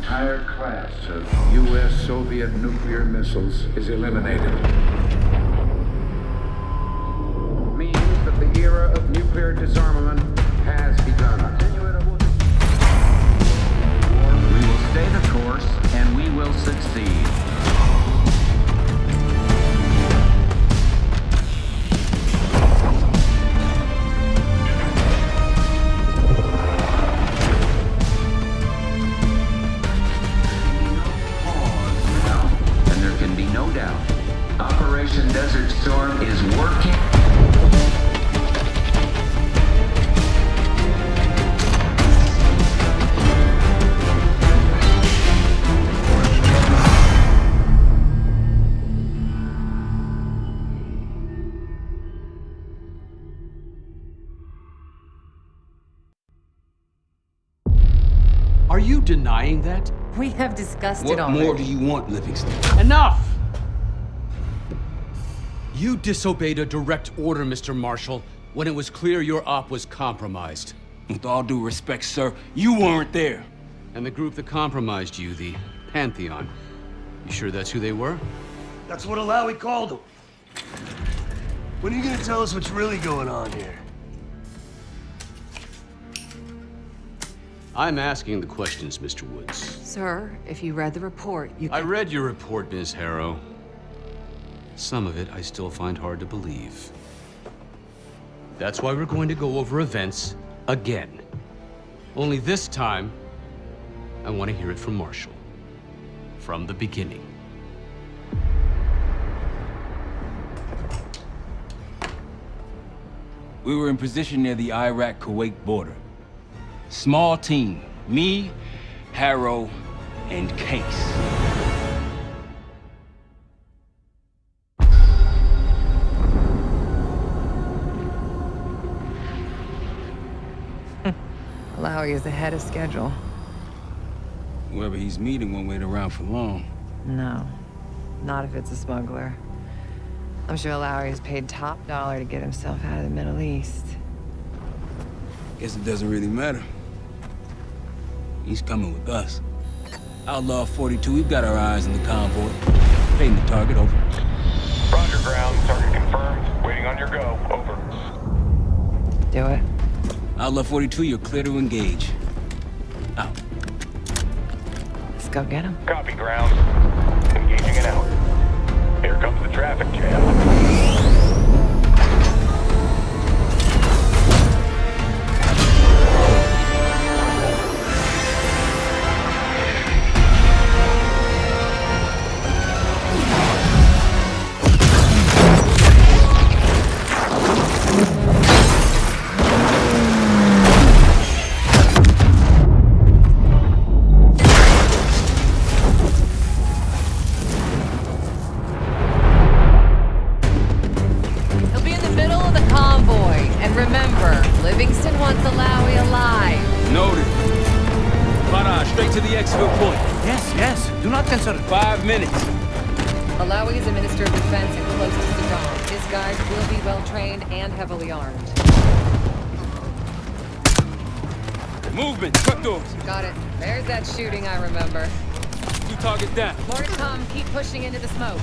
entire class of U.S.-Soviet nuclear missiles is eliminated. Means that the era of nuclear disarmament has begun. We will stay the course, and we will succeed. And there can be no doubt. Operation Desert Storm is working. Are you denying that? We have discussed it already. What more do you want, Livingston? Enough! You disobeyed a direct order, Mr. Marshall, when it was clear your op was compromised. With all due respect, sir, you weren't there. And the group that compromised you, the Pantheon, you sure that's who they were? That's what Alawi called him. When are you gonna tell us what's really going on here? I'm asking the questions, Mr. Woods. Sir, if you read the report, you I can... read your report, Ms. Harrow. Some of it I still find hard to believe. That's why we're going to go over events again. Only this time, I want to hear it from Marshall. From the beginning. We were in position near the Iraq-Kuwait border. Small team. Me, Harrow, and Case. Alawi is ahead of schedule. Whoever he's meeting won't wait around for long. No, not if it's a smuggler. I'm sure Alawi is paid top dollar to get himself out of the Middle East. Guess it doesn't really matter. He's coming with us. Outlaw 42, we've got our eyes on the convoy. Painting the target, over. Roger, ground. Target confirmed. Waiting on your go. Over. Do it. Outlaw 42, you're clear to engage. Out. Let's go get him. Copy, ground. Engaging and out. Here comes the traffic jam. Livingston wants Alawi alive. Noted. Farah, straight to the exfil point. Yes. Do not consider. 5 minutes. Alawi is a minister of defense and close to Saddam. His guys will be well-trained and heavily armed. Movement. Truck doors. Got it. There's that shooting I remember. 2 targets down. More to come. Keep pushing into the smoke.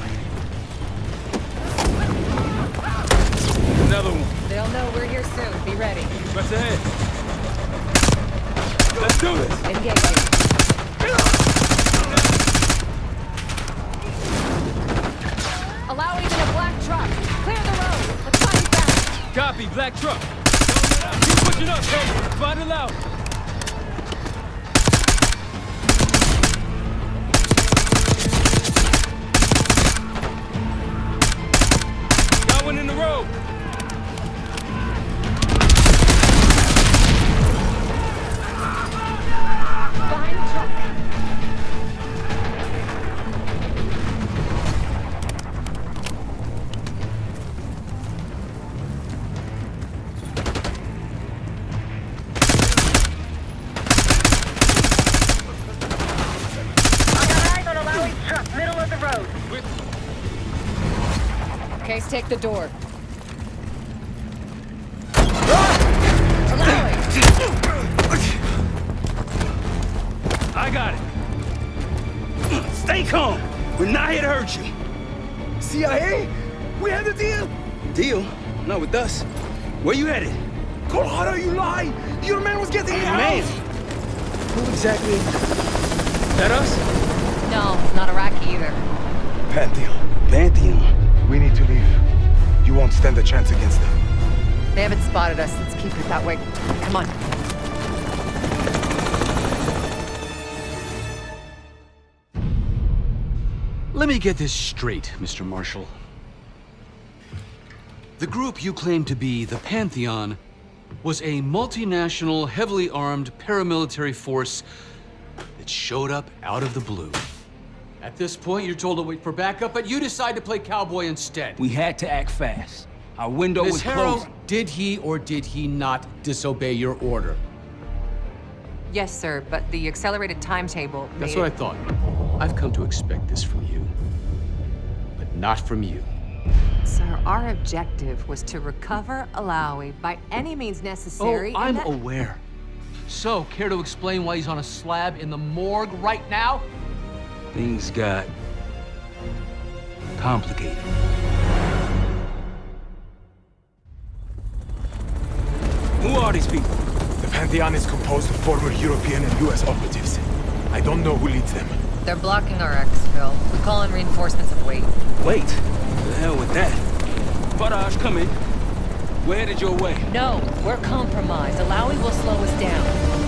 Another one. They'll know we're here soon. Be ready. Press ahead. Let's do this. Engaging. Alawi's in a black truck. Clear the road. Let's find him fast. Copy. Black truck. Keep pushing up, Cody. Find it out. Got one in the road. Behind the truck. Case, take the door. I got it. Stay calm. We're not here to hurt you. CIA? We had a deal! Deal? Not with us. Where you headed? Colorado, you lie! Your man was getting me out! Man! Who exactly? Is that us? No, it's not Iraqi either. Pantheon. Pantheon. We need to leave. You won't stand a chance against them. They haven't spotted us. Let's keep it that way. Come on. Let me get this straight, Mr. Marshall. The group you claim to be the Pantheon was a multinational, heavily armed paramilitary force that showed up out of the blue. At this point, you're told to wait for backup, but you decide to play cowboy instead. We had to act fast. Our window Ms. was Harrow, closing. did he or did he not disobey your order? Yes, sir, but the accelerated timetable That's made what I thought. I've come to expect this from you, but not from you. Sir, our objective was to recover Alawi by any means necessary. Oh, I'm and that- aware. So, care to explain why he's on a slab in the morgue right now? Things got complicated. Who are these people? The Pantheon is composed of former European and US operatives. I don't know who leads them. They're blocking our exfil. We call in reinforcements of weight. Wait. The hell with that. Faraj, come in. We're headed your way. No, we're compromised. Alawi will slow us down.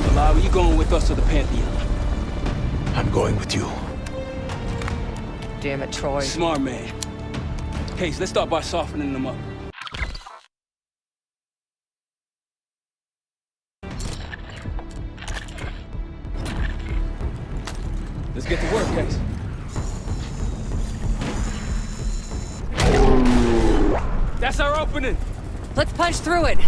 Alawi, you going with us to the Pantheon? I'm going with you. Damn it, Troy. Smart man. Case, let's start by softening them up. Let's get to work, Case. That's our opening. Let's punch through it.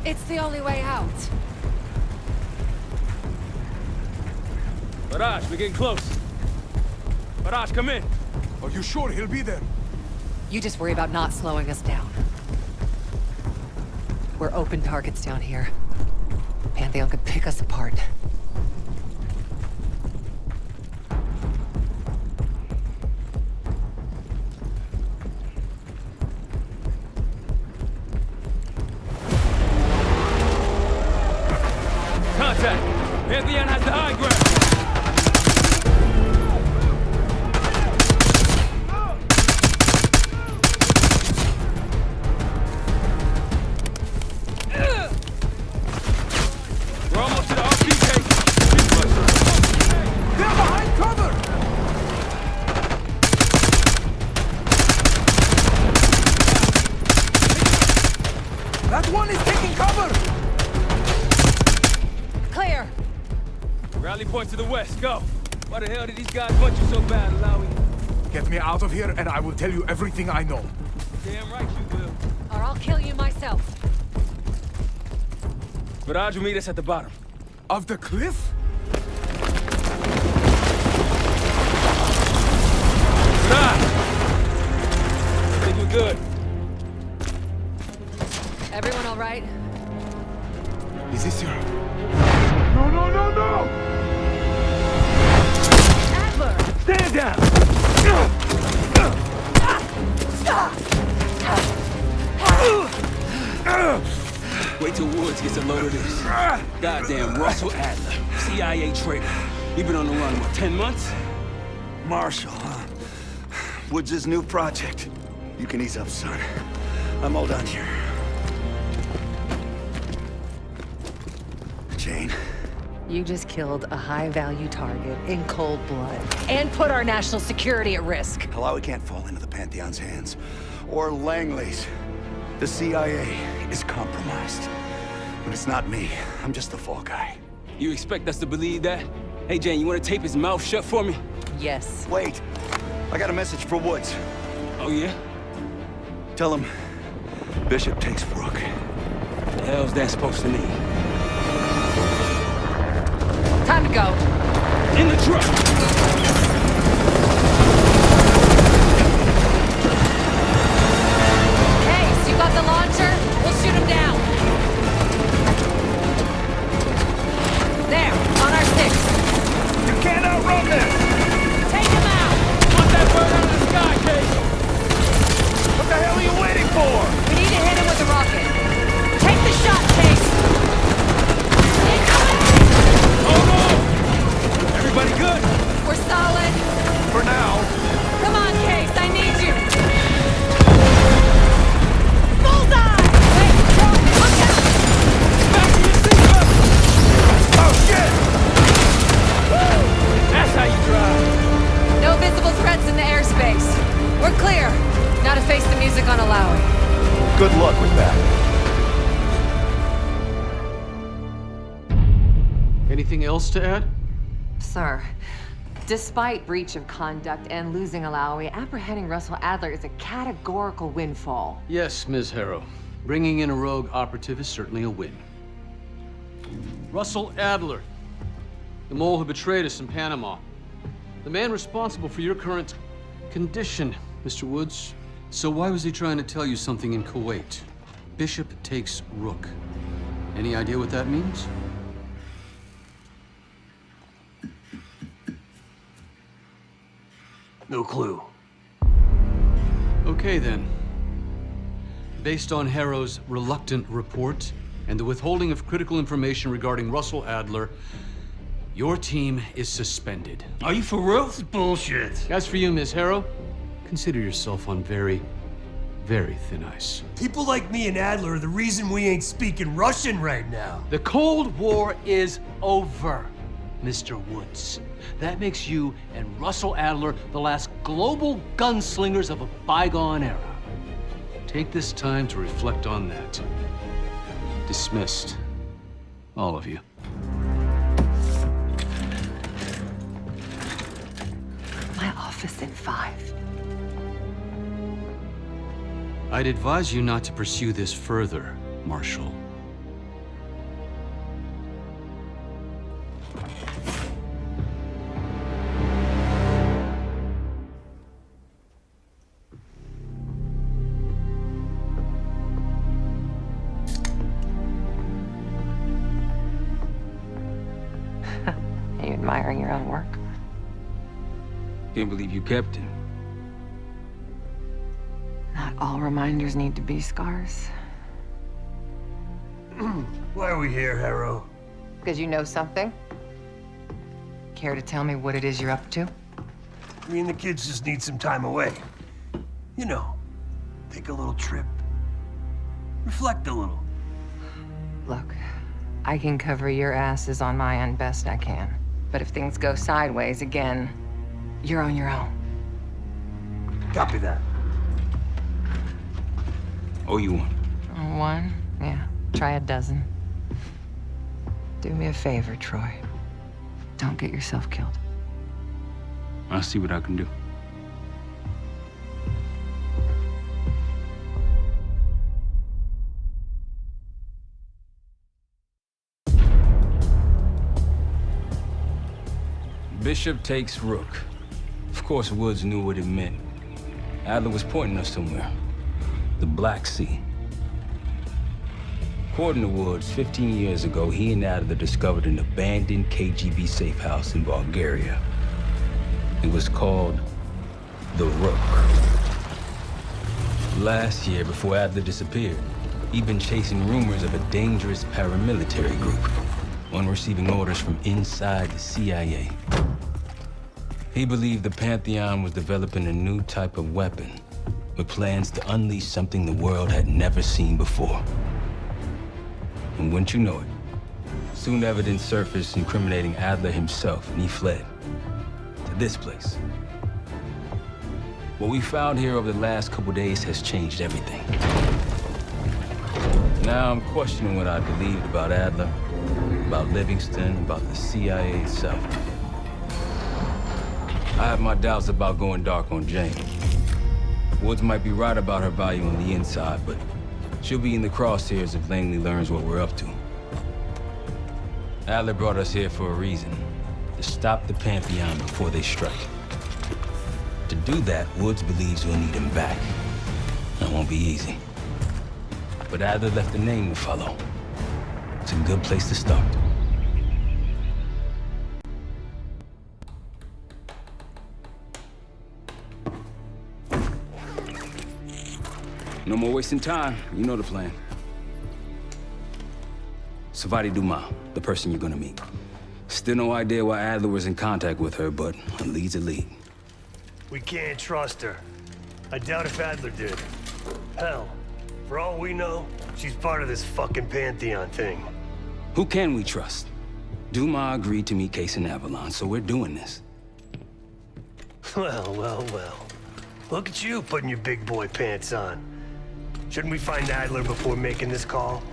It's the only way out. Faraj, we're getting close. Faraj, come in. Are you sure he'll be there? You just worry about not slowing us down. We're open targets down here. Pantheon could pick us apart. Contact! Pantheon has the high ground! We're almost to the RPK. They're behind cover! That one is taking cover! Clear! Rally point to the west, go! Why the hell did these guys want you so bad, Alawi? Get me out of here and I will tell you everything I know. Damn right you will. Or I'll kill you myself. Faraj will meet us at the bottom. Of the cliff? Faraj! I think we're good. Everyone all right? Is this your... No, no, no, no! Adler! Stay Man down! Wait till Woods gets a load of this. Goddamn Russell Adler, CIA traitor. He been on the run, what, 10 months? Marshall, huh? Woods' new project. You can ease up, son. I'm all done here. Jane. You just killed a high-value target in cold blood and put our national security at risk. Alawi can't fall into the Pantheon's hands. Or Langley's. The CIA is compromised. But it's not me. I'm just the fall guy. You expect us to believe that? Hey, Jane, you wanna tape his mouth shut for me? Yes. Wait. I got a message for Woods. Oh, yeah? Tell him Bishop takes Rook. The hell's that supposed to mean? Time to go. In the truck! Case, you got the launcher? We'll shoot him down. There, on our 6. You can't outrun this! Take him out! Want that bird out of the sky, Case! What the hell are you waiting for? We need to hit him with a rocket. Take the shot, Case! Hold on! Everybody good? We're solid. For now. Come on, Case, I need you. Bullseye! Wait, look out! Back to your seat! Oh, shit! That's how you drive. No visible threats in the airspace. We're clear. Now to face the music on Alawi. Good luck with that. Anything else to add? Sir, despite breach of conduct and losing Alawi, apprehending Russell Adler is a categorical windfall. Yes, Ms. Harrow. Bringing in a rogue operative is certainly a win. Russell Adler, the mole who betrayed us in Panama. The man responsible for your current condition, Mr. Woods. So why was he trying to tell you something in Kuwait? Bishop takes Rook. Any idea what that means? No clue. Okay, then. Based on Harrow's reluctant report and the withholding of critical information regarding Russell Adler, your team is suspended. Are you for real? Bullshit. As for you, Ms. Harrow, consider yourself on very, very thin ice. People like me and Adler are the reason we ain't speaking Russian right now. The Cold War is over, Mr. Woods. That makes you and Russell Adler the last global gunslingers of a bygone era. Take this time to reflect on that. Dismissed. All of you. My office in 5. I'd advise you not to pursue this further, Marshal. Are you admiring your own work? Can't believe you kept him. Not all reminders need to be scars. Why are we here, Harrow? Because you know something? Care to tell me what it is you're up to? Me and the kids just need some time away. You know, take a little trip. Reflect a little. Look, I can cover your asses on my end best I can. But if things go sideways again, you're on your own. Copy that. Oh, you won. One? Yeah. Try a dozen. Do me a favor, Troy. Don't get yourself killed. I'll see what I can do. Bishop takes Rook. Of course, Woods knew what it meant. Adler was pointing us somewhere. The Black Sea. According to Woods, 15 years ago, he and Adler discovered an abandoned KGB safe house in Bulgaria. It was called the Rook. Last year, before Adler disappeared, he'd been chasing rumors of a dangerous paramilitary group, one receiving orders from inside the CIA. He believed the Pantheon was developing a new type of weapon, with plans to unleash something the world had never seen before. And wouldn't you know it, soon evidence surfaced incriminating Adler himself, and he fled to this place. What we found here over the last couple days has changed everything. Now I'm questioning what I believed about Adler, about Livingston, about the CIA itself. I have my doubts about going dark on Jane. Woods might be right about her value on the inside, but she'll be in the crosshairs if Langley learns what we're up to. Adler brought us here for a reason, to stop the Pantheon before they strike. To do that, Woods believes we'll need him back. That won't be easy. But Adler left a name to follow. It's a good place to start. No more wasting time. You know the plan. Savati Dumas, the person you're gonna meet. Still no idea why Adler was in contact with her, but a lead's a lead. We can't trust her. I doubt if Adler did. Hell, for all we know, she's part of this fucking Pantheon thing. Who can we trust? Dumas agreed to meet Case in Avalon, so we're doing this. Well, well, well. Look at you putting your big boy pants on. Shouldn't we find Adler before making this call?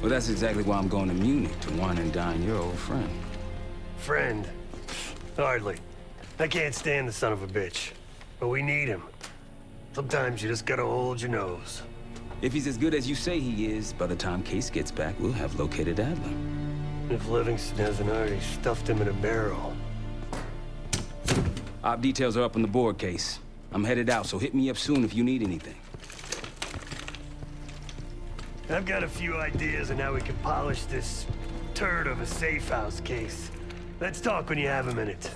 Well, that's exactly why I'm going to Munich, to wine and dine your old friend. Friend? Hardly. I can't stand the son of a bitch. But we need him. Sometimes you just gotta hold your nose. If he's as good as you say he is, by the time Case gets back, we'll have located Adler. If Livingston hasn't already stuffed him in a barrel. Op details are up on the board, Case. I'm headed out, so hit me up soon if you need anything. I've got a few ideas on how we can polish this turd of a safe house case. Let's talk when you have a minute.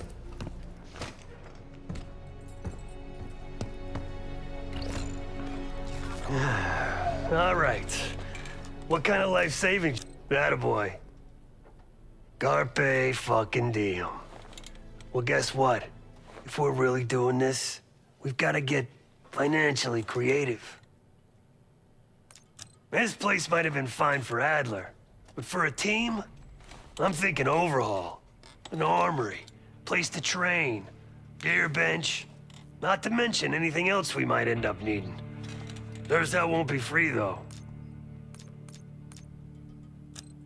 All right. What kind of life savings? Attaboy. Carpe fucking diem. Well, guess what? If we're really doing this, we've got to get financially creative. This place might have been fine for Adler, but for a team, I'm thinking overhaul. An armory, place to train, gear bench, not to mention anything else we might end up needing. Theirs that won't be free, though.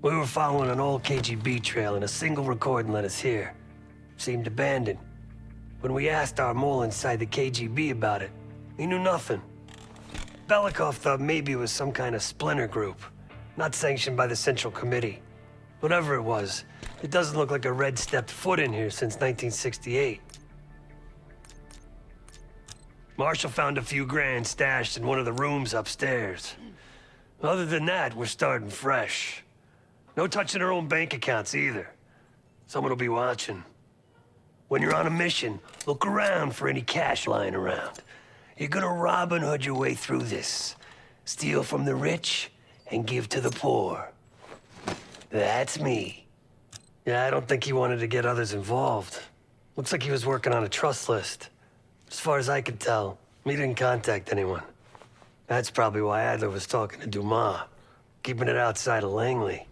We were following an old KGB trail and a single recording led us here. Seemed abandoned. When we asked our mole inside the KGB about it, he knew nothing. Belikov thought maybe it was some kind of splinter group, not sanctioned by the Central Committee. Whatever it was, it doesn't look like a Red stepped foot in here since 1968. Marshall found a few grand stashed in one of the rooms upstairs. Other than that, we're starting fresh. No touching our own bank accounts either. Someone will be watching. When you're on a mission, look around for any cash lying around. You're gonna Robin Hood your way through this. Steal from the rich and give to the poor. That's me. Yeah, I don't think he wanted to get others involved. Looks like he was working on a trust list. As far as I could tell, he didn't contact anyone. That's probably why Adler was talking to Dumas, keeping it outside of Langley.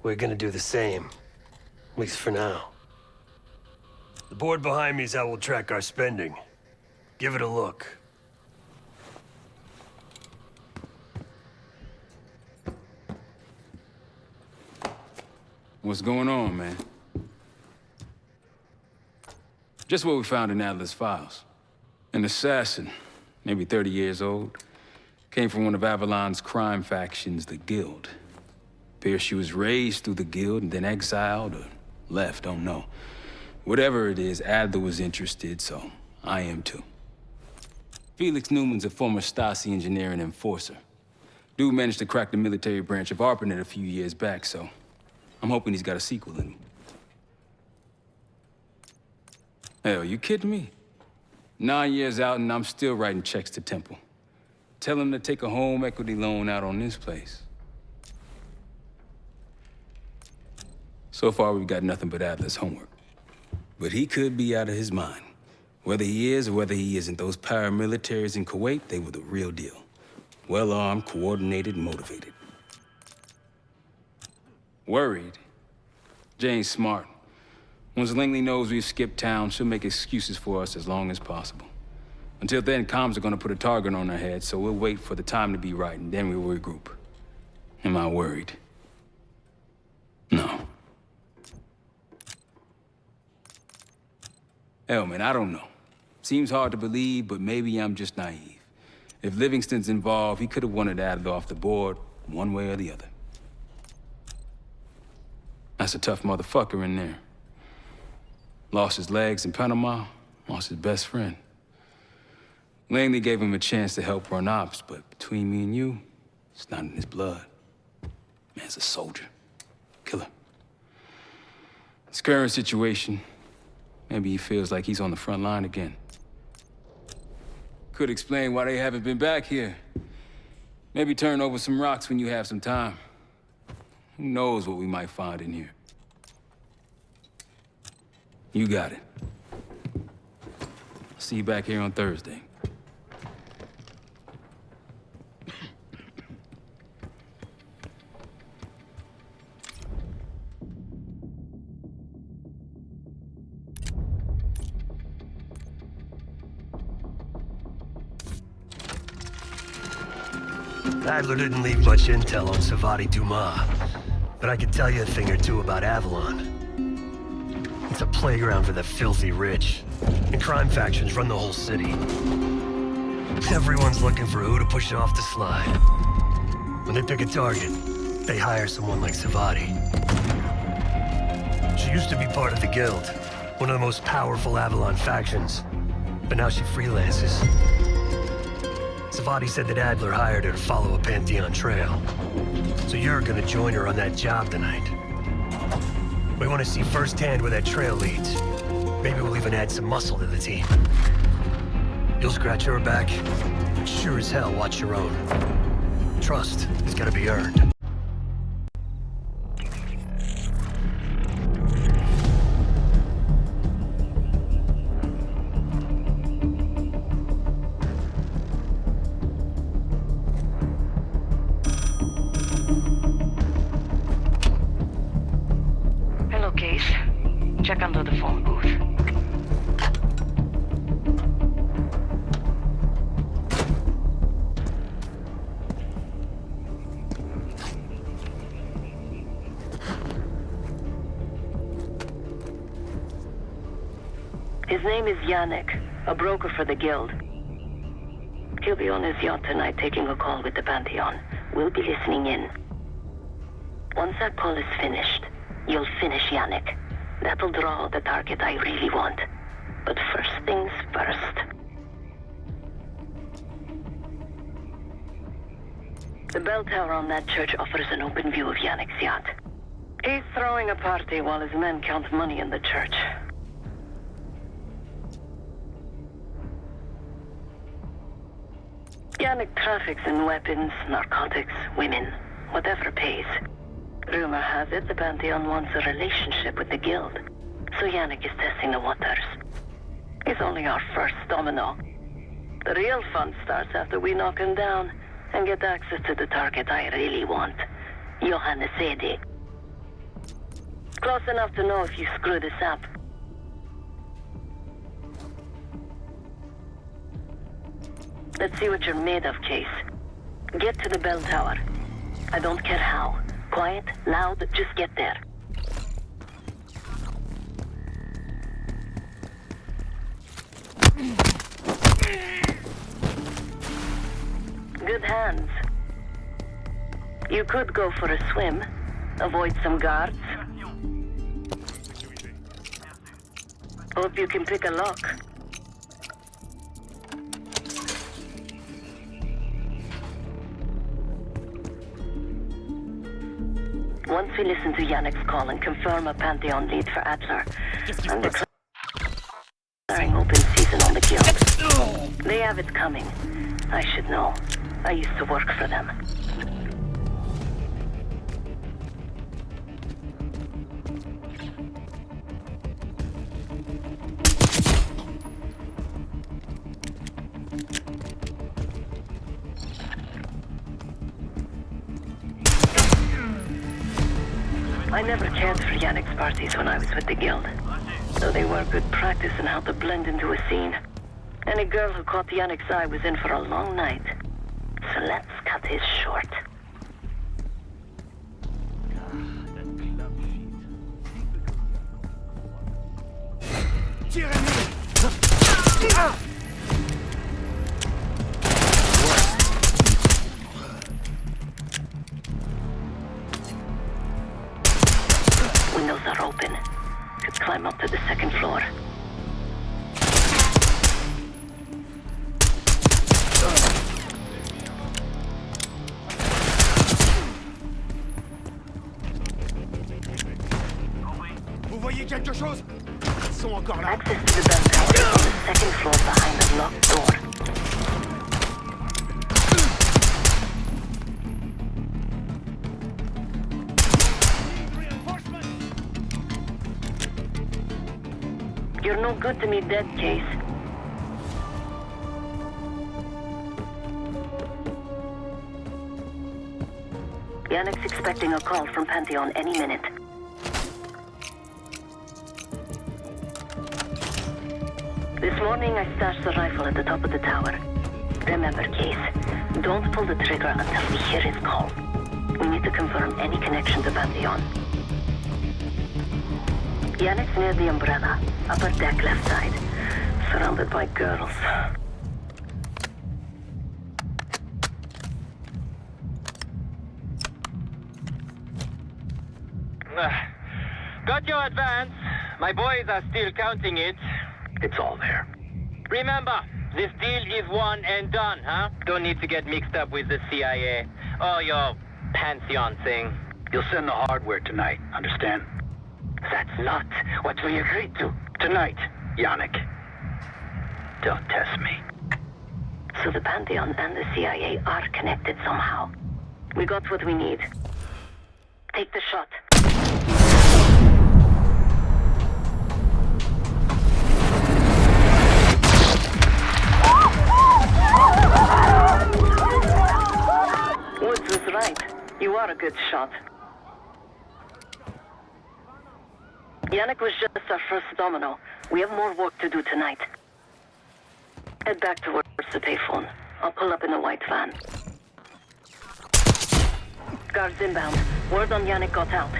We're gonna do the same, at least for now. The board behind me is how we'll track our spending. Give it a look. What's going on, man? Just what we found in Adler's files. An assassin, maybe 30 years old, came from one of Avalon's crime factions, the Guild. Appears she was raised through the Guild and then exiled or left, don't know. Whatever it is, Adler was interested, so I am too. Felix Newman's a former Stasi engineer and enforcer. Dude managed to crack the military branch of ARPANET a few years back, so I'm hoping he's got a sequel in him. Hell, you kidding me? 9 years out and I'm still writing checks to Temple. Tell him to take a home equity loan out on this place. So far, we've got nothing but Adler's homework. But he could be out of his mind. Whether he is or whether he isn't, those paramilitaries in Kuwait, they were the real deal. Well-armed, coordinated, motivated. Worried? Jane's smart. Once Langley knows we've skipped town, she'll make excuses for us as long as possible. Until then, comms are gonna put a target on our heads, so we'll wait for the time to be right, and then we'll regroup. Am I worried? No. Hell, man, I don't know. Seems hard to believe, but maybe I'm just naive. If Livingston's involved, he could have wanted Adler off the board, one way or the other. That's a tough motherfucker in there. Lost his legs in Panama, lost his best friend. Langley gave him a chance to help run ops, but between me and you, it's not in his blood. Man's a soldier. Killer. His current situation, maybe he feels like he's on the front line again. Could explain why they haven't been back here. Maybe turn over some rocks when you have some time. Who knows what we might find in here? You got it. I'll see you back here on Thursday. Adler didn't leave much intel on Savati Dumas, but I could tell you a thing or two about Avalon. It's a playground for the filthy rich, and crime factions run the whole city. Everyone's looking for who to push off the slide. When they pick a target, they hire someone like Savati. She used to be part of the Guild, one of the most powerful Avalon factions, but now she freelances. Savati said that Adler hired her to follow a Pantheon trail. So you're gonna join her on that job tonight. We want to see firsthand where that trail leads. Maybe we'll even add some muscle to the team. You'll scratch her back, but sure as hell watch your own. Trust has gotta be earned. Check under the phone booth. His name is Yannick, a broker for the Guild. He'll be on his yacht tonight taking a call with the Pantheon. We'll be listening in. Once that call is finished, you'll finish Yannick. That'll draw the target I really want. But first things first. The bell tower on that church offers an open view of Yannick's yacht. He's throwing a party while his men count money in the church. Yannick traffics in weapons, narcotics, women, whatever pays. Rumor has it the Pantheon wants a relationship with the Guild, so Yannick is testing the waters. He's only our first domino. The real fun starts after we knock him down and get access to the target I really want, Johannes Edi. Close enough to know if you screw this up. Let's see what you're made of, Case. Get to the bell tower. I don't care how. Quiet, loud, just get there. Good hands. You could go for a swim, avoid some guards. Hope you can pick a lock. Once we listen to Yannick's call and confirm a Pantheon lead for Adler, I'm They have it coming. I should know. I used to work for them. I never cared for Yannick's parties when I was with the guild. Though they were good practice in how to blend into a scene. Any girl who caught Yannick's eye was in for a long night. So let's cut his short. Windows are open. Could climb up to the second floor. Vous voyez quelque chose? Ils sont encore là. Access to the bell tower is on the second floor behind the locked door. You're no good to me dead, Case. Yannick's expecting a call from Pantheon any minute. This morning I stashed the rifle at the top of the tower. Remember, Case, don't pull the trigger until we hear his call. We need to confirm any connection to Pantheon. Yannick's near the umbrella, upper deck left side, surrounded by girls. Got your advance. My boys are still counting it. It's all there. Remember, this deal is one and done, huh? Don't need to get mixed up with the CIA or your Pantheon thing. You'll send the hardware tonight, understand? That's not what we agreed to. Tonight, Yannick. Don't test me. So the Pantheon and the CIA are connected somehow. We got what we need. Take the shot. Woods was right. You are a good shot. Yannick was just our first domino. We have more work to do tonight. Head back towards the payphone. I'll pull up in a white van. Guards inbound. Word on Yannick got out.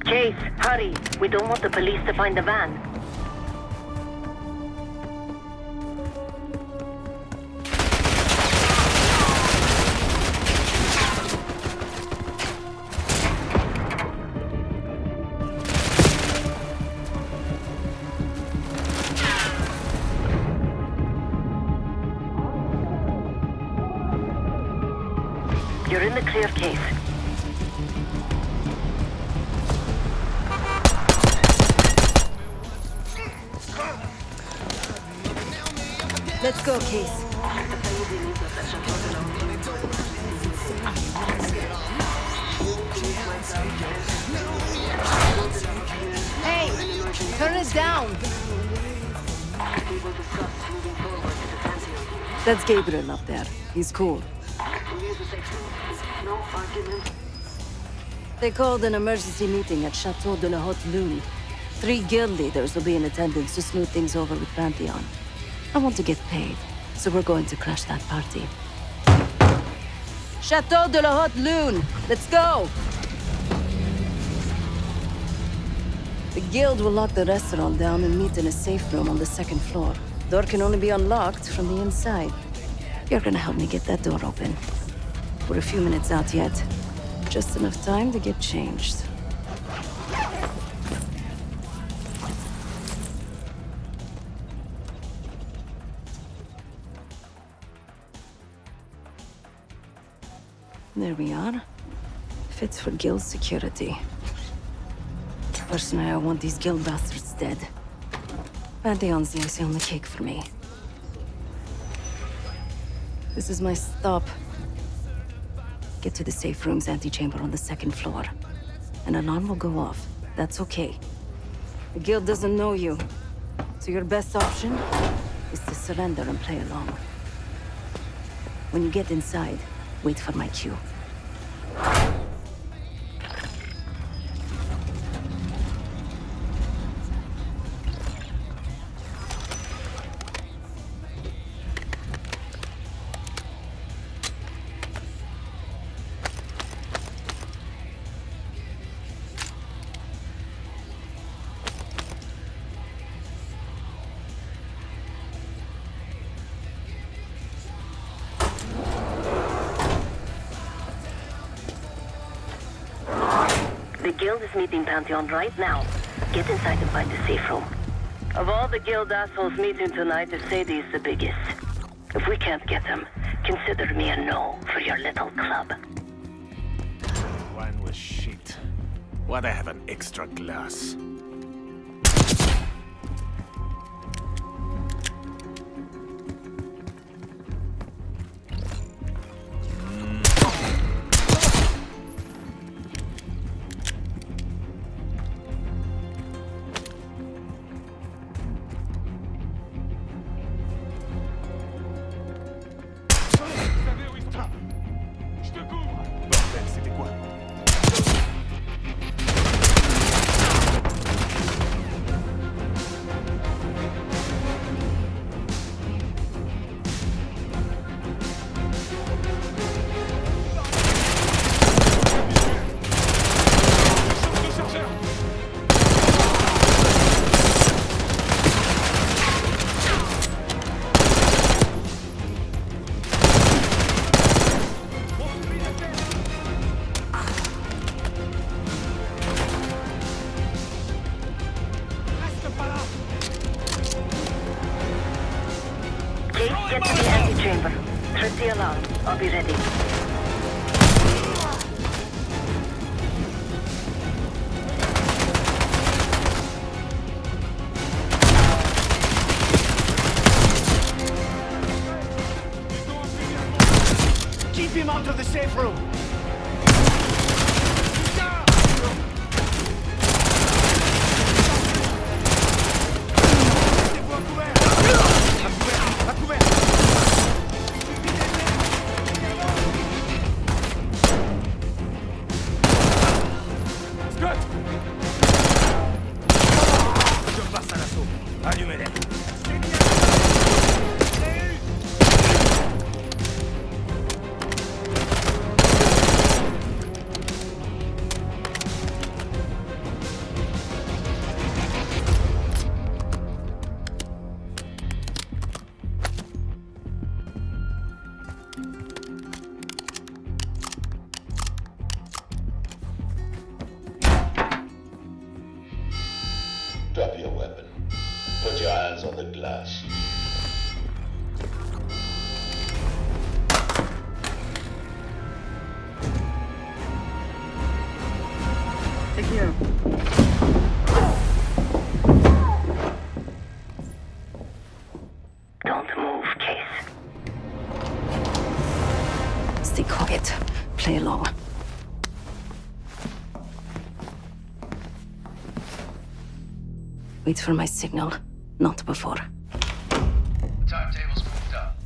Case, hurry. We don't want the police to find the van. You're in the clear, Case. Let's go, Case. Hey, turn it down. That's Gabriel up there. He's cool. They called an emergency meeting at Chateau de la Haute Lune. 3 guild leaders will be in attendance to smooth things over with Pantheon. I want to get paid, so we're going to crash that party. Chateau de la Haute Lune. Let's go! The guild will lock the restaurant down and meet in a safe room on the second floor. Door can only be unlocked from the inside. You're gonna help me get that door open. We're a few minutes out yet. Just enough time to get changed. There we are. Fits for guild security. Personally, I want these guild bastards dead. Pantheon's the icing on the cake for me. This is my stop. Get to the safe room's antechamber on the second floor. An alarm will go off. That's okay. The guild doesn't know you. So your best option is to surrender and play along. When you get inside, wait for my cue. The guild is meeting Pantheon right now. Get inside and find the safe room. Of all the guild assholes meeting tonight, Sadie is the biggest. If we can't get him, consider me a no for your little club. Wine was shit. Why'd I have an extra glass? Get to the antechamber. Trip the alarm. I'll be ready. Keep him out of the safe room! Drop your weapon. Put your hands on the glass. Take care. Don't move, Case. Stay quiet. Play along. Wait for my signal, not before. Timetable's moved up.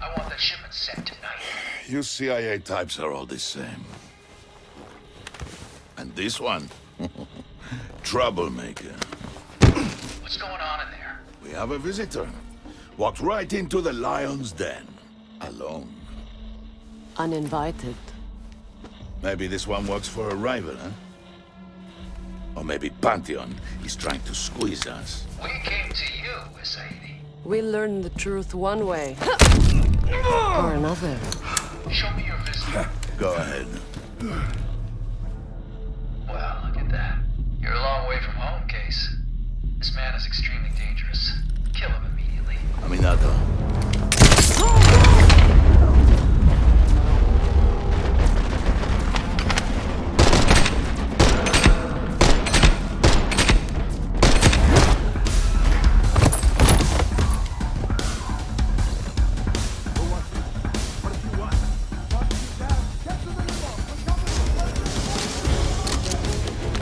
I want that shipment sent tonight. You CIA types are all the same. And this one? Troublemaker. What's going on in there? We have a visitor. Walked right into the lion's den. Alone. Uninvited. Maybe this one works for a rival, huh? Or maybe Pantheon is trying to squeeze us. We came to you, Sadie. We learn the truth one way. Or another. Show me your visitor. Go ahead. Well, look at that. You're a long way from home, Case. This man is extremely dangerous. Kill him immediately. Aminado.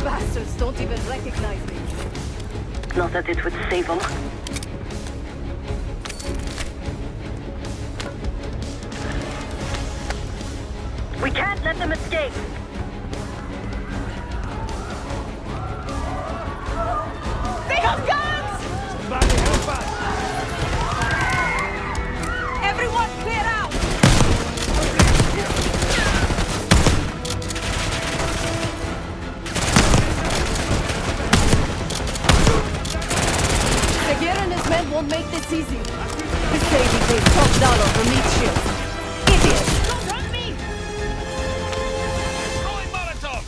Bastards don't even recognize me. Not that it would save him. We can't let them escape. They have guns! Somebody help us! Everyone clear out! Segura and his men won't make this easy. This lady pays top dollar for meat shields. Idiots! Don't hurt me! Throwing Molotov!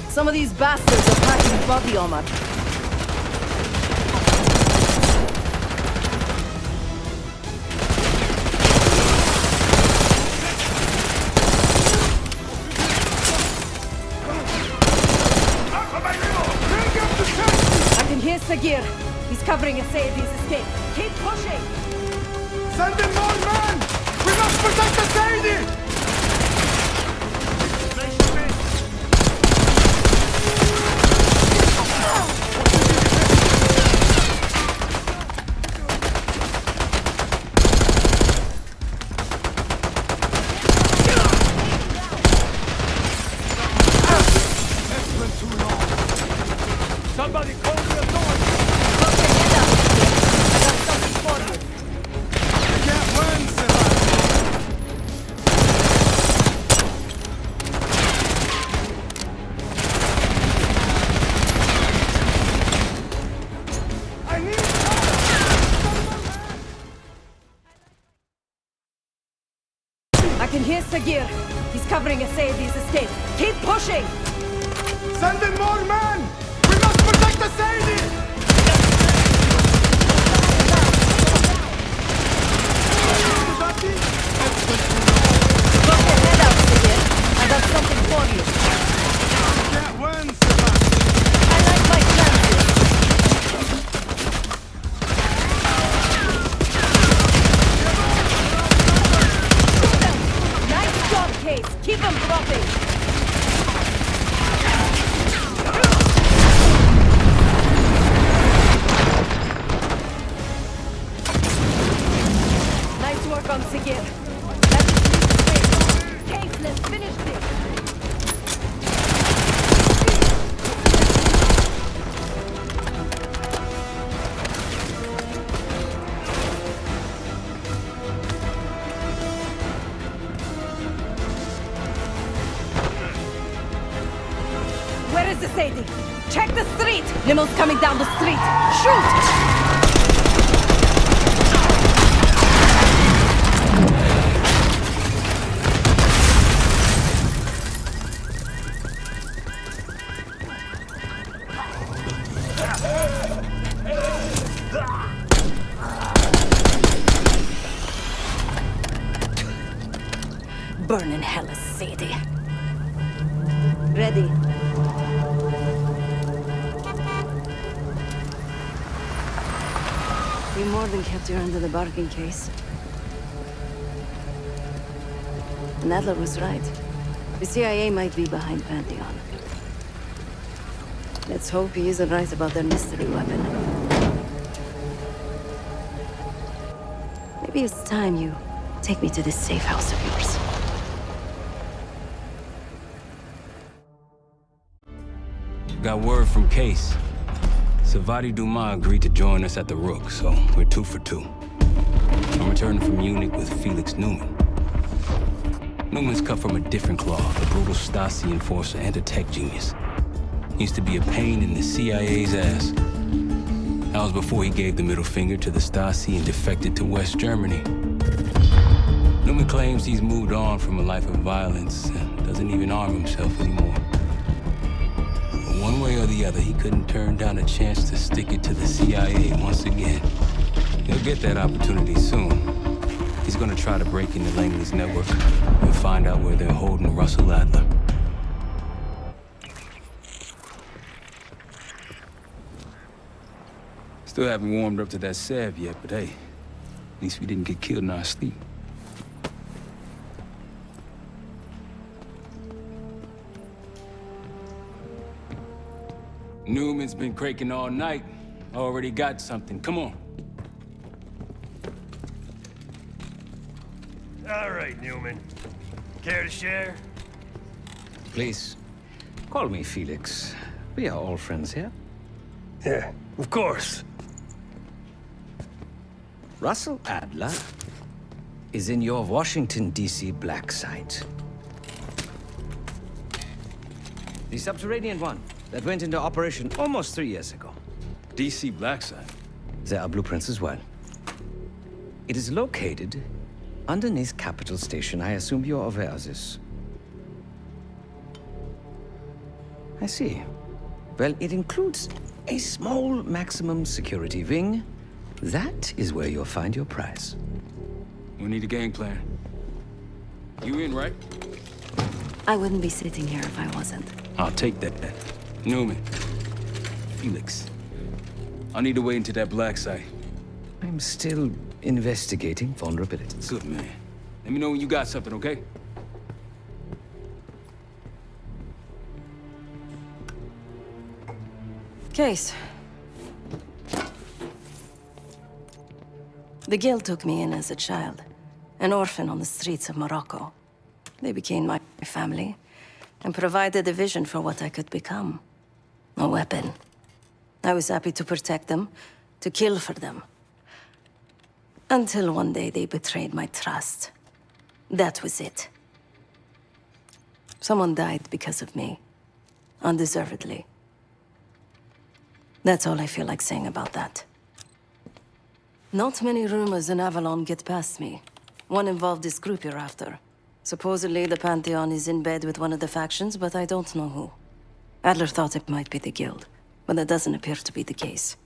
Some of these bastards are packing body armor. I can hear Sagir. He's covering Asadi's escape. Keep pushing! Send in more men! We must protect the Sadie! Somebody call the authorities! Put your head up! I got something for you. You can't win, Sebastian! I need I can hear Sagir. He's covering Asadi's escape. Keep pushing! Send in more men! We must protect the Sadie! Put your head out, Sagir. I got something for you. You can't win, Sebastian! I like my chances. Nice job, Case. Keep him dropping. Nice work on Sagir. That is the Case, let's finish this. Where is the Sadie? Check the street! Limo's coming down the street! Shoot! Burn in hell, Sadie. Ready. You more than kept her under the bargain case. Nadler was right. The CIA might be behind Pantheon. Let's hope he isn't right about their mystery weapon. Maybe it's time you take me to this safe house of yours. Got word from Case. Savati Dumas agreed to join us at the Rook, so we're 2 for 2. I'm returning from Munich with Felix Newman. Newman's cut from a different cloth, a brutal Stasi enforcer and a tech genius. He used to be a pain in the CIA's ass. That was before he gave the middle finger to the Stasi and defected to West Germany. Newman claims he's moved on from a life of violence and doesn't even arm himself anymore. But one way or the other, he couldn't turn down a chance to stick it to the CIA once again. He'll get that opportunity soon. He's gonna try to break into Langley's network and find out where they're holding Russell Adler. Still haven't warmed up to that salve yet, but hey, at least we didn't get killed in our sleep. Newman's been cranking all night. Already got something. Come on. All right, Newman. Care to share? Please, call me Felix. We are all friends here. Yeah, of course. Russell Adler is in your Washington, D.C. black site. The subterranean one that went into operation almost 3 years ago. D.C. black site? There are blueprints as well. It is located underneath Capitol Station. I assume you're aware of this. I see. Well, it includes a small maximum security wing. That is where you'll find your prize. We need a game plan. You in, right? I wouldn't be sitting here if I wasn't. I'll take that bet. Newman. Felix. I need to wait into that black site. I'm still investigating vulnerabilities. Good, man. Let me know when you got something, okay? Case. The Guild took me in as a child, an orphan on the streets of Morocco. They became my family and provided a vision for what I could become. A weapon. I was happy to protect them, to kill for them. Until one day they betrayed my trust. That was it. Someone died because of me. Undeservedly. That's all I feel like saying about that. Not many rumors in Avalon get past me. One involved this group you're after. Supposedly, the Pantheon is in bed with one of the factions, but I don't know who. Adler thought it might be the Guild, but that doesn't appear to be the case.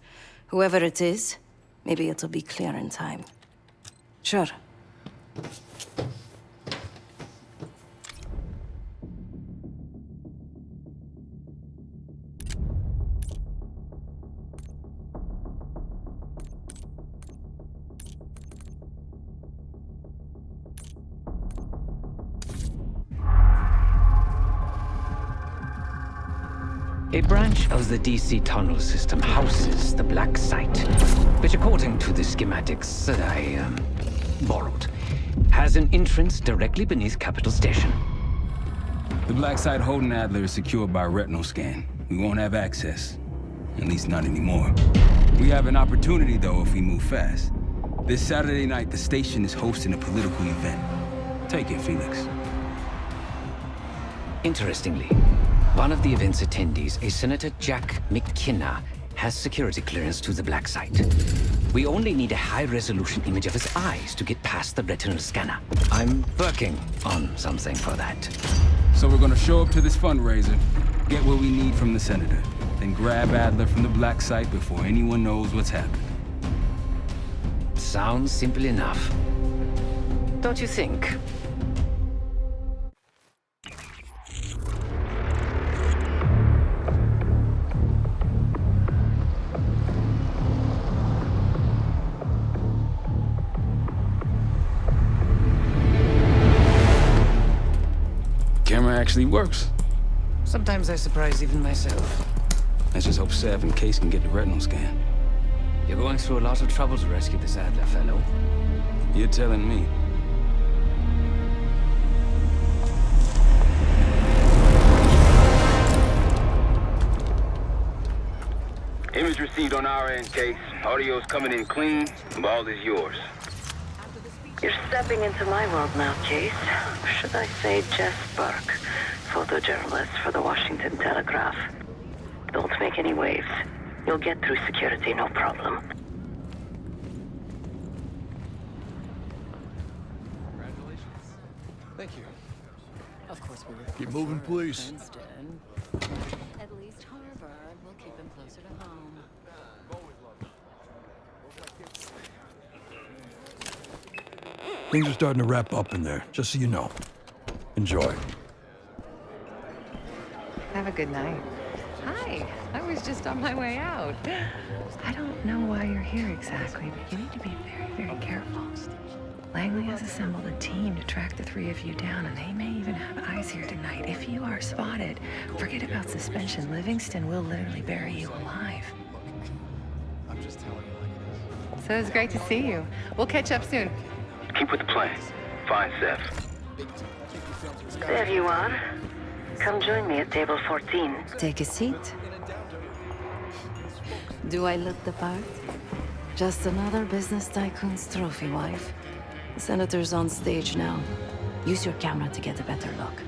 Whoever it is, maybe it'll be clear in time. Sure. A branch of the DC tunnel system houses the black site, which according to the schematics that I, borrowed, has an entrance directly beneath Capitol Station. The black site holding Adler is secured by retinal scan. We won't have access. At least not anymore. We have an opportunity, though, if we move fast. This Saturday night, the station is hosting a political event. Take it, Felix. Interestingly, one of the event's attendees, a Senator Jack McKenna, has security clearance to the black site. We only need a high-resolution image of his eyes to get past the retinal scanner. I'm working on something for that. So we're gonna show up to this fundraiser, get what we need from the Senator, then grab Adler from the black site before anyone knows what's happened. Sounds simple enough. Don't you think? Camera actually works. Sometimes I surprise even myself. Let's just hope Sav and Case can get the retinal scan. You're going through a lot of trouble to rescue this Adler fellow. You're telling me. Message received on our end, Case. Audio's coming in clean. Ball is yours. You're stepping into my world now, Case. Should I say Jess Burke, photojournalist for the Washington Telegraph. Don't make any waves. You'll get through security, no problem. Thank you. Of course, we were. Keep moving, please. At least Harvard will keep him closer to home. Things are starting to wrap up in there, just so you know. Enjoy. Have a good night. Hi, I was just on my way out. I don't know why you're here exactly, but you need to be very, very careful. Langley has assembled a team to track the three of you down, and they may even have eyes here tonight. If you are spotted, forget about suspension. Livingston will literally bury you alive. I'm just telling you like it is. So it's great to see you. We'll catch up soon. Keep with the plan. Find Seth. There you are. Come join me at table 14. Take a seat. Do I look the part? Just another business tycoon's trophy wife. The senator's on stage now. Use your camera to get a better look.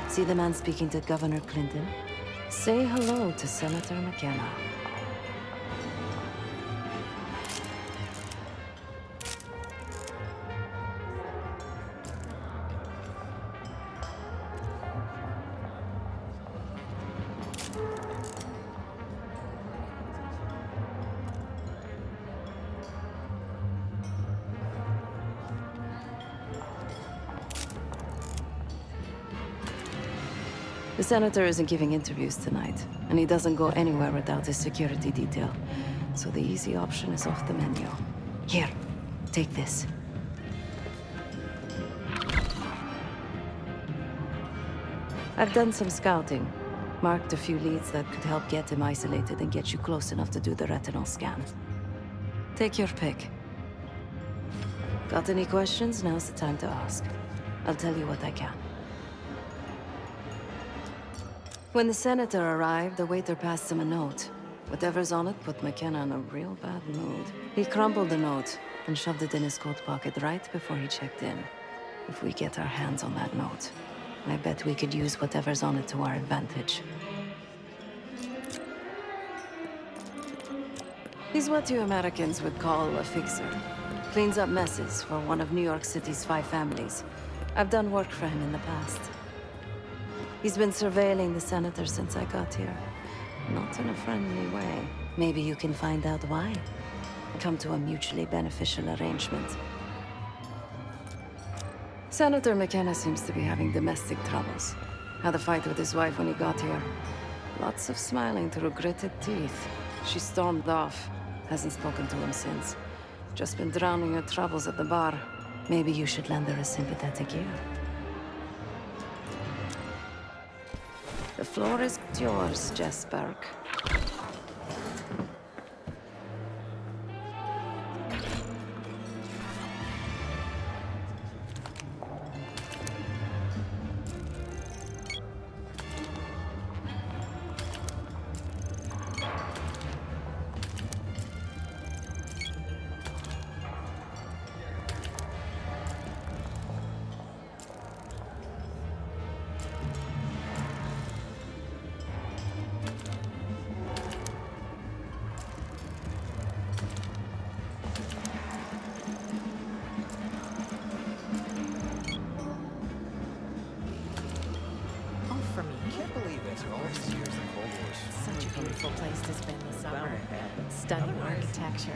See the man speaking to Governor Clinton? Say hello to Senator McKenna. The senator isn't giving interviews tonight, and he doesn't go anywhere without his security detail. So the easy option is off the menu. Here, take this. I've done some scouting. Marked a few leads that could help get him isolated and get you close enough to do the retinal scan. Take your pick. Got any questions? Now's the time to ask. I'll tell you what I can. When the senator arrived, the waiter passed him a note. Whatever's on it put McKenna in a real bad mood. He crumpled the note and shoved it in his coat pocket right before he checked in. If we get our hands on that note, I bet we could use whatever's on it to our advantage. He's what you Americans would call a fixer. Cleans up messes for one of New York City's 5 families. I've done work for him in the past. He's been surveilling the senator since I got here. Not in a friendly way. Maybe you can find out why. Come to a mutually beneficial arrangement. Senator McKenna seems to be having domestic troubles. Had a fight with his wife when he got here. Lots of smiling through gritted teeth. She stormed off. Hasn't spoken to him since. Just been drowning her troubles at the bar. Maybe you should lend her a sympathetic ear. The floor is yours, Jess Burke. Such a beautiful place to spend the summer. Stunning architecture.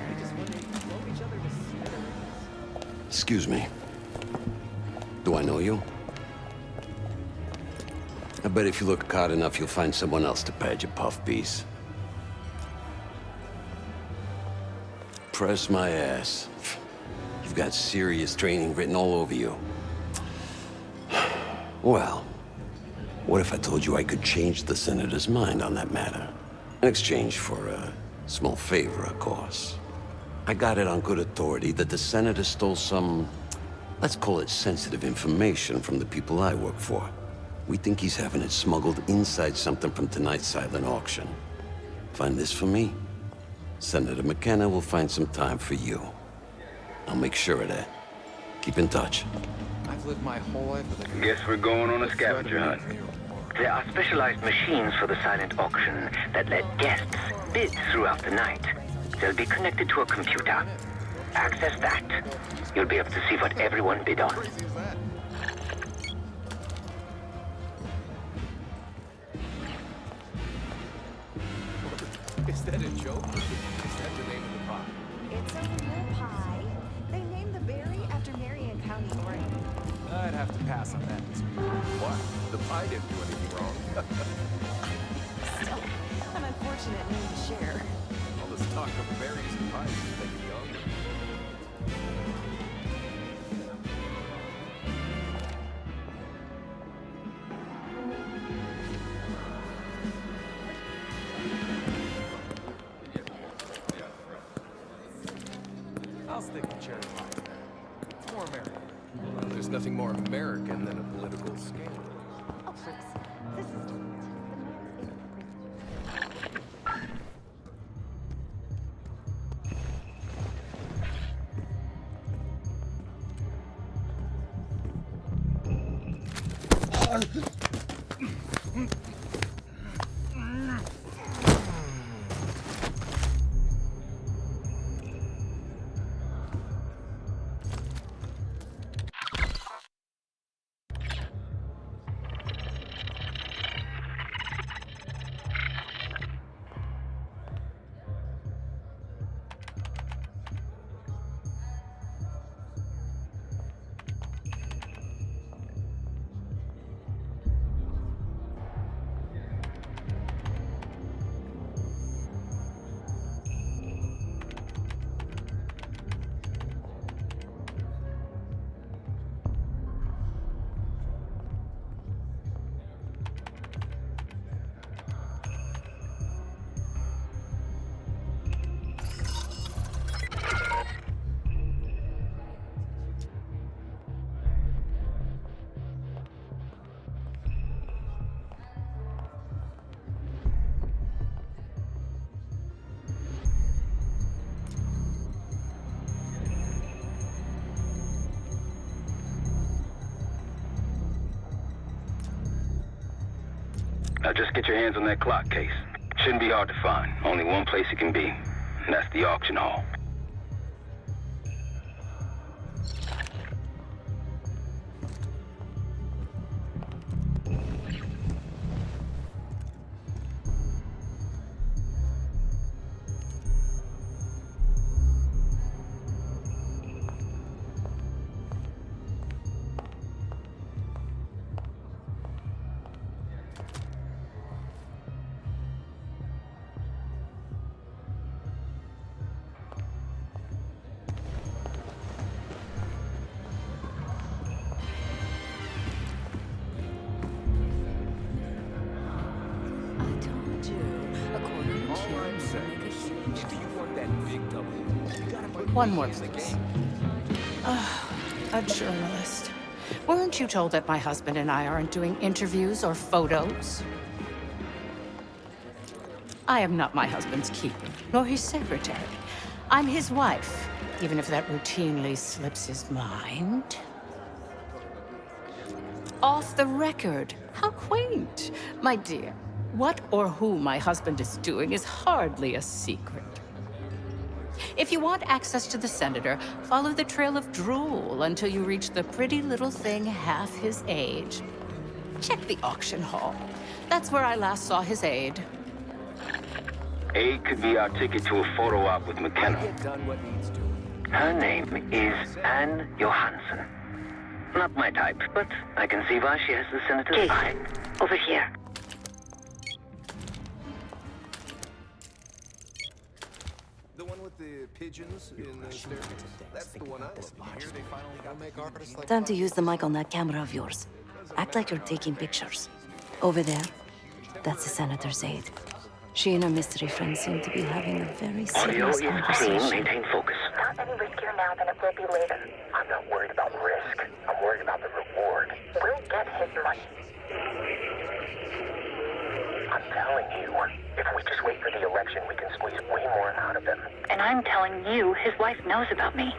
Excuse me. Do I know you? I bet if you look hard enough, you'll find someone else to pad your puff piece. Press my ass. You've got serious training written all over you. Well, what if I told you I could change the senator's mind on that matter? In exchange for a small favor, of course. I got it on good authority that the senator stole some, let's call it sensitive information from the people I work for. We think he's having it smuggled inside something from tonight's silent auction. Find this for me? Senator McKenna will find some time for you. I'll make sure of that. Keep in touch. I've lived my whole life with a... Guess we're going on a scavenger hunt. There are specialized machines for the silent auction that let guests bid throughout the night. They'll be connected to a computer. Access that. You'll be able to see what everyone bid on. Is that a joke? Is that the name of the pie? It's a real pie. They named the berry after Marion County, Oregon. I'd have to pass on that dispute. What? The pie didn't do anything wrong. Still, an unfortunate name to share. All this talk of berries and pies is making me hungry. I'll stick with cherry pie. It's more American. Well, there's nothing more American than a political scandal. Oh, please. This is different. Now just get your hands on that clock case. Shouldn't be hard to find. Only one place it can be, and that's the auction hall. One more, please. A journalist. Weren't you told that my husband and I aren't doing interviews or photos? I am not my husband's keeper, nor his secretary. I'm his wife, even if that routinely slips his mind. Off the record. How quaint. My dear, what or who my husband is doing is hardly a secret. If you want access to the senator, follow the trail of drool until you reach the pretty little thing half his age. Check the auction hall. That's where I last saw his aide. Aide could be our ticket to a photo op with McKenna. Her name is Anne Johansson. Not my type, but I can see why she has the senator's eye. Over here. The one with the pigeons in the staircase? That's the one I love. Here they finally got make artists like... Time to use the mic on that camera of yours. Act like you're taking pictures. Over there, that's the senator's aide. She and her mystery friend seem to be having a very Audio serious is clean. conversation. Maintain focus. Not any riskier now than it will be later. I'm not worried about risk. I'm worried about the reward. We'll get his money. I'm telling you, if we just wait for the election, we can squeeze way more out of him. And I'm telling you, his wife knows about me.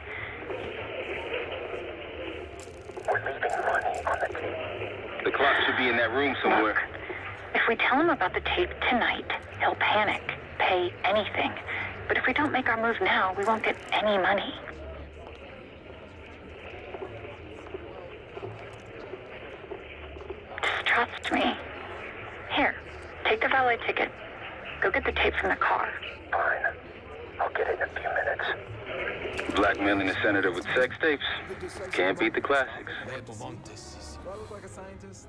We're leaving money on the table. The clock should be in that room somewhere. Look, if we tell him about the tape tonight, he'll panic, pay anything. But if we don't make our move now, we won't get any money. Just trust me. Here, take the valet ticket. Go get the tape from the car. Fine. I'll get it in a few minutes. Blackmailing a senator with sex tapes? Can't beat the classics. Do I look like a scientist?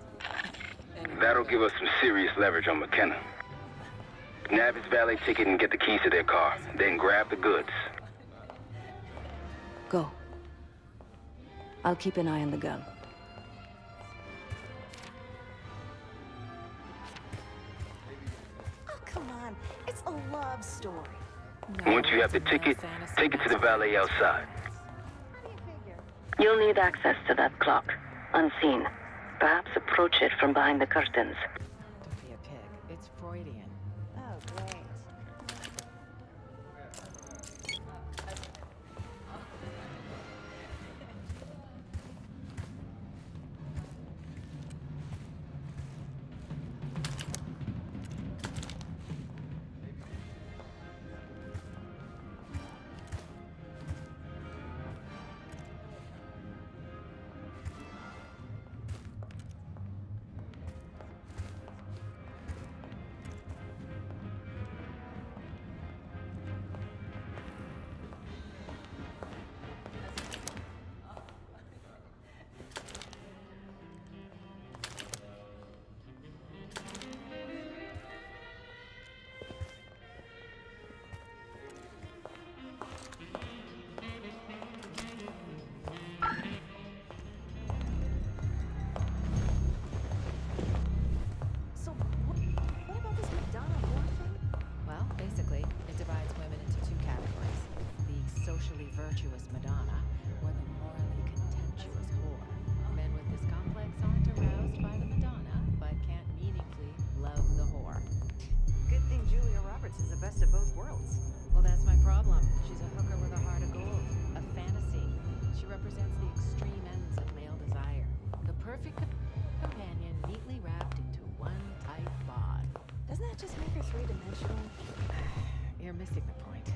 That'll give us some serious leverage on McKenna. Nab his valet ticket and get the keys to their car. Then grab the goods. Go. I'll keep an eye on the gun. Oh, come on. It's a love story. Once you have the ticket, take it to the valet outside. You'll need access to that clock, unseen. Perhaps approach it from behind the curtains. Don't be a pig. It's Freudian. Oh, great. So, what about this Madonna whore thing? Well, basically, it divides women into two categories. The socially virtuous Madonna, or the morally contemptuous whore. Men with this complex aren't aroused by the Madonna, but can't meaningfully love the whore. Good thing Julia Roberts is the best of both worlds. Well, that's my problem. She's a hooker with a heart of gold. A fantasy. She represents the extreme ends of male desire. The perfect companion neatly wrapped into one tight bod. Doesn't that just make her three-dimensional? You're missing the point.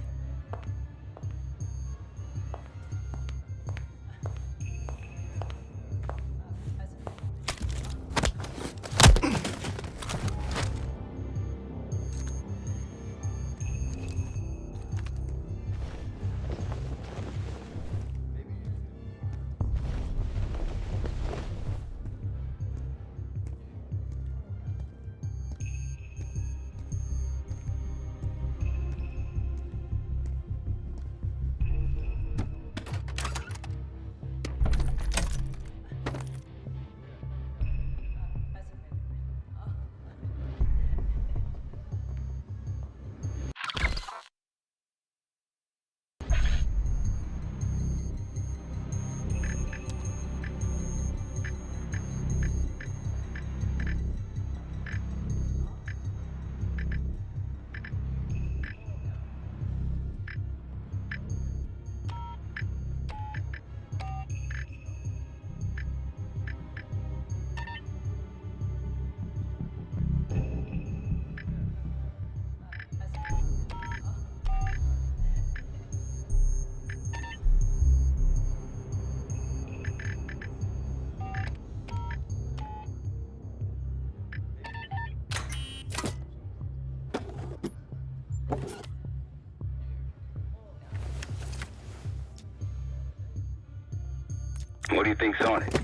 What do you think's on it?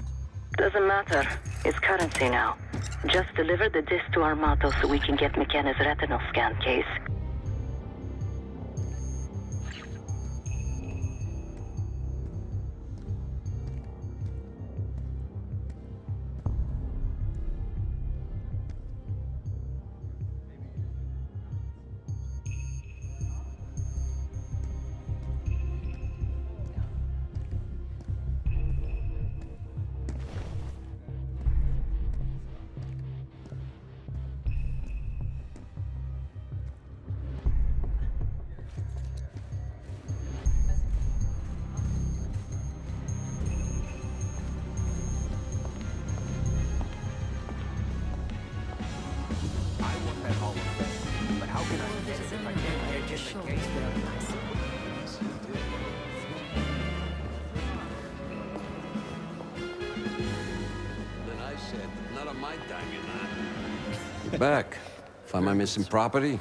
Doesn't matter. It's currency now. Just deliver the disc to Armato so we can get McKenna's retinal scan case. You're back. Find my missing property?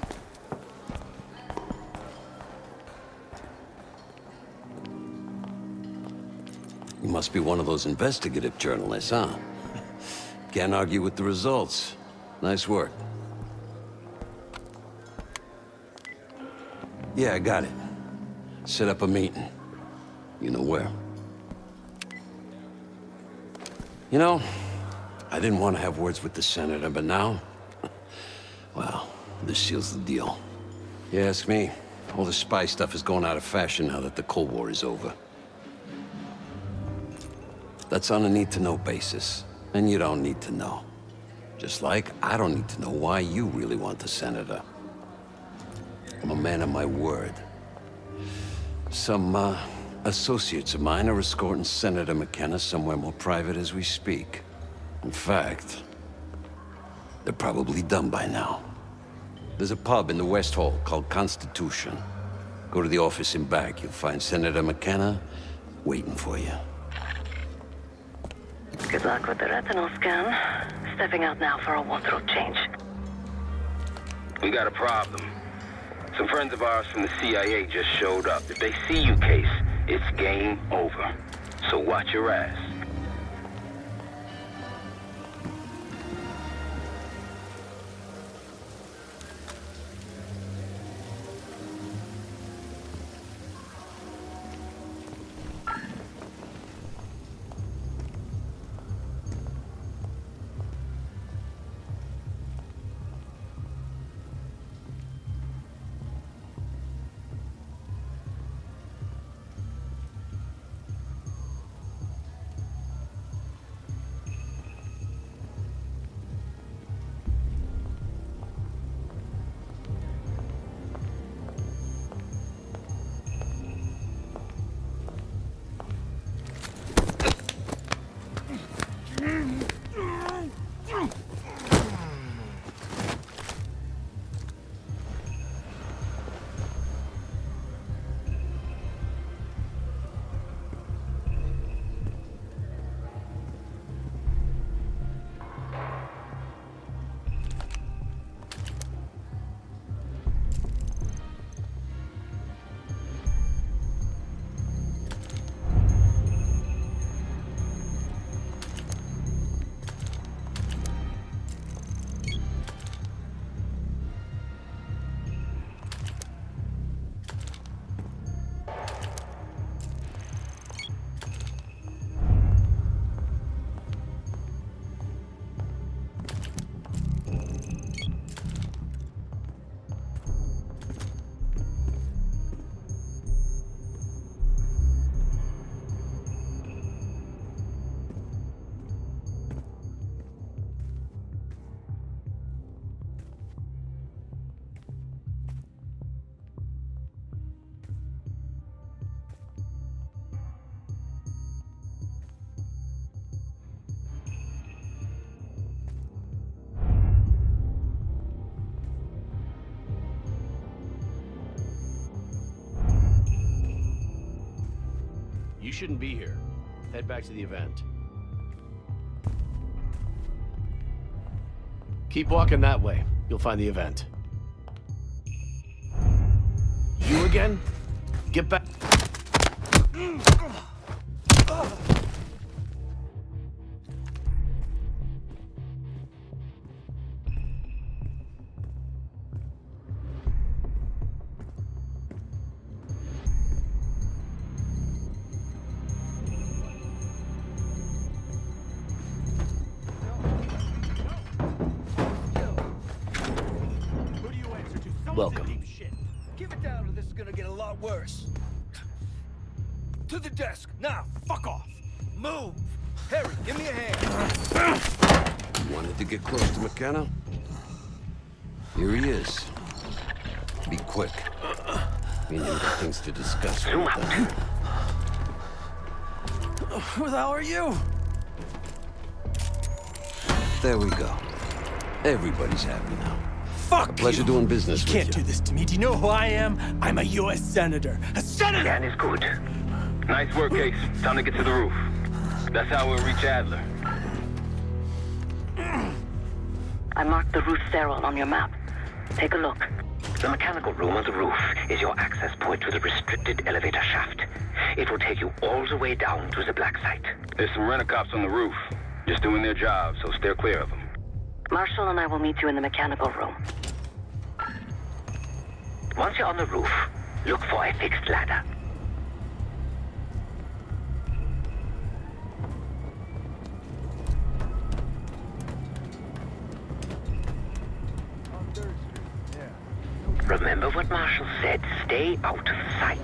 You must be one of those investigative journalists, huh? Can't argue with the results. Nice work. Yeah, I got it. Set up a meeting. You know where. You know, I didn't want to have words with the senator, but now... well, this seals the deal. You ask me, all the spy stuff is going out of fashion now that the Cold War is over. That's on a need-to-know basis, and you don't need to know. Just like I don't need to know why you really want the senator. I'm a man of my word. Some, associates of mine are escorting Senator McKenna somewhere more private as we speak. In fact, they're probably done by now. There's a pub in the West Hall called Constitution. Go to the office in back. You'll find Senator McKenna waiting for you. Good luck with the retinal scan. Stepping out now for a wardrobe change. We got a problem. Some friends of ours from the CIA just showed up. If they see you, Case, it's game over. So watch your ass. You shouldn't be here. Head back to the event. Keep walking that way. You'll find the event. You again? Get back. Welcome. Give it down or this is gonna get a lot worse. To the desk, now, fuck off. Move. Harry, give me a hand. You wanted to get close to McKenna? Here he is. Be quick. Me and him got things to discuss. Who the hell are you? There we go. Everybody's happy now. Fuck A pleasure doing business with you. You can't do this to me. Do you know who I am? I'm a U.S. senator. A senator! Scan is good. Nice work, Case. Time to get to the roof. That's how we'll reach Adler. I marked the roof stairwell on your map. Take a look. The mechanical room on the roof is your access point to the restricted elevator shaft. It will take you all the way down to the black site. There's some rent-a-cops on the roof. Just doing their job, so steer clear of them. Marshall and I will meet you in the mechanical room. Once you're on the roof, look for a fixed ladder. Remember what Marshall said, stay out of sight.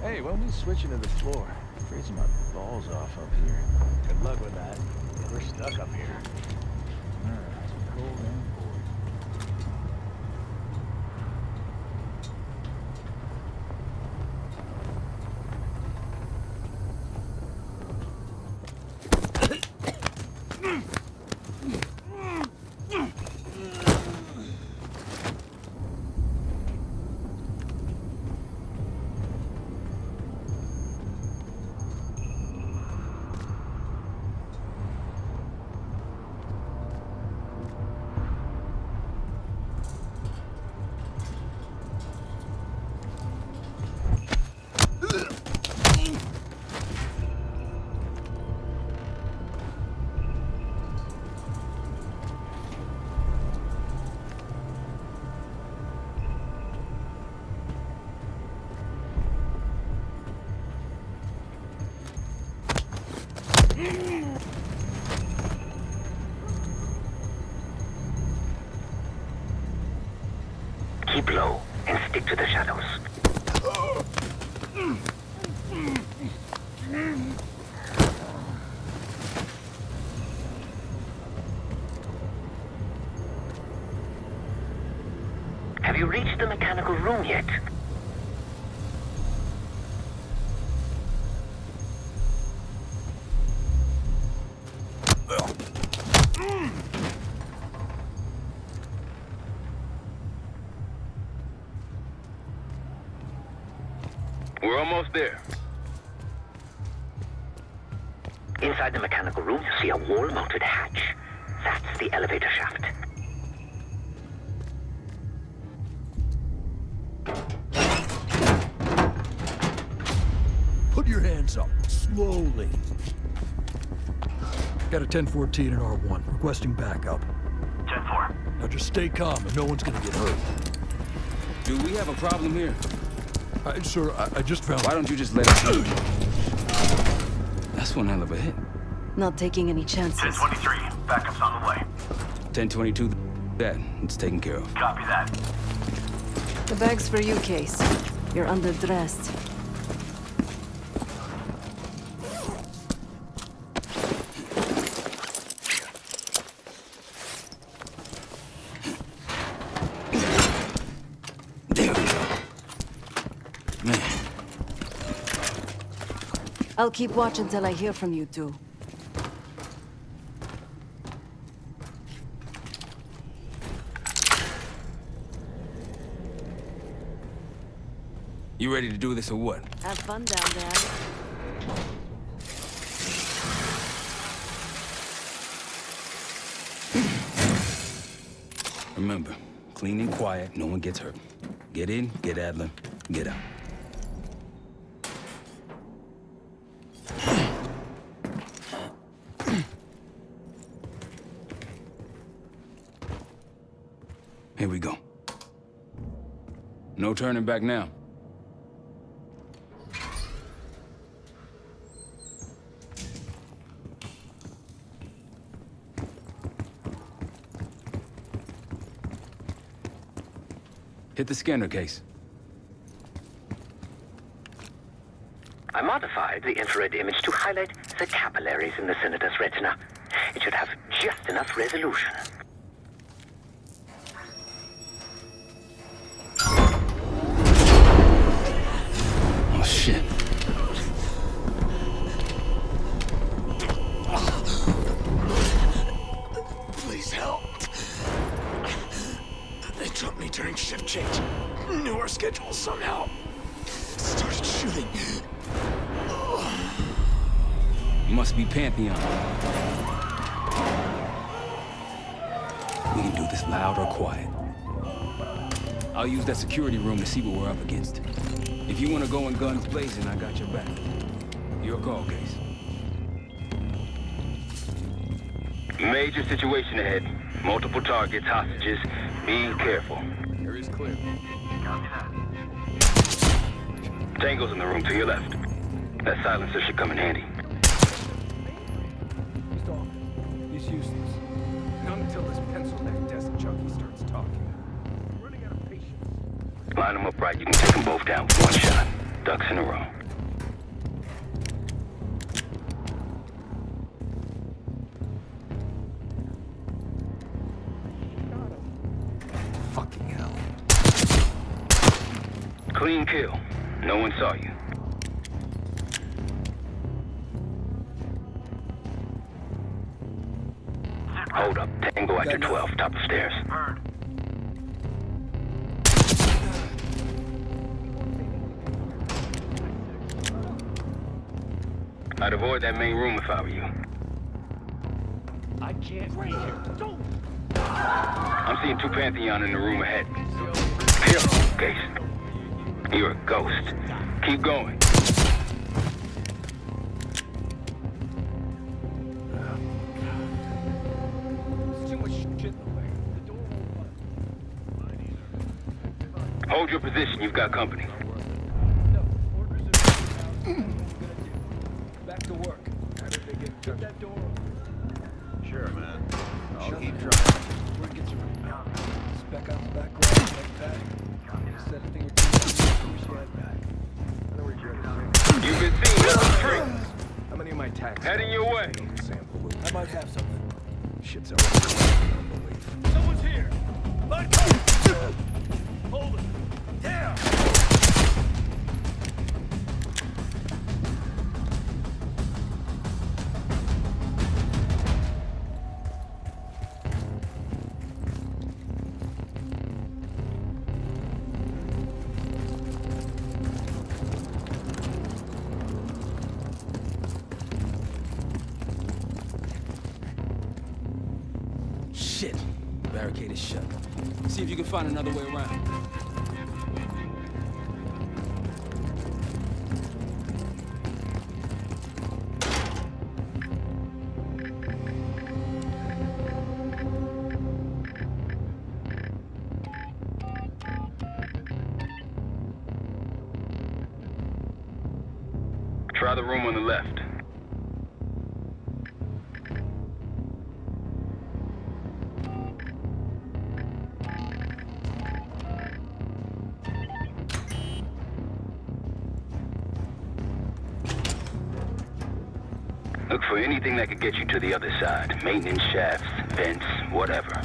Hey, when we switching to the floor? Freezing my balls off up here. Good luck with that. We're stuck up here. It's cold and Keep low and stick to the shadows. Have you reached the mechanical room yet? We're almost there. Inside the mechanical room, you see a wall-mounted hatch. That's the elevator shaft. Put your hands up, slowly. Got a 1014 and R1, requesting backup. 10-4. Now just stay calm and no one's gonna get hurt. Do we have a problem here? Sir, I just found... Why don't you just let us know? That's one hell of a hit. Not taking any chances. 10-23. Backup's on the way. 1022, that. It's taken care of. Copy that. The bag's for you, Case. You're underdressed. I'll keep watch until I hear from you two. You ready to do this or what? Have fun down there. Remember, clean and quiet, no one gets hurt. Get in, get Adler, get out. Here we go. No turning back now. Hit the scanner, Case. I modified the infrared image to highlight the capillaries in the Senator's retina. It should have just enough resolution. Must be Pantheon. We can do this loud or quiet. I'll use that security room to see what we're up against. If you want to go in guns blazing, I got your back. Your call, Case. Major situation ahead. Multiple targets, hostages. Be careful. Area is clear. Tango's in the room to your left. That silencer should come in handy. He's useless. Not until this pencil-neck desk junkie starts talking. I'm running out of patience. Line them up right. You can take them both down with one shot. Ducks in a row. Fucking hell. Clean kill. No one saw you. Hold up. Tango at your 12, top of stairs. I'd avoid that main room if I were you. I can't wait here. Don't! I'm seeing 2 Pantheon in the room ahead. Careful, Case. You're a ghost. Keep going. There's too much shit in the way. The door won't budge. Hold your position. You've got company. Back to work. How did they get that door open? Sure, man. I'll keep trying. Word gets you spec out the back row, like that. Set a thing or two. Wish you had back. I know where you're at. You've been seen nothing free. How many of my taxes? Heading your way. Sample. I might have something. Shit's over. Unbelief. Someone's here! Let go! Hold it! Down! Shit. Barricade is shut. See if you can find another way around. Try the room on the left. Look for anything that could get you to the other side. Maintenance shafts, vents, whatever.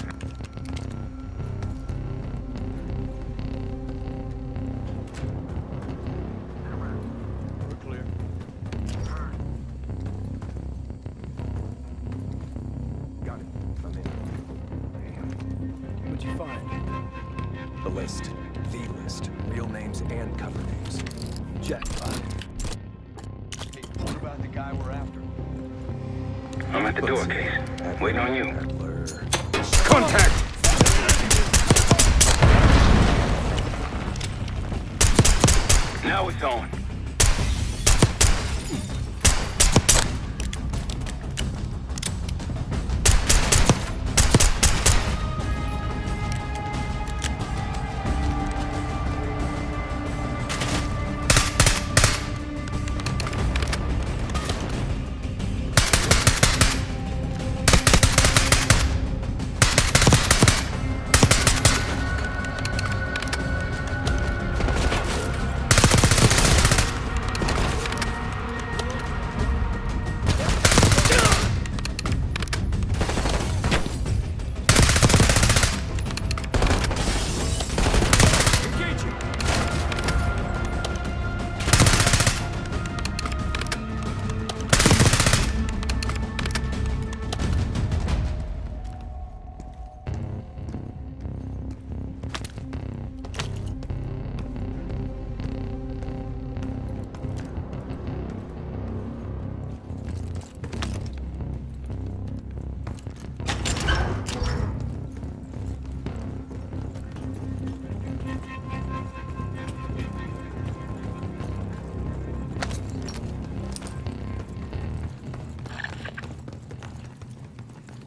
We're clear. Got it. I'm in. What'd you find? The list. The list. Real names and cover names. Jack 5. Hey, what about the guy we're after? I'm at the door, Case. Waiting on you. Contact! Now it's on.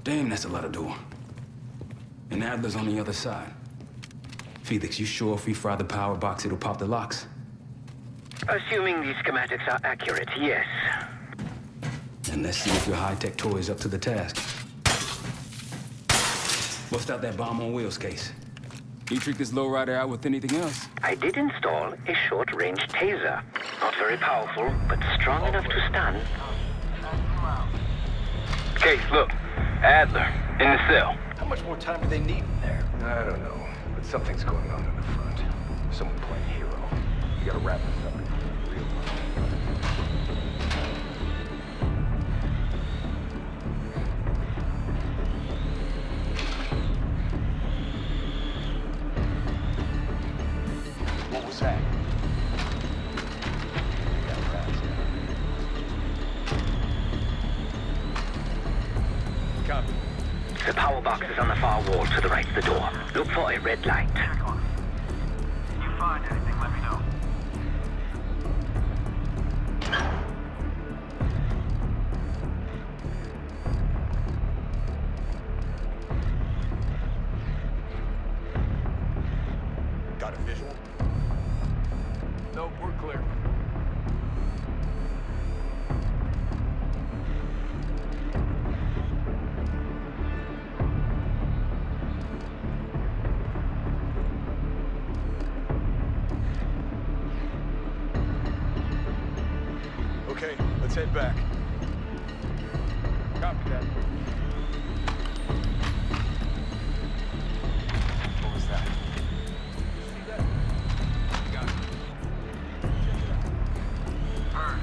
Damn, that's a lot of door. And Adler's on the other side. Felix, you sure if we fry the power box, it'll pop the locks? Assuming these schematics are accurate, yes. And let's see if your high-tech toy is up to the task. Bust out that bomb on wheels case. You trick this lowrider out with anything else? I did install a short-range taser. Not very powerful, but strong enough to stun. Case, look. Adler, in the cell. How much more time do they need in there? I don't know, but something's going on in the front. Someone playing hero. You gotta wrap this up before the real What was that? Copy. The power box is on the far wall to the right of the door. Look for a red light. You find anything, let me know. Got a visual? Nope, we're clear. Okay, let's head back. Copy that. What was that? See that? Got it. Bird,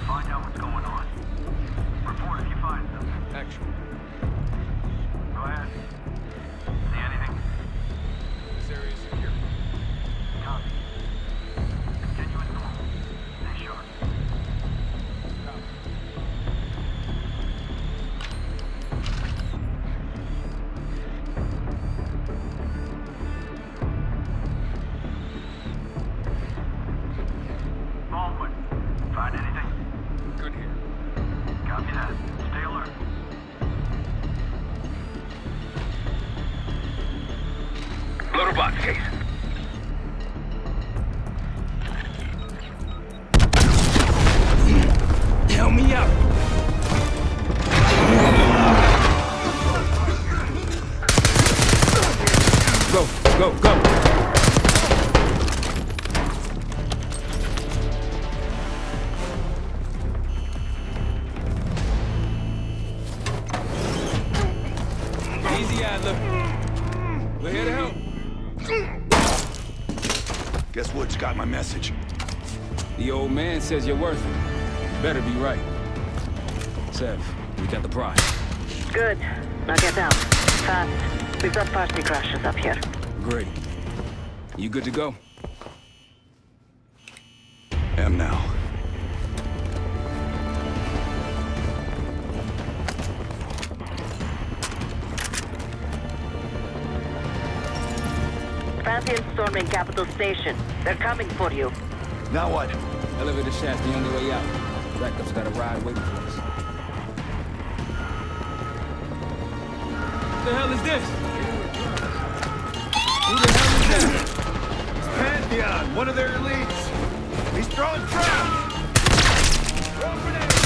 find out what's going on. Report if you find something. Action. Go ahead. See anything? This area is secure. Copy. Continue as normal. Stay sharp. Baldwin, find anything? Good here. Copy that. Stay alert. Loader box, Case. Help me out! Go, go, go! Easy, Adler. We're here to help. Guess Woods got my message. The old man says you're worth it. Better be right. Sev, we got the prize. Good. Now get out. Fast. We've got party crashes up here. Great. You good to go? Am now. Pantheon storming Capitol Station. They're coming for you. Now what? Elevator shaft's the only way out. Backup's got a ride waiting for us. What the hell is this? Who the hell is this? It's Pantheon, one of their elites. He's throwing trash! Throw grenades!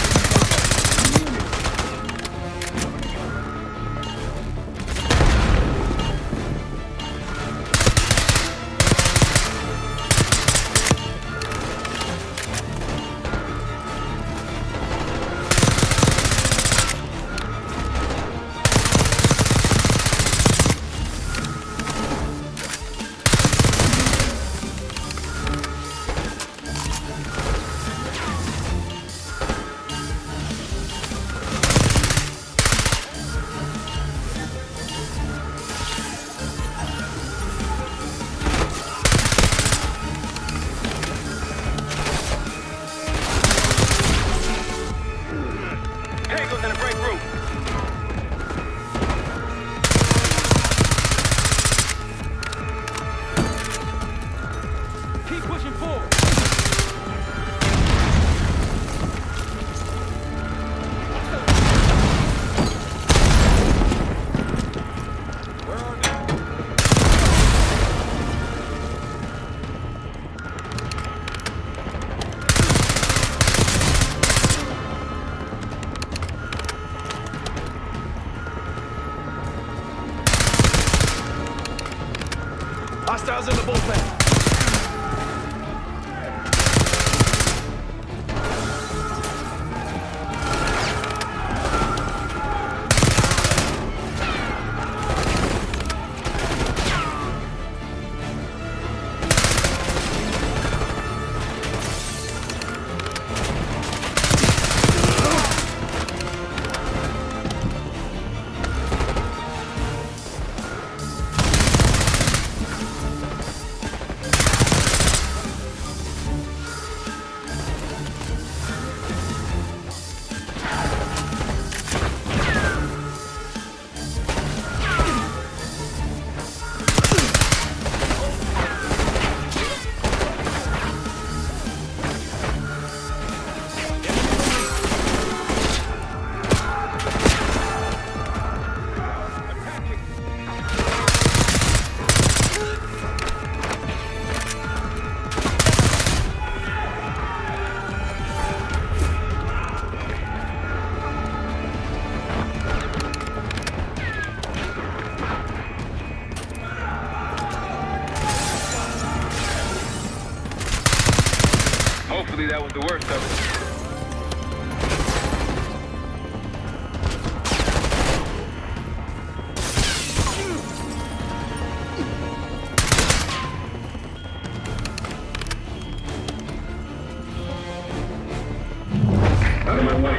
Out of my way.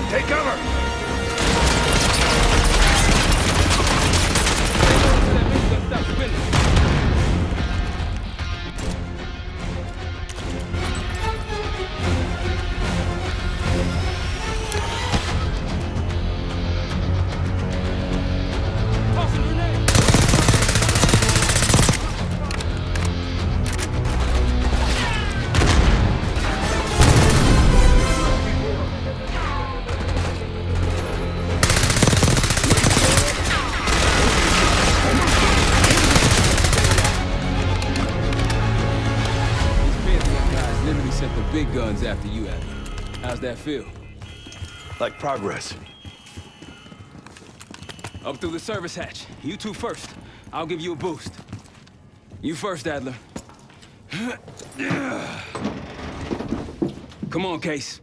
Take cover! Sent the big guns after you, Adler. How's that feel? Like progress. Up through the service hatch. You two first. I'll give you a boost. You first, Adler. Come on, Case.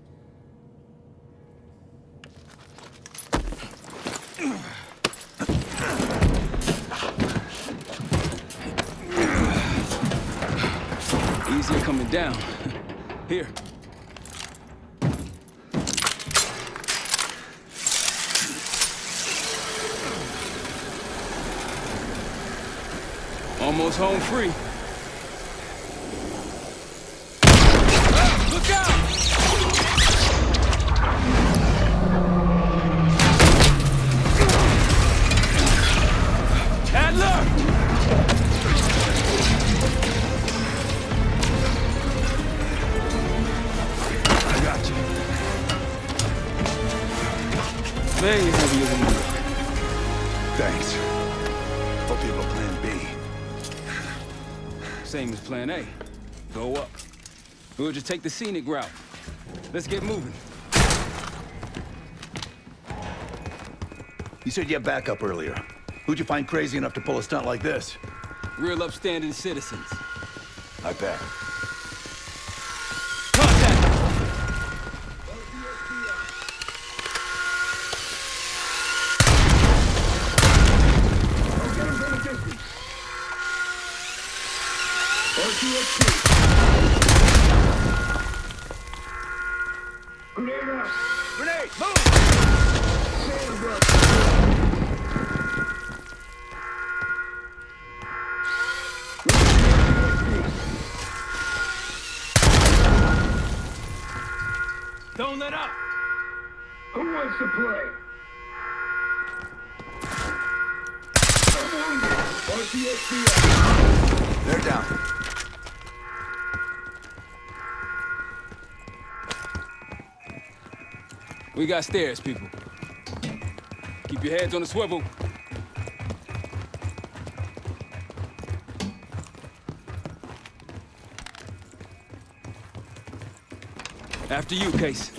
Easier coming down. Here. Almost home free. Look out! Adler! Man, you're heavier than you. Thanks. Hope you have a plan B. Same as plan A. Go up. We'll just take the scenic route. Let's get moving. You said you had backup earlier. Who'd you find crazy enough to pull a stunt like this? Real upstanding citizens. I bet. Grenade, move! Don't let up! Who wants to play? They're down. We got stairs, people. Keep your heads on the swivel. After you, Case.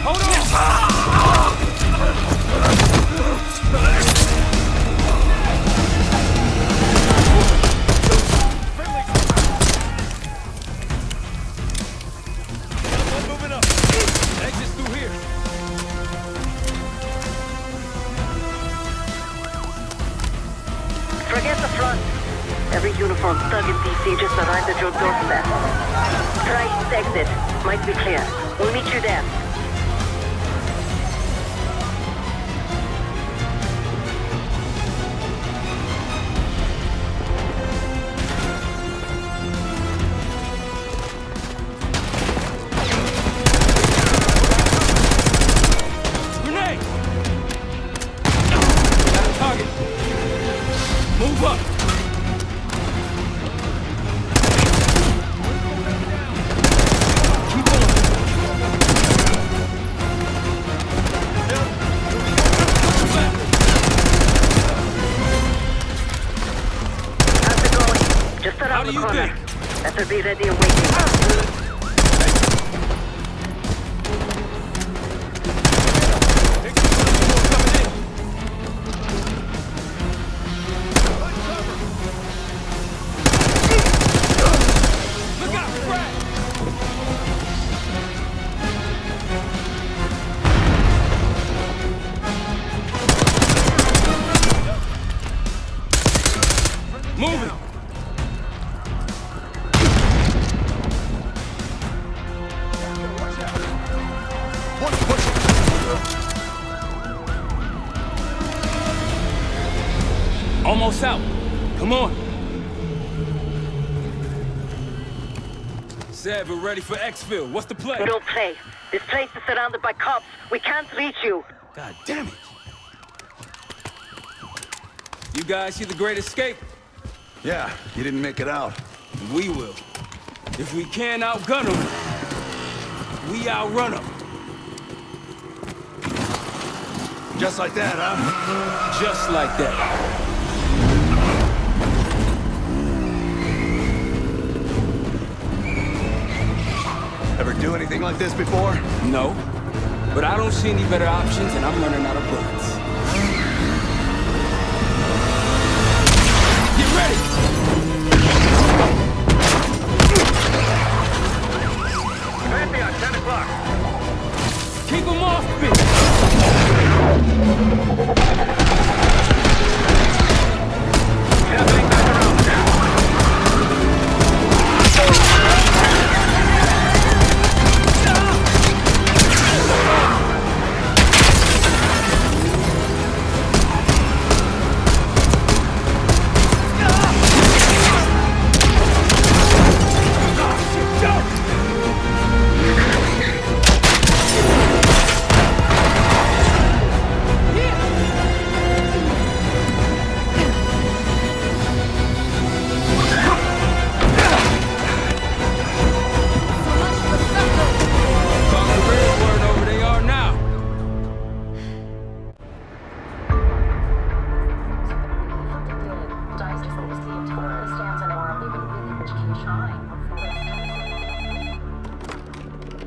Hold on! Moving up. Exit's through here. Forget the front. Every uniformed thug in DC just arrived at your doorstep. Try east exit. Might be clear. We'll meet you there. Grenade! Got a target. Move up. Keep on. around the corner. Better be ready and waiting. Moving! Almost out. Come on. Said we're ready for exfil. What's the play? Don't play. This place is surrounded by cops. We can't reach you. God damn it. You guys see the Great Escape? Yeah, you didn't make it out. We will. If we can't outgun them, we outrun them. Just like that, huh? Just like that. Ever do anything like this before? No. But I don't see any better options, and I'm running out of bullets. Get ready! Pantheon, 10 o'clock. Keep them off me! Happening back around now.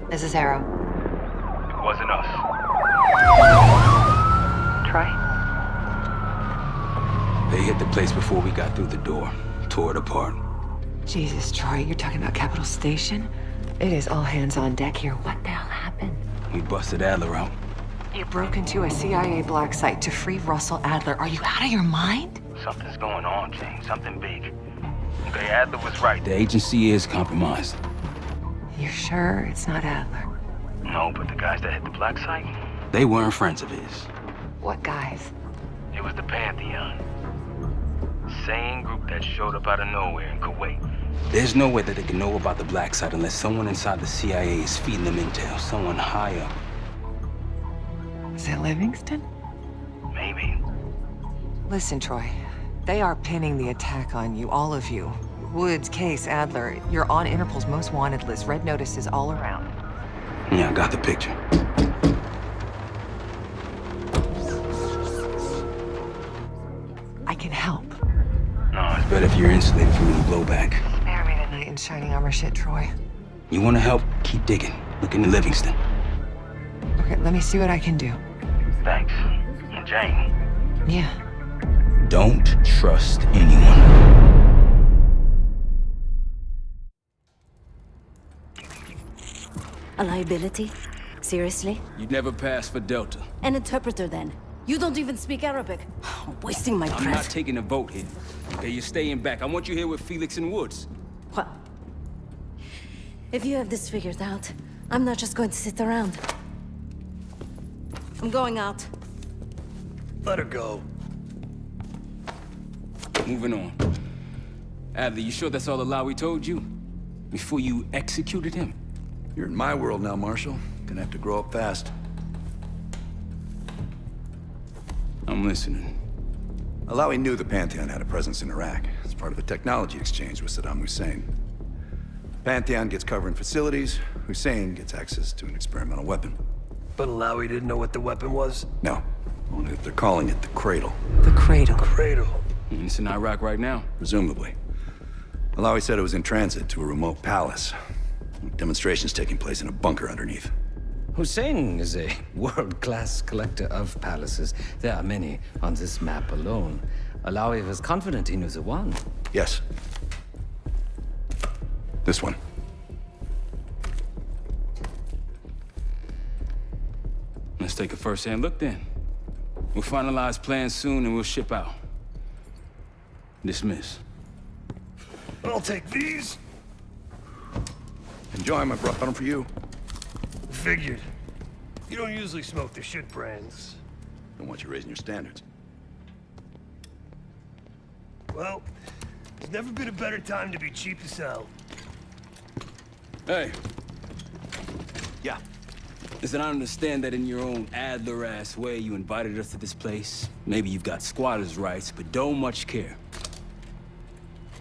This is Arrow. It wasn't us. Troy? They hit the place before we got through the door. Tore it apart. Jesus, Troy, you're talking about Capitol Station? It is all hands on deck here. What the hell happened? We busted Adler out. You broke into a CIA black site to free Russell Adler. Are you out of your mind? Something's going on, Jane. Something big. Okay, Adler was right. The agency is compromised. You're sure it's not Adler? No, but the guys that hit the black site? They weren't friends of his. What guys? It was the Pantheon. Same group that showed up out of nowhere in Kuwait. There's no way that they can know about the black site unless someone inside the CIA is feeding them intel. Someone high up. Is it Livingston? Maybe. Listen, Troy. They are pinning the attack on you, all of you. Woods, Case, Adler. You're on Interpol's most wanted list. Red notices all around. Yeah, I got the picture. I can help. No, it's better if you're insulated from any blowback. Spare me tonight in shining armor shit, Troy. You want to help? Keep digging. Look into Livingston. Okay, let me see what I can do. Thanks. And Jane. Yeah. Don't trust anyone. A liability? Seriously? You'd never pass for Delta. An interpreter, then. You don't even speak Arabic. Wasting my breath. I'm not taking a vote here. Okay, you're staying back. I want you here with Felix and Woods. What? If you have this figured out, I'm not just going to sit around. I'm going out. Let her go. Moving on. Adler, you sure that's all the lie we told you? Before you executed him? You're in my world now, Marshal. Gonna have to grow up fast. I'm listening. Alawi knew the Pantheon had a presence in Iraq. It's part of a technology exchange with Saddam Hussein. Pantheon gets cover in facilities. Hussein gets access to an experimental weapon. But Alawi didn't know what the weapon was? No. Only that they're calling it the Cradle. The Cradle. Cradle. It's in Iraq right now. Presumably. Malawi said it was in transit to a remote palace. Demonstrations taking place in a bunker underneath. Hussein is a world-class collector of palaces. There are many on this map alone. Alawi was confident he knew the one. Yes. This one. Let's take a first-hand look then. We'll finalize plans soon and we'll ship out. Dismiss. I'll take these. Enjoy them, I brought them for you. Figured. You don't usually smoke the shit brands. Don't want you raising your standards. Well, there's never been a better time to be cheap as hell. Hey. Yeah. Listen, I understand that in your own Adler-ass way you invited us to this place. Maybe you've got squatters' rights, but don't much care.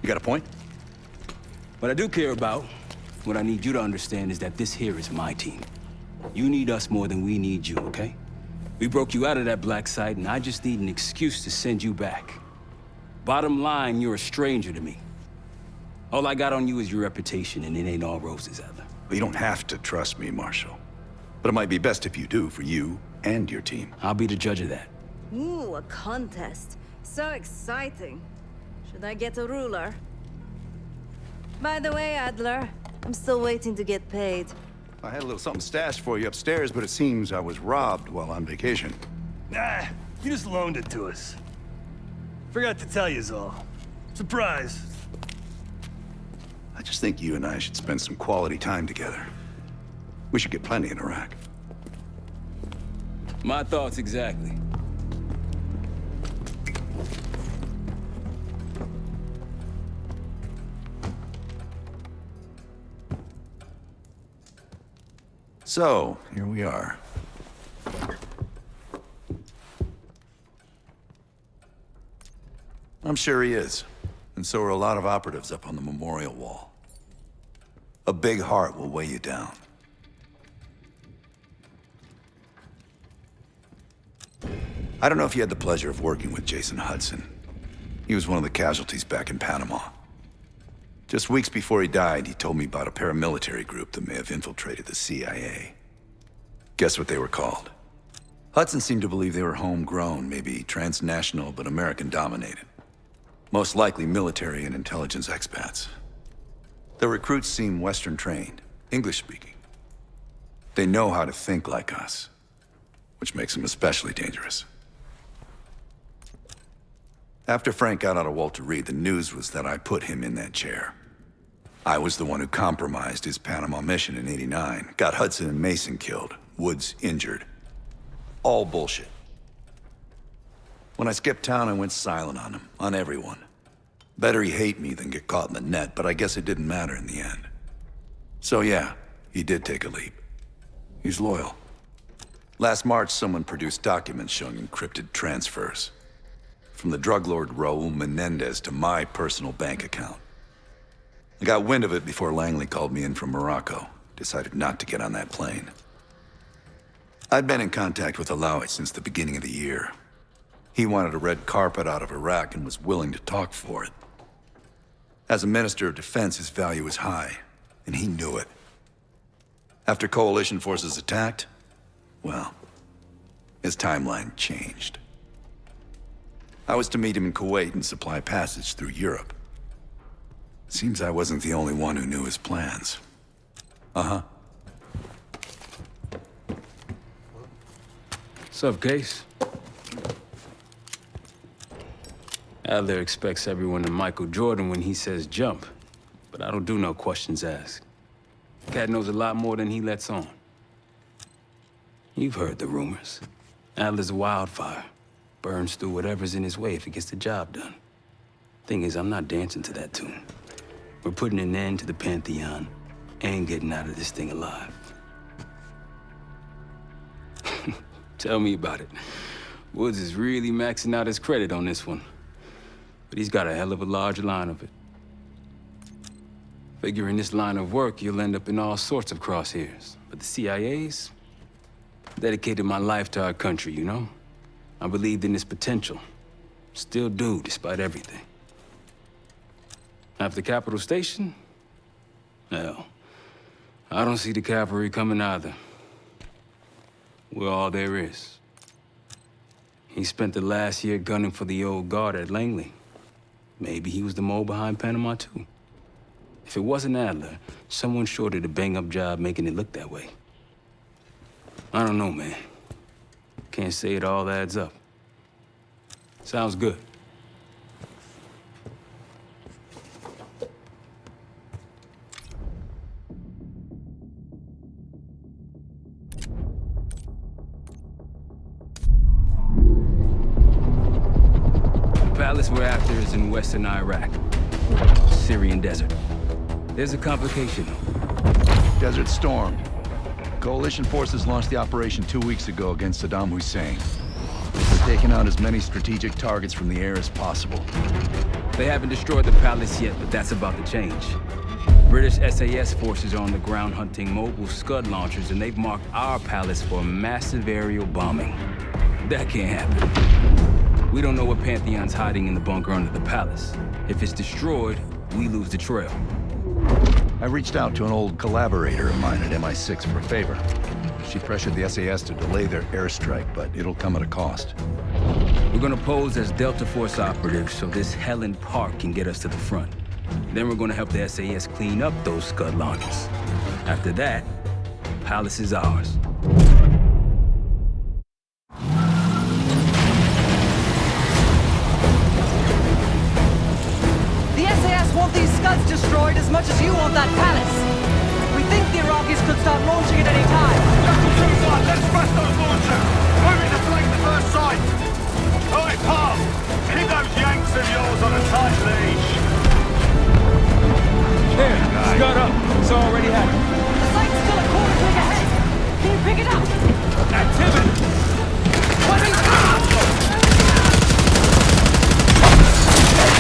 You got a point? What I do care about, what I need you to understand is that this here is my team. You need us more than we need you, okay? We broke you out of that black site, and I just need an excuse to send you back. Bottom line, you're a stranger to me. All I got on you is your reputation, and it ain't all roses, Adler. Well, you don't have to trust me, Marshal. But it might be best if you do, for you and your team. I'll be the judge of that. Ooh, a contest. So exciting. Should I get a ruler? By the way, Adler, I'm still waiting to get paid. I had a little something stashed for you upstairs, but it seems I was robbed while on vacation. Nah, you just loaned it to us. Forgot to tell yous all. Surprise. I just think you and I should spend some quality time together. We should get plenty in Iraq. My thoughts exactly. So, here we are. I'm sure he is. And so are a lot of operatives up on the memorial wall. A big heart will weigh you down. I don't know if you had the pleasure of working with Jason Hudson. He was one of the casualties back in Panama. Just weeks before he died, he told me about a paramilitary group that may have infiltrated the CIA. Guess what they were called? Hudson seemed to believe they were homegrown, maybe transnational, but American-dominated. Most likely military and intelligence expats. The recruits seem Western-trained, English-speaking. They know how to think like us, which makes them especially dangerous. After Frank got out of Walter Reed, the news was that I put him in that chair. I was the one who compromised his Panama mission in '89, got Hudson and Mason killed, Woods injured. All bullshit. When I skipped town, I went silent on him, on everyone. Better he hate me than get caught in the net, but I guess it didn't matter in the end. So yeah, he did take a leap. He's loyal. Last March, someone produced documents showing encrypted transfers. From the drug lord Raul Menendez to my personal bank account. I got wind of it before Langley called me in from Morocco. Decided not to get on that plane. I'd been in contact with Alawi since the beginning of the year. He wanted a red carpet out of Iraq and was willing to talk for it. As a Minister of Defense, his value was high, and he knew it. After coalition forces attacked, well, his timeline changed. I was to meet him in Kuwait and supply passage through Europe. Seems I wasn't the only one who knew his plans. Uh-huh. Sup, Case? Adler expects everyone to Michael Jordan when he says jump, but I don't do no questions asked. Cat knows a lot more than he lets on. You've heard the rumors. Adler's a wildfire. Burns through whatever's in his way if he gets the job done. Thing is, I'm not dancing to that tune. We're putting an end to the Pantheon and getting out of this thing alive. Tell me about it. Woods is really maxing out his credit on this one. But he's got a hell of a large line of it. Figure in this line of work, you'll end up in all sorts of crosshairs. But the CIA's dedicated my life to our country, you know? I believed in its potential. Still do, despite everything. After Capital Station? Hell, I don't see the cavalry coming either. We're all there is. He spent the last year gunning for the old guard at Langley. Maybe he was the mole behind Panama, too. If it wasn't Adler, someone sure did a bang-up job making it look that way. I don't know, man. Can't say it all adds up. Sounds good. The palace we're after is in western Iraq, Syrian desert. There's a complication, though. Desert Storm. Coalition forces launched the operation 2 weeks ago against Saddam Hussein. They're taking out as many strategic targets from the air as possible. They haven't destroyed the palace yet, but that's about to change. British SAS forces are on the ground hunting mobile Scud launchers, and they've marked our palace for massive aerial bombing. That can't happen. We don't know what Pantheon's hiding in the bunker under the palace. If it's destroyed, we lose the trail. I reached out to an old collaborator of mine at MI6 for a favor. She pressured the SAS to delay their airstrike, but it'll come at a cost. We're gonna pose as Delta Force operatives so this Helen Park can get us to the front. Then we're gonna help the SAS clean up those Scud launchers. After that, Palace is ours. The SAS want these Scuds destroyed as much as you want that palace. We think the Iraqis could start launching at any time. Let's press those launchers! Moving to flank the first sight! Alright, Paul! Keep those Yanks of yours on a tight leash! There, Scud up. It's already happening. The sight's still a quarter click ahead. Can you pick it up? Activity!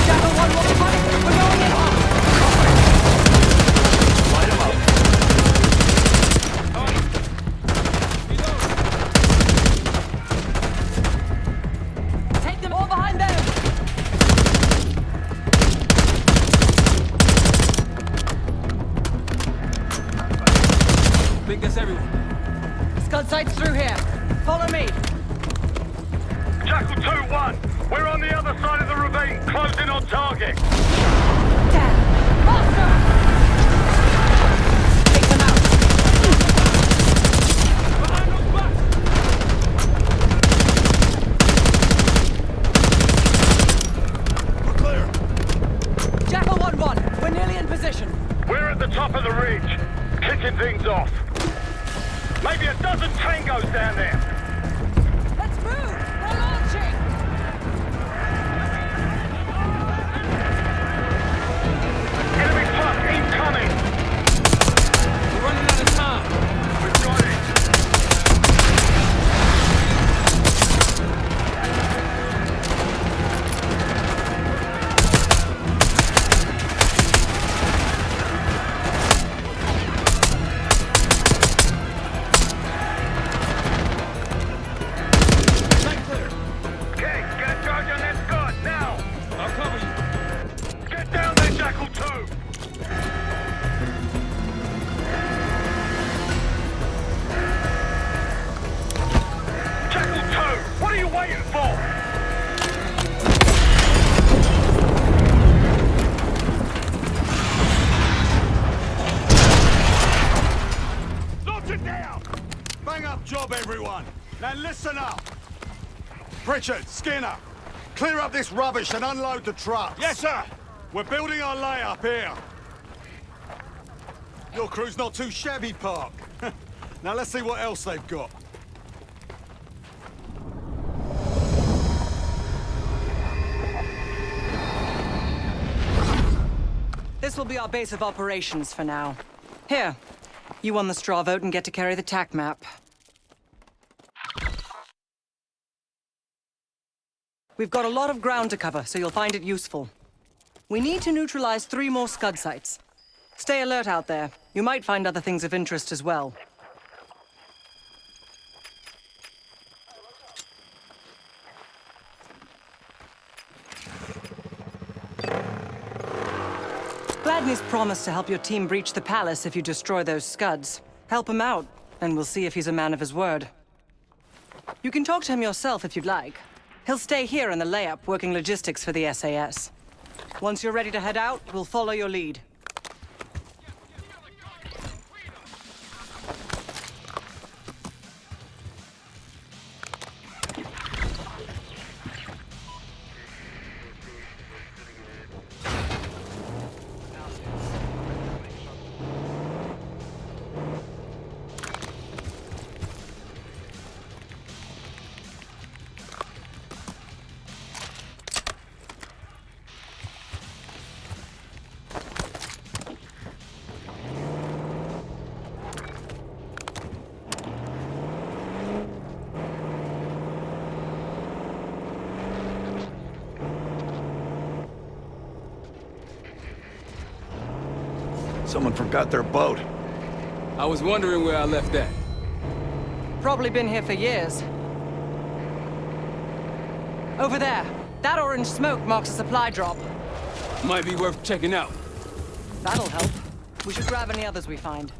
Jackal 1 will be running. We're going in hot. Light him up. Take them all behind them. I think that's everyone. Scud sights through here. Follow me. Jackal 2-1! We're on the other side of the ravine, closing on target! Take them out. We're clear! Jackal 1-1. We're nearly in position. We're at the top of the ridge, kicking things off. Maybe a dozen tangos down there. Let's move. They're launching. Enemy truck incoming! We're running out of time. We've got it! Okay, get a charge on that Scud, now! I'll cover you. Get down there, Jackal 2! Jackal 2, what are you waiting for? Launch it down! Bang up job, everyone! Now listen up! Pritchard, Skinner, clear up this rubbish and unload the trucks. Yes, sir. We're building our layup here. Your crew's not too shabby, Park. Now let's see what else they've got. This will be our base of operations for now. Here, you won the straw vote and get to carry the TAC map. We've got a lot of ground to cover, so you'll find it useful. We need to neutralize 3 more Scud sites. Stay alert out there. You might find other things of interest as well. Gladney's promised to help your team breach the palace if you destroy those scuds. Help him out, and we'll see if he's a man of his word. You can talk to him yourself if you'd like. He'll stay here in the layup, working logistics for the SAS. Once you're ready to head out, we'll follow your lead. Someone forgot their boat. I was wondering where I left that. Probably been here for years. Over there. That orange smoke marks a supply drop. Might be worth checking out. That'll help. We should grab any others we find.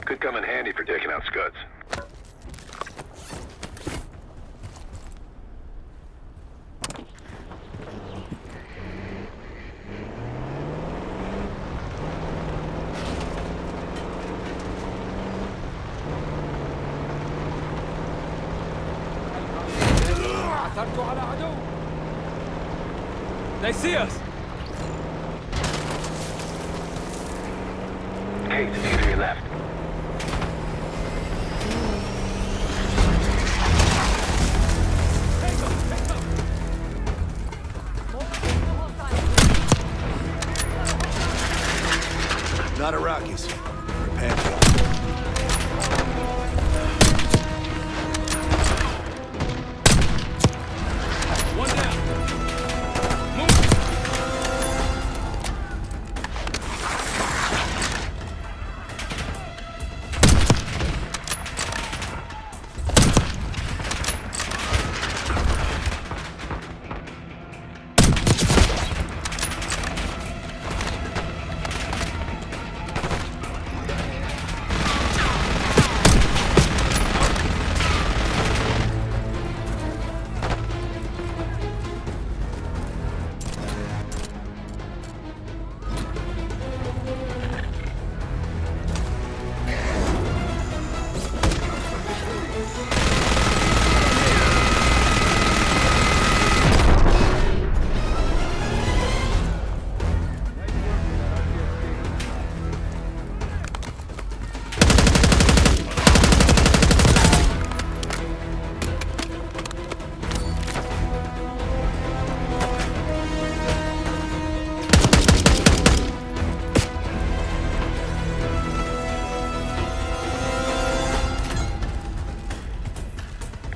Could come in handy for taking out scuds. They see us! Case, a few to your left. Not Iraqis. Repent. One down.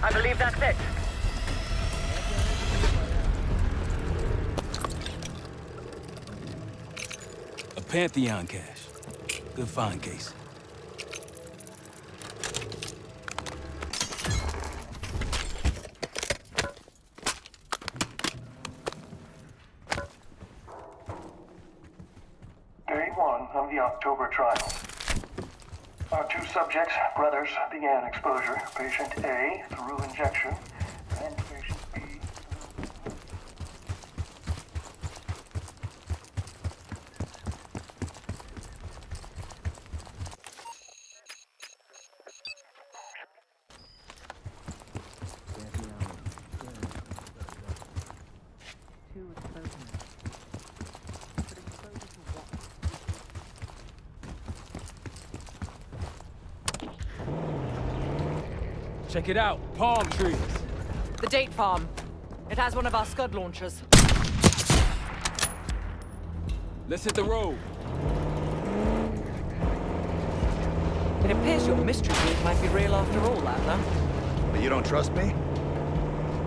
I believe that's it. A Pantheon cache. Good find, Case. Day 1 of the October trial. Our two subjects, brothers, began exposure. Patient A through injection, and patient B. Check it out. Palm trees. The date farm. It has one of our scud launchers. Let's hit the road. It appears your mystery group might be real after all, Adler. But you don't trust me?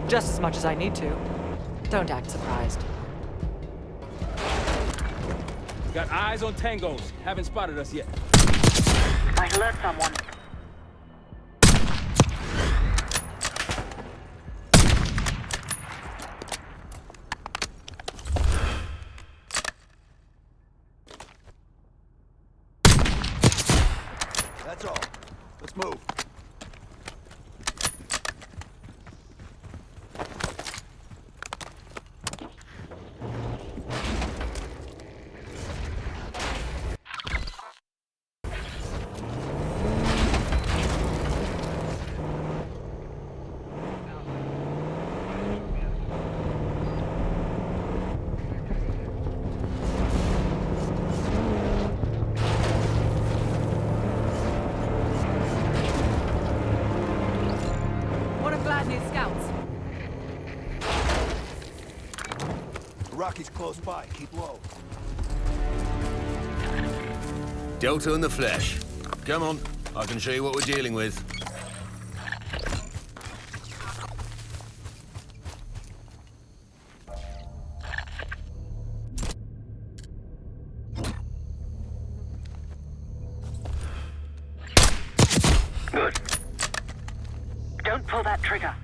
Just as much as I need to. Don't act surprised. Got eyes on tangos. Haven't spotted us yet. I alert someone. Glad news scouts. Rocky's close by. Keep low. Delta in the flesh. Come on, I can show you what we're dealing with. Good. Don't pull that trigger.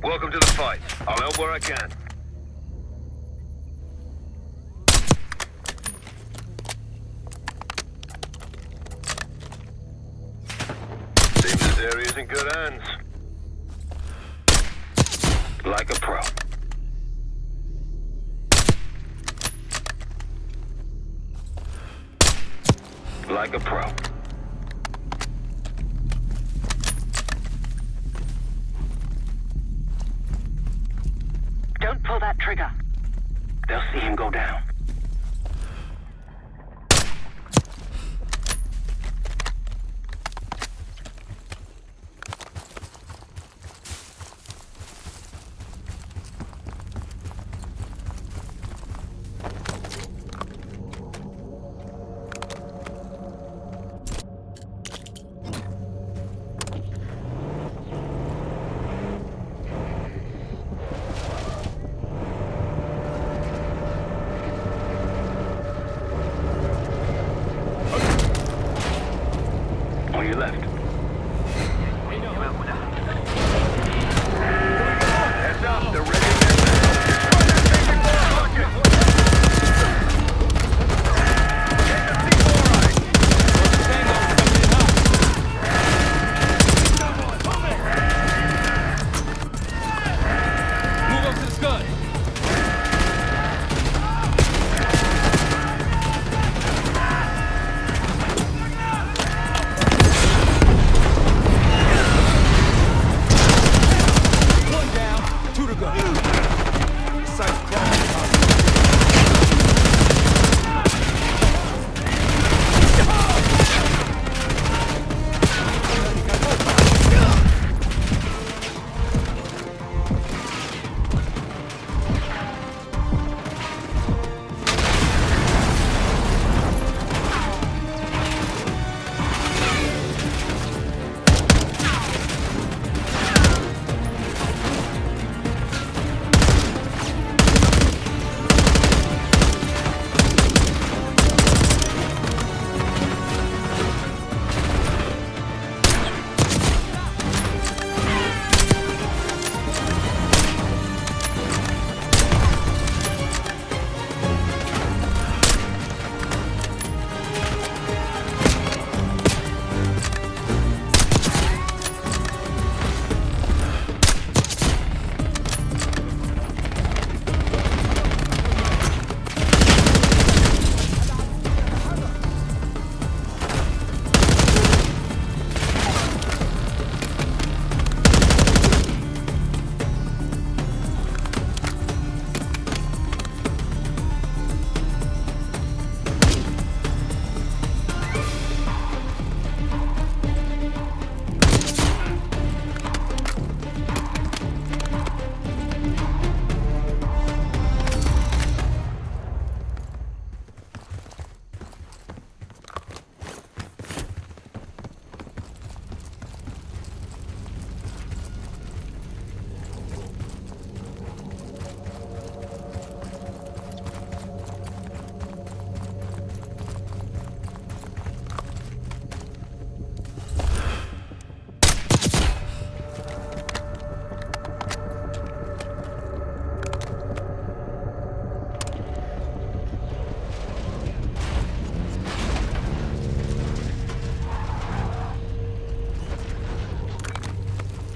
Welcome to the fight. I'll help where I can. Seems this area's in good hands. Like a pro. Like a pro. Don't pull that trigger. They'll see him go down. On your left. Heads up, they're ready. Move up to the scud. One down, two to go. Sights crawling.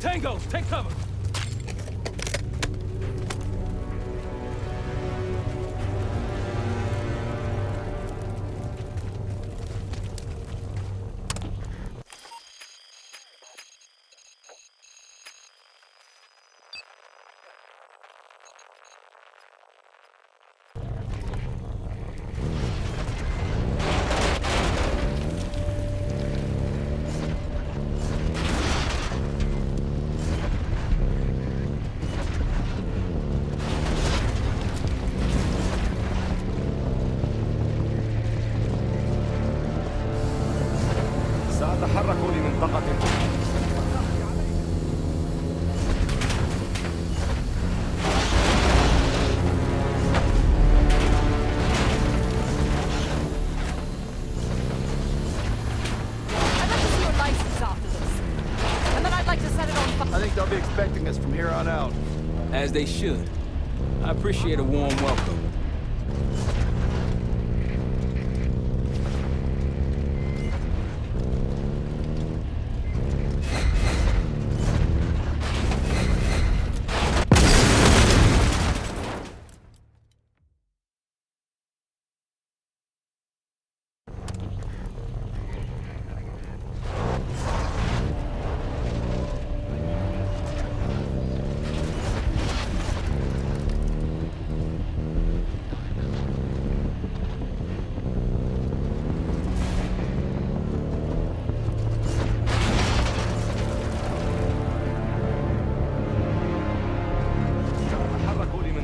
Tangos, take cover. تحركوا لمنطقة أخرى. I think they'll be expecting us from here on out. As they should. I appreciate a warm welcome.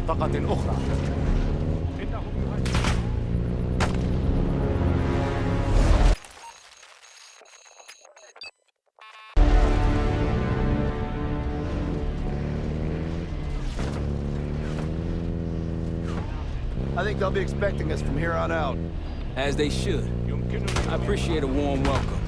منطقة أخرى. I think they'll be expecting us from here on out. As they should. I appreciate a warm welcome.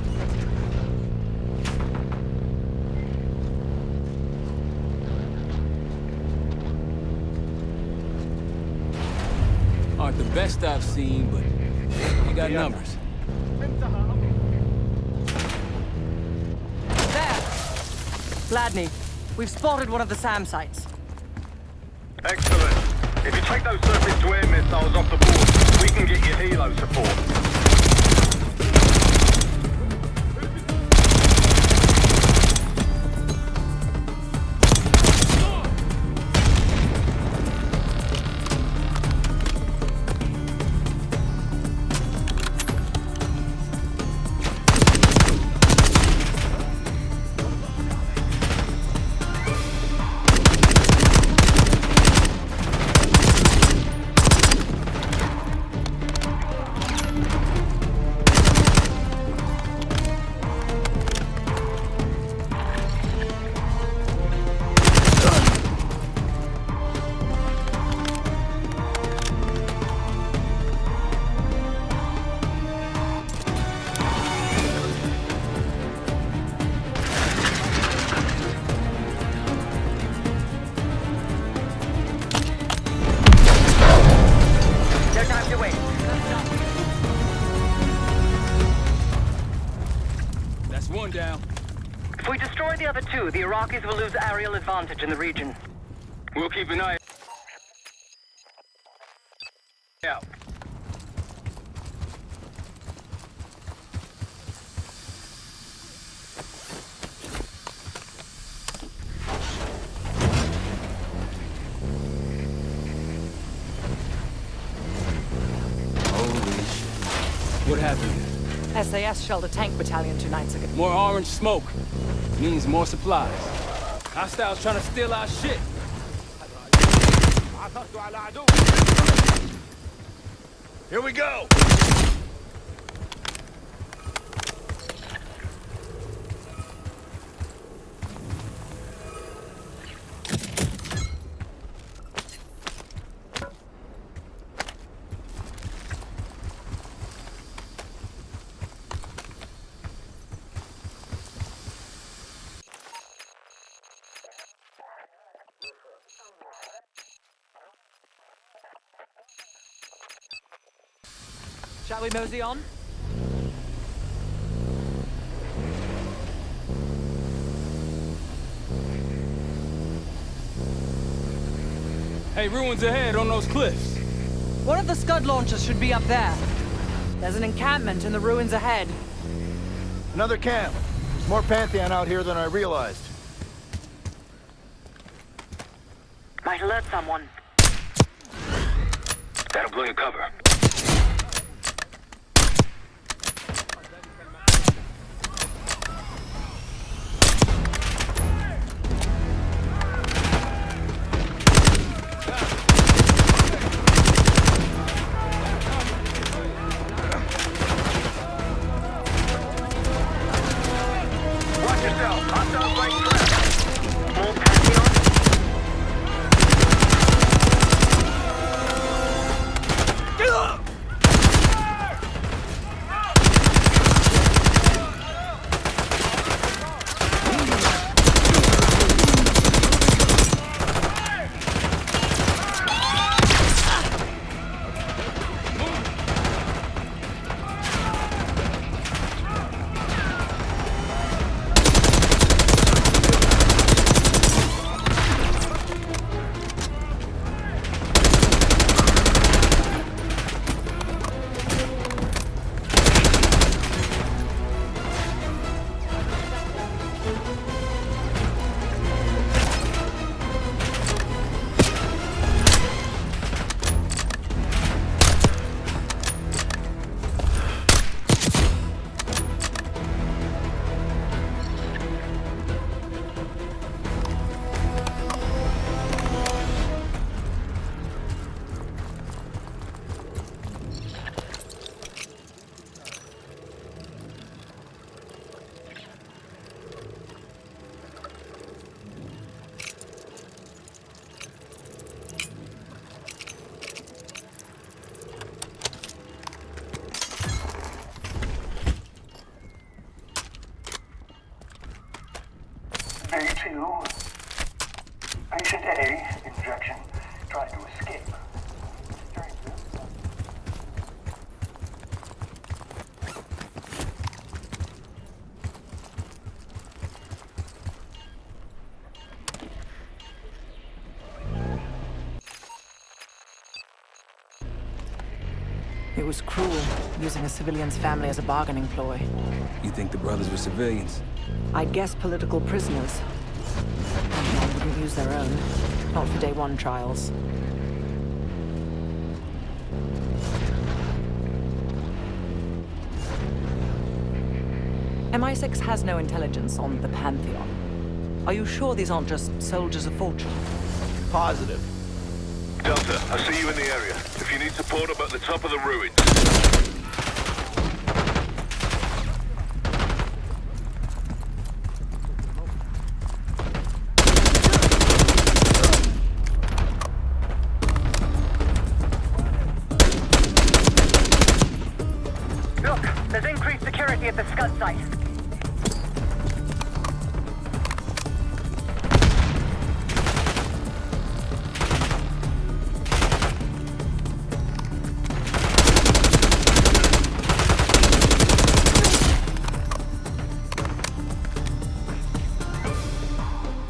Aren't the best I've seen, but you got numbers. There! Gladney, we've spotted one of the SAM sites. Excellent. If you take those surface-to-air missiles off the board, we can get you helo support. One down. If we destroy the other two, the Iraqis will lose aerial advantage in the region. We'll keep an eye out. Holy shit. What happened here? SAS shelled a tank battalion 2 nights ago. More orange smoke. Means more supplies. Hostiles trying to steal our shit. Here we go! Shall we mosey on? Hey, ruins ahead on those cliffs. One of the Scud launchers should be up there. There's an encampment in the ruins ahead. Another camp. There's more Pantheon out here than I realized. Might alert someone. That'll blow your cover. 2. Patient A, injection, tried to escape. During this, It was cruel, using a civilian's family as a bargaining ploy. You think the brothers were civilians? I guess political prisoners. I wouldn't use their own. Not for day one trials. MI6 has no intelligence on the Pantheon. Are you sure these aren't just soldiers of fortune? Positive. Delta, I see you in the area. If you need support, I'm at the top of the ruins. Look, there's increased security at the Scud site.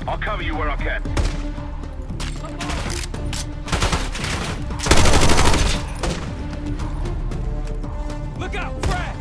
I'll cover you where I can. Look out, Fred!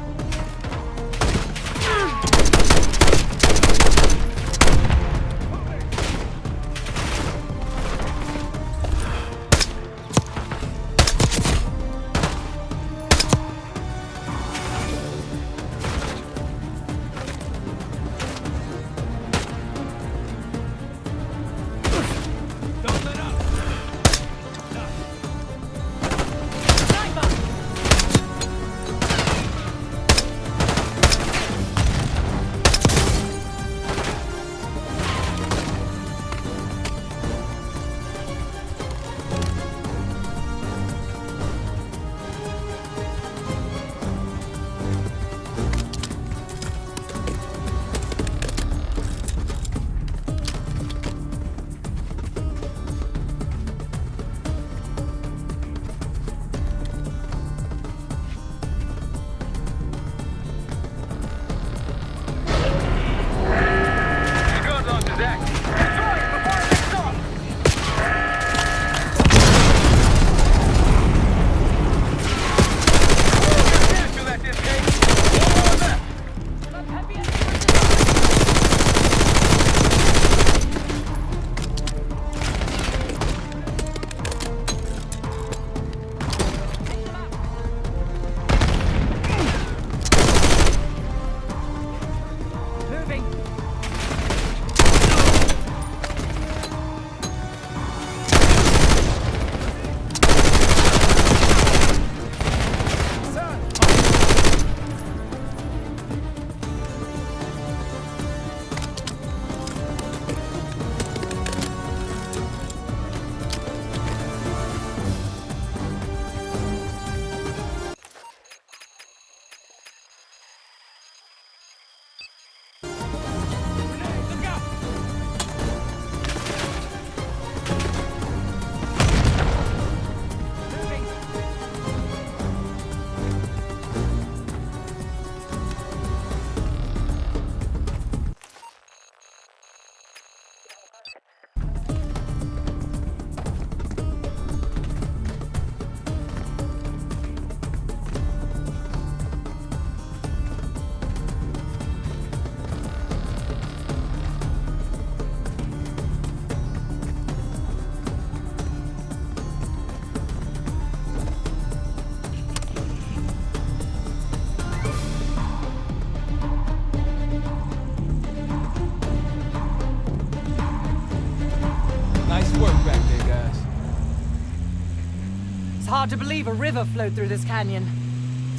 Hard to believe a river flowed through this canyon.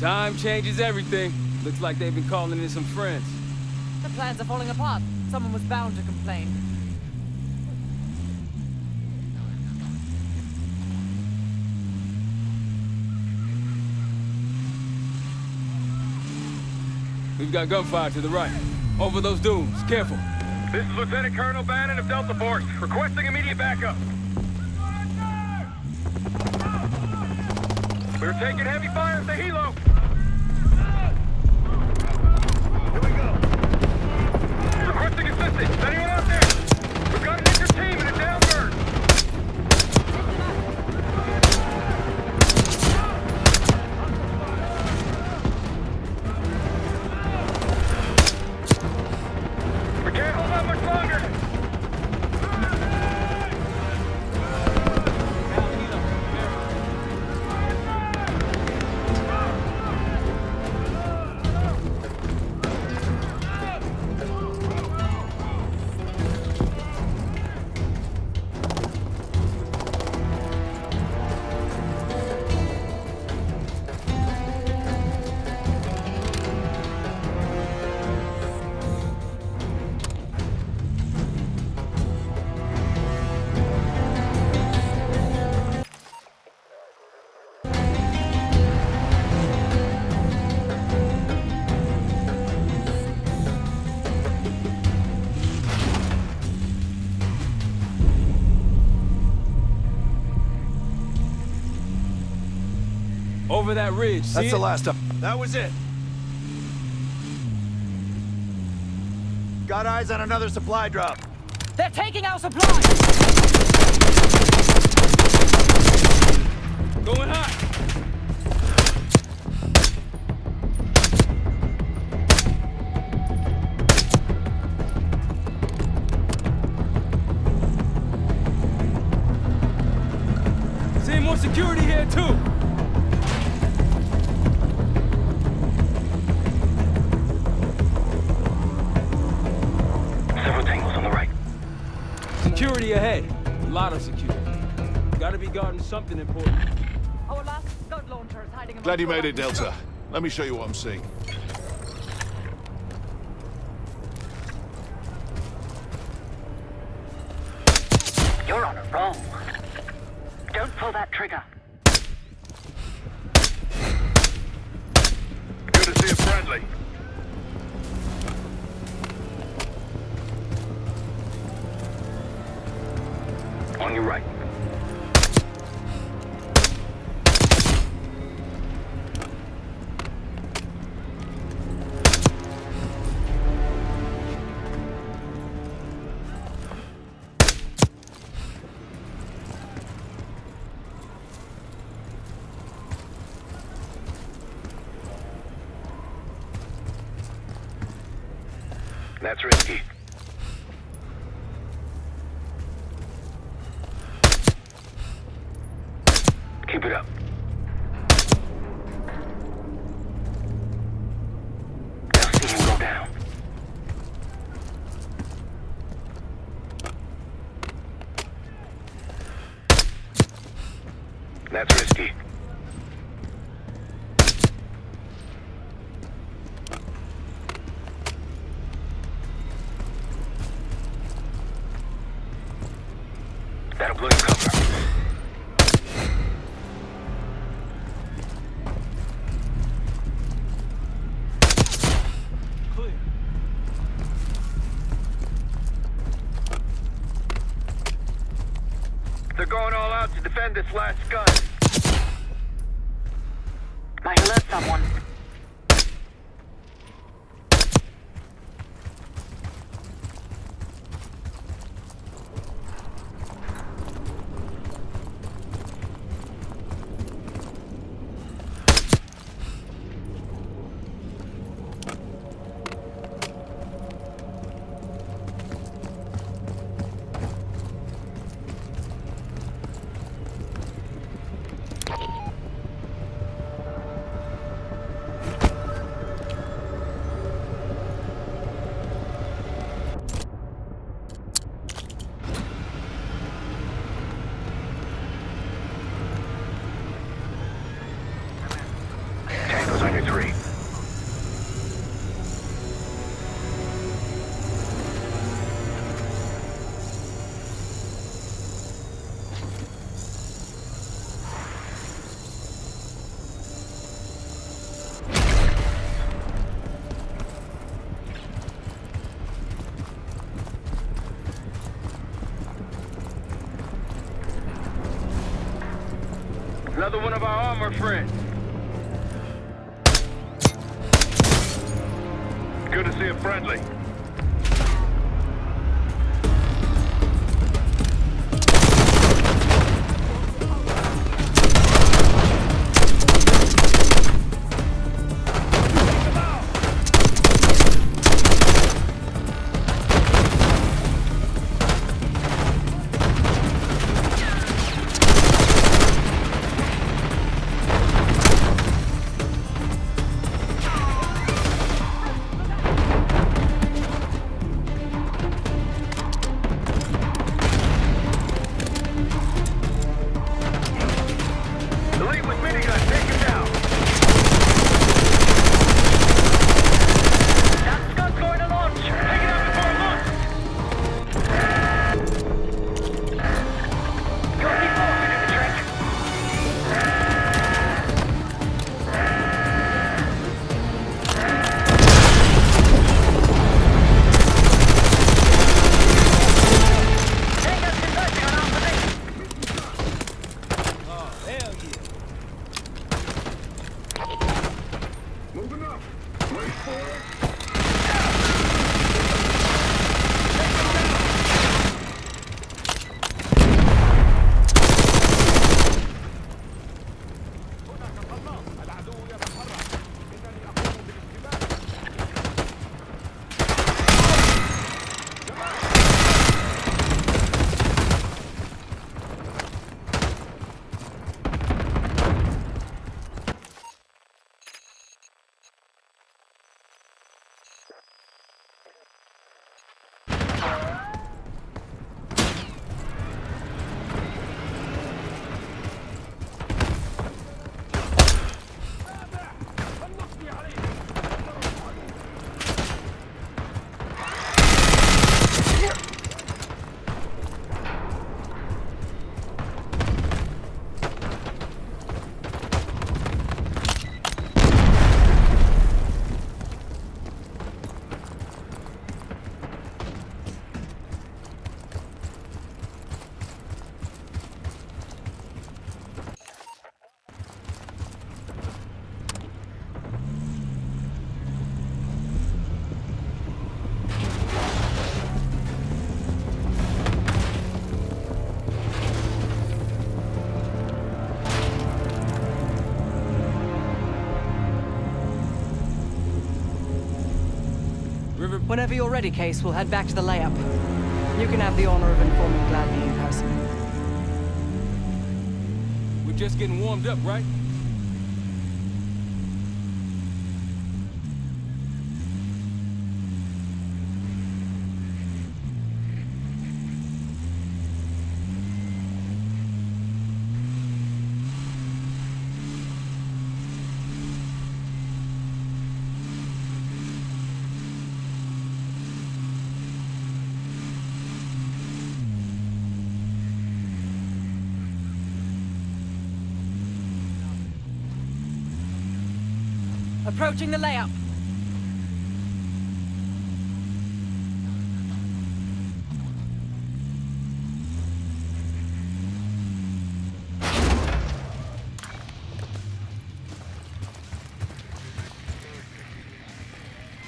Time changes everything. Looks like they've been calling in some friends. The plans are falling apart. Someone was bound to complain. We've got gunfire to the right. Over those dunes. Careful. This is Lieutenant Colonel Bannon of Delta Force, requesting immediate backup. We're taking heavy fire at the helo. Here we go. Requesting assistance. Is anyone out there? We've got an injured team and a down bird. We can't hold on much longer. Over that ridge, see That's the it? last of... That was it. Got eyes on another supply drop. They're taking our supplies! Going hot. Seeing more security here, too. Several tangles on the right. Security ahead. A lot of security. Gotta be guarding something important. Our last scud launcher is hiding among Glad you made it, Delta. Let me show you what I'm seeing. You're on a roll. Don't pull that trigger. Good to see a friendly. On your right. That's risky. Keep it up. Now see him go down. That's risky. That'll blow your cover. They're going all out to defend this last scud. Might alert someone. Another one of our armor friends. Good to see a friendly. Whenever you're ready, Case, we'll head back to the layup. You can have the honor of informing Gladney in person. We're just getting warmed up, right? Approaching the layup.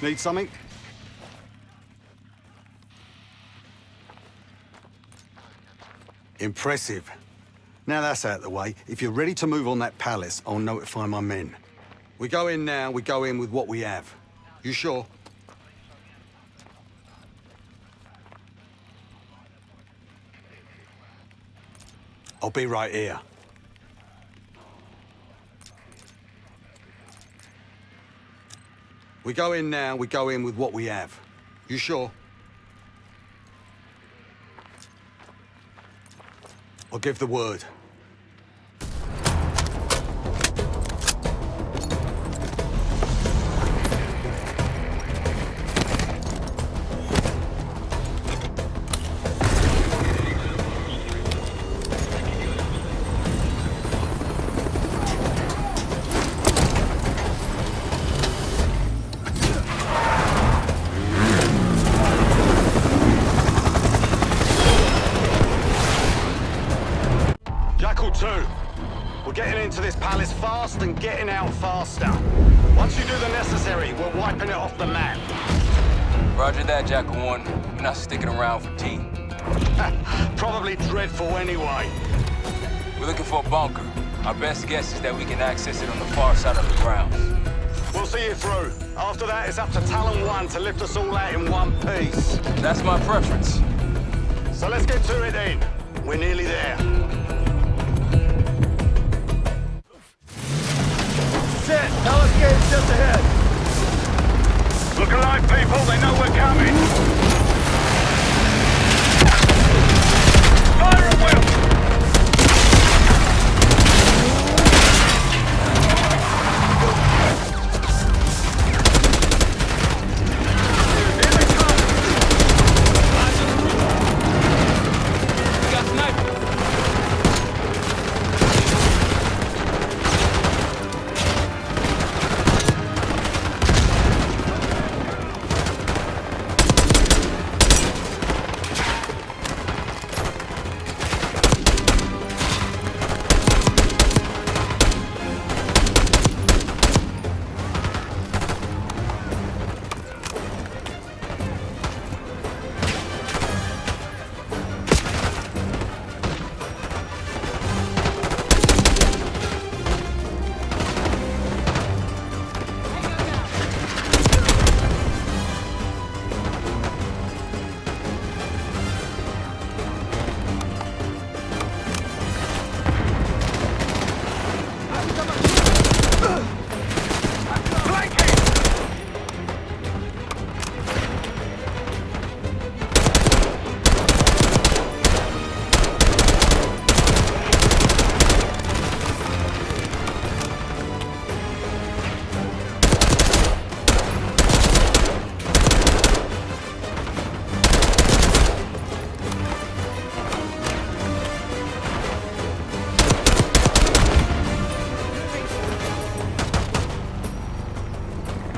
Need something? Impressive. Now that's out of the way, if you're ready to move on that palace, I'll notify my men. We go in now, we go in with what we have. You sure? I'll be right here. We go in now, we go in with what we have. You sure? I'll give the word. fast and getting out faster. Once you do the necessary, we're wiping it off the map. Roger that, Jackal 1. We're not sticking around for tea. Probably dreadful anyway. We're looking for a bunker. Our best guess is that we can access it on the far side of the grounds. We'll see you through. After that, it's up to Talon 1 to lift us all out in one piece. That's my preference. So let's get to it then. We're nearly there. Set! Palace gate's just ahead! Look alive, people. They know we're coming. Fire at will!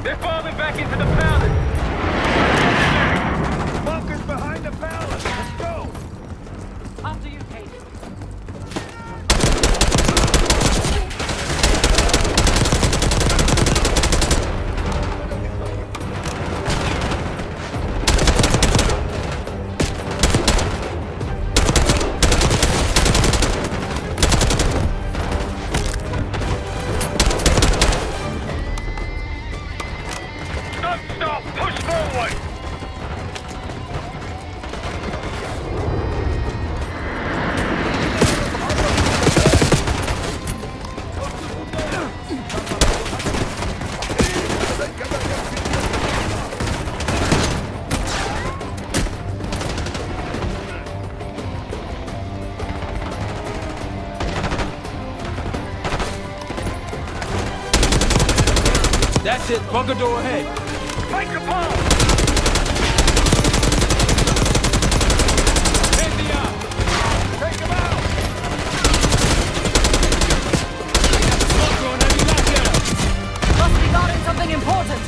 They're falling back into the palace! Bunkers behind the palace! Let's go! After you, Kate. Stop! Push forward! That's it. Bunker door ahead. Make a pole! Take him out! Must be guarding something important.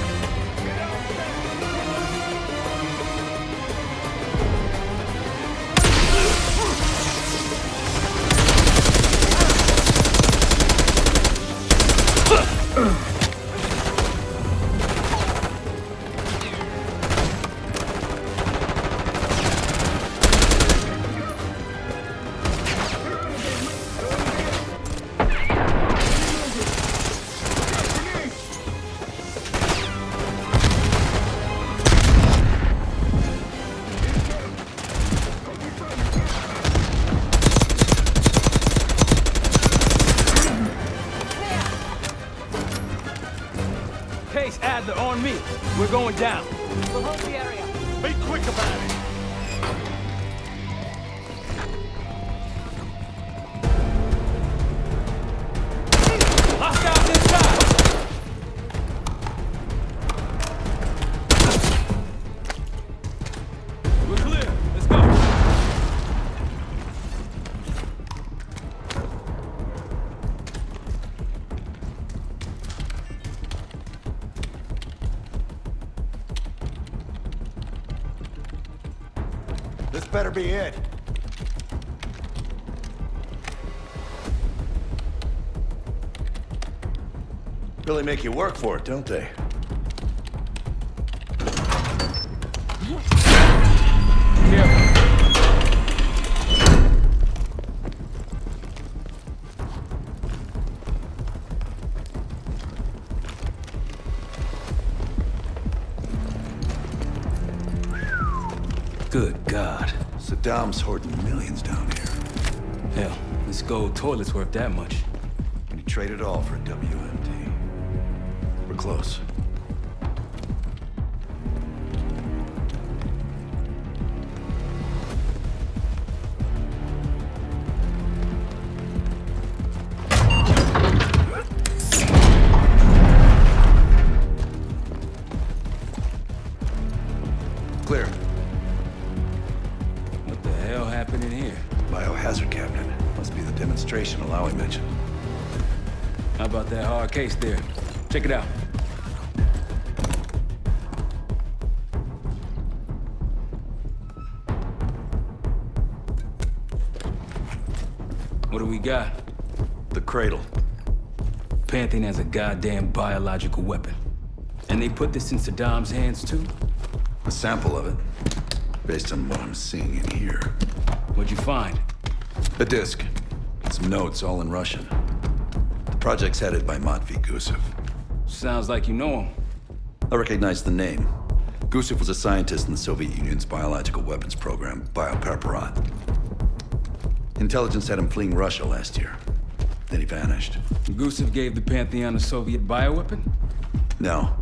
Case Adler on me. We're going down. We'll hold the area. Be quick about it! Hostiles inside! We're clear. Let's go. This better be it. Really make you work for it, don't they? Good God. Saddam's hoarding millions down here. Hell, this gold toilet's worth that much. And he traded all for a WMD. We're close. Clear. What the hell happened in here? Biohazard cabinet. Must be the demonstration Alawi mentioned. How about that hard case there? Check it out. What do we got? The cradle. Pantheon has a goddamn biological weapon. And they put this in Saddam's hands too? A sample of it, based on what I'm seeing in here. What'd you find? A disc. Some notes, all in Russian. The project's headed by Matvey Gusev. Sounds like you know him. I recognize the name. Gusev was a scientist in the Soviet Union's biological weapons program, Biopreparat. Intelligence had him fleeing Russia last year. Then he vanished. Gusev gave the Pantheon a Soviet bioweapon? No.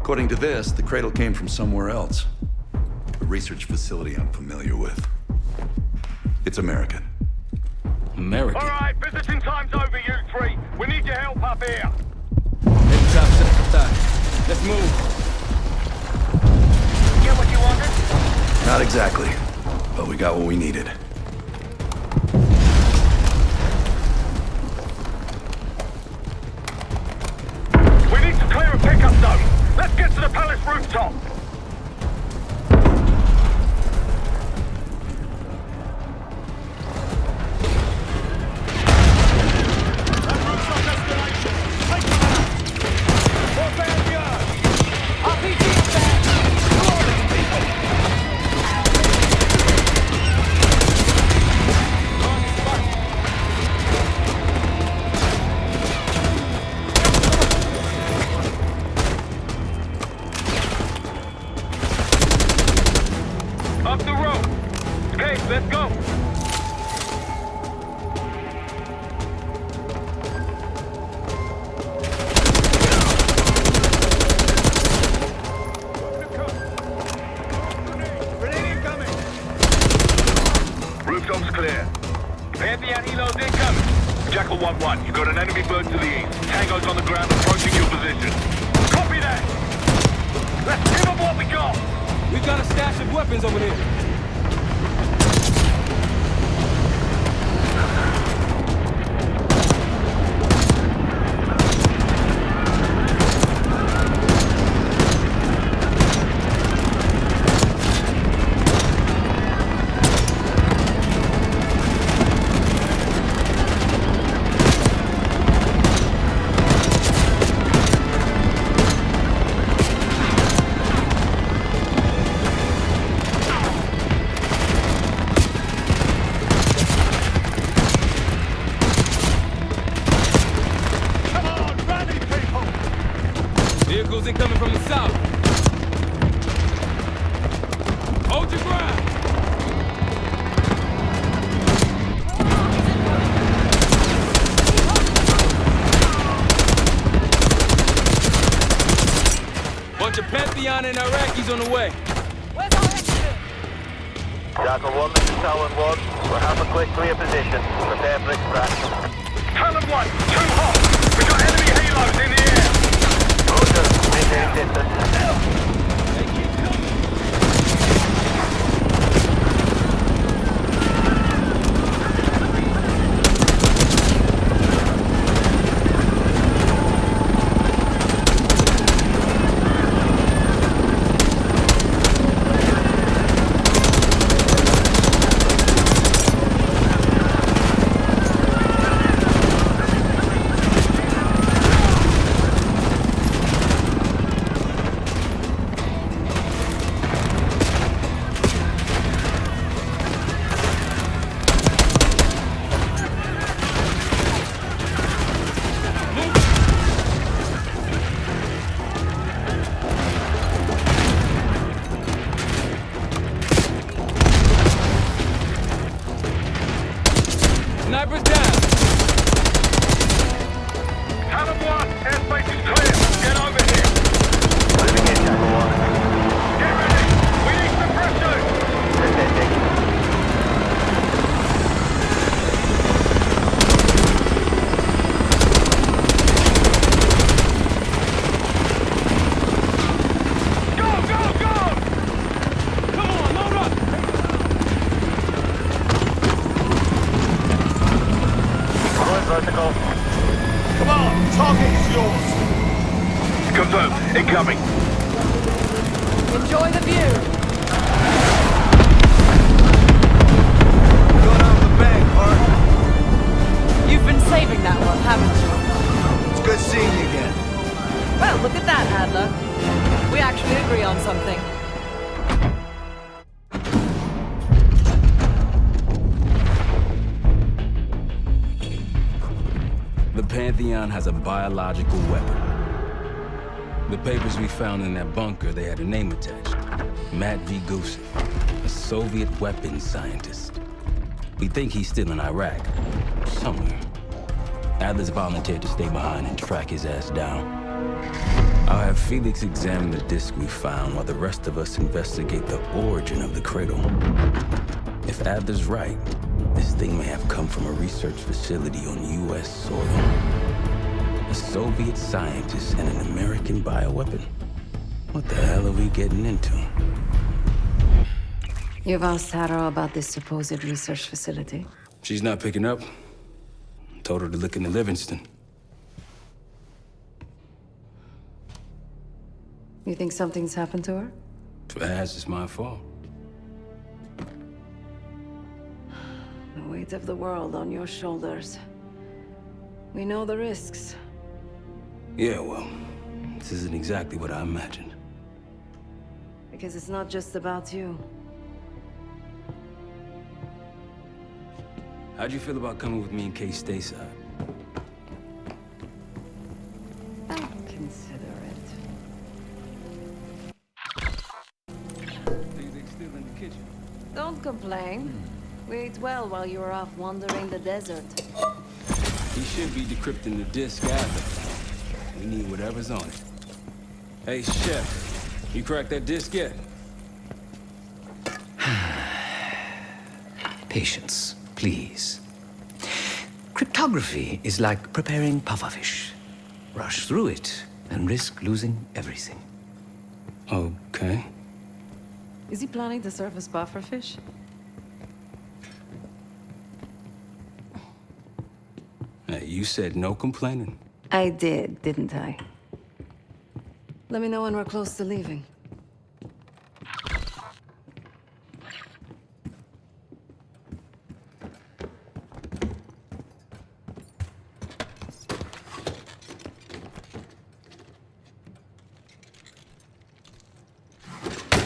According to this, the cradle came from somewhere else. A research facility I'm familiar with. It's American. American? All right, visiting time's over, you three. We need your help up here. Head top. Let's move. Get what you wanted? Not exactly, but we got what we needed. We need to clear a pickup zone. Let's get to the palace rooftop. Up the road. Okay, let's go. Rooftop's clear. Pantheon helos incoming. Jackal 1-1, you've got an enemy bird to the east. Tango's on the ground approaching your position. Copy that. Let's give them what we got. We got a stash of weapons over there. Vehicles incoming from the south. Hold your ground. Bunch of Pantheon and Iraqis on the way. Where's our exit? Jackal 1, this is Talon 1. We'll have a quick clear position. Prepare for extraction. Talon 1, too hot. We got enemy halos in the air. Roger, maintain distance. Enjoy the view. Going out in the bank, Art. You've been saving that one, haven't you? It's good seeing you again. Well, look at that, Adler. We actually agree on something. The Pantheon has a biological weapon. The papers we found in that bunker, they had a name attached. Matt V. Gusev, a Soviet weapons scientist. We think he's still in Iraq, somewhere. Adler's volunteered to stay behind and track his ass down. I'll have Felix examine the disc we found while the rest of us investigate the origin of the cradle. If Adler's right, this thing may have come from a research facility on U.S. soil. A Soviet scientist and an American bioweapon. What the hell are we getting into? You've asked Harrow about this supposed research facility? She's not picking up. Told her to look into Livingston. You think something's happened to her? If it has, it's my fault. The weight of the world on your shoulders. We know the risks. Yeah, well, this isn't exactly what I imagined. Because it's not just about you. How'd you feel about coming with me in case stateside? I'll consider it. They still in the kitchen. Don't complain. We ate well while you were off wandering the desert. He should be decrypting the disc after. We need whatever's on it. Hey, Chef, you cracked that disc yet? Patience, please. Cryptography is like preparing pufferfish. Rush through it and risk losing everything. Okay. Is he planning to serve us pufferfish? Hey, you said no complaining. I did, didn't I? Let me know when we're close to leaving.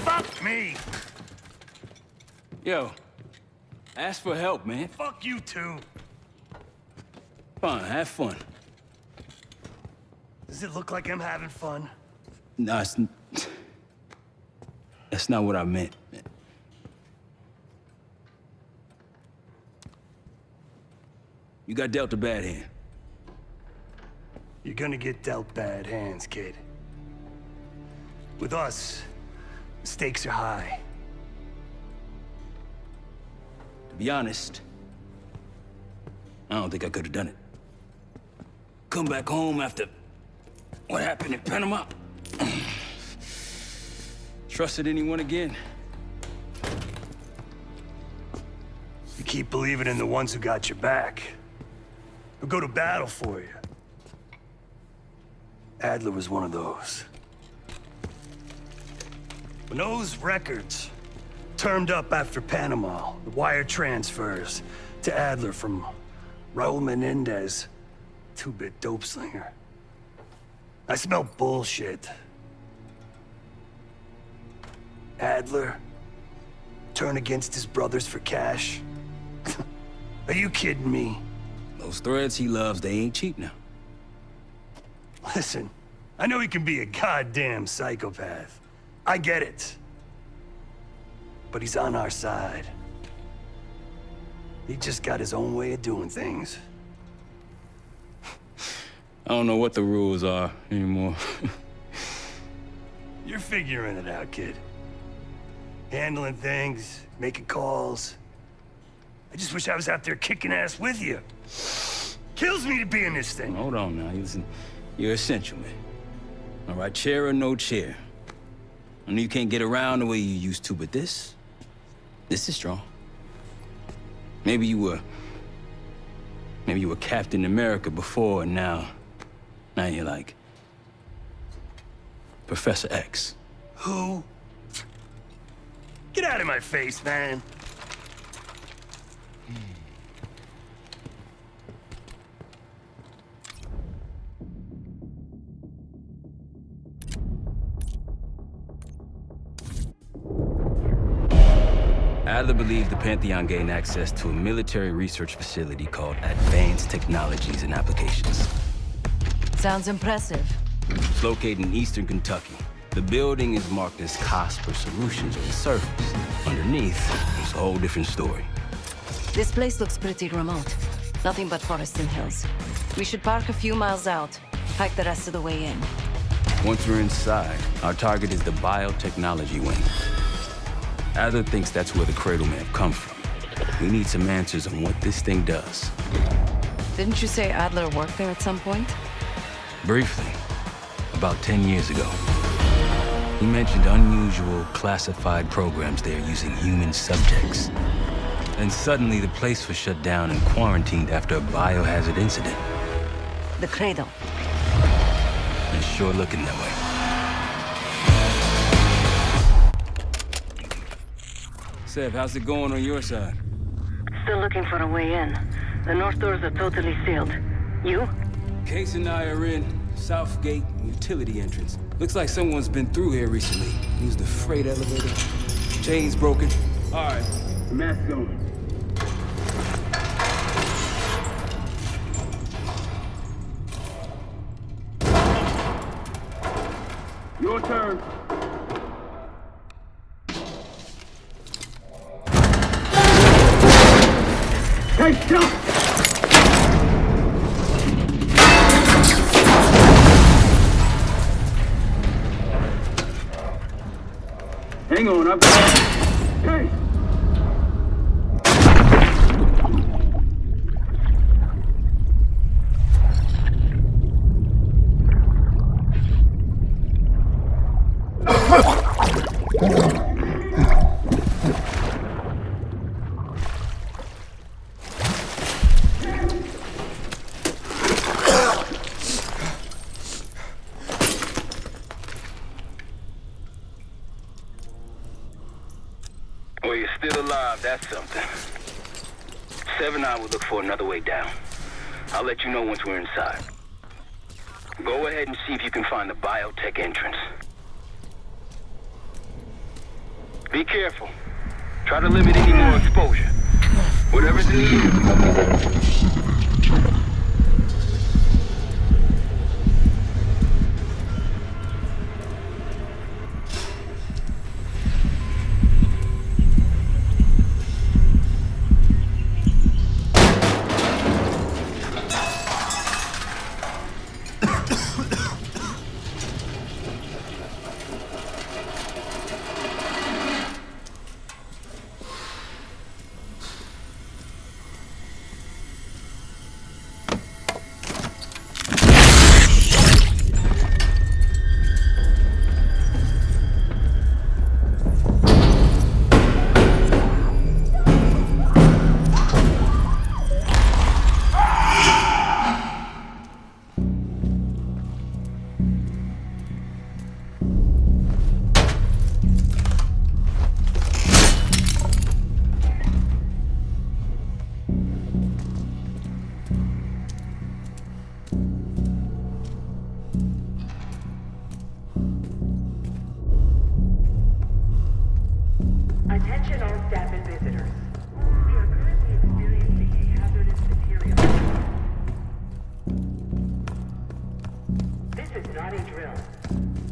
Fuck me! Yo, ask for help, man. Fuck you too. Fine, have fun. Does it look like I'm having fun? No, that's not what I meant. You got dealt a bad hand. You're gonna get dealt bad hands, kid. With us, the stakes are high. To be honest, I don't think I could have done it. Come back home after what happened in Panama. Trusted anyone again? You keep believing in the ones who got your back, who go to battle for you. Adler was one of those. When those records turned up after Panama, the wire transfers to Adler from Raul Menendez, two-bit dope slinger. I smell bullshit. Adler turn against his brothers for cash? Are you kidding me? Those threads he loves, they ain't cheap now. Listen, I know he can be a goddamn psychopath. I get it. But he's on our side. He just got his own way of doing things. I don't know what the rules are anymore. You're figuring it out, kid. Handling things, making calls. I just wish I was out there kicking ass with you. Kills me to be in this thing. Hold on now, listen. You're essential, man. All right, chair or no chair. I know you can't get around the way you used to, but this is strong. Maybe you were Captain America before, and now you're like Professor X. Who Get out of my face, man. Adler believed the Pantheon gained access to a military research facility called Advanced Technologies and Applications. Sounds impressive. It's located in eastern Kentucky. The building is marked as COSPER Solutions on the surface. Underneath, it's a whole different story. This place looks pretty remote. Nothing but forests and hills. We should park a few miles out, hike the rest of the way in. Once we're inside, our target is the biotechnology wing. Adler thinks that's where the Cradle may have come from. We need some answers on what this thing does. Didn't you say Adler worked there at some point? Briefly, about 10 years ago. He mentioned unusual, classified programs there using human subjects. And suddenly the place was shut down and quarantined after a biohazard incident. The Cradle. It's sure looking that way. Seb, how's it going on your side? Still looking for a way in. The north doors are totally sealed. You? Case and I are in South Gate utility entrance. Looks like someone's been through here recently. Used the freight elevator. Chain's broken. All right, mask on. Your turn. Hey, jump! Hang on, I've got... Hey! Well, you're still alive, that's something. 7-9 will look for another way down. I'll let you know once we're inside. Go ahead and see if you can find the biotech entrance. Be careful. Try to limit any more exposure. Whatever's in the air. Attention all staff and visitors. We are currently experiencing a hazardous material. This is not a drill.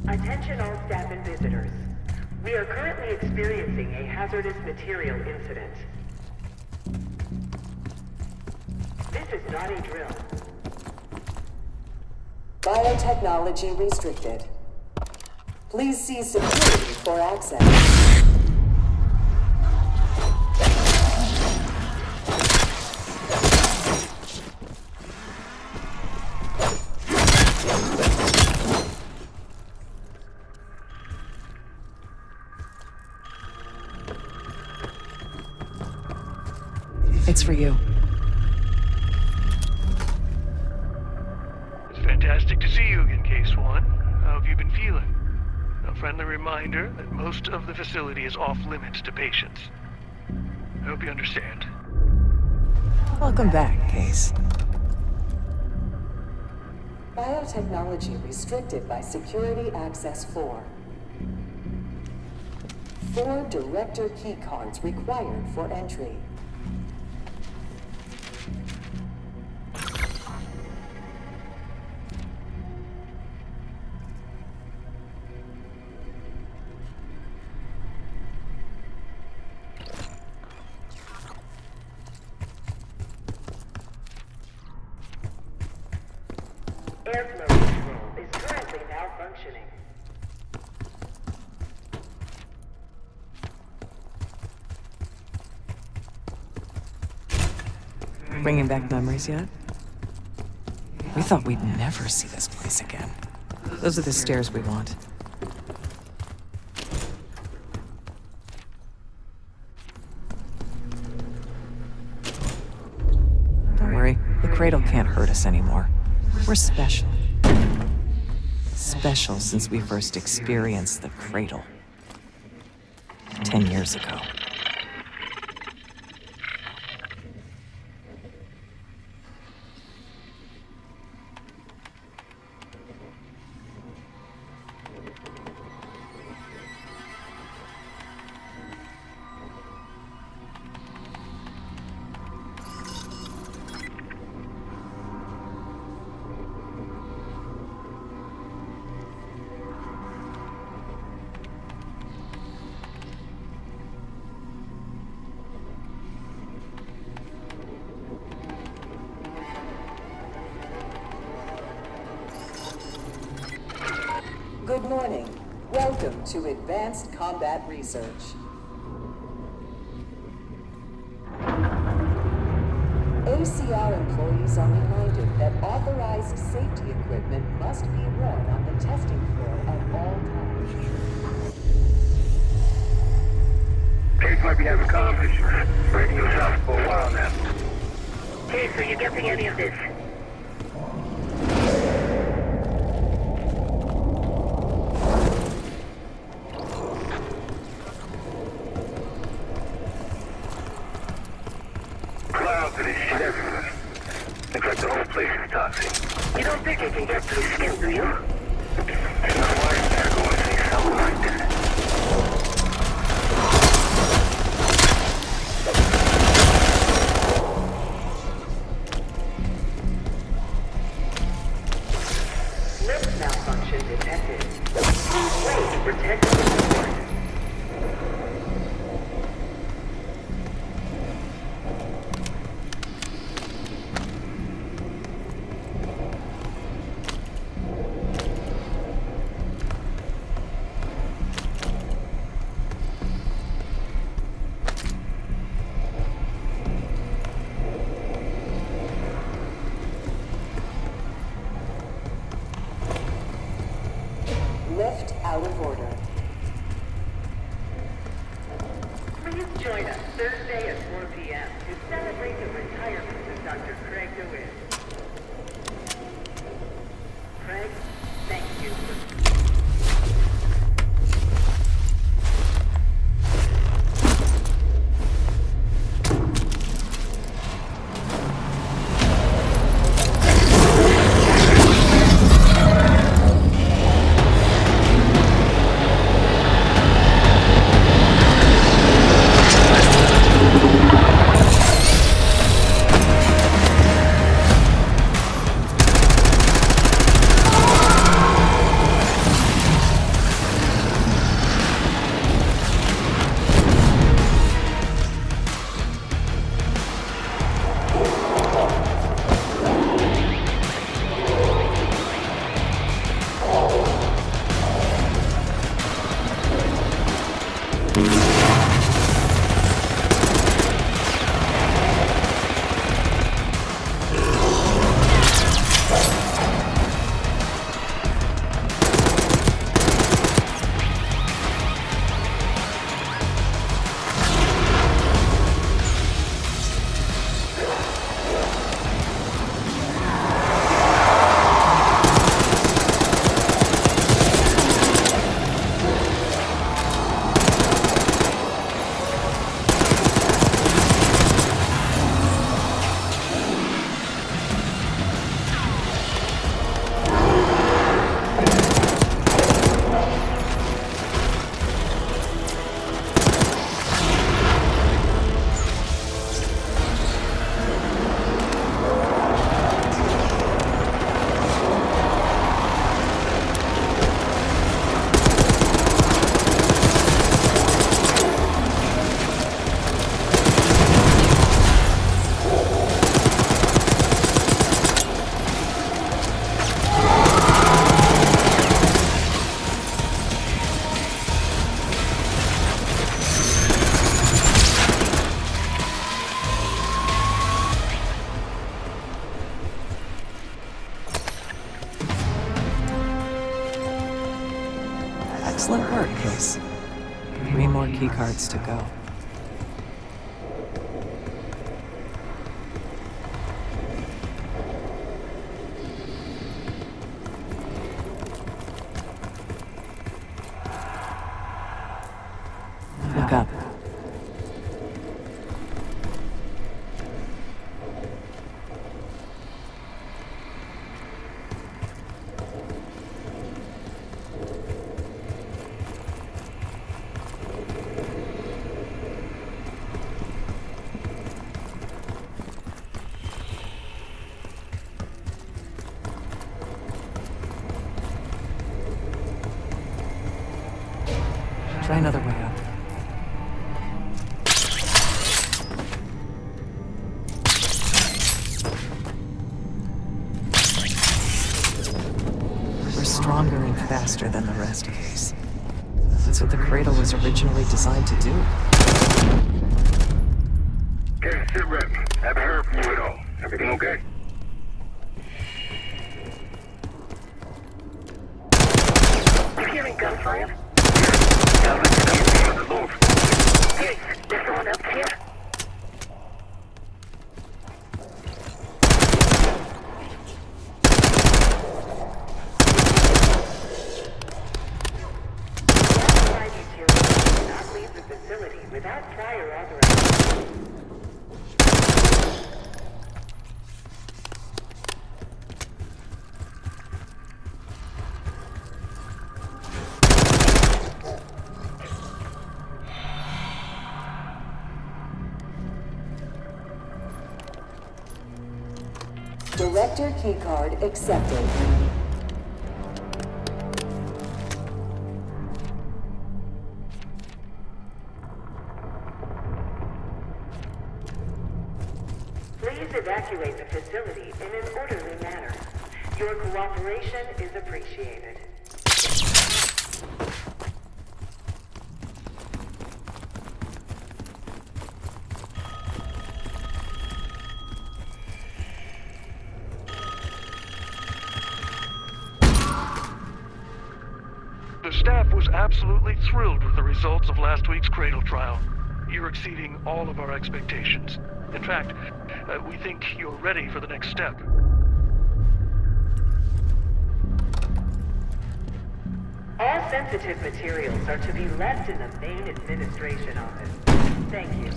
Attention all staff and visitors. We are currently experiencing a hazardous material incident. This is not a drill. Biotechnology restricted. Please see security for access. It's for you. It's fantastic to see you again, Case 1. How have you been feeling? Friendly reminder that most of the facility is off limits to patients. I hope you understand. Welcome back, Case. Biotechnology restricted by Security Access 4. 4 director keycards required for entry. Airflow control is currently malfunctioning. Bringing back memories yet? We thought we'd never see this place again. Those are the stairs we want. Don't worry, the cradle can't hurt us anymore. We're special. Special since we first experienced the cradle. 10 years ago. Good morning. Welcome to Advanced Combat Research. ACR employees are reminded that authorized safety equipment must be worn on the testing floor at all times. Case might be having comm issues. Radio south for a while now. Case, are you getting any of this? Clouds of this shit everywhere. Looks like the whole place is toxic. You don't think I can get through skin, do you? There's no why you gotta go and say something like that. Lift malfunction detected. Wait to protect the support. Lift out of order. Please join us Thursday at 4 p.m. to celebrate the retirement of Dr. Craig DeWitt. Craig, thank you for... 3 more keycards to go. Look up. Try another way up. We're stronger and faster than the rest of these. That's what the cradle was originally designed to do. Okay, sit rep. Haven't heard from you at all. Everything okay? You hearing gunfire? Hey, there's someone else here? Classified material will not leave the facility without prior authorization. Director keycard accepted. Please evacuate the facility in an orderly manner. Your cooperation is appreciated. The staff was absolutely thrilled with the results of last week's Cradle trial. You're exceeding all of our expectations. In fact, we think you're ready for the next step. All sensitive materials are to be left in the main administration office. Thank you.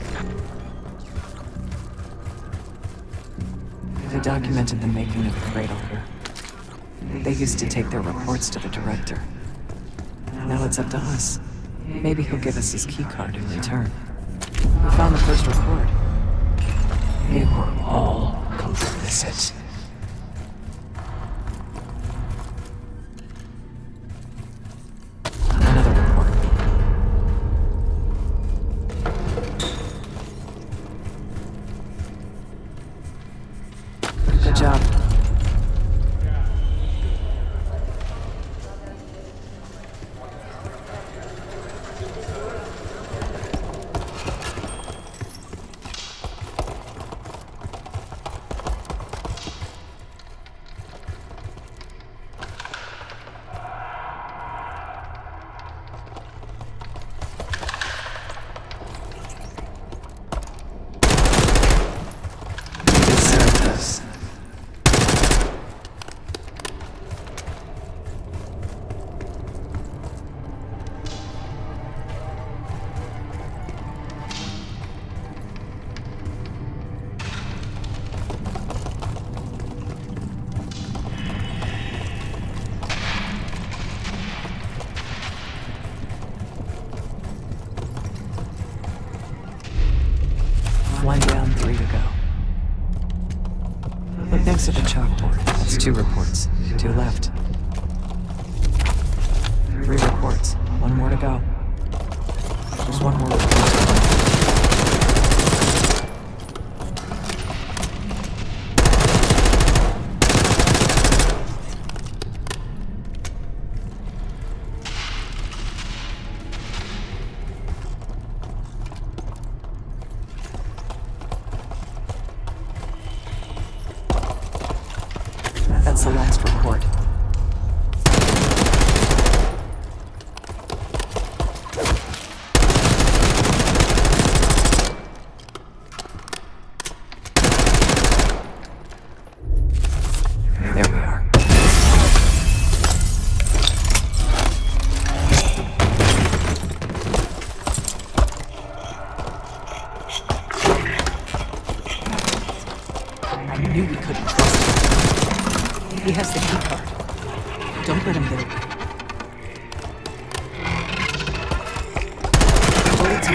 They documented the making of the cradle here. They used to take their reports to the director. Now it's up to us. Maybe he'll give us his keycard in return. We found the first report. They were all complicit. Another report. Good job. One down, 3 to go. Look next to the chalkboard. That's 2 reports. 2 left. 3 reports. 1 more to go. There's 1 more report to go. That's the last report. couldn't trust him. He has the keycard. Don't let him get away. Bullets are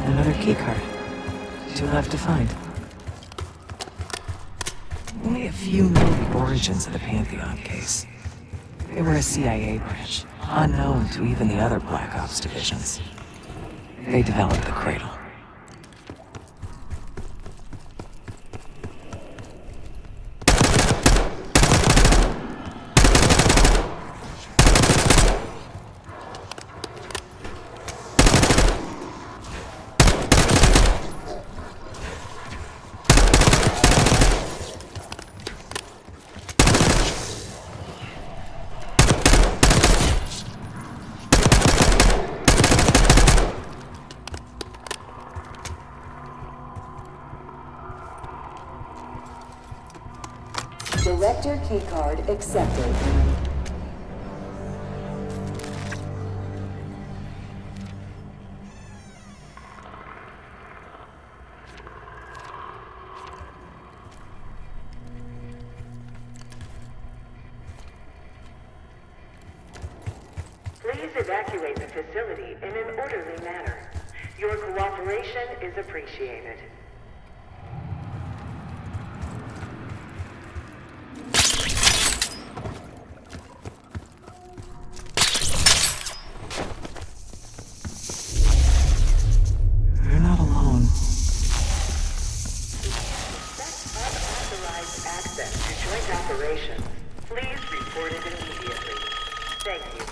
another keycard. 2 left to find. Only a few know the origins of the Pantheon case. They were a CIA branch, unknown to even the other Black Ops divisions. They developed the Cradle. Director keycard accepted. Please evacuate the facility in an orderly manner. Your cooperation is appreciated. You're not alone. That's unauthorized access to joint operations. Please report it immediately. Thank you.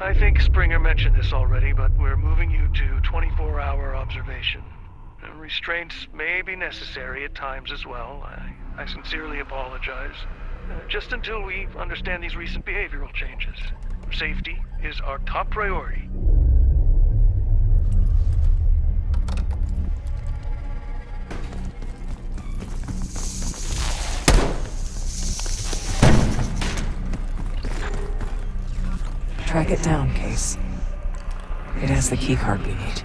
I think Springer mentioned this already, but we're moving you to 24-hour observation. Restraints may be necessary at times as well. I sincerely apologize. Just until we understand these recent behavioral changes. Safety is our top priority. Track it down, Case. It has the keycard we need.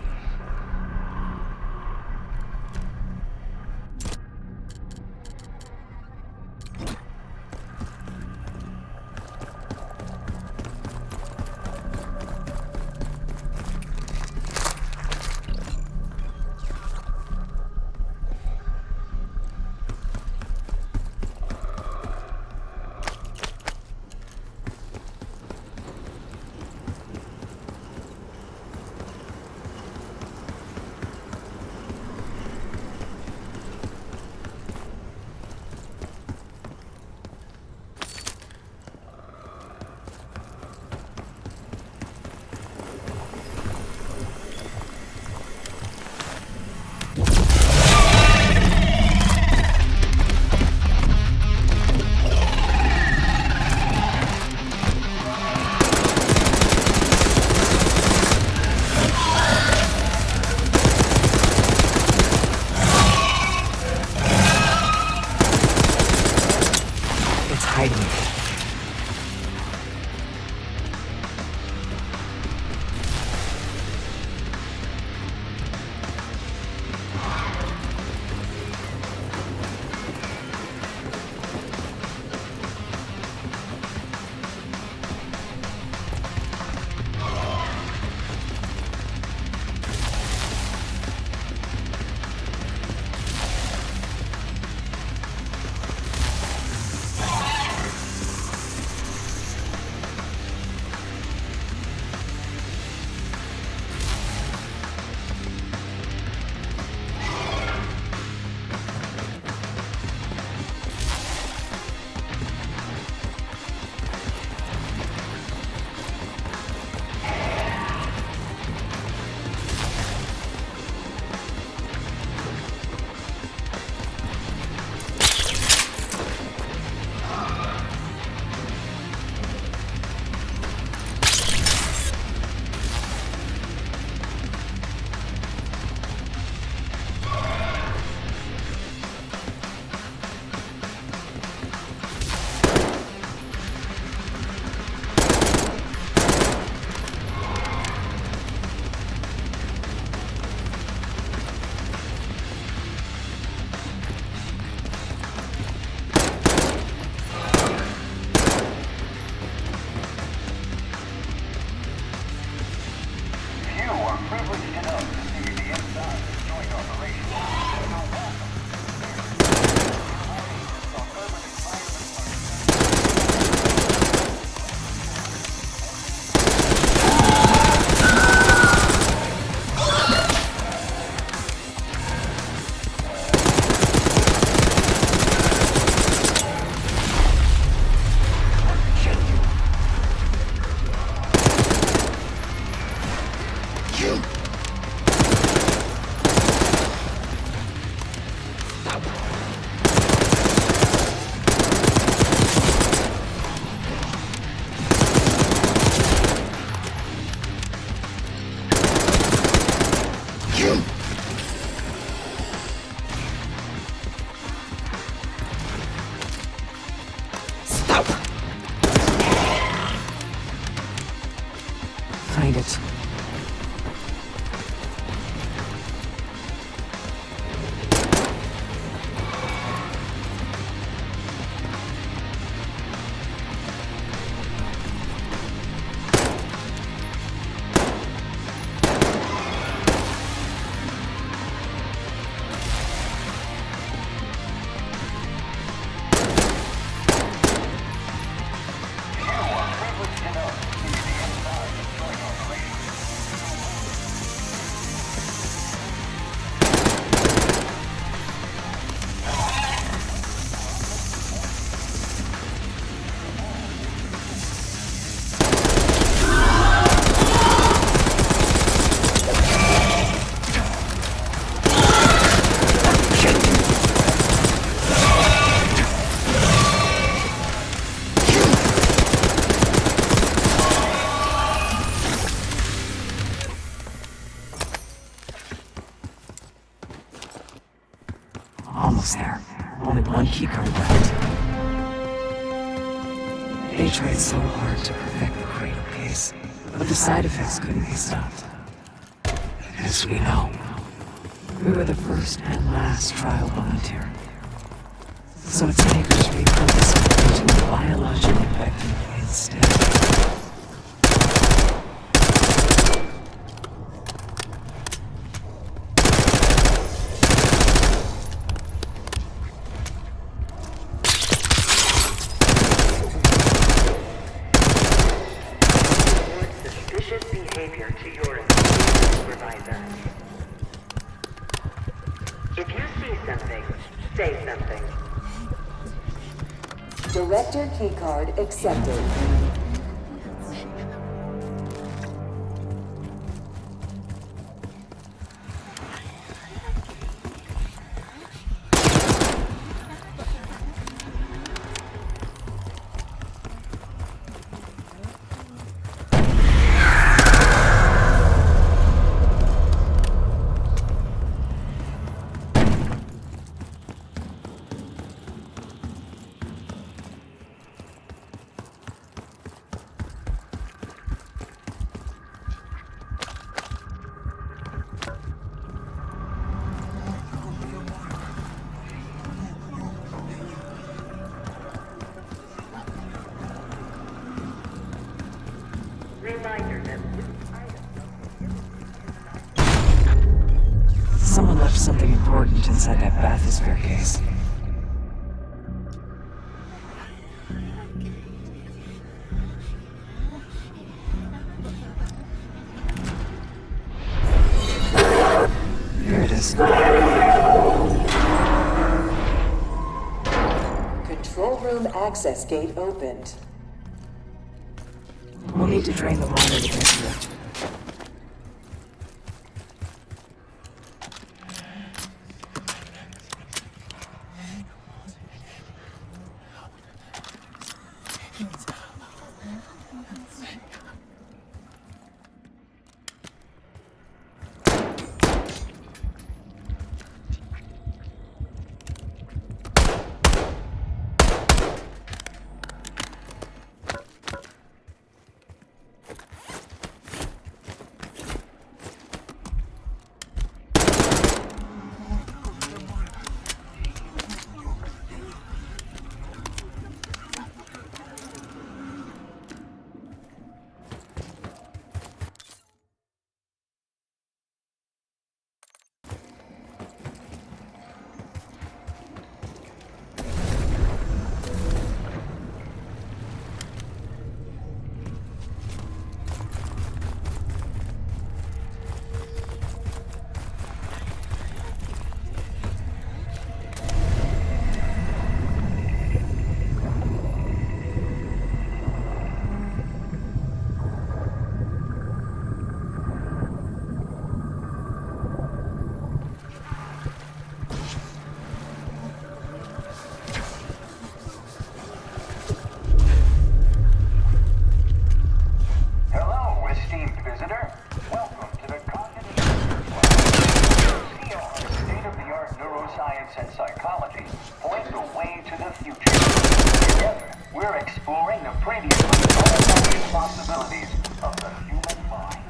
find it. Almost there. Only one keycard left. They tried so hard to perfect the cradle case, but the side effects couldn't be stopped. As we know, we were the first and last trial volunteer. So it's makers repurposed it into a biological weapon instead. Behavior to your supervisor. If you see something, say something. Director keycard accepted. Reminder that Someone left something important inside that bathysphere case. Here it is. Control room access gate opened. We'll need to drain the water to get through. and psychology point the way to the future. Together, we're exploring the previously unknown possibilities of the human mind.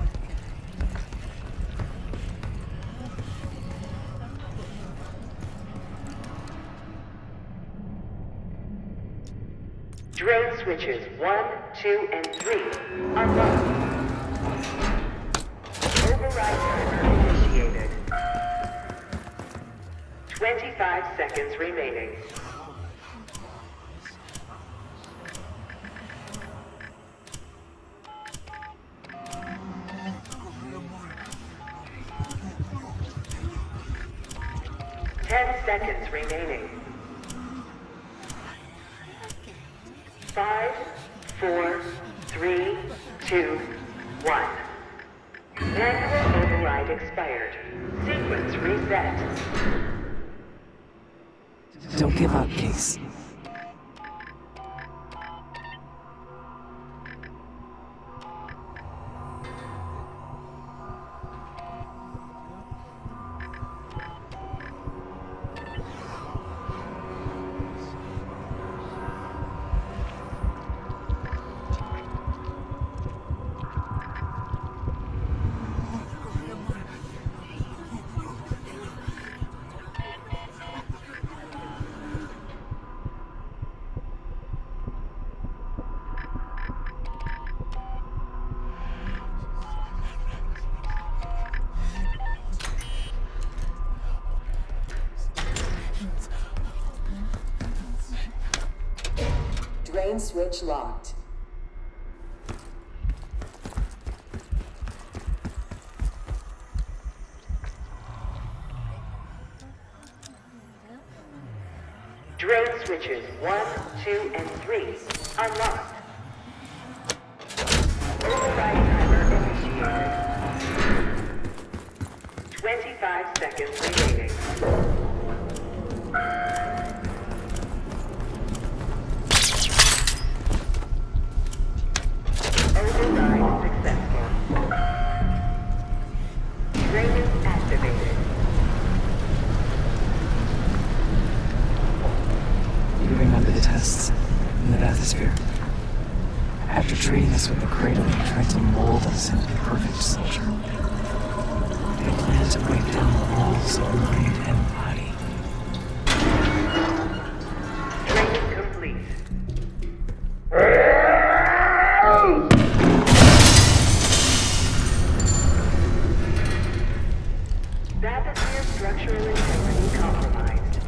switches 1, 2, and 3 unlocked. Override timer initiated. 25 seconds remaining. Seconds remaining. 5, 4, 3, 2, 1. Manual override expired. Sequence reset. Don't give up, Case. Drain switch locked. Drain switches 1, 2, and 3 unlocked. Override timer initiated. 25 seconds remaining. Override successful. Drain is activated. You remember the tests in the bathysphere? After treating us with the cradle, they tried to mold us into the perfect soldier. They planned to break down the walls of mind and body. Training complete. Bathysphere structural integrity compromised.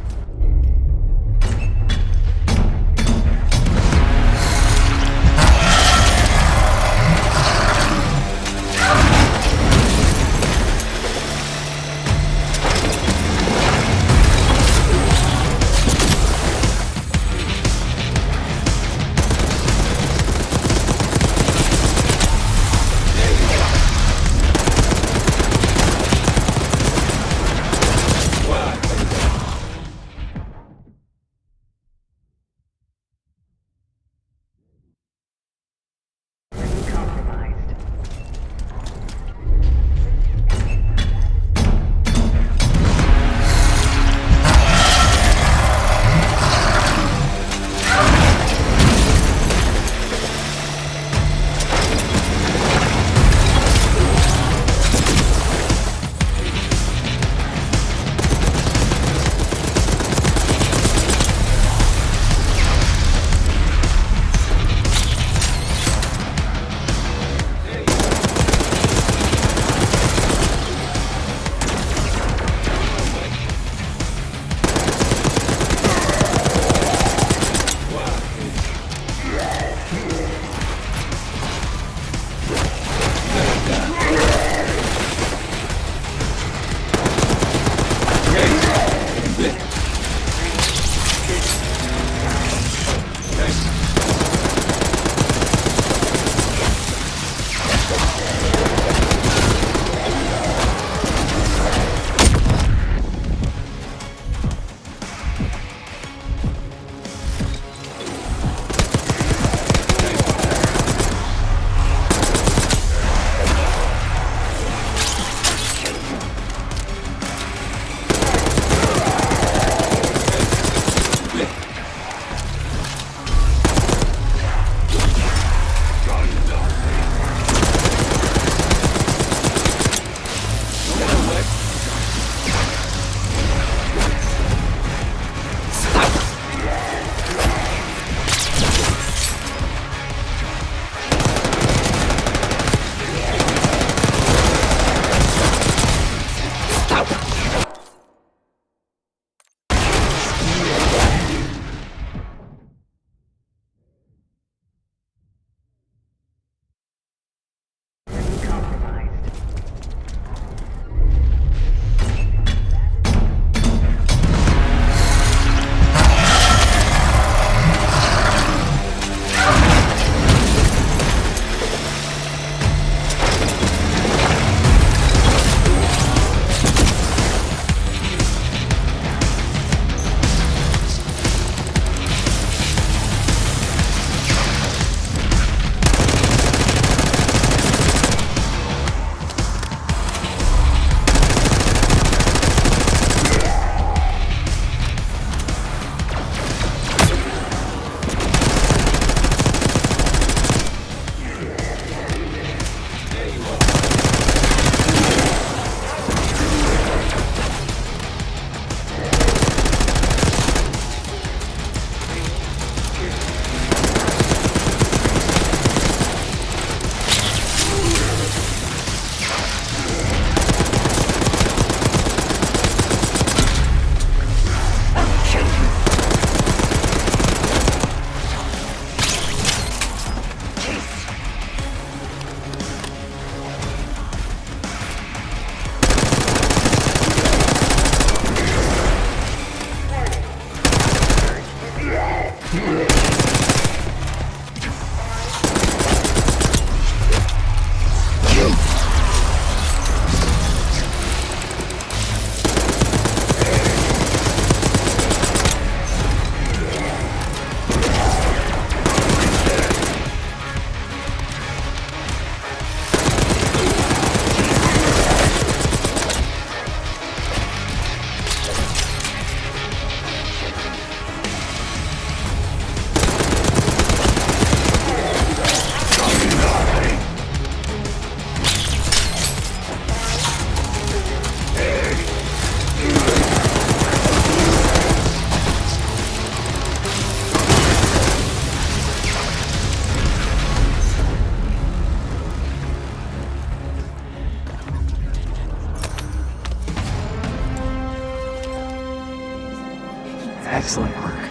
Excellent work.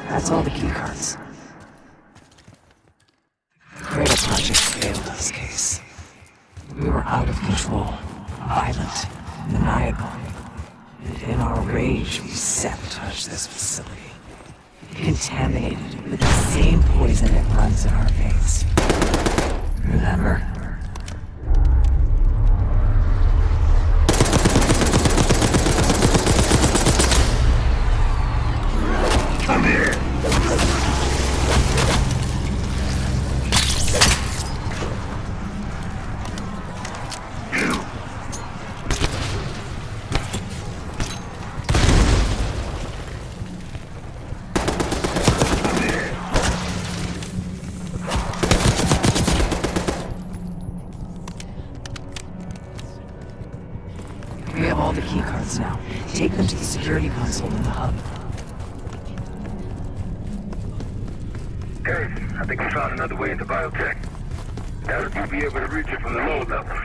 That's all the keycards. Cradle Project failed us, Case. We were out of control, violent, maniacal. And in our rage, we sabotaged this facility. Contaminated it with the same poison that runs in our veins. Remember? Come here! We have all the keycards now. Take them to the security console in the hub. Hey, I think we found another way into biotech. Doubt you'll be able to reach it from the lower level.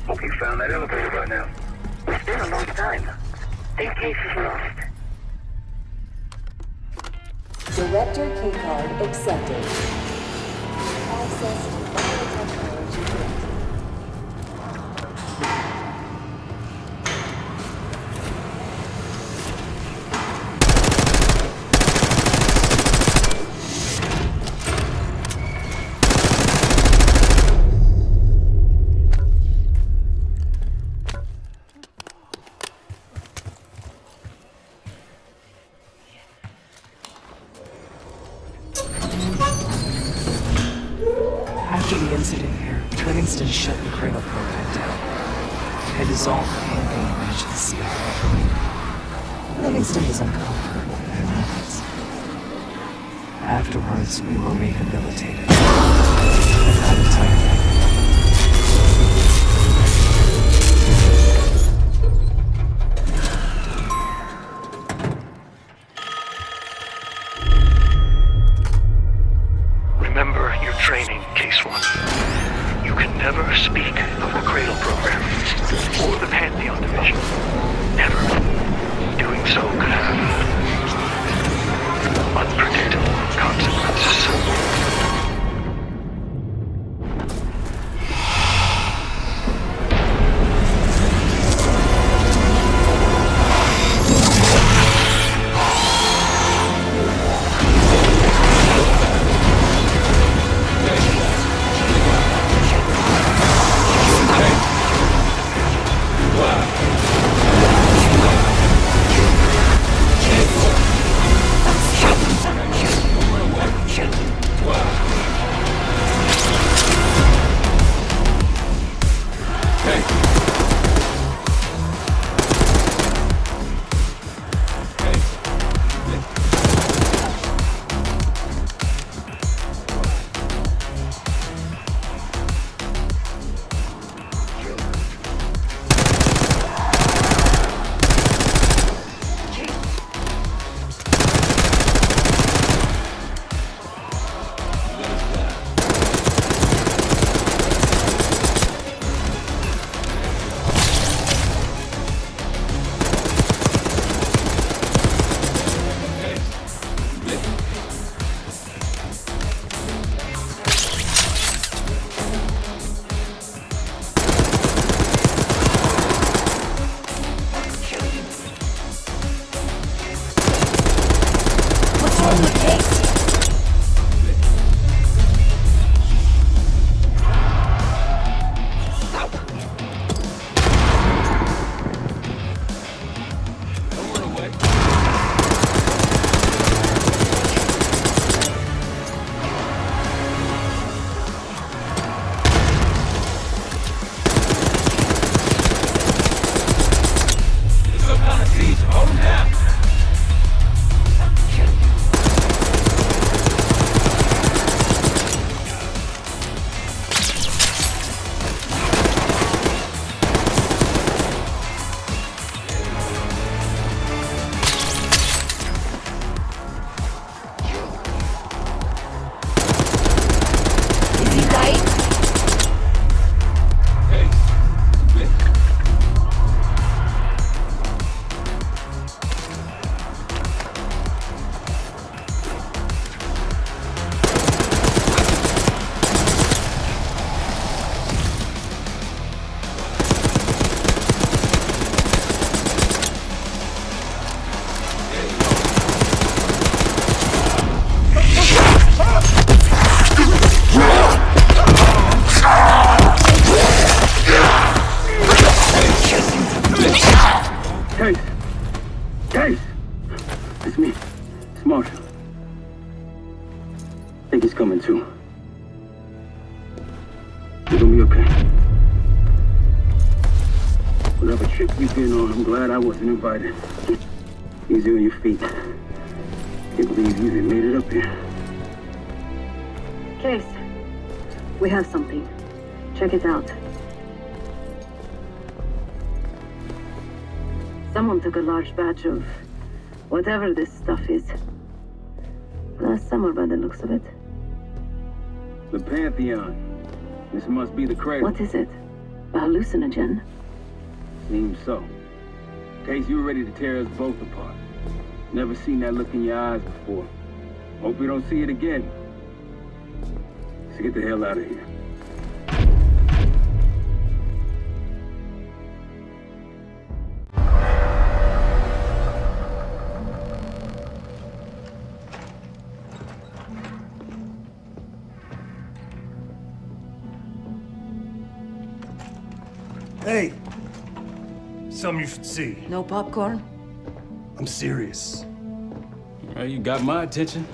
Hope you found that elevator by now. It's been a long time. Think Case is lost. Director keycard accepted. Access to biotechnology granted. After the incident here, Livingston shut the Cradle program down. I dissolved the campaign branch of the CIA. Livingston was uncomfortable with their methods. Afterwards, we were rehabilitated. But not entirely. Remember your training, Case 1. You can never speak of the Cradle program or the Pantheon division. Never. Doing so could have unpredictable consequences. You're gonna be okay. Whatever trip you've been on, I'm glad I wasn't invited. Easy on your feet. Can't believe you even made it up here. Case. We have something. Check it out. Someone took a large batch of whatever this stuff is. Last summer, by the looks of it. The Pantheon. This must be the cradle. What is it? A hallucinogen? Seems so. Case, you were ready to tear us both apart. Never seen that look in your eyes before. Hope we don't see it again. Let's get the hell out of here. Hey! Something you should see. No popcorn? I'm serious. Well, you got my attention.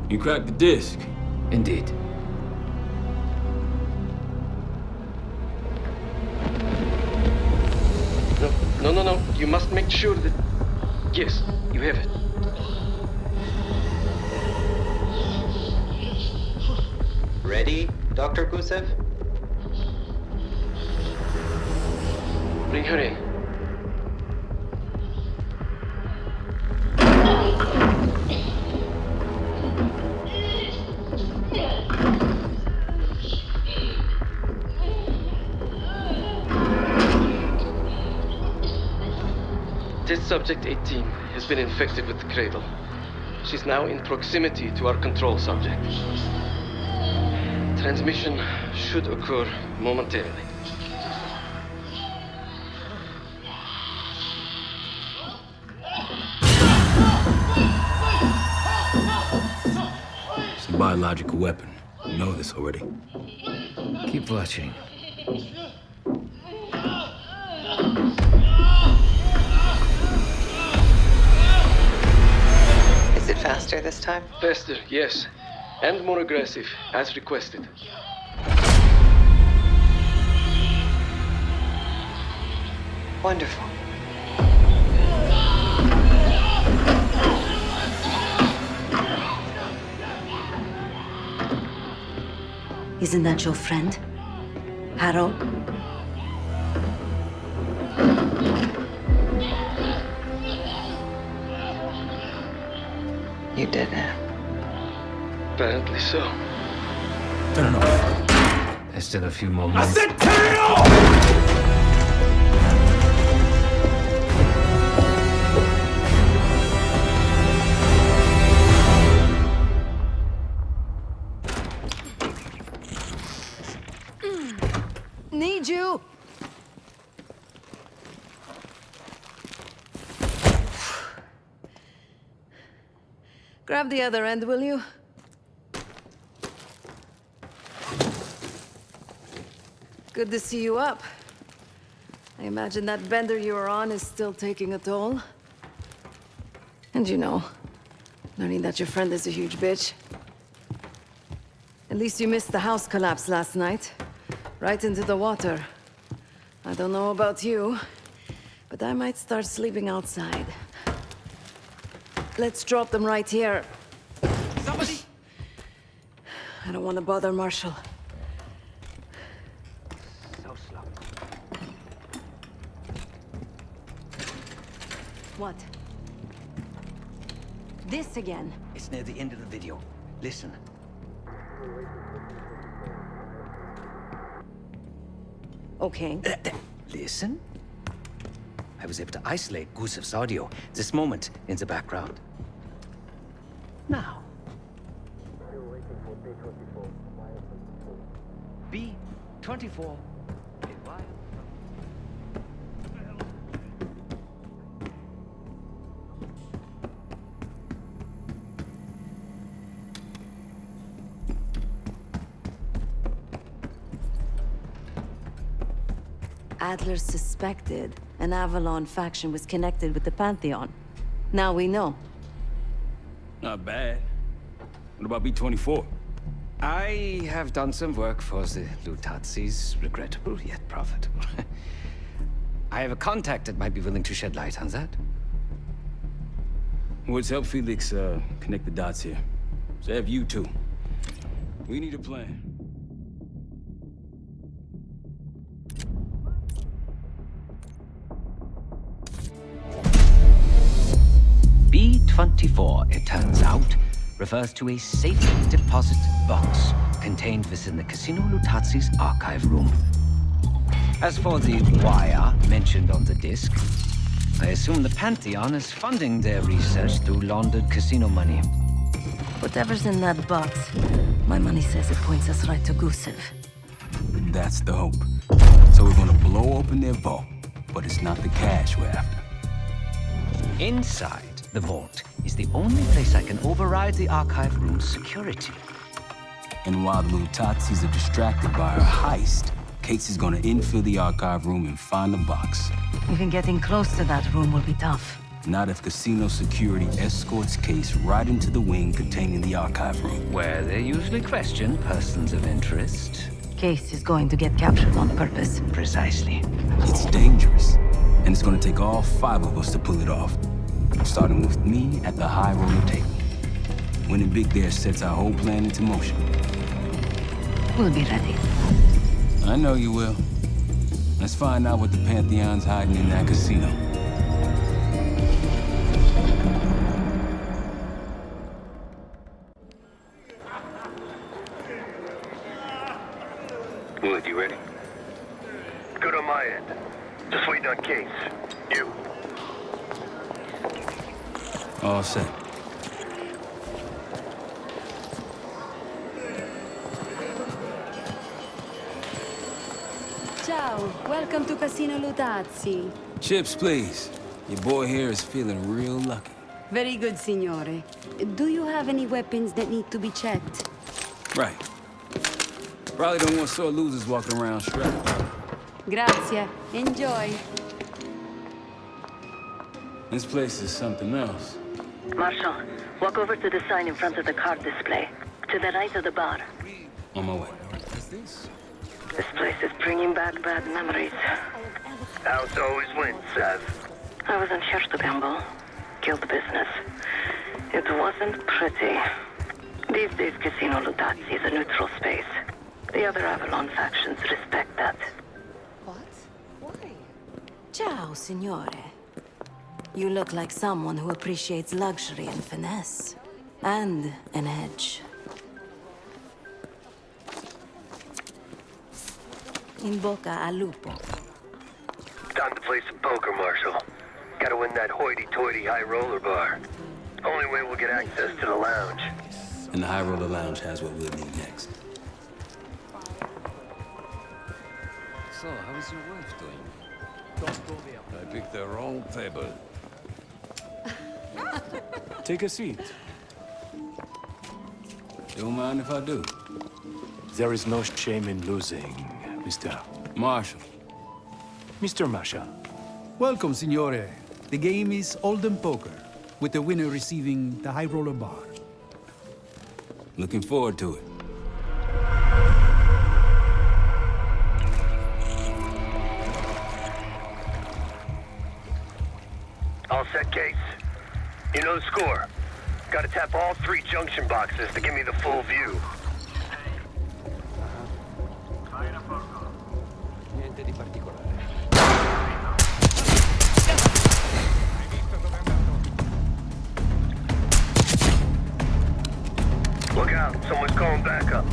You cracked the disc. Indeed. No. You must make sure that... Yes, you have it. Ready, Dr. Gusev? Bring her in. Test subject 18 has been infected with the cradle. She's now in proximity to our control subject. Transmission should occur momentarily. It's a biological weapon. You know this already. Keep watching. Is it faster this time? Faster, yes. And more aggressive, as requested. Wonderful. Isn't that your friend? Harrow? You did it. Apparently so. Turn it off. There's still a few more minutes. I said turn it off! Need you! Grab the other end, will you? Good to see you up. I imagine that bender you were on is still taking a toll. And you know, learning that your friend is a huge bitch. At least you missed the house collapse last night. Right into the water. I don't know about you, but I might start sleeping outside. Let's drop them right here. Somebody! I don't want to bother Marshall. So slow. What? This again? It's near the end of the video. Listen. Okay. Listen. I was able to isolate Gusev's audio. This moment in the background. Now. B-24. Adler suspected an Avalon faction was connected with the Pantheon. Now we know. Not bad. What about B-24? I have done some work for the Lutazis, regrettable yet profitable. I have a contact that might be willing to shed light on that. Woods, help Felix connect the dots here. So have you too. We need a plan. B-24, it turns out, refers to a safe deposit box contained within the Casino Lutazzi's archive room. As for the wire mentioned on the disc, I assume the Pantheon is funding their research through laundered casino money. Whatever's in that box, my money says it points us right to Gusev. That's the hope. So we're gonna blow open their vault, but it's not the cash we're after. Inside the vault is the only place I can override the archive room's security. And while the Lutazzis are distracted by our heist, Case is gonna infill the archive room and find the box. Even getting close to that room will be tough. Not if casino security escorts Case right into the wing containing the archive room. Where they usually question persons of interest. Case is going to get captured on purpose. Precisely. It's dangerous, and it's gonna take all 5 of us to pull it off. Starting with me at the high roller table. Winning big there sets our whole plan into motion. We'll be ready. I know you will. Let's find out what the Pantheon's hiding in that casino. Wood, you ready? Good on my end. Just waiting on Case. You? All set. Ciao, welcome to Casino Lutazzi. Chips, please. Your boy here is feeling real lucky. Very good, signore. Do you have any weapons that need to be checked? Right. Probably don't want sore losers walking around strapped. Grazie. Enjoy. This place is something else. Marshal, walk over to the sign in front of the card display. To the right of the bar. On my way. This place is bringing back bad memories. House always wins, Sav. I wasn't here to gamble. Guild business. It wasn't pretty. These days, Casino Lutazzi is a neutral space. The other Avalon factions respect that. What? Why? Ciao, signore. You look like someone who appreciates luxury and finesse. And an edge. In bocca al lupo. Time to play some poker, Marshal. Gotta win that hoity-toity high roller bar. Only way we'll get access to the lounge. And the high roller lounge has what we'll need next. So, how is your wife doing? Don't go there. I picked the wrong table. Take a seat. Don't mind if I do. There is no shame in losing, Mr. Marshal. Mr. Marshal. Welcome, Signore. The game is Hold'em Poker, with the winner receiving the high roller bar. Looking forward to it. All set, Case. You know the score. Gotta tap all 3 junction boxes to give me the full view. Niente di particolare. Look out, someone's calling backup.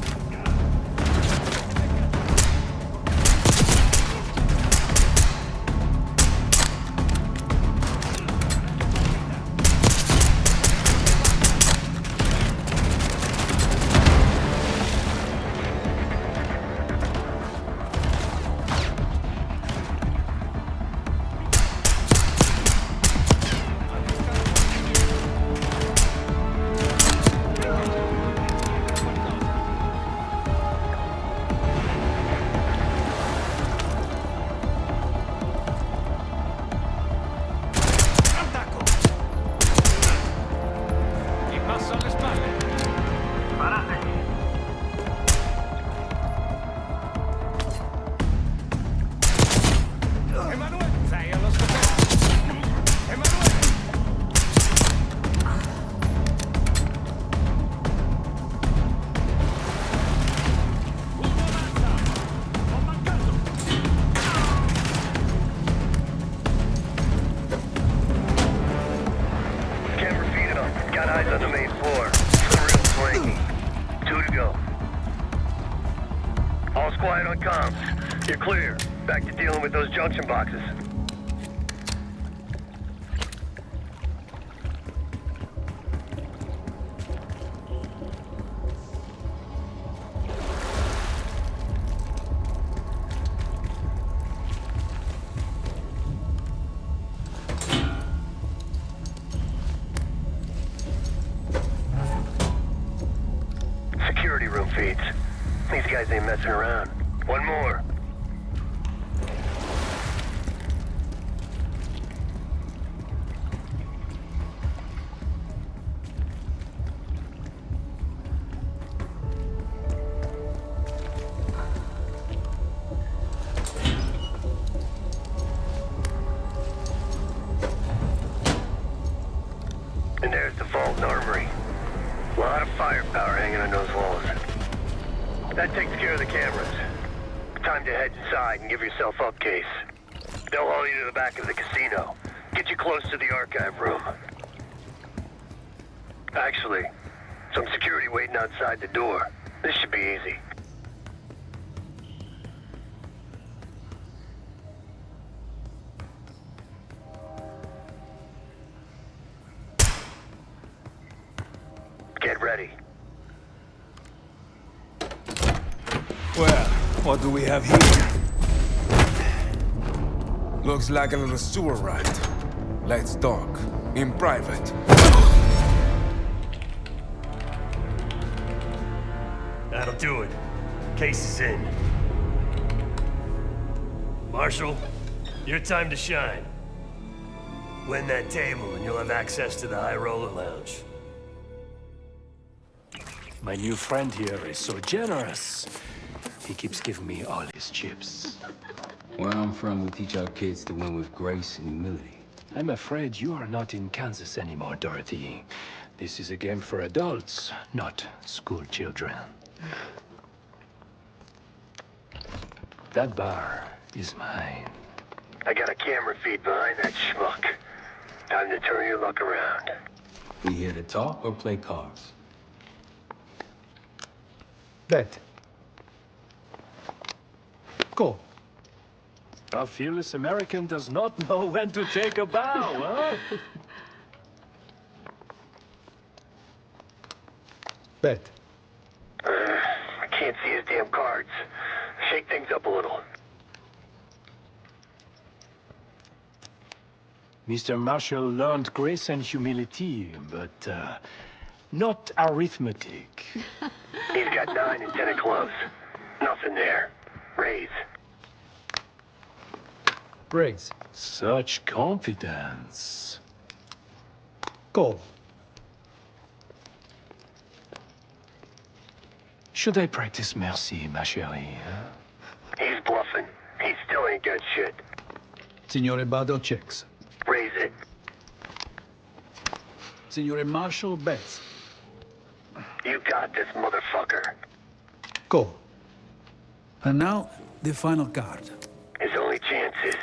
You're clear. Back to dealing with those junction boxes. Security room feeds. These guys ain't messing around. One more. And there's the vault and armory. A lot of firepower hanging on those walls. That takes care of the cameras. Time to head inside and give yourself up, Case. They'll haul you to the back of the casino. Get you close to the archive room. Actually, some security waiting outside the door. This should be easy. Get ready. Well, what do we have here? Looks like a little sewer ride. Let's talk. In private. That'll do it. Case is in. Marshal, your time to shine. Win that table and you'll have access to the High Roller Lounge. My new friend here is so generous. He keeps giving me all his chips. Where I'm from, we teach our kids to win with grace and humility. I'm afraid you are not in Kansas anymore, Dorothy. This is a game for adults, not school children. That bar is mine. I got a camera feed behind that schmuck. Time to turn your luck around. We here to talk or play cards? Bet. Go. A fearless American does not know when to take a bow, huh? Bet. I can't see his damn cards. Shake things up a little. Mr. Marshall learned grace and humility, but not arithmetic. He's got 9 and 10 of clubs. Nothing there. Raise. Raise. Such confidence. Call. Should I practice mercy, ma chérie? Huh? He's bluffing. He still ain't got shit. Signore Bado checks. Raise it. Signore Marshall bets. You got this, motherfucker. Call. And now, the final card. His only chance is...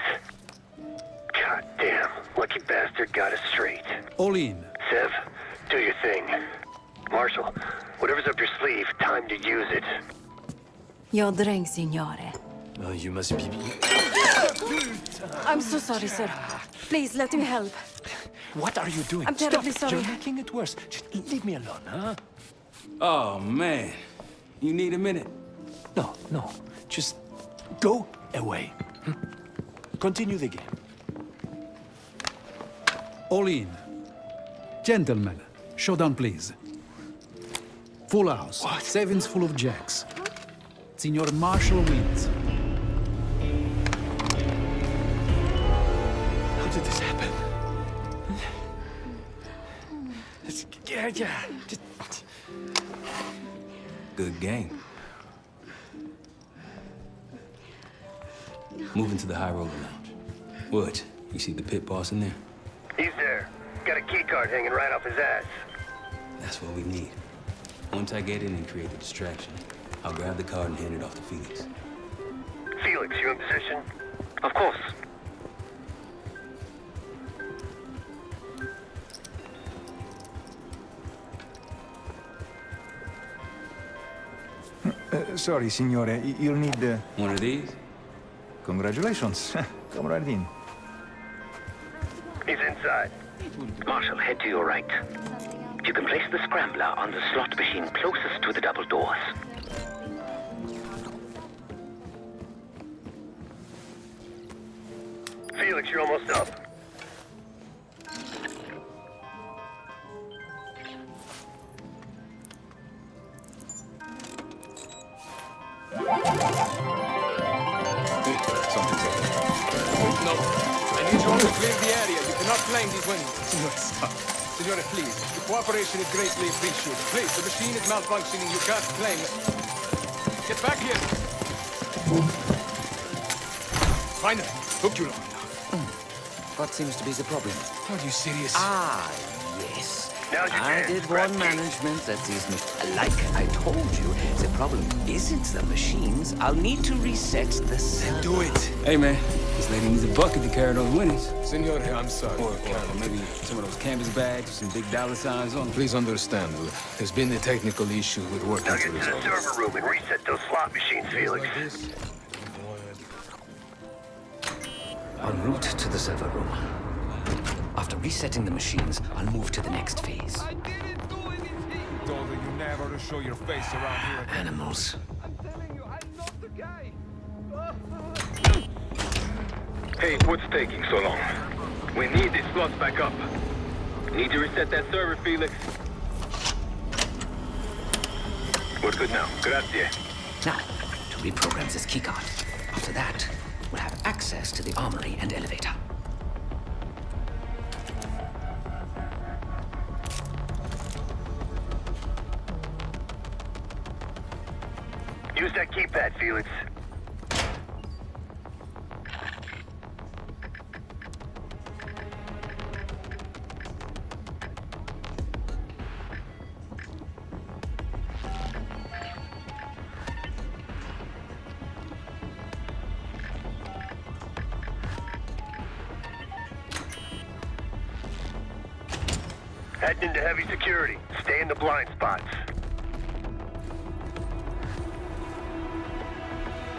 God damn, lucky bastard got us straight. All in. Sev, do your thing. Marshall, whatever's up your sleeve, time to use it. Your drink, signore. Oh, you must be... I'm so sorry, sir. Please, let me help. What are you doing? I'm terribly Stop. sorry. You're making it worse. Just leave me alone, huh? Oh, man. You need a minute? No. Just go away. Continue the game. All in. Gentlemen, showdown, please. Full house. What? Sevens full of jacks. Signor Marshall wins. How did this happen? Yeah. Good game. Moving to the High Roller Lounge. What? You see the pit boss in there? He's there. Got a key card hanging right off his ass. That's what we need. Once I get in and create a distraction, I'll grab the card and hand it off to Felix. Felix, you in position? Of course. Sorry, signore. You'll need... One of these? Congratulations. Come right in. He's inside. Marshal, head to your right. You can place the scrambler on the slot machine closest to the double doors. Felix, you're almost up. Something's happening. No. I need you all to clear the area. You cannot climb these windows. Signore, stop. Signore, please. Your cooperation is greatly appreciated. Please, the machine is malfunctioning. You can't climb it. Get back here. Finally. Took you long enough. What seems to be the problem? Are you serious? Ah, yes. Now's your I chance, did warn management that these like I told you, the problem isn't the machines. I'll need to reset the server. Do it. Hey, man. This lady needs a bucket to carry those winnings. Signore, I'm sorry. Or maybe some of those canvas bags with some big dollar signs on them. Please understand, there's been a technical issue with working Now to get to the resolve. server room and reset those slot machines, Felix. En route to the server room. After resetting the machines, I'll move to the next phase. I told her you never to show your face around here. Animals. Hey, what's taking so long? We need these slots back up. Need to reset that server, Felix. We're good now. Grazie. Now, to reprogram this keycard. After that, we'll have access to the armory and elevator. Use that keypad, Felix. Heading into heavy security. Stay in the blind spots.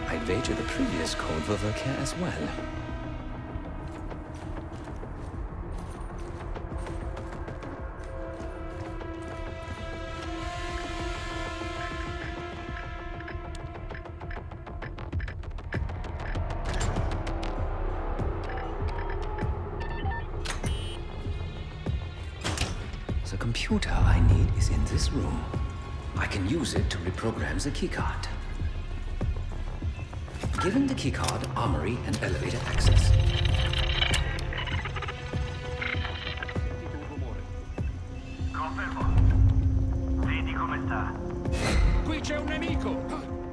I'd wager the previous code will work here as well. The computer I need is in this room. I can use it to reprogram the keycard. Given the keycard, armory, and elevator access. Confermo. Vedi come sta. Qui c'è un nemico!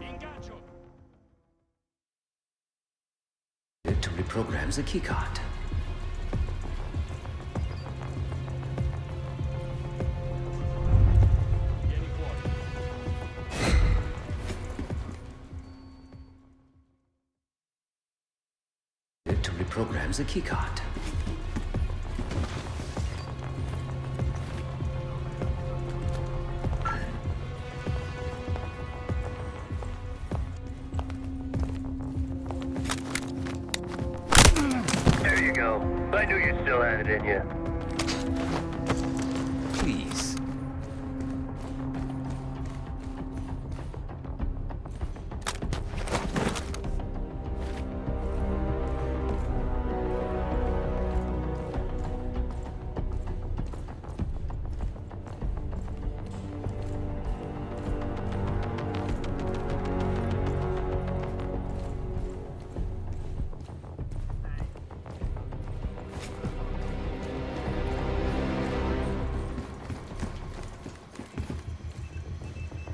Ingaggio! To reprogram the keycard. To reprogram the keycard. There you go. I knew you still had it in you. Please.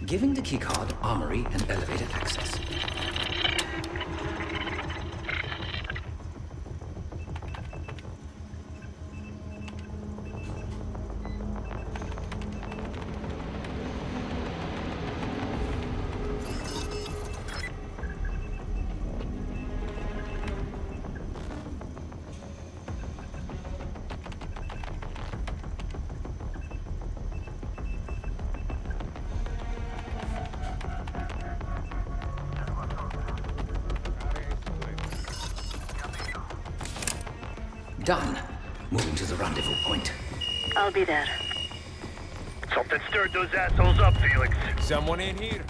Giving the keycard, armory, and elevator access. Done. Moving to the rendezvous point. I'll be there. Something stirred those assholes up, Felix. Someone in here?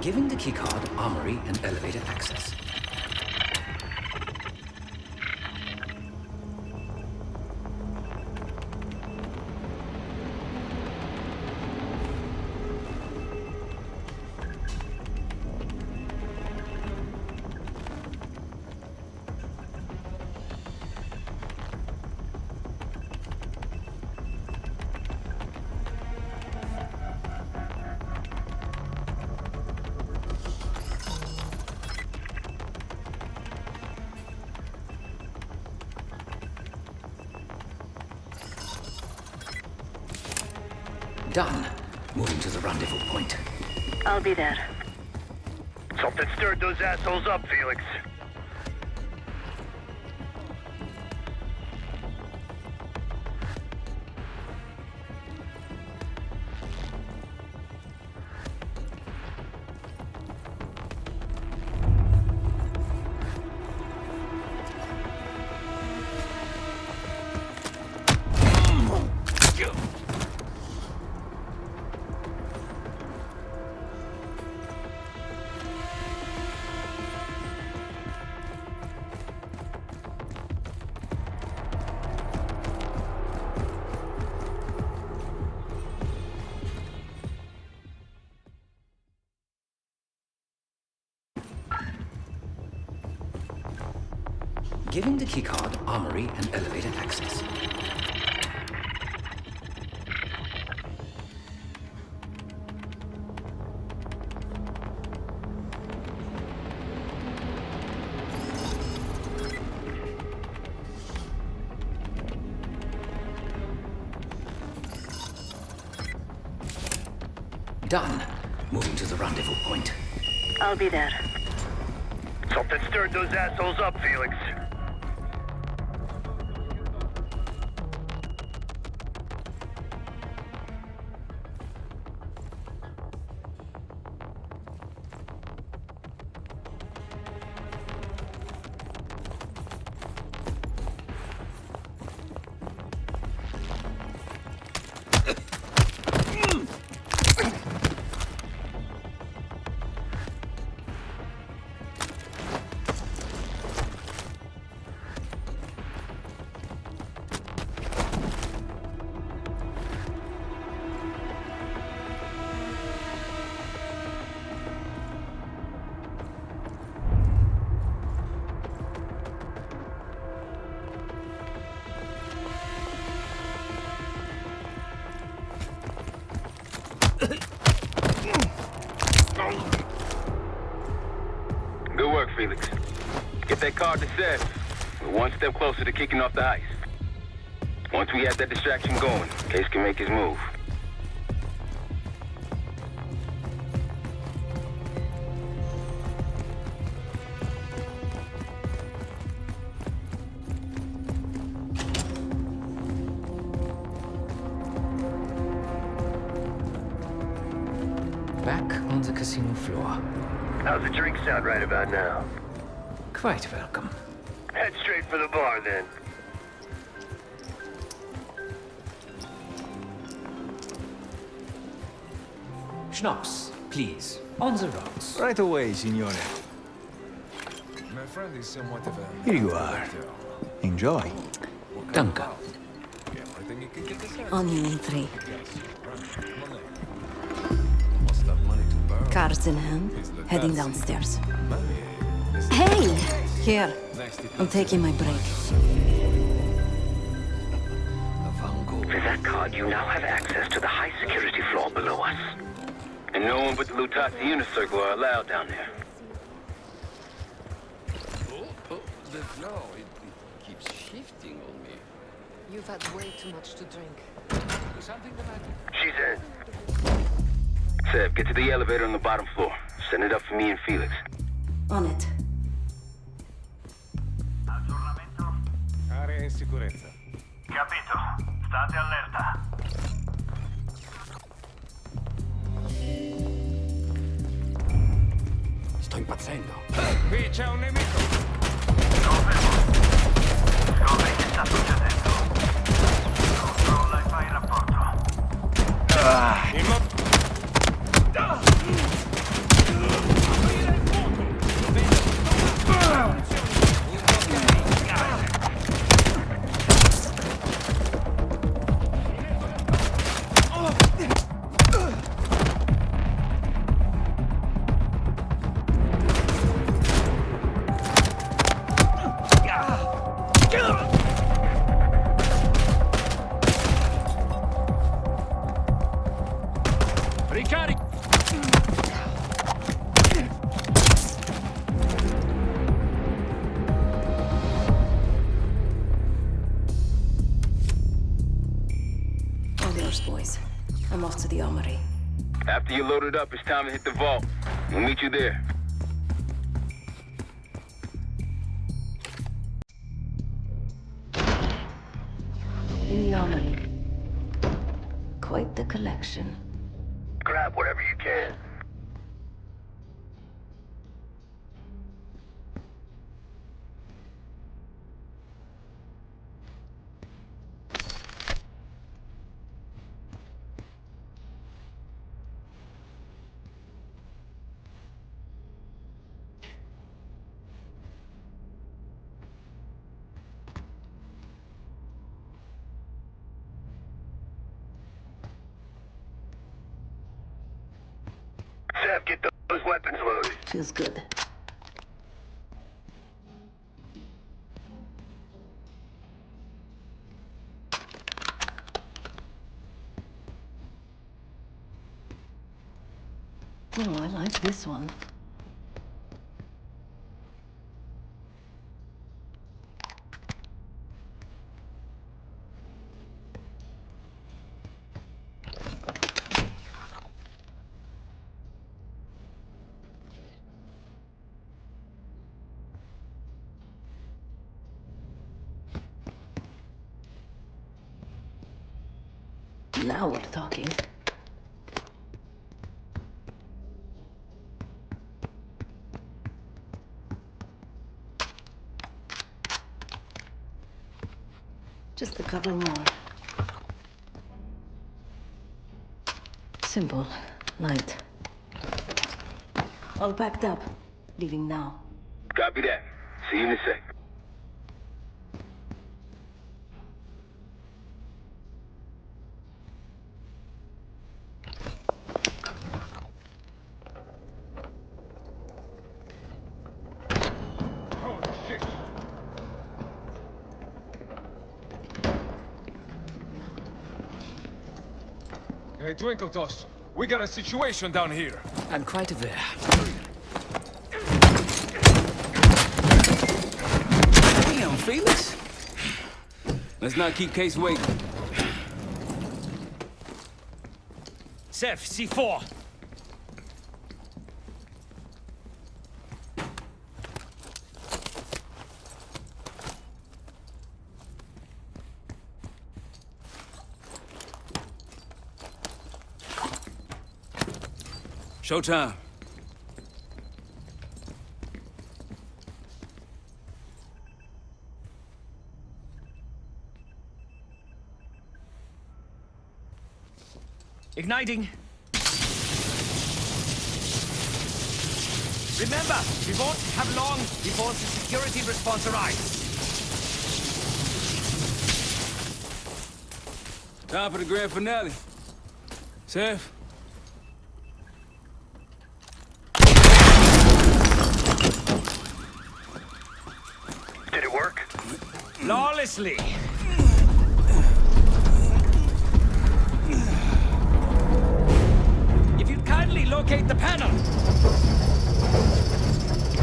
Giving the keycard, armory, and elevator access. Done. Moving to the rendezvous point. I'll be there. Something stirred those assholes up, Felix. Giving the keycard, armory, and elevator access. Done. Moving to the rendezvous point. I'll be there. Something stirred those assholes up, Felix. Good work, Felix. Get that card to Seth. We're one step closer to kicking off the heist. Once we have that distraction going, Case can make his move. Back on the casino floor. How's the drink sound right about now? Quite welcome. Head straight for the bar, then. Schnapps, please. On the rocks. Right away, signore. My friend is somewhat of a... Here you are. Enjoy. Danke. On your entry. Cards in hand, heading downstairs. Hey! Here. I'm taking my break. With that card, you now have access to the high-security floor below us. And no one but the Lutazzi Inner Circle are allowed down there. keeps shifting on me. You've had way too much to drink. Something the matter? She's in. Seb, get to the elevator on the bottom floor. Send it up for me and Felix. On it. Area in sicurezza. Capito. State allerta. Sto impazzendo. Qui c'è un nemico. Scopri che sta succedendo. Controlla e fai il rapporto. Ricarico! All yours, boys. I'm off to the armory. After you load it up, it's time to hit the vault. We'll meet you there. In the armory. Quite the collection. Grab whatever you can. Seb, get those weapons loaded. Feels good. Oh, I like this one. Now we're talking. Just a couple more. Simple, light. All packed up. Leaving now. Copy that. See you in a sec. Hey, Twinkle Toss, we got a situation down here. I'm quite aware. Damn, Felix. Let's not keep Case waiting. Seth, C4. Showtime. Igniting. Remember, we won't have long before the security response arrives. Time for the grand finale. Seth? Did it work? Flawlessly. If you'd kindly locate the panel.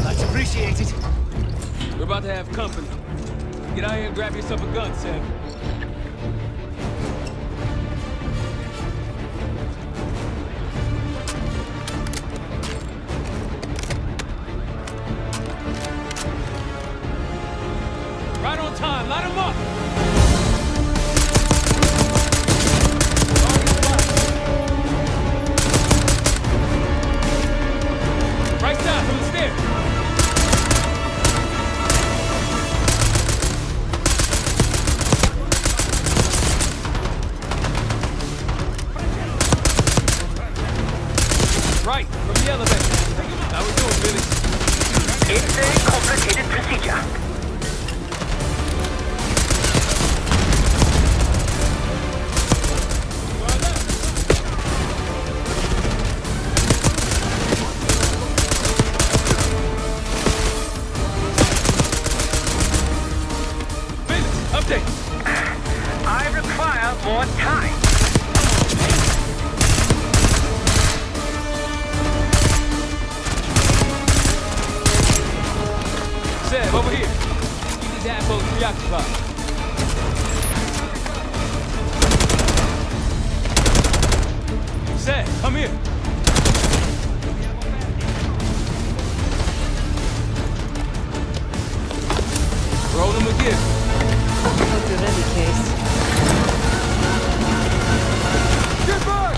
Much appreciated. We're about to have company. Get out here and grab yourself a gun, Sam. Right on time, light him up! Right side, from the stairs! Right, from the elevator. How we doing, Billy? It's a complicated procedure. I require more time. Seb, over here. Keep these assholes preoccupied. Seb, come here. Roll him again. Hope you're ready, Case. Get back!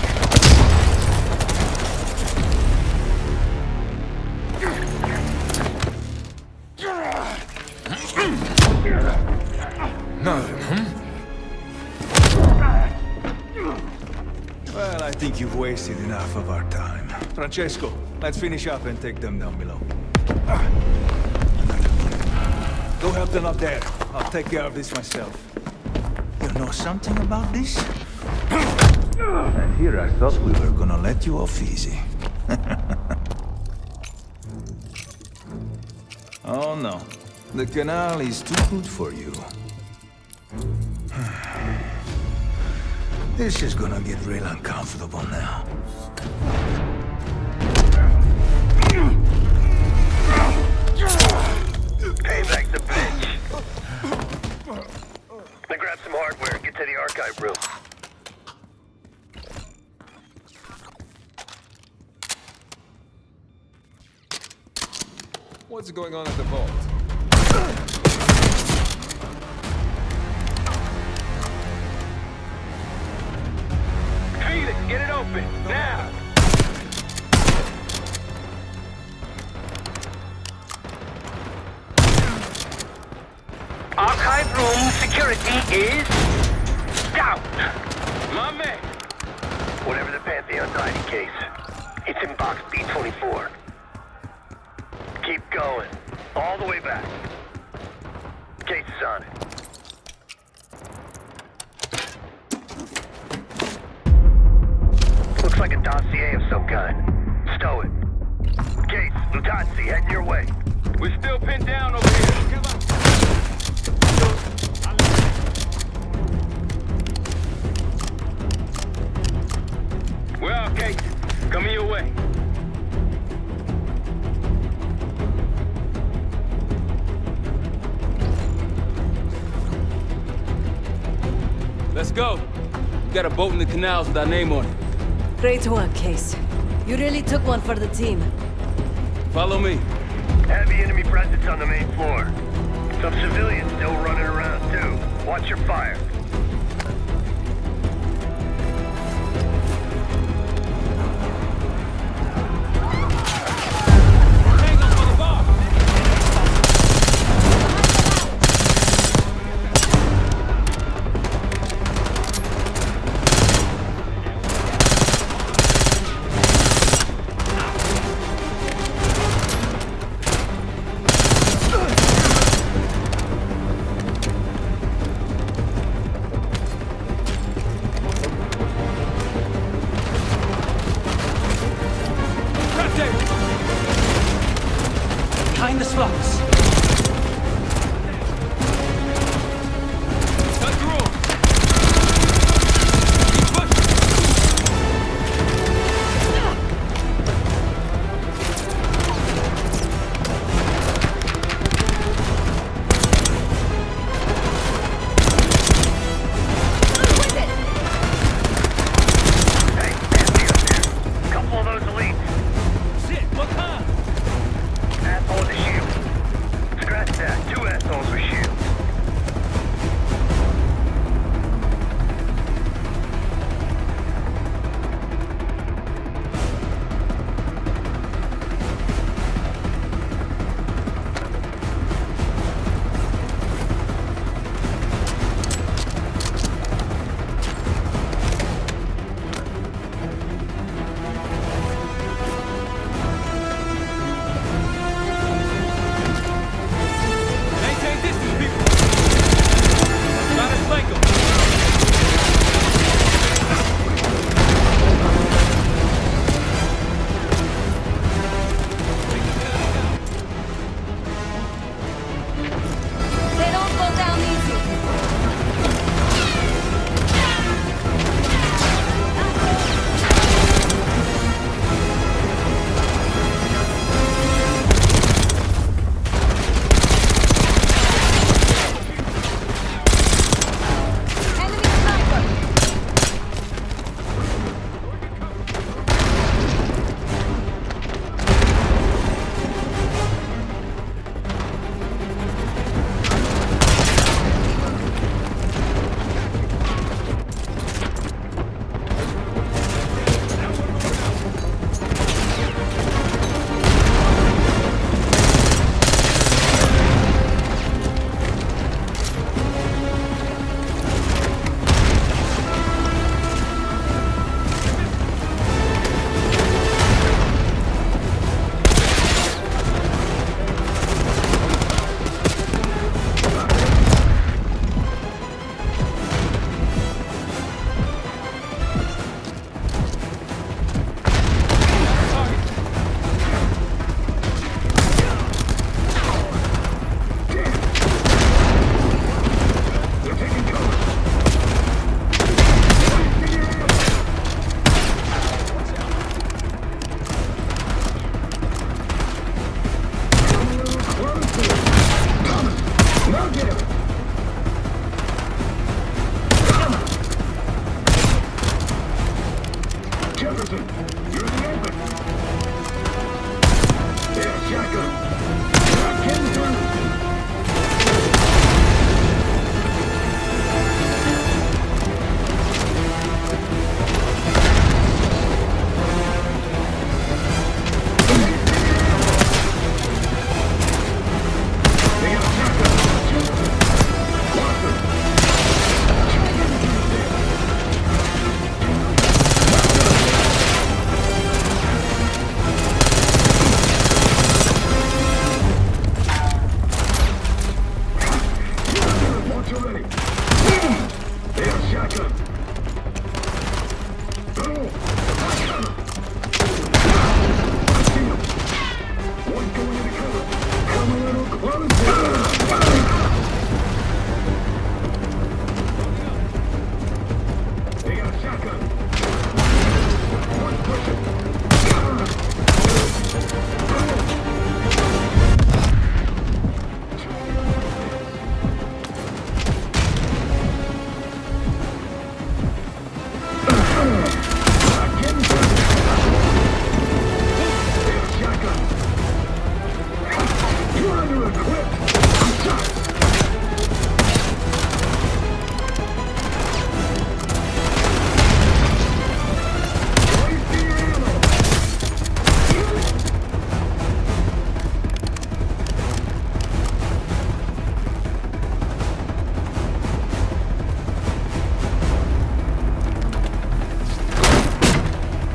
Nothing, Well, I think you've wasted enough of our time. Francesco, let's finish up and take them down below. Go help them up there. I'll take care of this myself. You know something about this? And here I thought we were gonna let you off easy. Oh no. The canal is too good for you. This is gonna get real uncomfortable now. Payback's a bitch. Now grab some hardware and get to the archive room. What's going on at the vault? Felix, get it open, now! Archive room security is down. My man! Whatever the Pantheon's hiding case, it's in box B24. Keep going, all the way back. Case is on it. Looks like a dossier of some kind. Stow it. Case, Lutanzi, heading your way. We're still pinned down over here. Well, Case, coming your way. Let's go. We got a boat in the canals with our name on it. Great work, Case. You really took one for the team. Follow me. Heavy enemy presence on the main floor. Some civilians still running around, too. Watch your fire. ready. They have shotgun. Boom. I see him. One going into cover. Come a little closer. They got a shotgun. One pushing.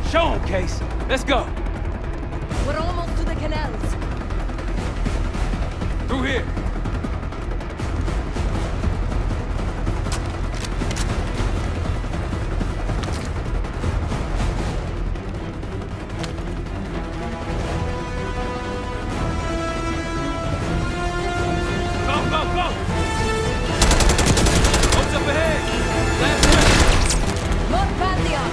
Show 'em, Case. Let's go. We're almost to the canals. Through here. Go, go, go! What's up ahead? Last one. More Pantheon.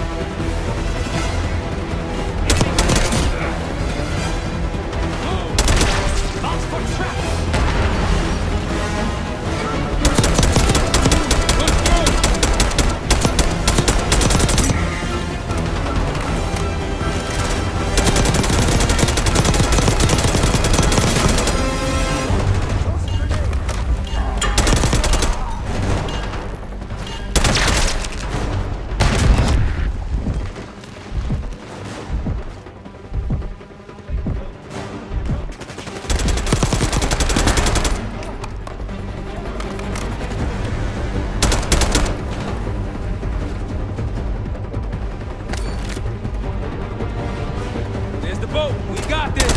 There's the boat. We got this.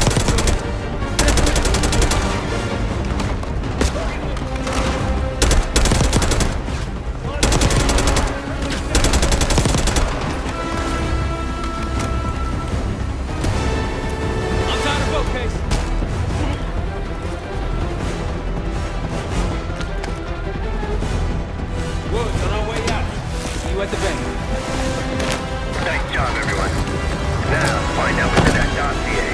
Untie the boat, Case. Woods on our way out. See you at the bank. Nice job, everyone. Now, find out what's in that dossier.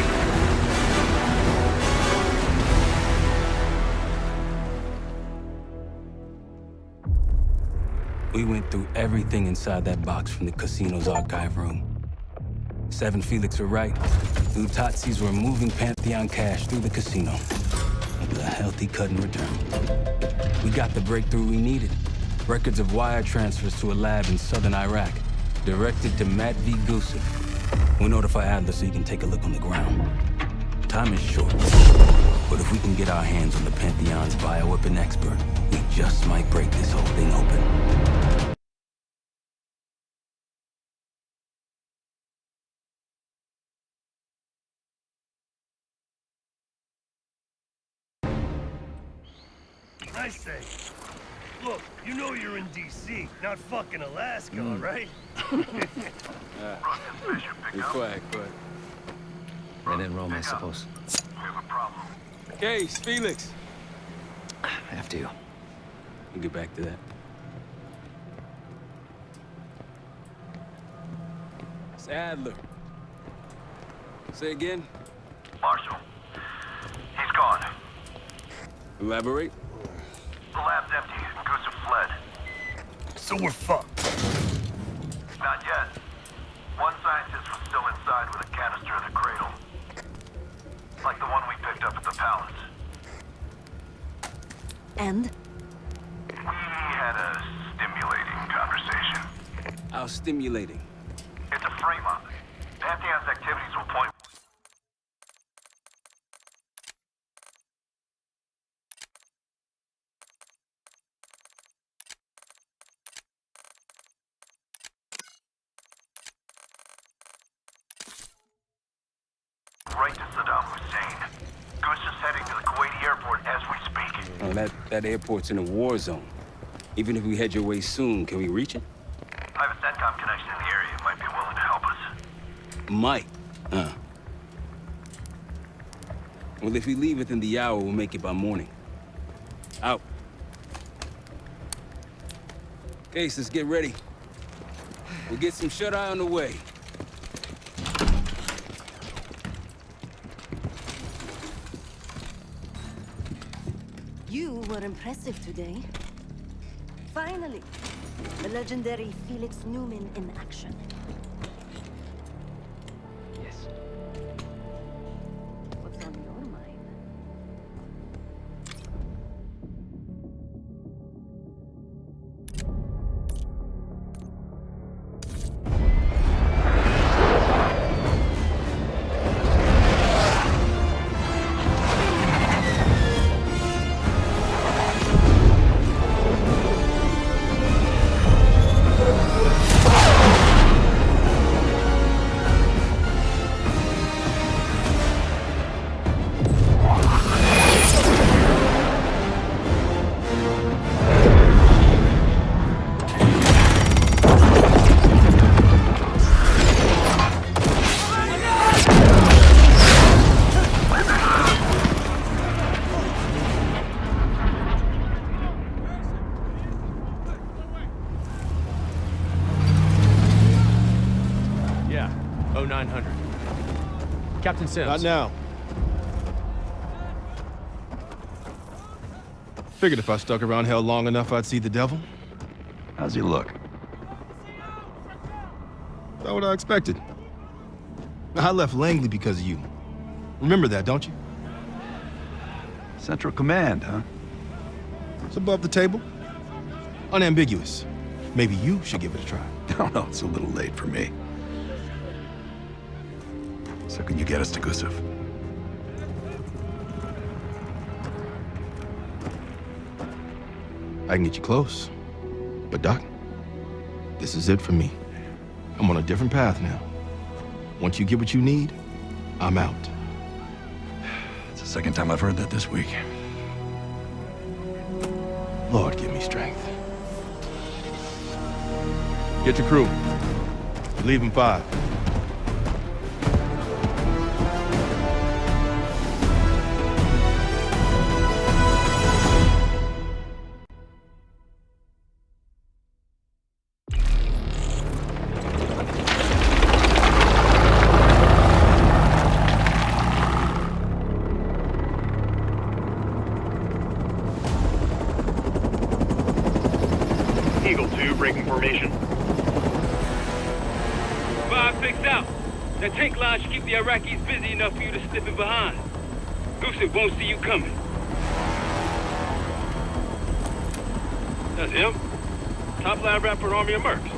We went through everything inside that box from the casino's archive room. 7 Felix were right. Utazis were moving Pantheon cash through the casino. It was a healthy cut in return. We got the breakthrough we needed. Records of wire transfers to a lab in southern Iraq, directed to Matt V. Gusev. We'll notify Adler so he can take a look on the ground. Time is short, but if we can get our hands on the Pantheon's bioweapon expert, we just might break this whole thing open. I say, look, you know you're in D.C., not fucking Alaska, all right? Be quiet, quiet. And in Rome, I suppose. Case, Felix. After you. We'll get back to that. It's Adler. Say again? Marshal, he's gone. Elaborate? The lab's empty. Gusev fled. So we're fucked. Not yet. One scientist was still inside with a canister in the cradle. Like the one we picked up at the palace. And? We had a stimulating conversation. How stimulating? It's a frame-up. Pantheon's activities will point... right to Saddam Hussein. Goose is heading to the Kuwaiti airport as we speak. Oh, that airport's in a war zone. Even if we head your way soon, can we reach it? I have a SATCOM connection in the area. Might be willing to help us. Might. Well, if we leave within the hour, we'll make it by morning. Out. Case, let's get ready. We'll get some shut-eye on the way. You were impressive today. Finally, the legendary Felix Newman in action. Yes. What's on your mind? Yeah, 0900. Captain Sims. Not now. Figured if I stuck around hell long enough, I'd see the devil. How's he look? About what I expected. I left Langley because of you. Remember that, don't you? Central Command, huh? It's above the table. Unambiguous. Maybe you should give it a try. No, no, it's a little late for me. So can you get us to Gusev? I can get you close. But Doc, this is it for me. I'm on a different path now. Once you get what you need, I'm out. It's the second time I've heard that this week. Lord, give me strength. Get your crew. Leave in 5. Eagle 2, breaking formation. 5-6 out. That tank line should keep the Iraqis busy enough for you to slip in behind. Gusev won't see you coming. That's him. Top lab rap for an army of mercs.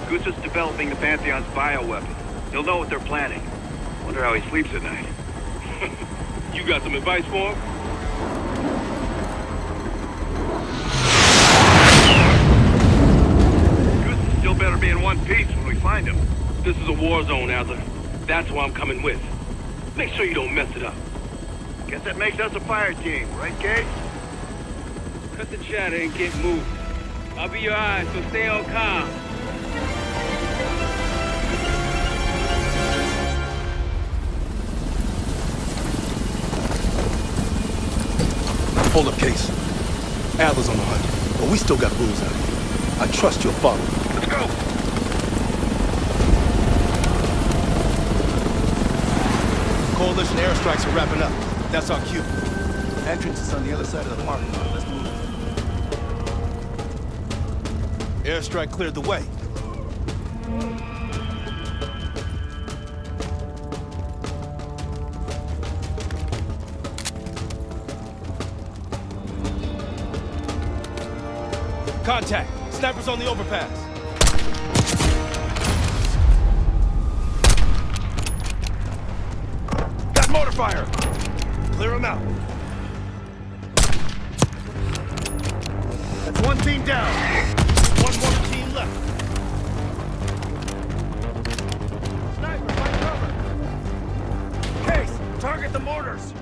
Gusev's developing the Pantheon's bioweapon. He'll know what they're planning. Wonder how he sleeps at night. You got some advice for him? Gusev's still better be in one piece when we find him. This is a war zone, Adler. That's why I'm coming with. Make sure you don't mess it up. Guess that makes us a fire team, right, Case? Cut the chatter and get moving. I'll be your eyes, so stay on calm. Hold up, Case. Adler's on the hunt, but we still got rules out here. I trust you'll follow. Let's go! Coalition airstrikes are wrapping up. That's our cue. Entrance is on the other side of the parking lot. Let's move. Airstrike cleared the way. Contact! Snipers on the overpass! Got mortar fire! Clear them out. That's one team down. One more team left. Sniper, find cover! Case, target the mortars!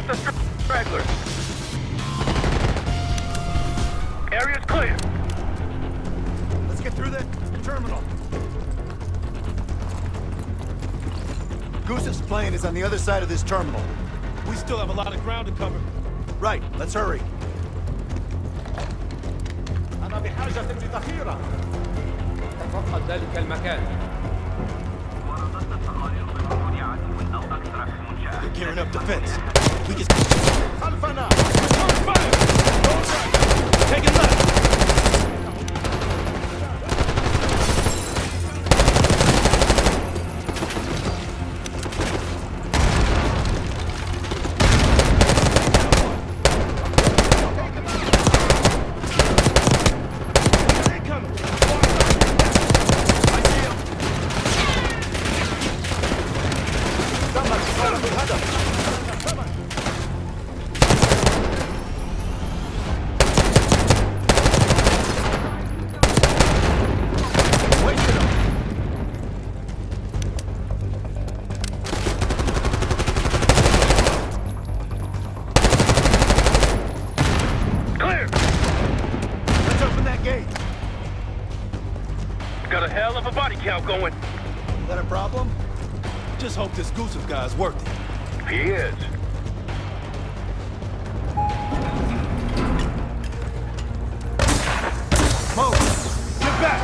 out the stragglers. Area's clear. Let's get through the terminal. Goose's plane is on the other side of this terminal. We still have a lot of ground to cover. Right, let's hurry. أنا بحاجة لذخيرة. تفقد ذلك المكان. They're gearing up defense. We can... خلفنا. Fire! Take it left. Got a hell of a body count going. Is that a problem? Just hope this Gusev guy's worth it. He is. Smoke! Get back!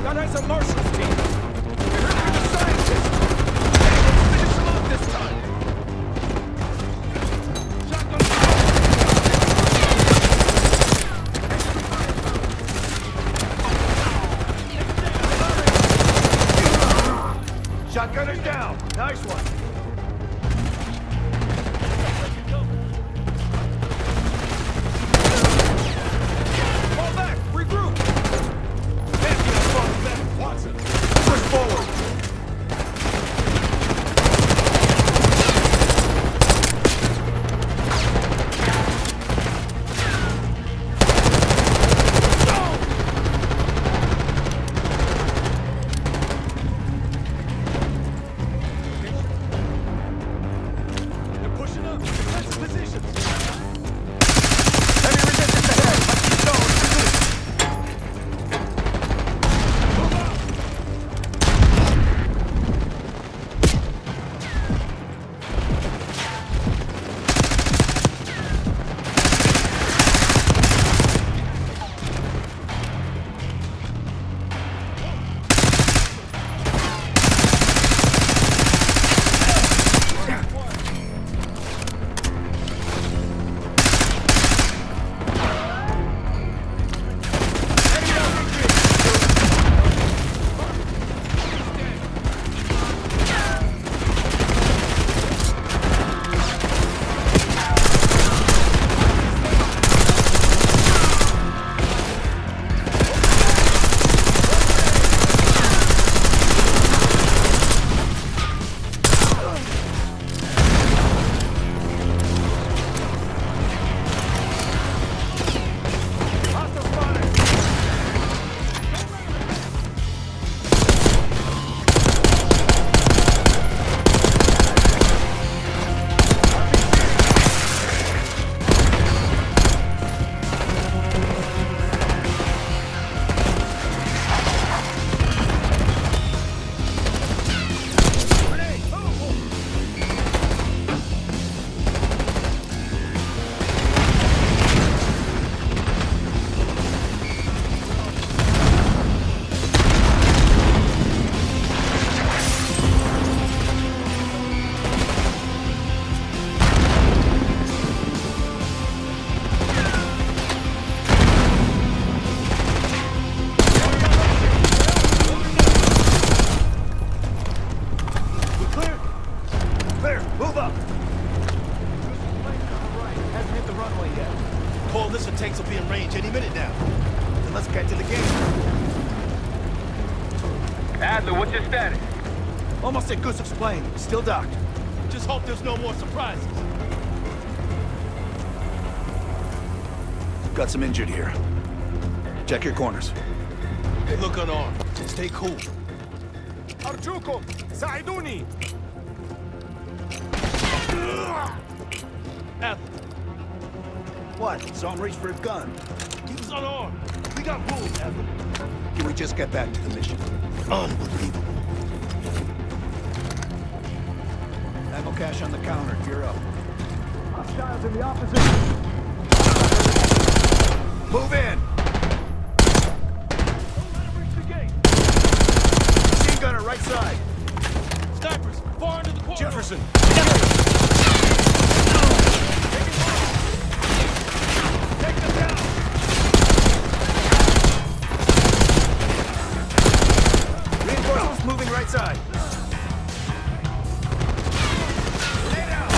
That is a marshal's team. We're here for the scientists. Let's finish them off this time. Shotgunner's down. Nice one. Fall back. Regroup. Champion falls back. Watson. Push forward. Adler, what's your status? Almost at Gusev's plane. Still docked. Just hope there's no more surprises. Got some injured here. Check your corners. They look unarmed. Stay cool. أرجوكم ساعدوني. What? Saw him reach for his gun. He was unarmed. We got rules, Evan. Can we just get back to the mission? Unbelievable. Ammo cache on the counter. Gear up. Hostiles in the opposite. Move in. Machine gunner, right side. Snipers, far into the corridor. Jefferson. Take them down. Reinforcements moving right side. Lay down.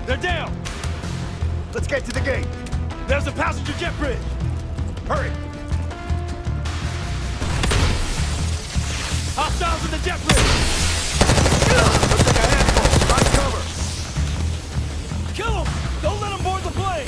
They're down! Let's get to the gate. There's a passenger jet bridge. Hurry! Hostiles in the jet bridge! Looks like a handful. Find cover. Kill them! Don't let them board the plane!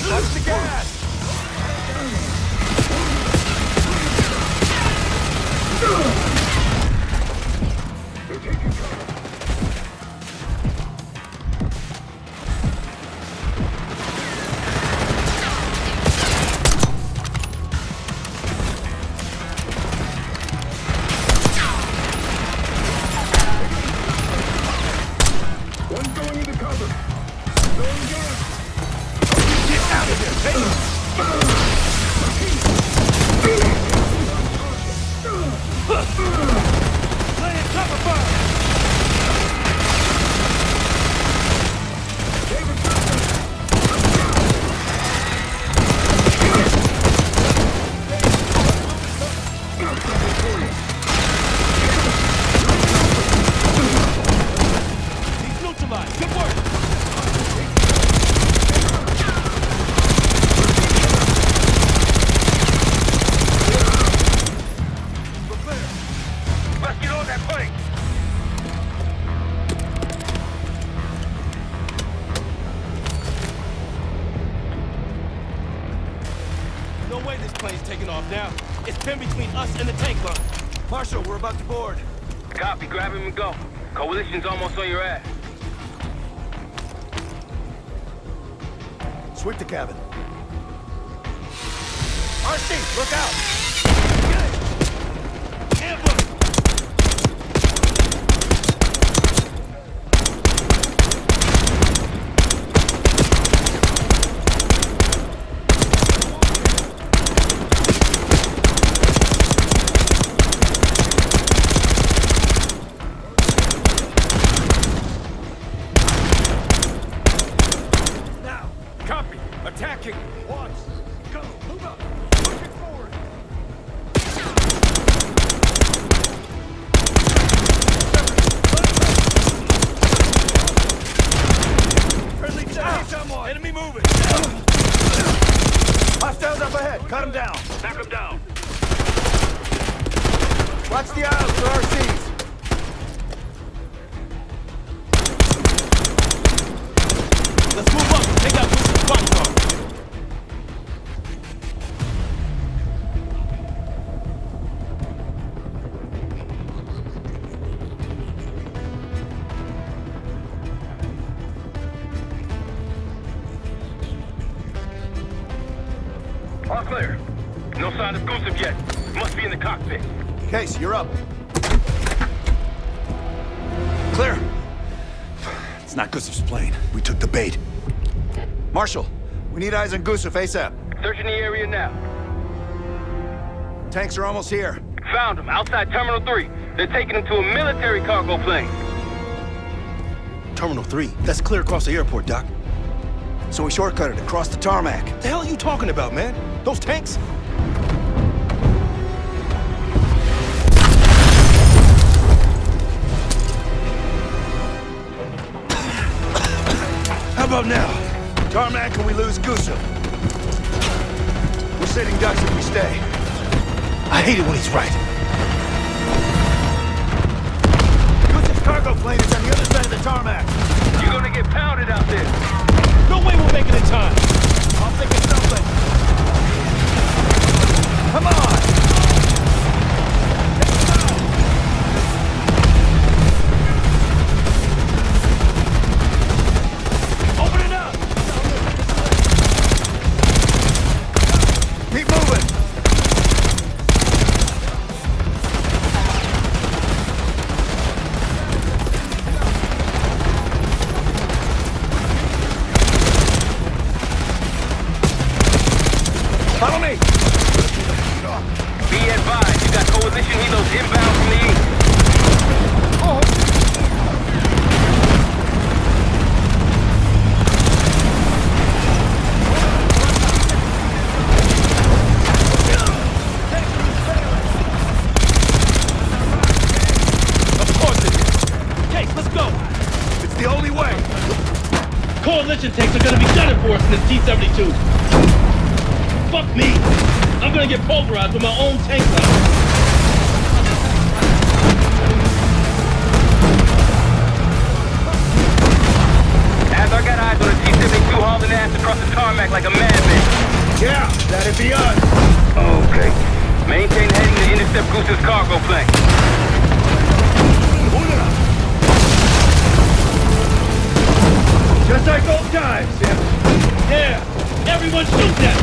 Watch the gas! One going into cover. Going gas. Get out of here! Hey! Laying cover fire! He's neutralized. Good work! Let's get on that plane. No way this plane's taking off now. It's pinned between us and the tank line. Marshal, we're about to board. Copy, grab him and go. Coalition's almost on your ass. Sweep the cabin. RC, look out! Ambush! working. Watch. Go. Move up. Push it forward. Friendly down. Someone. Enemy moving. Hostiles up ahead. Cut them down. Knock them down. Watch the aisles for RCs. Let's move up and take out this bomb car. All clear. No sign of Gusev yet. Must be in the cockpit. Case, you're up. Clear. It's not Gusev's plane. We took the bait. Marshal, we need eyes on Gusev ASAP. Searching the area now. Tanks are almost here. Found him outside Terminal 3. They're taking him to a military cargo plane. Terminal 3. That's clear across the airport, Doc. So we shortcutted across the tarmac. What the hell are you talking about, man? Those tanks? How about now? Tarmac and we lose Gusev. We're sitting ducks if we stay. I hate it when he's right. Gusev's cargo plane is on the other side of the tarmac. You're gonna get pounded out there. No way we'll make it in time. I'll think of something. Come on! Open it up! Keep moving! Follow me! Be advised, you got coalition helos inbound from the east. Of course it is! Case, let's go! It's the only way! Coalition tanks are gonna be gunning for us in this T-72. Fuck me! I'm gonna get pulverized with my own tank gun. As I got eyes on a T-72 hauling ass across the tarmac like a madman. Yeah, that'd be us! Okay. Maintain heading to intercept Gusev's cargo plane. Just like old times, Sam. Yeah! Everyone shoot that!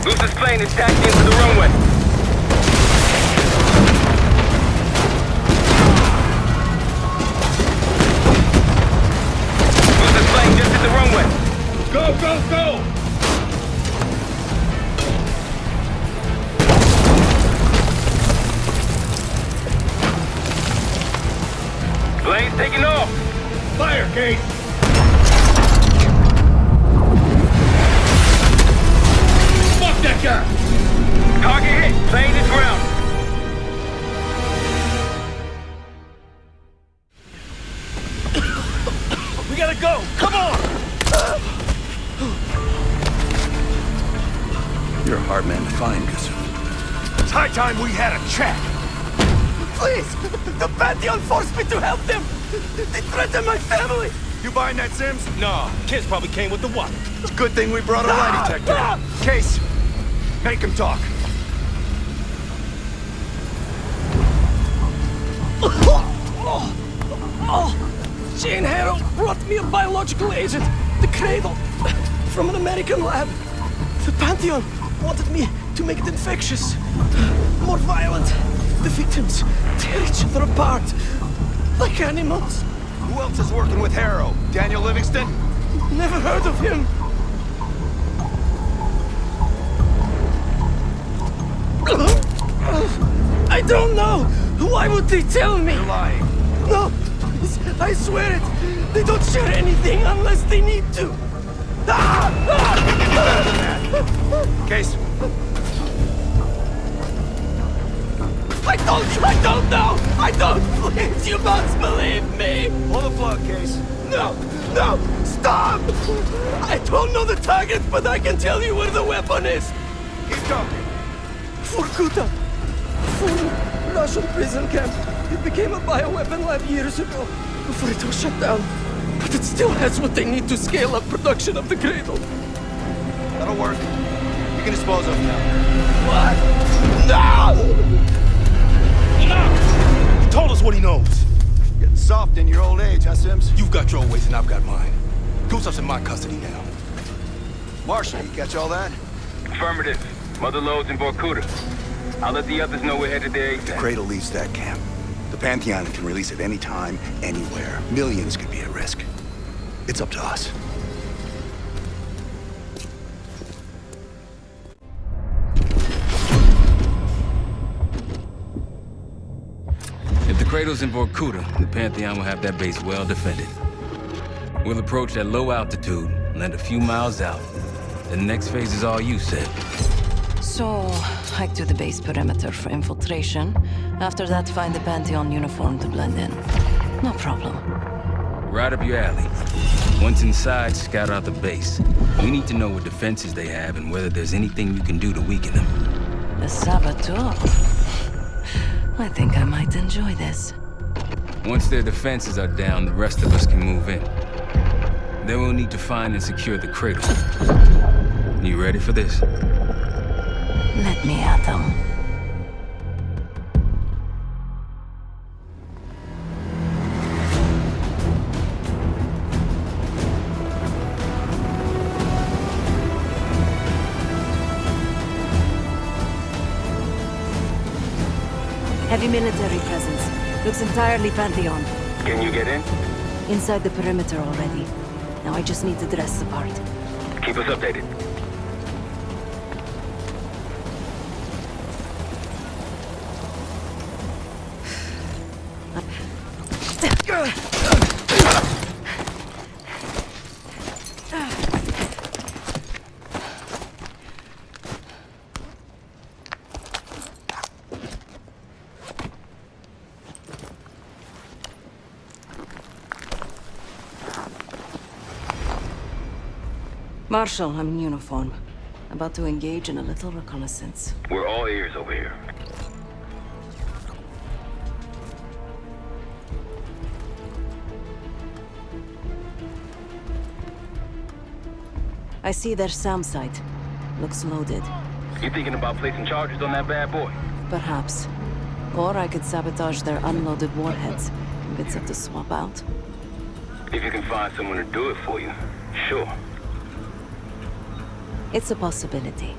Gusev's plane is tacked into the runway. Gusev's plane just hit the runway. Go, go, go! Plane's taking off. Fire, Case! Fuck that guy! Target hit. Plane is ground. We gotta go! Come on! You're a hard man to find, Gusev. It's high time we had a chat! Please! The Pantheon forced me to help them! They threatened my family! You buying that, Sims? Nah, kids probably came with the what? It's a good thing we brought a lie detector. Case, make him talk. Jane Harrow brought me a biological agent, the Cradle, from an American lab. The Pantheon wanted me to make it infectious, more violent. The victims tear each other apart, like animals. Who else is working with Harrow? Daniel Livingston? Never heard of him. I don't know who I would what they tell me! You're lying. No! I swear it! They don't share anything unless they need to! Case. I told you I don't know! I don't! Please, you must believe me! Pull the plug, Case. No! No! Stop! I don't know the target, but I can tell you where the weapon is! Keep talking. Vorkuta! Former Russian prison camp. It became a bioweapon lab years ago, before it was shut down. But it still has what they need to scale up production of the Cradle. That'll work. You can dispose of him now. What? No! He told us what he knows. Getting soft in your old age, huh, Sims? You've got your ways and I've got mine. Gusev's in my custody now. Marshal, you catch all that? Affirmative. Mother loads in Vorkuta. I'll let the others know we're headed there ASAP. The Cradle leaves that camp. The Pantheon can release it any time, anywhere. Millions could be at risk. It's up to us. If the Cradle's in Vorkuta, the Pantheon will have that base well defended. We'll approach at low altitude, land a few miles out. The next phase is all you said. So, hike to the base perimeter for infiltration. After that, find the Pantheon uniform to blend in. No problem. Right up your alley. Once inside, scout out the base. We need to know what defenses they have and whether there's anything you can do to weaken them. The saboteur. I think I might enjoy this. Once their defenses are down, the rest of us can move in. Then we'll need to find and secure the Cradle. You ready for this? Let me at them. Heavy military presence. Looks entirely Pantheon. Can you get in? Inside the perimeter already. Now I just need to dress the part. Keep us updated. Marshal, I'm in uniform. About to engage in a little reconnaissance. We're all ears over here. I see their SAM site. Looks loaded. You thinking about placing charges on that bad boy? Perhaps. Or I could sabotage their unloaded warheads. Bits up to swap out. If you can find someone to do it for you, sure. It's a possibility.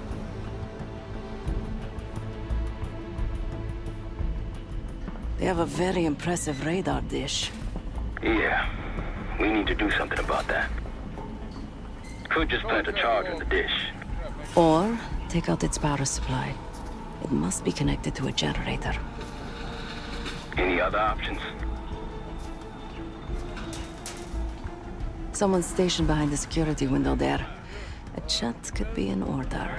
They have a very impressive radar dish. Yeah, we need to do something about that. Could just plant a charge on the dish. Or take out its power supply. It must be connected to a generator. Any other options? Someone's stationed behind the security window there. A chat could be in order.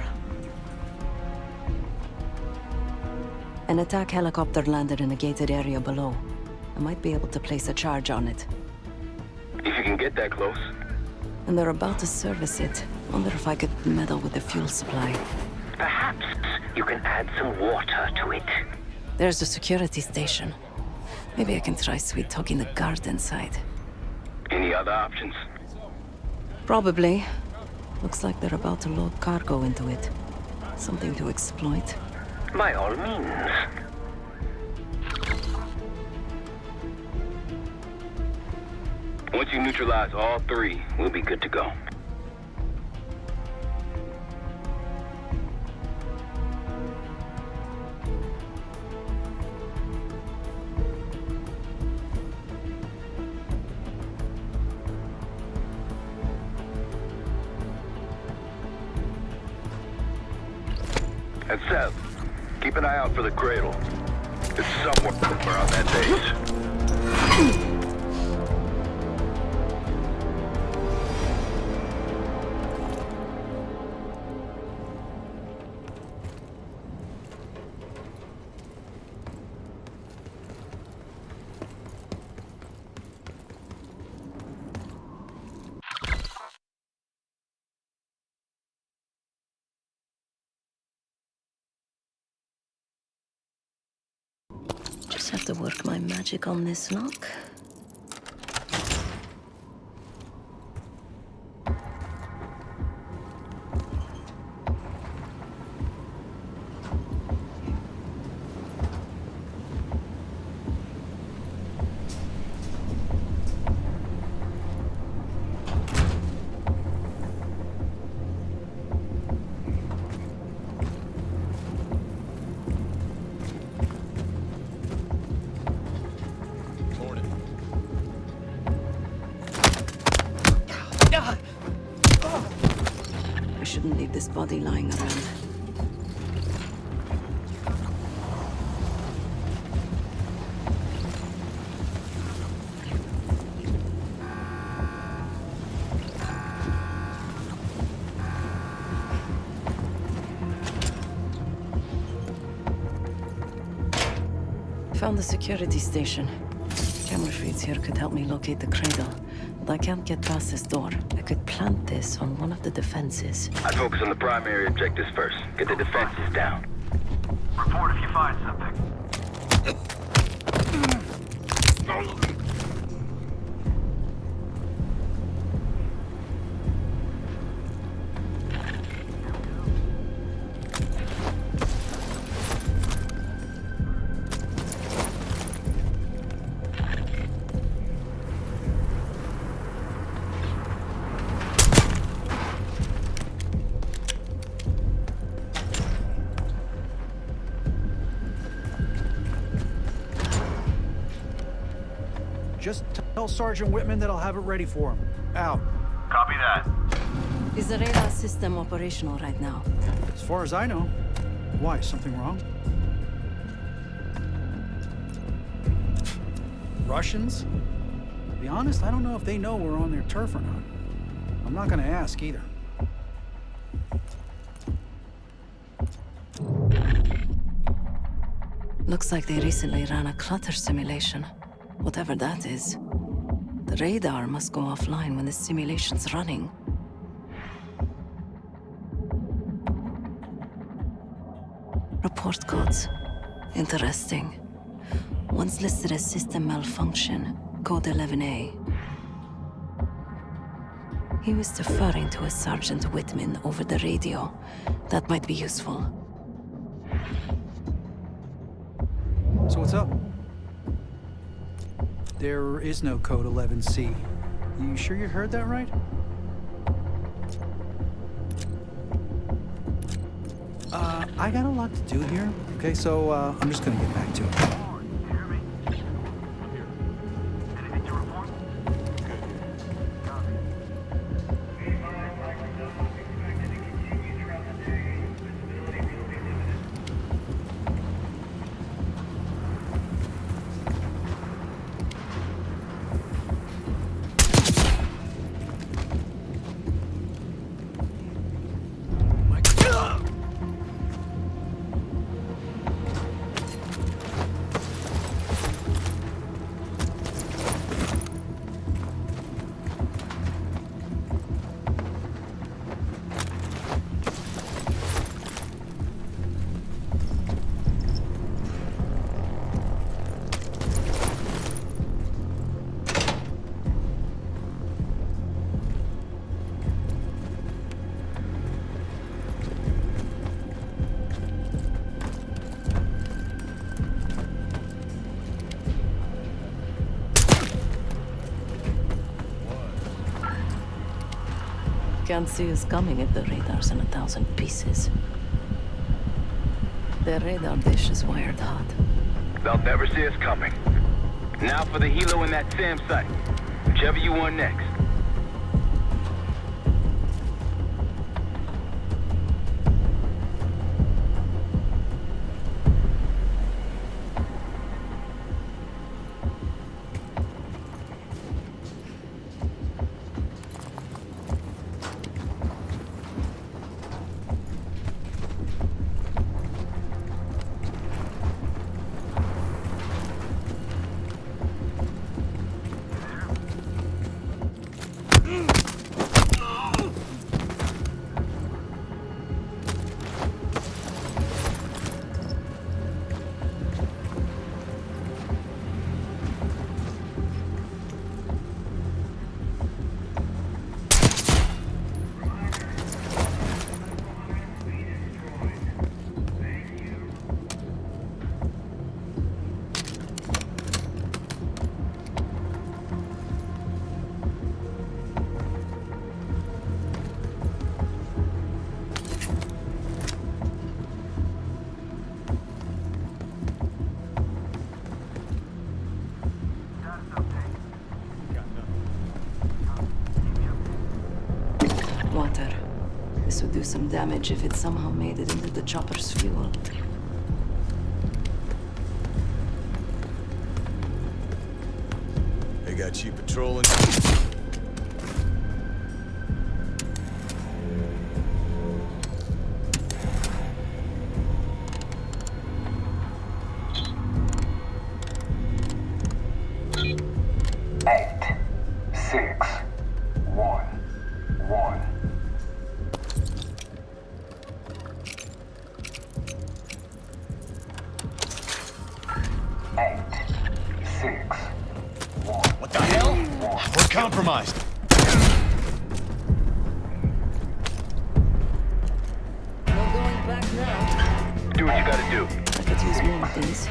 An attack helicopter landed in a gated area below. I might be able to place a charge on it. If you can get that close. And they're about to service it. Wonder if I could meddle with the fuel supply. Perhaps you can add some water to it. There's a security station. Maybe I can try sweet-talking the guard inside. Any other options? Probably. Looks like they're about to load cargo into it. Something to exploit. By all means. Once you neutralize all three, we'll be good to go. And Seth, keep an eye out for the Cradle. It's somewhere on that base. Just have to work my magic on this lock. I shouldn't leave this body lying around. Found the security station. Camera feeds here could help me locate the cradle. But I can't get past this door. I could plant this on one of the defenses. I'd focus on the primary objectives first. Get the defenses down. Report if you find something. Just tell Sergeant Whitman that I'll have it ready for him. Out. Copy that. Is the radar system operational right now? As far as I know. Why, something wrong? Russians? To be honest, I don't know if they know we're on their turf or not. I'm not gonna ask either. Looks like they recently ran a clutter simulation. Whatever that is. The radar must go offline when the simulation's running. Report codes. Interesting. One's listed as system malfunction, code 11A. He was deferring to a Sergeant Whitman over the radio. That might be useful. So what's up? There is no code 11C. You sure you heard that right? I got a lot to do here, okay? So, I'm just gonna get back to it. Can't see us coming if the radar's in 1,000 pieces. The radar dish is wired hot. They'll never see us coming. Now for the helo in that SAM site. Whichever you want next. do some damage if it somehow made it into the chopper's fuel. They got you patrolling. What the hell? We're compromised. No going back now. Do what you gotta do. I could use more of these.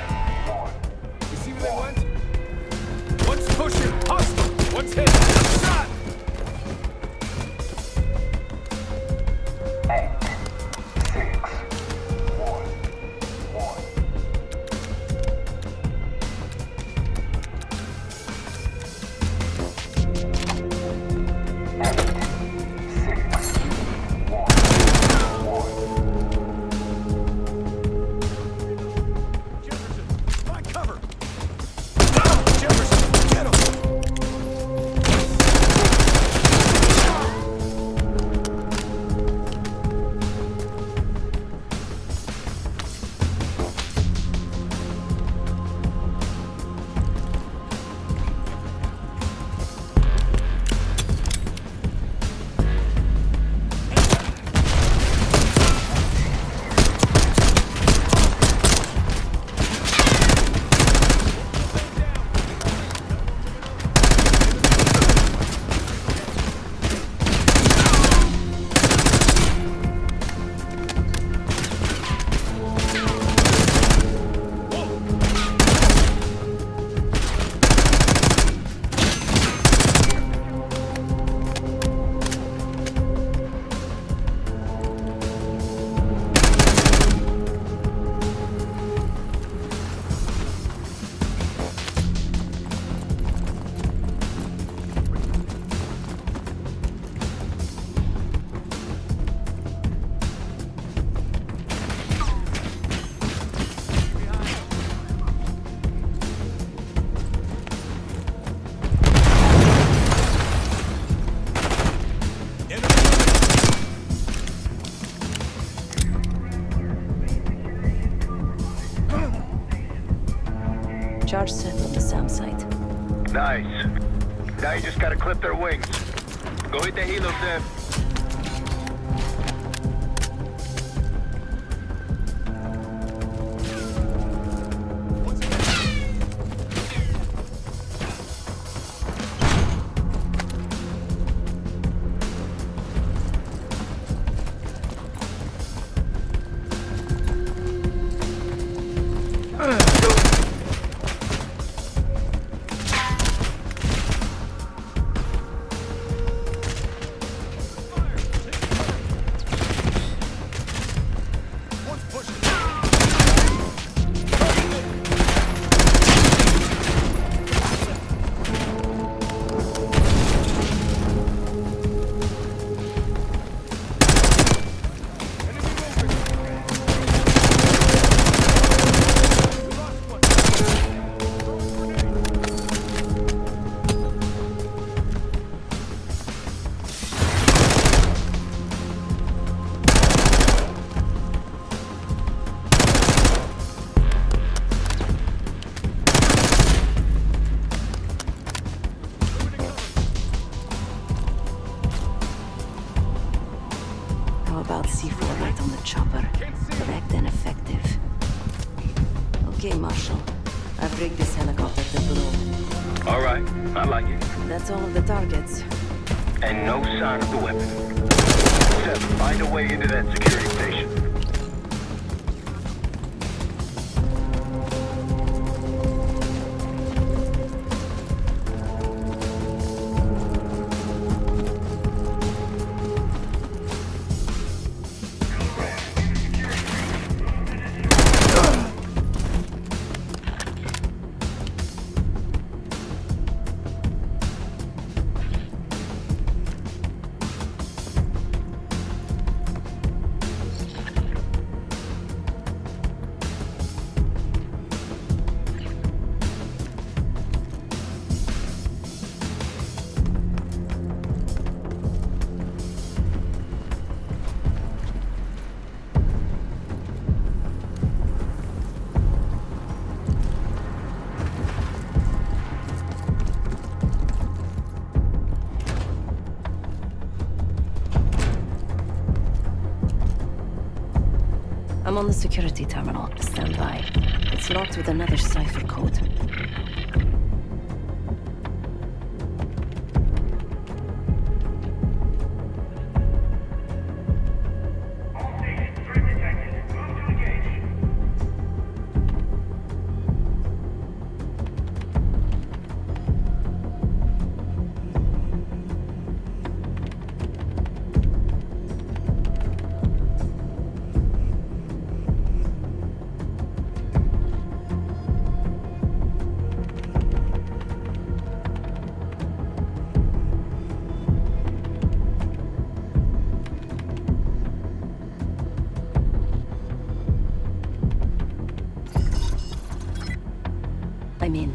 You see where they went? One's pushing, hostile. One's hit. Shot! Charge set on the SAM site. Nice. Now you just gotta clip their wings. Go hit the helo, Sam. About C4 right on the chopper. Direct and effective. Okay, Marshal. I've rigged this helicopter to blow. All right, I like it. That's all of the targets. And no sign of the weapon. Seth, find a way into that security station. I'm on the security terminal. Stand by. It's locked with another cipher code. I'm in.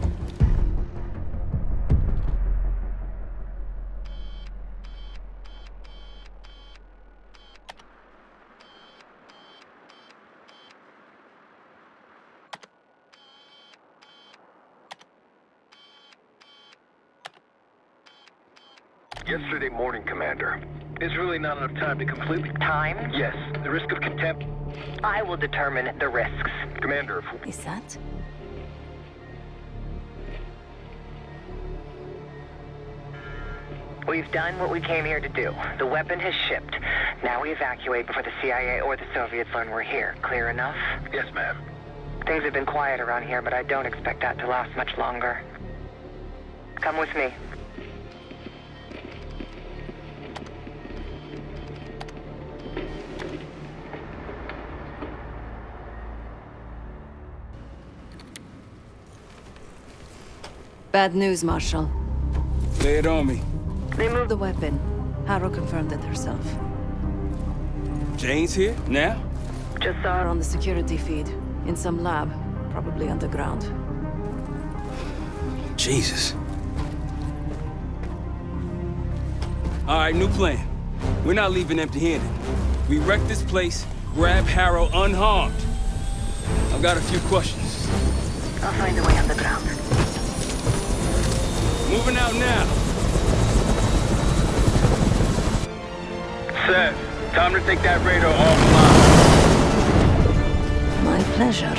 Yesterday morning, Commander. There's really not enough time to completely... Time? Yes, the risk of contempt... I will determine the risks. Commander, Is that? We've done what we came here to do. The weapon has shipped. Now we evacuate before the CIA or the Soviets learn we're here. Clear enough? Yes, ma'am. Things have been quiet around here, but I don't expect that to last much longer. Come with me. Bad news, Marshal. Lay it on me. They moved the weapon. Harrow confirmed it herself. Jane's here? Now? Just saw her on the security feed. In some lab. Probably underground. Jesus. All right, new plan. We're not leaving empty-handed. We wreck this place, grab Harrow unharmed. I've got a few questions. I'll find a way underground. Moving out now. Seth, time to take that radar offline. My pleasure.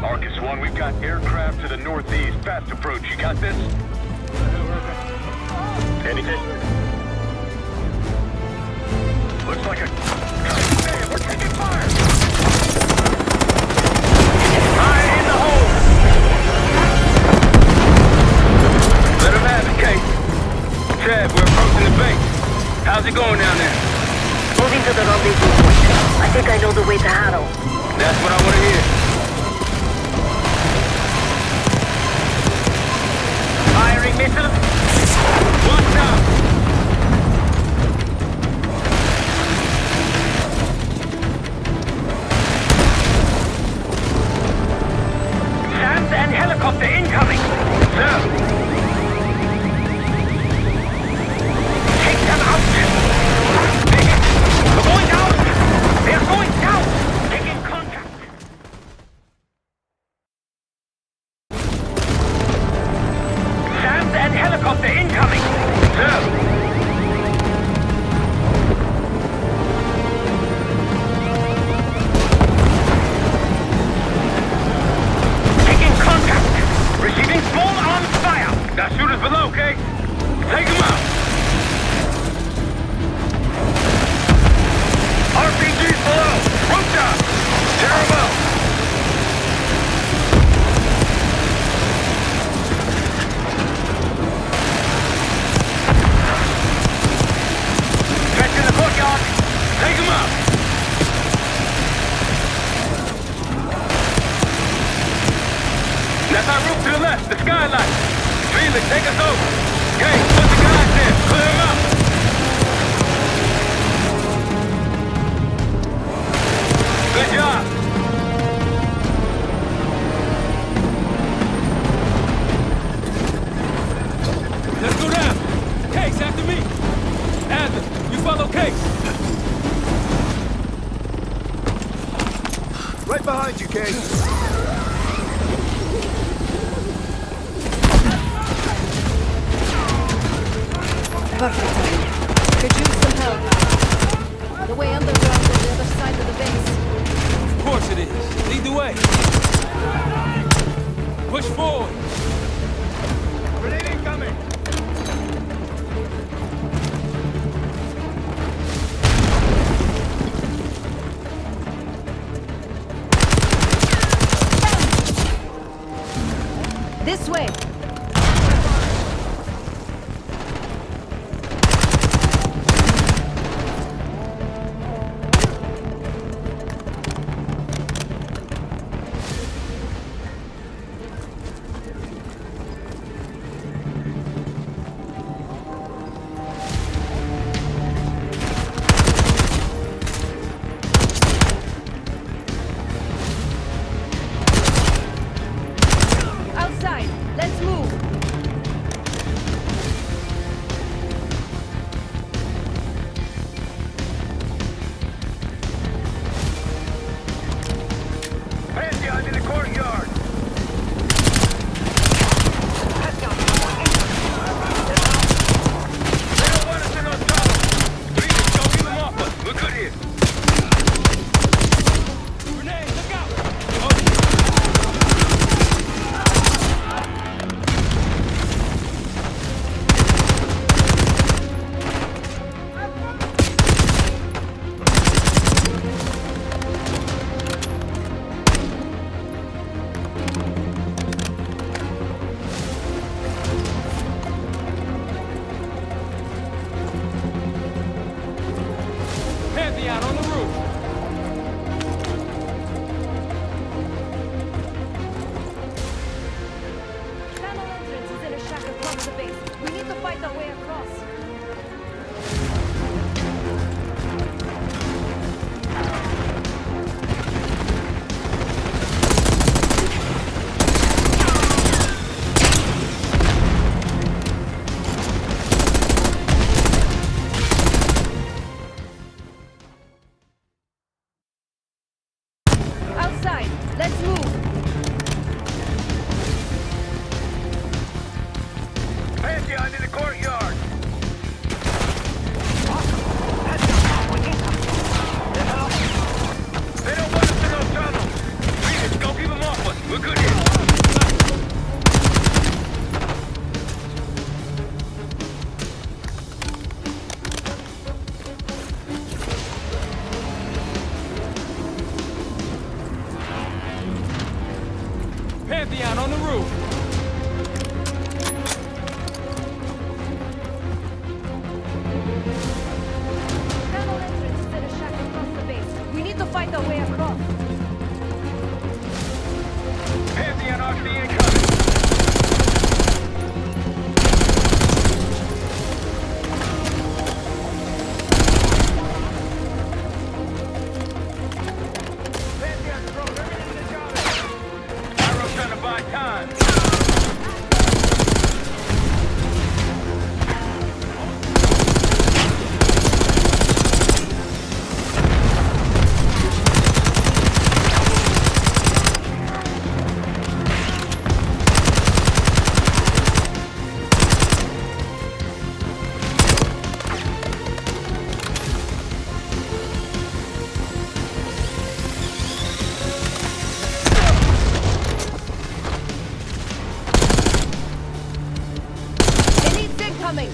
Arcus 1, we've got aircraft to the northeast. Fast approach. You got this? Anything? Looks like a... Hey, we're taking fire! Fire in the hole! Let him have it, Kate. Chad, we're approaching the base. How's it going down there? Moving to the rendezvous point. I think I know the way to Harrow. That's what I want to hear. Firing missiles. Watch out! And helicopter incoming! Sir! Take them out! We're going down! They're going down! Taking contact! Sand and helicopter incoming! Sir! Receiving small arms fire! Got shooters below, okay? Take them out! RPGs below! Rooftop! Tear them out! Catch in the courtyard! Take them out! That's our roof to the left, the skylight. Felix, take us over. Okay, put the guys there. Clear them out. Good job. Let's go down. Case, after me. Adler, you follow Case. Right behind you, Kate. Perfect timing. Could use some help. The way underground on the other side of the base. Of course it is. Lead the way. Push forward. Grenade incoming! This way! Outside! Let's move! Pantheon in the courtyard! They don't want us in those tunnels! Please, don't keep them off us! We're good here! Grenade, look out! Pantheon on the roof! Tunnel entrance is in a shack across the base. We need to fight our way across. Outside! Let's move! Pantheon in the courtyard! They don't want us in those tunnels! Please, don't keep them off us! We're good here! Pantheon on the roof! Tunnel entrance is in a shack across the base. We need to fight our way across. Pantheon RC incoming! Pantheon's thrown everything in the jar! Arrow's trying to buy time! Elite's incoming!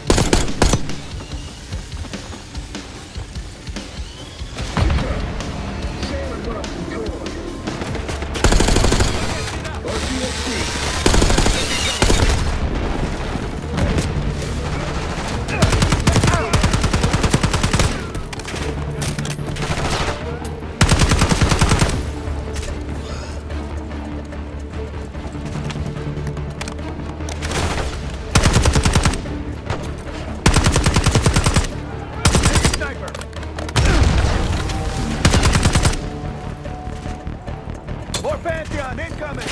More Pantheon incoming!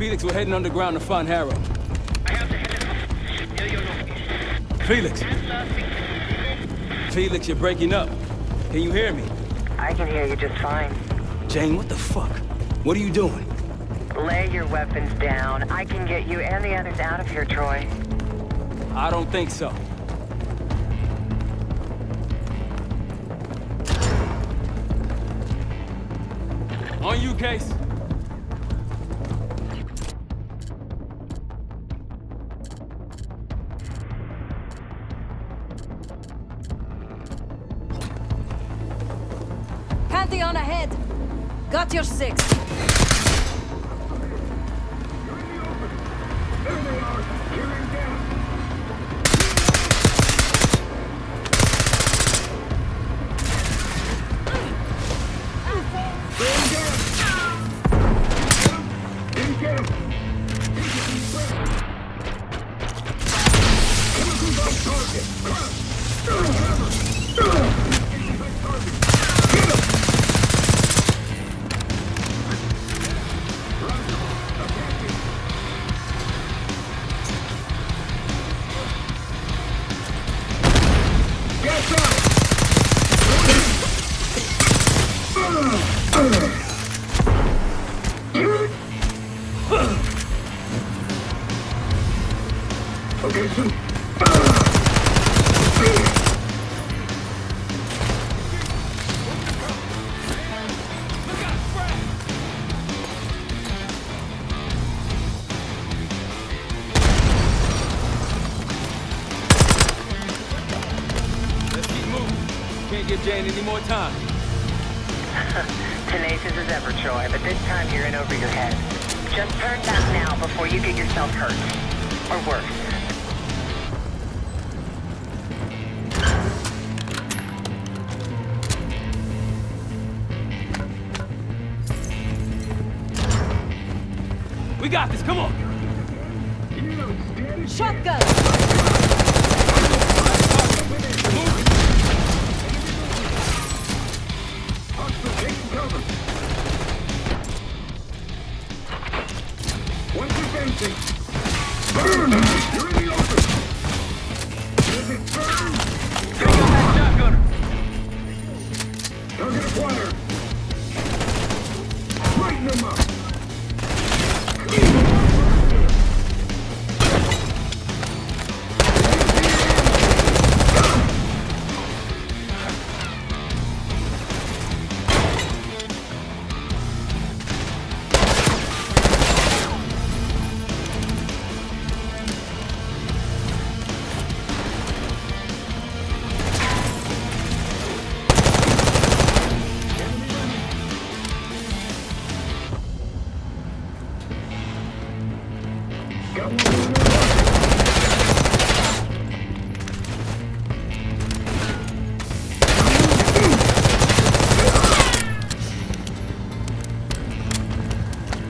Felix, we're heading underground to find Harrow. Felix! Felix, you're breaking up. Can you hear me? I can hear you just fine. Jane, what the fuck? What are you doing? Lay your weapons down. I can get you and the others out of here, Troy. I don't think so. On you, Case. Pantheon ahead. Got your 6. Can't give Jane any more time. Tenacious as ever, Troy, but this time you're in over your head. Just turn back now before you get yourself hurt. Or worse. We got this, come on! Shotgun!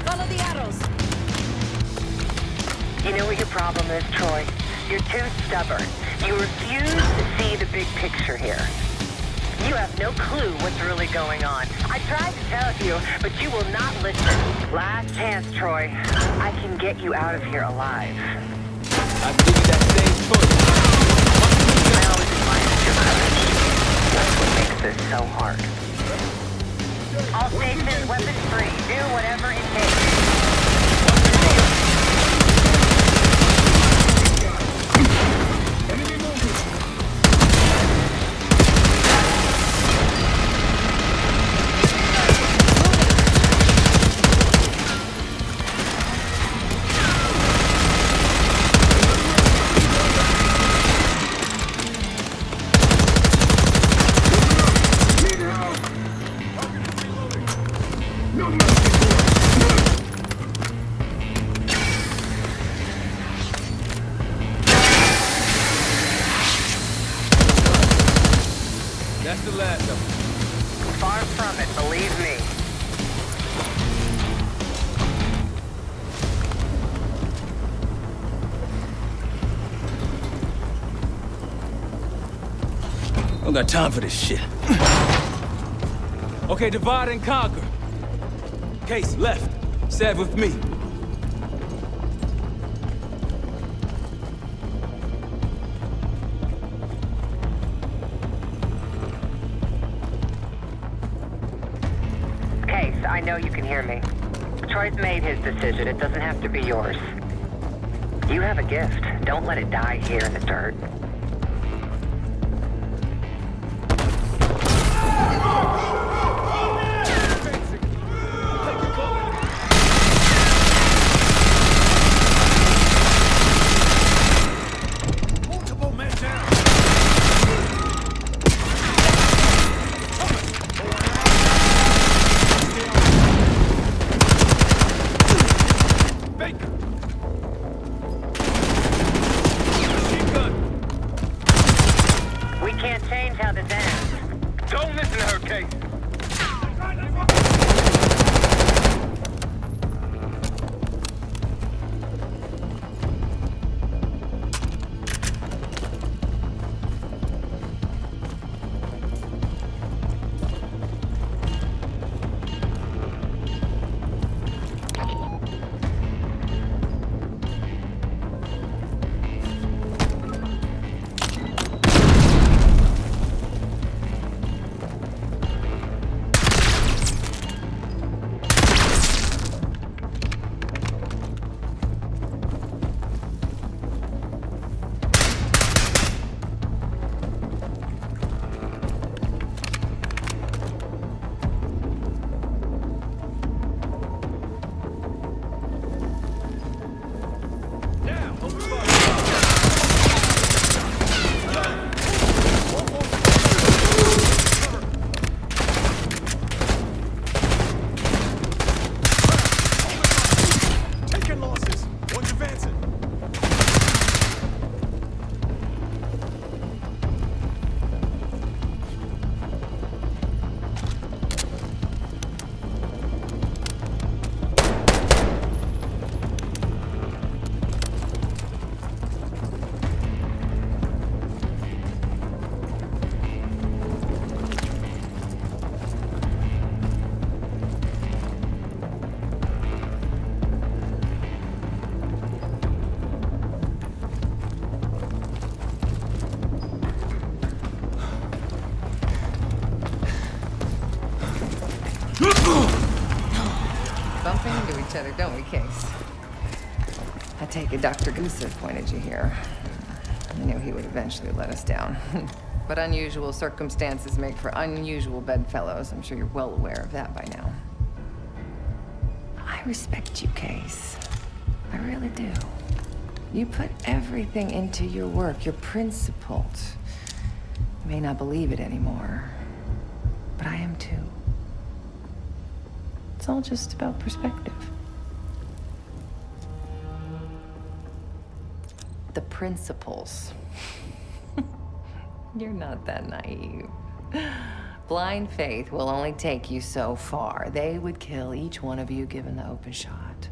Follow the arrows. You know what your problem is, Troy? You're too stubborn. You refuse to see the big picture here. You have no clue what's really going on. I tried to tell you, but you will not listen. Last chance, Troy. I can get you out of here alive. I'll give you that same choice. I always admire your courage. That's what makes this so hard. All stations, weapons free. Do whatever it takes. That's the last of them. Far from it, believe me. I don't got time for this shit. Okay, divide and conquer. Case, left. Sav with me. I know you can hear me. Troy's made his decision. It doesn't have to be yours. You have a gift. Don't let it die here in the dirt. Multiple men down. Baker. Machine gun. We can't change how this ends. Don't listen to her, Kate. Taking losses. One's advancing. Bumping into each other, don't we, Case? I take it Dr. Gusev pointed you here. I knew he would eventually let us down. But unusual circumstances make for unusual bedfellows. I'm sure you're well aware of that by now. I respect you, Case. I really do. You put everything into your work. You're principled. You may not believe it anymore, but I am too. It's all just about perspective. The principles. You're not that naive. Blind faith will only take you so far. They would kill each one of you given the open shot.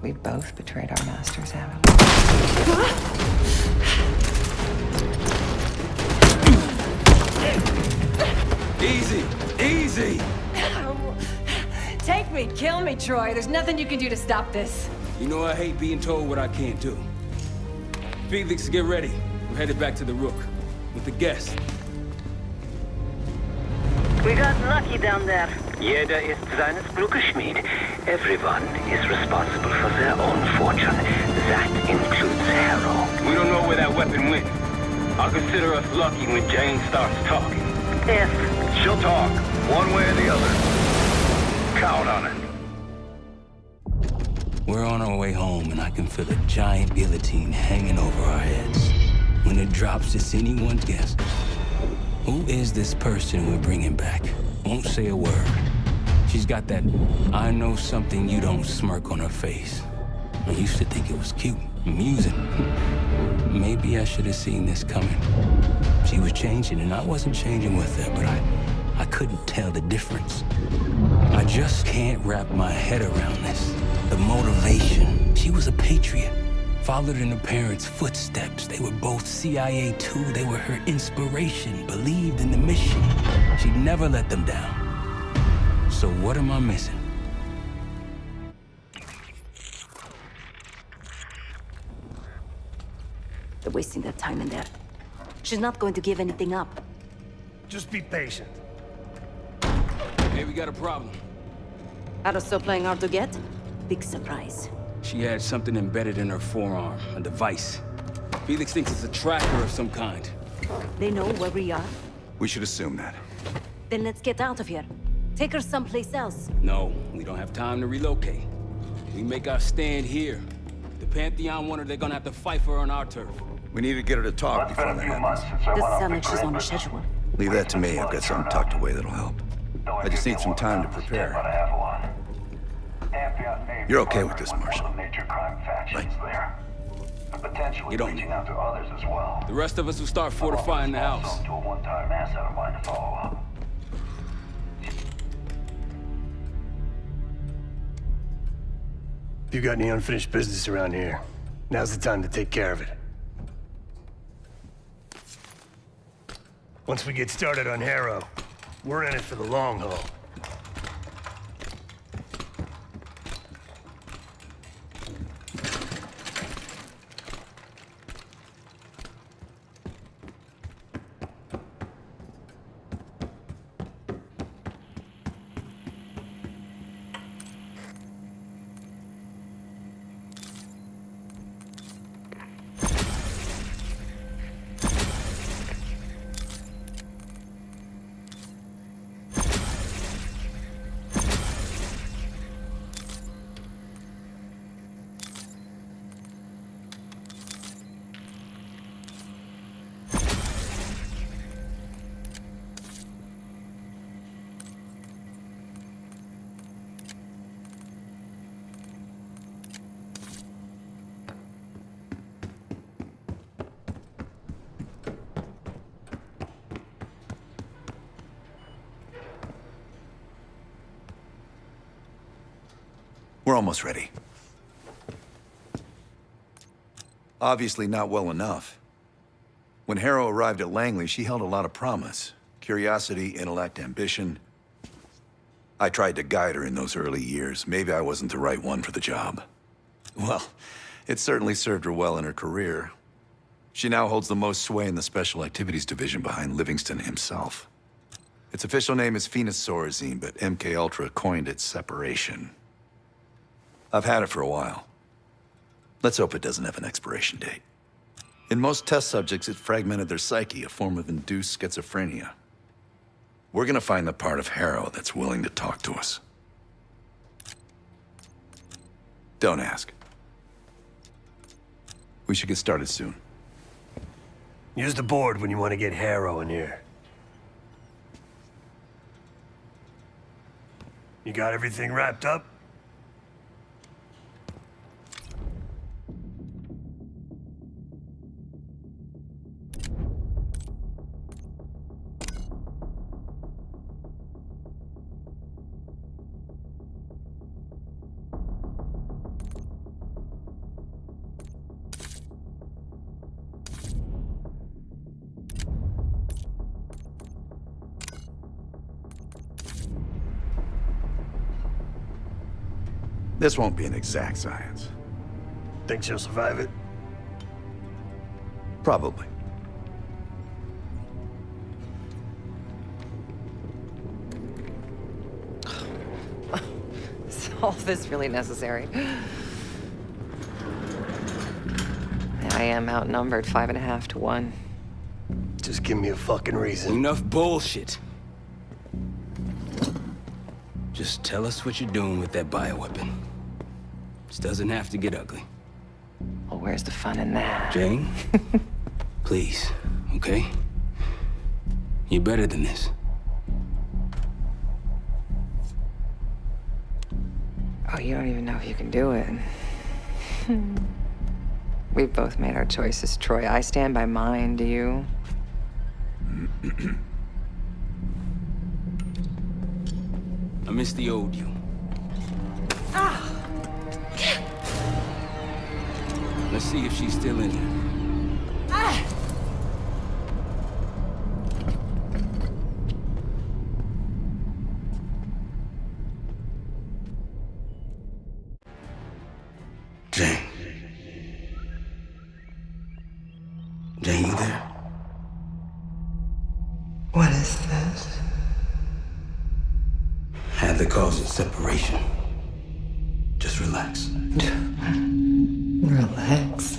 We've both betrayed our masters, haven't we? Easy, easy! Take me, kill me, Troy. There's nothing you can do to stop this. You know I hate being told what I can't do. Felix, get ready. We're headed back to the Rook with the guests. We got lucky down there. Jeder ist seines Glückes Schmied. Everyone is responsible for their own fortune. That includes Harrow. We don't know where that weapon went. I'll consider us lucky when Jane starts talking. Yes. She'll talk, one way or the other. Count on it. We're on our way home, and I can feel a giant guillotine hanging over our heads. When it drops, it's anyone's guess. Who is this person we're bringing back? Won't say a word. She's got that I know something you don't smirk on her face. I used to think it was cute, amusing. Maybe I should have seen this coming. She was changing, and I wasn't changing with her, but I couldn't tell the difference. I just can't wrap my head around this. The motivation. She was a patriot. Followed in her parents' footsteps. They were both CIA too. They were her inspiration. Believed in the mission. She'd never let them down. So what am I missing? They're wasting their time in there. She's not going to give anything up. Just be patient. Hey, we got a problem. Are still playing hard to get? Big surprise. She had something embedded in her forearm, a device. Felix thinks it's a tracker of some kind. They know where we are? We should assume that. Then let's get out of here. Take her someplace else. No, we don't have time to relocate. We make our stand here. The Pantheon want her, they're gonna have to fight for her on our turf. We need to get her to talk before that happens. This sounds like she's on a schedule. Leave that to me. I've got something tucked away that'll help. I just need some time to prepare. You're okay with this, Marshal? Right. You don't. The rest of us will start fortifying the house. If you got any unfinished business around here, now's the time to take care of it. Once we get started on Harrow, we're in it for the long haul. We're almost ready. Obviously not well enough. When Harrow arrived at Langley, she held a lot of promise. Curiosity, intellect, ambition. I tried to guide her in those early years. Maybe I wasn't the right one for the job. Well, it certainly served her well in her career. She now holds the most sway in the Special Activities Division behind Livingston himself. Its official name is Phoenosorazine, but MKUltra coined it Separation. I've had it for a while. Let's hope it doesn't have an expiration date. In most test subjects, it fragmented their psyche, a form of induced schizophrenia. We're gonna find the part of Harrow that's willing to talk to us. Don't ask. We should get started soon. Use the board when you want to get Harrow in here. You got everything wrapped up? This won't be an exact science. Think she'll survive it? Probably. Is all this really necessary? I am outnumbered 5.5 to 1. Just give me a fucking reason. Enough bullshit. Just tell us what you're doing with that bioweapon. This doesn't have to get ugly. Well, where's the fun in that? Jane? Please, okay? You're better than this. Oh, you don't even know if you can do it. We've both made our choices, Troy. I stand by mine, do you? I miss the old you. Ah! Let's see if she's still in here. Ah! Jane. Jane, you there? What is this? At the cause of separation. Just relax. Relax.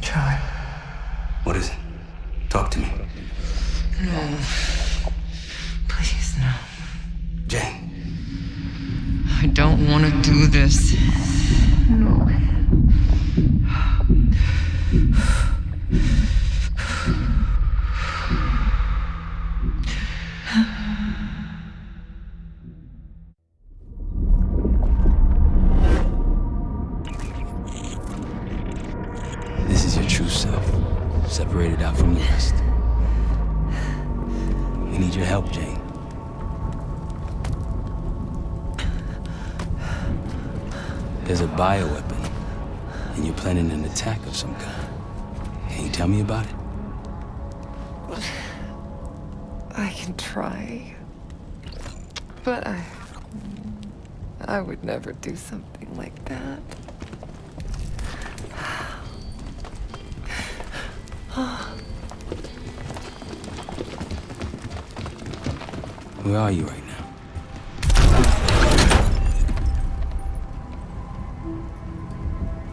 Try. What is it? Talk to me. No. Please, no. Jane. I don't want to do this. No. This is your true self, separated out from the rest. We need your help, Jane. There's a bioweapon, and you're planning an attack of some kind. Can you tell me about it? I can try. But I would never do something like that. Where are you right now?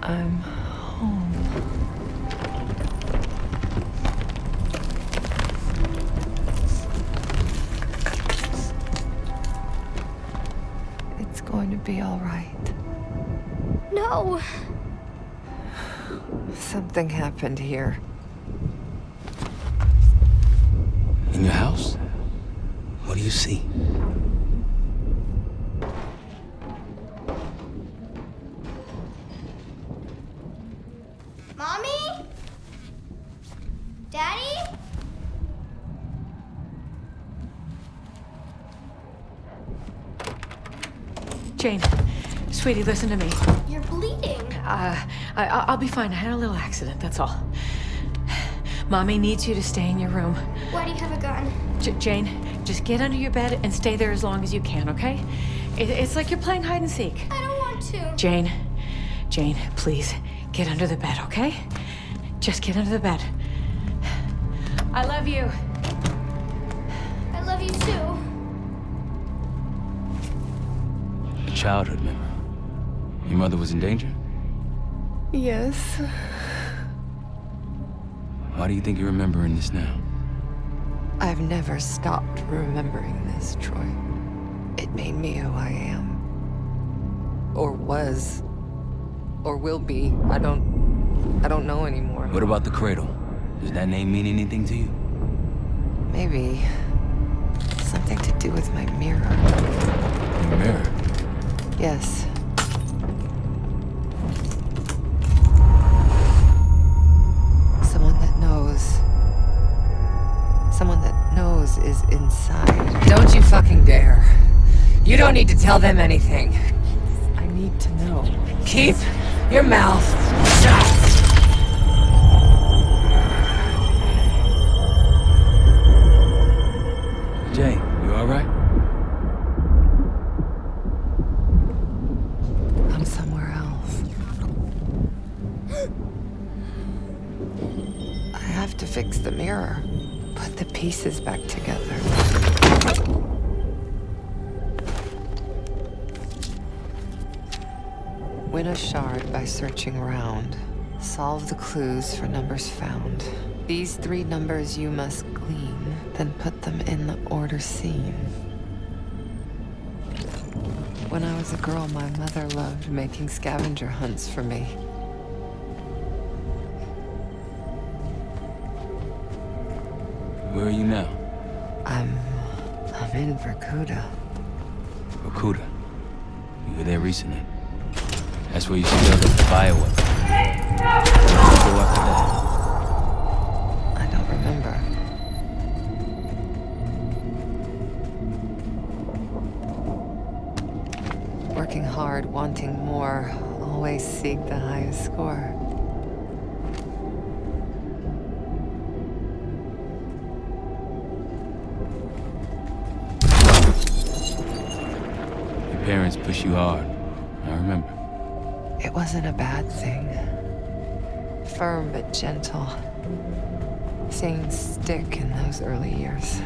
I'm home. It's going to be all right. No! Something happened here. In your house? What do you see? Mommy? Daddy? Jane, sweetie, listen to me. You're bleeding. I'll be fine. I had a little accident, that's all. Mommy needs you to stay in your room. Why do you have a gun? Jane, just get under your bed and stay there as long as you can, okay? It's like you're playing hide and seek. I don't want to. Jane, please, get under the bed, okay? Just get under the bed. I love you. I love you too. A childhood memory. Your mother was in danger? Yes. Why do you think you're remembering this now? I've never stopped remembering this, Troy. It made me who I am. Or was. Or will be. I don't know anymore. What about the cradle? Does that name mean anything to you? Maybe something to do with my mirror. Your mirror? Yes. Someone that knows. Someone that knows is inside. Don't you fucking dare. You don't need to tell them anything. I need to know. Keep your mouth shut. Jane, you all right? I'm somewhere else. I have to fix the mirror. Put the pieces back together. Win a shard by searching around. Solve the clues for numbers found. These 3 numbers you must glean, then put them in the order seen. When I was a girl, my mother loved making scavenger hunts for me. Where are you now? I'm in Vorkuta. Vorkuta? You were there recently. That's where you spilled the bioweapon. Where did you go after that? I don't remember. Working hard, wanting more, always seek the highest score. Your parents push you hard. I remember. It wasn't a bad thing. Firm but gentle. Things stick in those early years.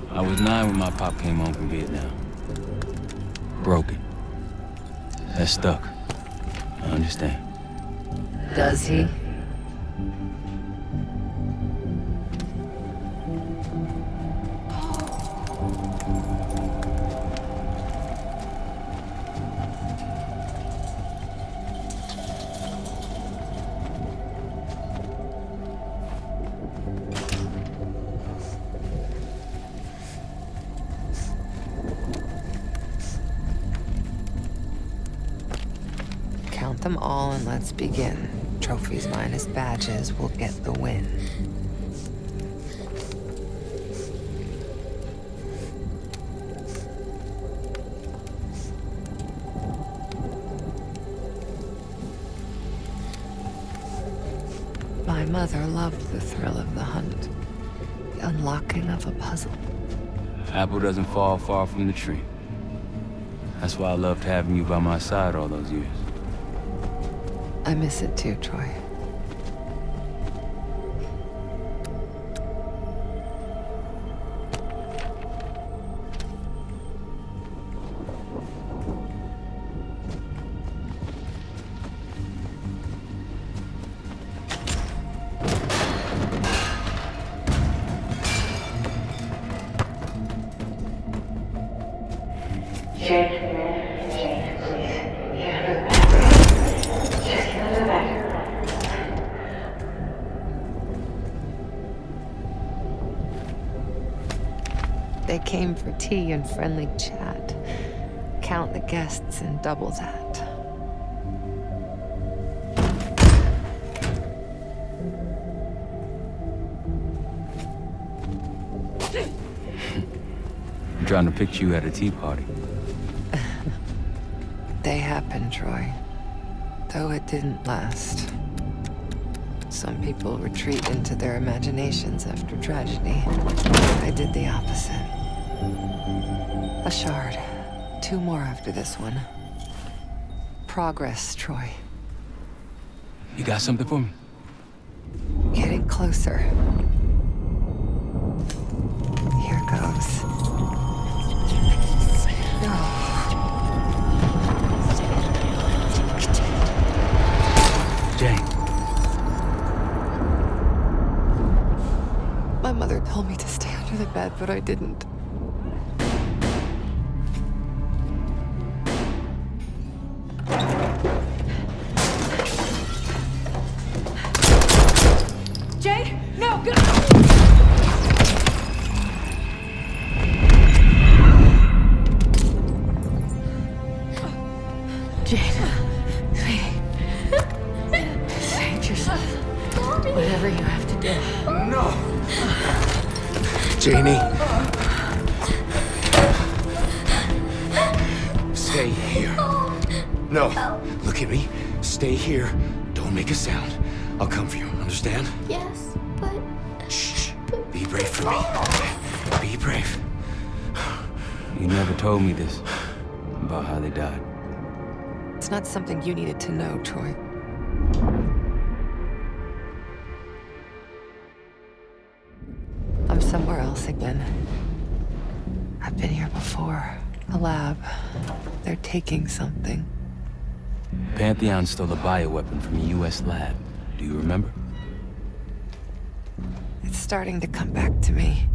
I was 9 when my pop came home from Vietnam. Broken. That stuck. I understand. Does he? Count them all and let's begin. Trophies minus badges will get the win. My mother loved the thrill of the hunt. The unlocking of a puzzle. Apple doesn't fall far from the tree. That's why I loved having you by my side all those years. I miss it too, Troy. They came for tea and friendly chat. Count the guests and double that. I'm trying to picture you at a tea party. They happened, Troy. Though it didn't last. Some people retreat into their imaginations after tragedy. I did the opposite. A shard. 2 more after this one. Progress, Troy. You got something for me? Getting closer. Here goes. Jane. My mother told me to stay under the bed, but I didn't. Jay, no, go! Jane, sweetie. Save yourself. Whatever you have to do. No! Janie. Stay here. No. Look at me. Stay here. Don't make a sound. I'll come for you. Understand? Yes, but... Shh. Be brave for me. Be brave. You never told me this. About how they died. It's not something you needed to know, Troy. I'm somewhere else again. I've been here before. A lab. They're taking something. Pantheon stole a bioweapon from a U.S. lab. Do you remember? It's starting to come back to me.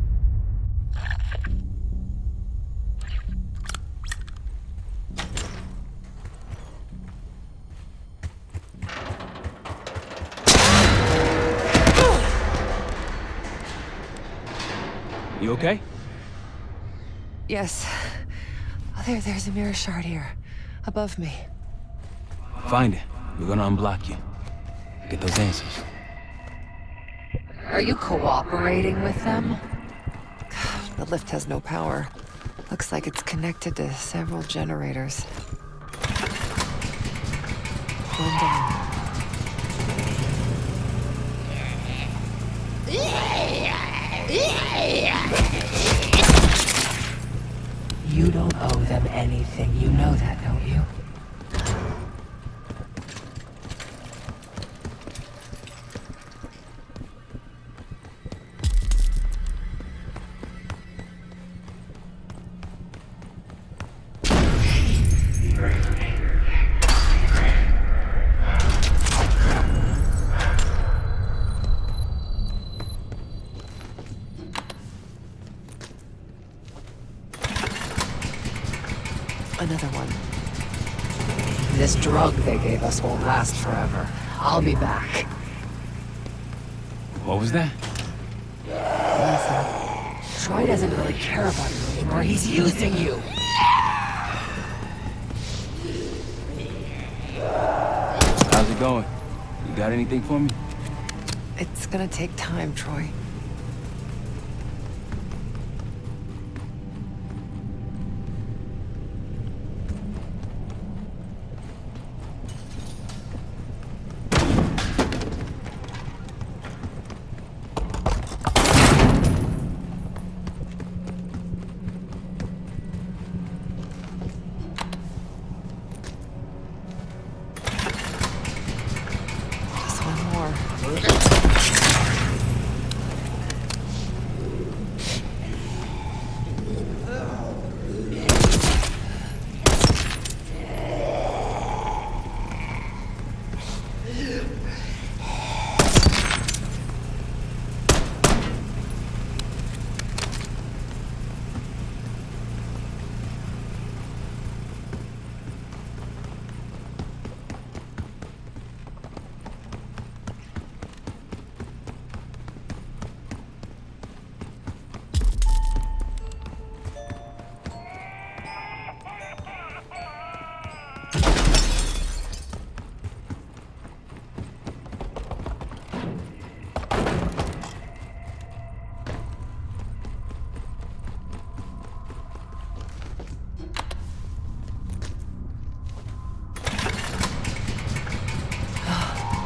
You okay? Yes. Oh, there's a mirror shard here. Above me. Find it. We're gonna unblock you. Get those answers. Are you cooperating with them? The lift has no power. Looks like it's connected to several generators. One down. You don't owe them anything. You know that, don't you? Another one. This drug they gave us won't last forever. I'll be back. What was that? Listen, Troy doesn't really care about you anymore. He's using you. How's it going? You got anything for me? It's gonna take time, Troy.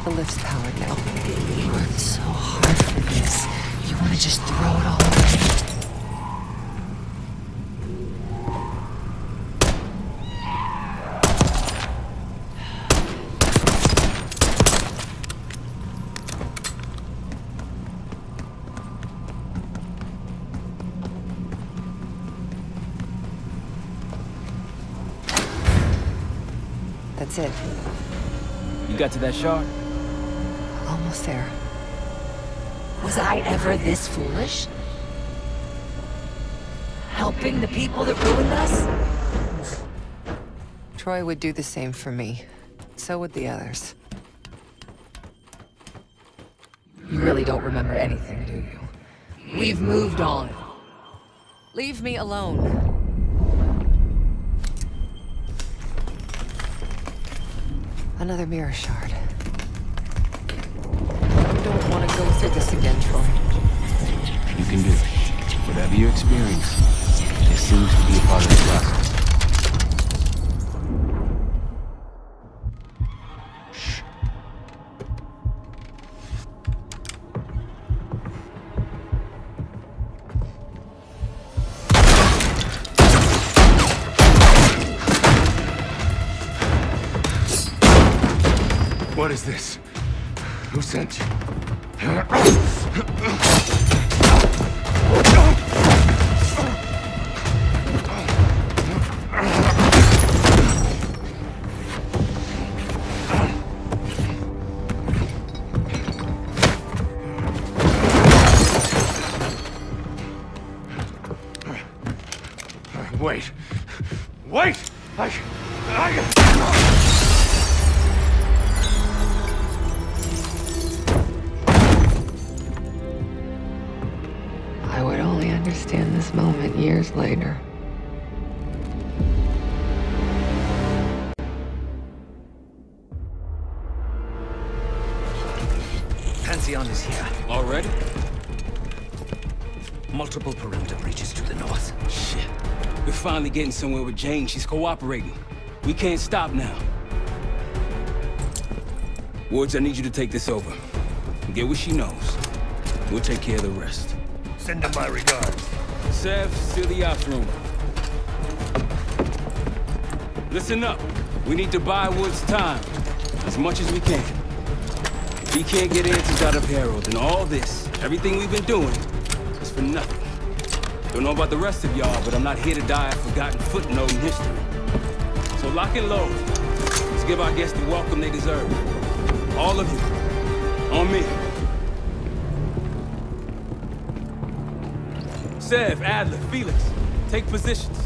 The lift's powered now. You worked so hard for this. You want to just throw it all away? That's it. You got to that shard? Almost there. Was I ever this foolish? Helping the people that ruined us? Troy would do the same for me. So would the others. You really don't remember anything, do you? We've moved on. Leave me alone. Another mirror shard. I don't want to go through this again, Troy. You can do it. Whatever your experience, it seems to be a part of the process. What is this? Who sent you? Wait! Wait! I would only understand this moment years later. Pantheon is here. Already? Multiple perimeter breaches to the north. Shit. We're finally getting somewhere with Jane. She's cooperating. We can't stop now. Woods, I need you to take this over. Get what she knows. We'll take care of the rest. Send her my regards. Sev, seal the yacht room. Listen up. We need to buy Woods time. As much as we can. If he can't get answers out of Harold, then all this, everything we've been doing, is for nothing. Don't know about the rest of y'all, but I'm not here to die a forgotten footnote in history. So lock and load. Let's give our guests the welcome they deserve. All of you. On me. Sev, Adler, Felix, take positions.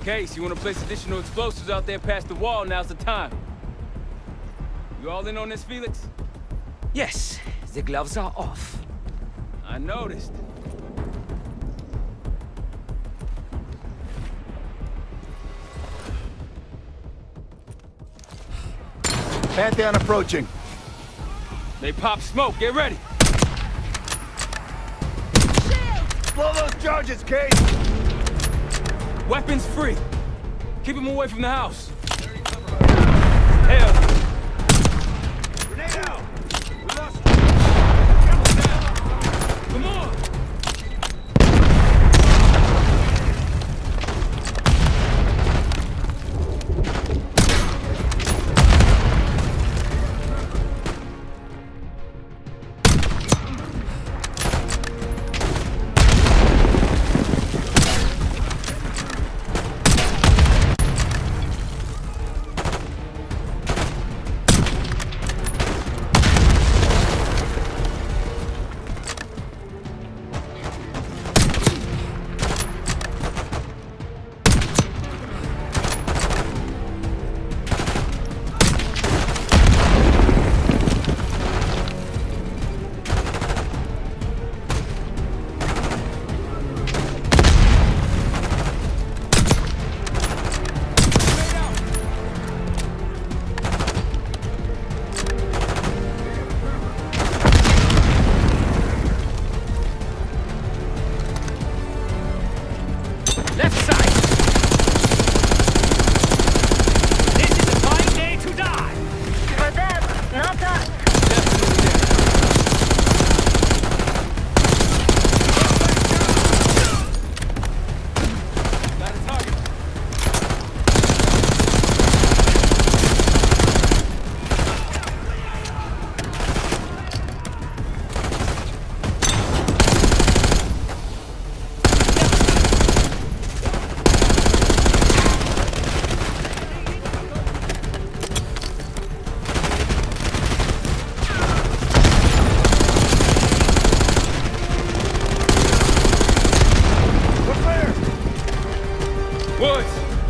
Case, you wanna place additional explosives out there past the wall, now's the time. You all in on this, Felix? Yes, the gloves are off. I noticed. Pantheon approaching. They pop smoke, get ready! Blow those charges, Case! Weapons free. Keep them away from the house. Hell. Grenade out! We lost... Come on!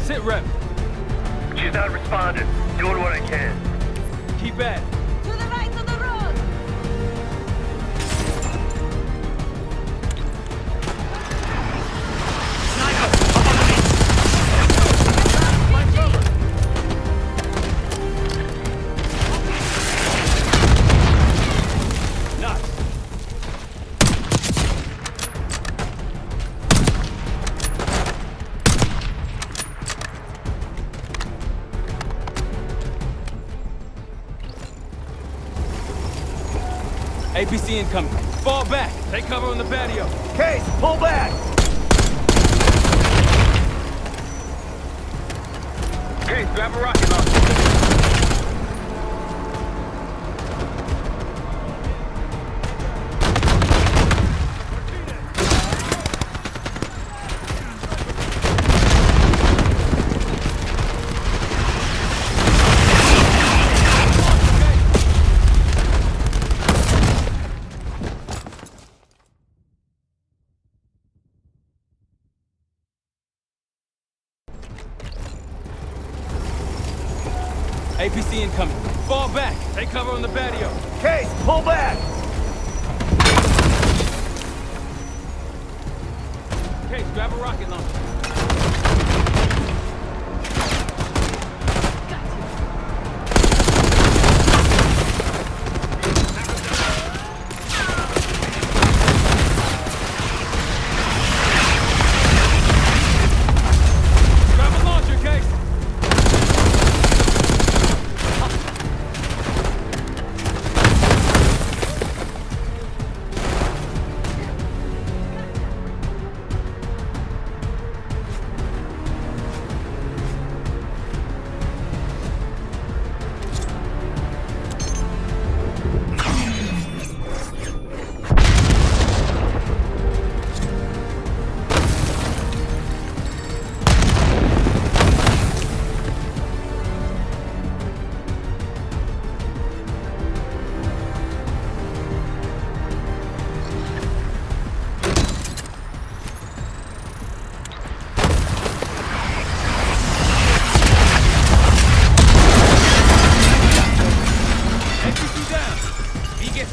Sit rep. She's not responding. Doing what I can. Keep at it. To the right of the road! APC incoming. Fall back. Take cover on the patio. Case, pull back! Case, grab a rocket launcher. APC incoming. Fall back. Take cover on the patio. Case, pull back! Case, grab a rocket launcher. Grab a launcher, Case.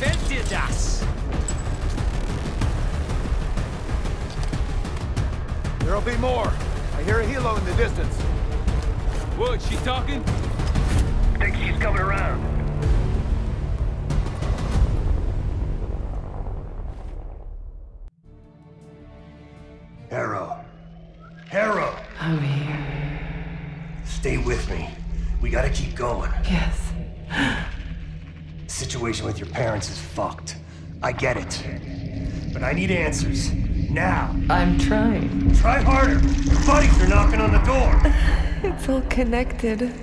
Gefällt dir das? There'll be more. I hear a helo in the distance. Wood, she talking? Think she's coming around. Harrow. Harrow! I'm here. Stay with me. We gotta keep going. Yes. The situation with your parents is fucked. I get it. But I need answers. Now. I'm trying. Try harder. Your buddies are knocking on the door. It's all connected.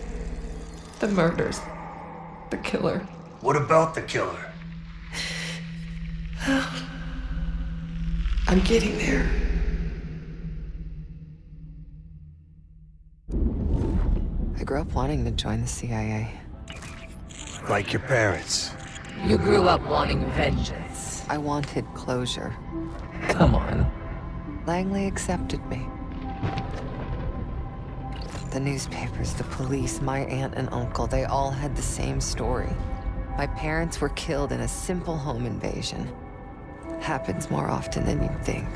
The murders. The killer. What about the killer? I'm getting there. I grew up wanting to join the CIA. Like your parents. You grew up wanting vengeance. I wanted closure. Come on. Langley accepted me. The newspapers, the police, my aunt and uncle, they all had the same story. My parents were killed in a simple home invasion. Happens more often than you'd think.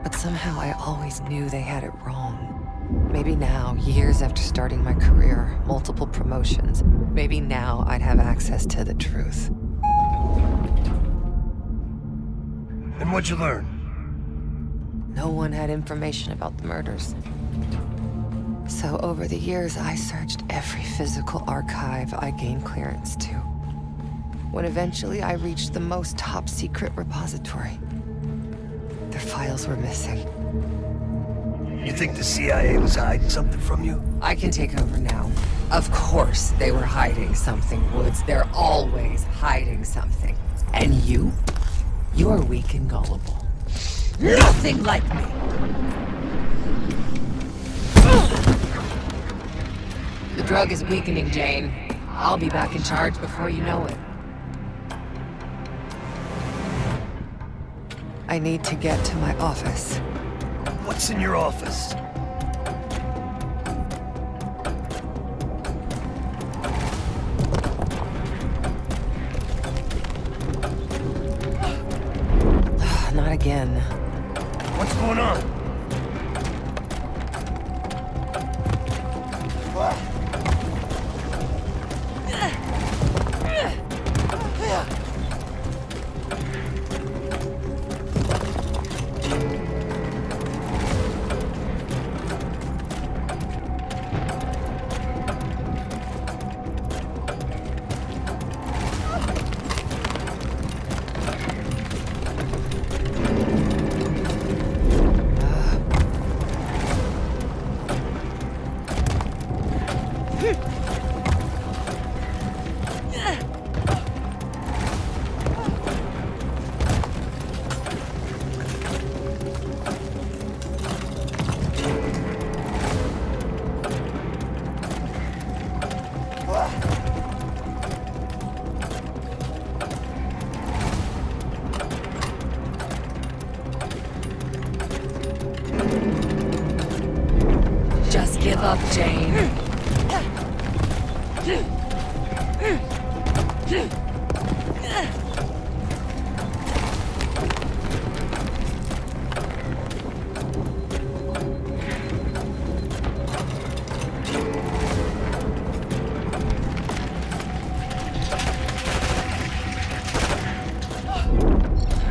But somehow I always knew they had it wrong. Maybe now, years after starting my career, multiple promotions, maybe now I'd have access to the truth. And what'd you learn? No one had information about the murders. So over the years, I searched every physical archive I gained clearance to. When eventually I reached the most top-secret repository, their files were missing. You think the CIA was hiding something from you? I can take over now. Of course they were hiding something, Woods. They're always hiding something. And you? You're weak and gullible. Nothing like me! The drug is weakening, Jane. I'll be back in charge before you know it. I need to get to my office. What's in your office? Not again. What's going on? Just give up, Jane.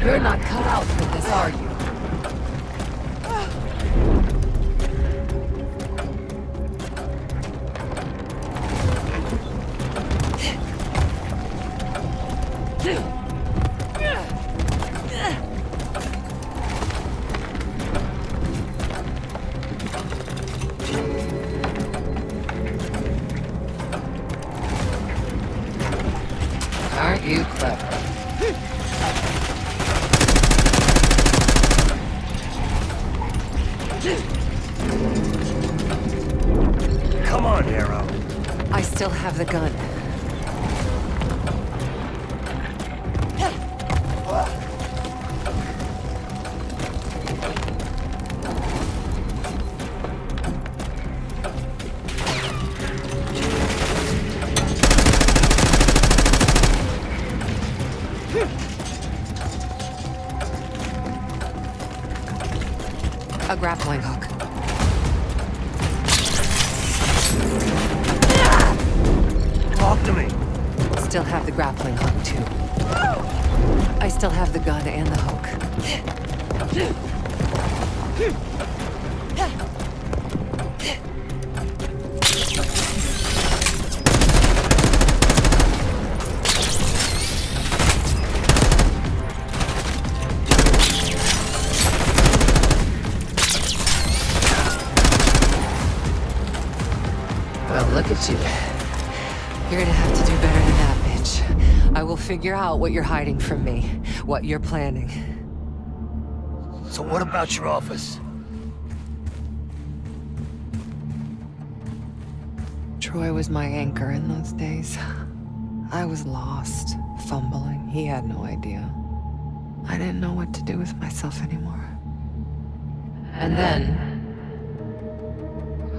You're not cut out for this, are you? Aren't you clever? Come on, Harrow. I still have the gun. A grappling hook. Talk to me. Still have the grappling hook, too. I still have the gun and the hook. Well, look at you. You're gonna have to do better than that, bitch. I will figure out what you're hiding from me, what you're planning. So what about your office? Troy was my anchor in those days. I was lost, fumbling. He had no idea. I didn't know what to do with myself anymore. And then,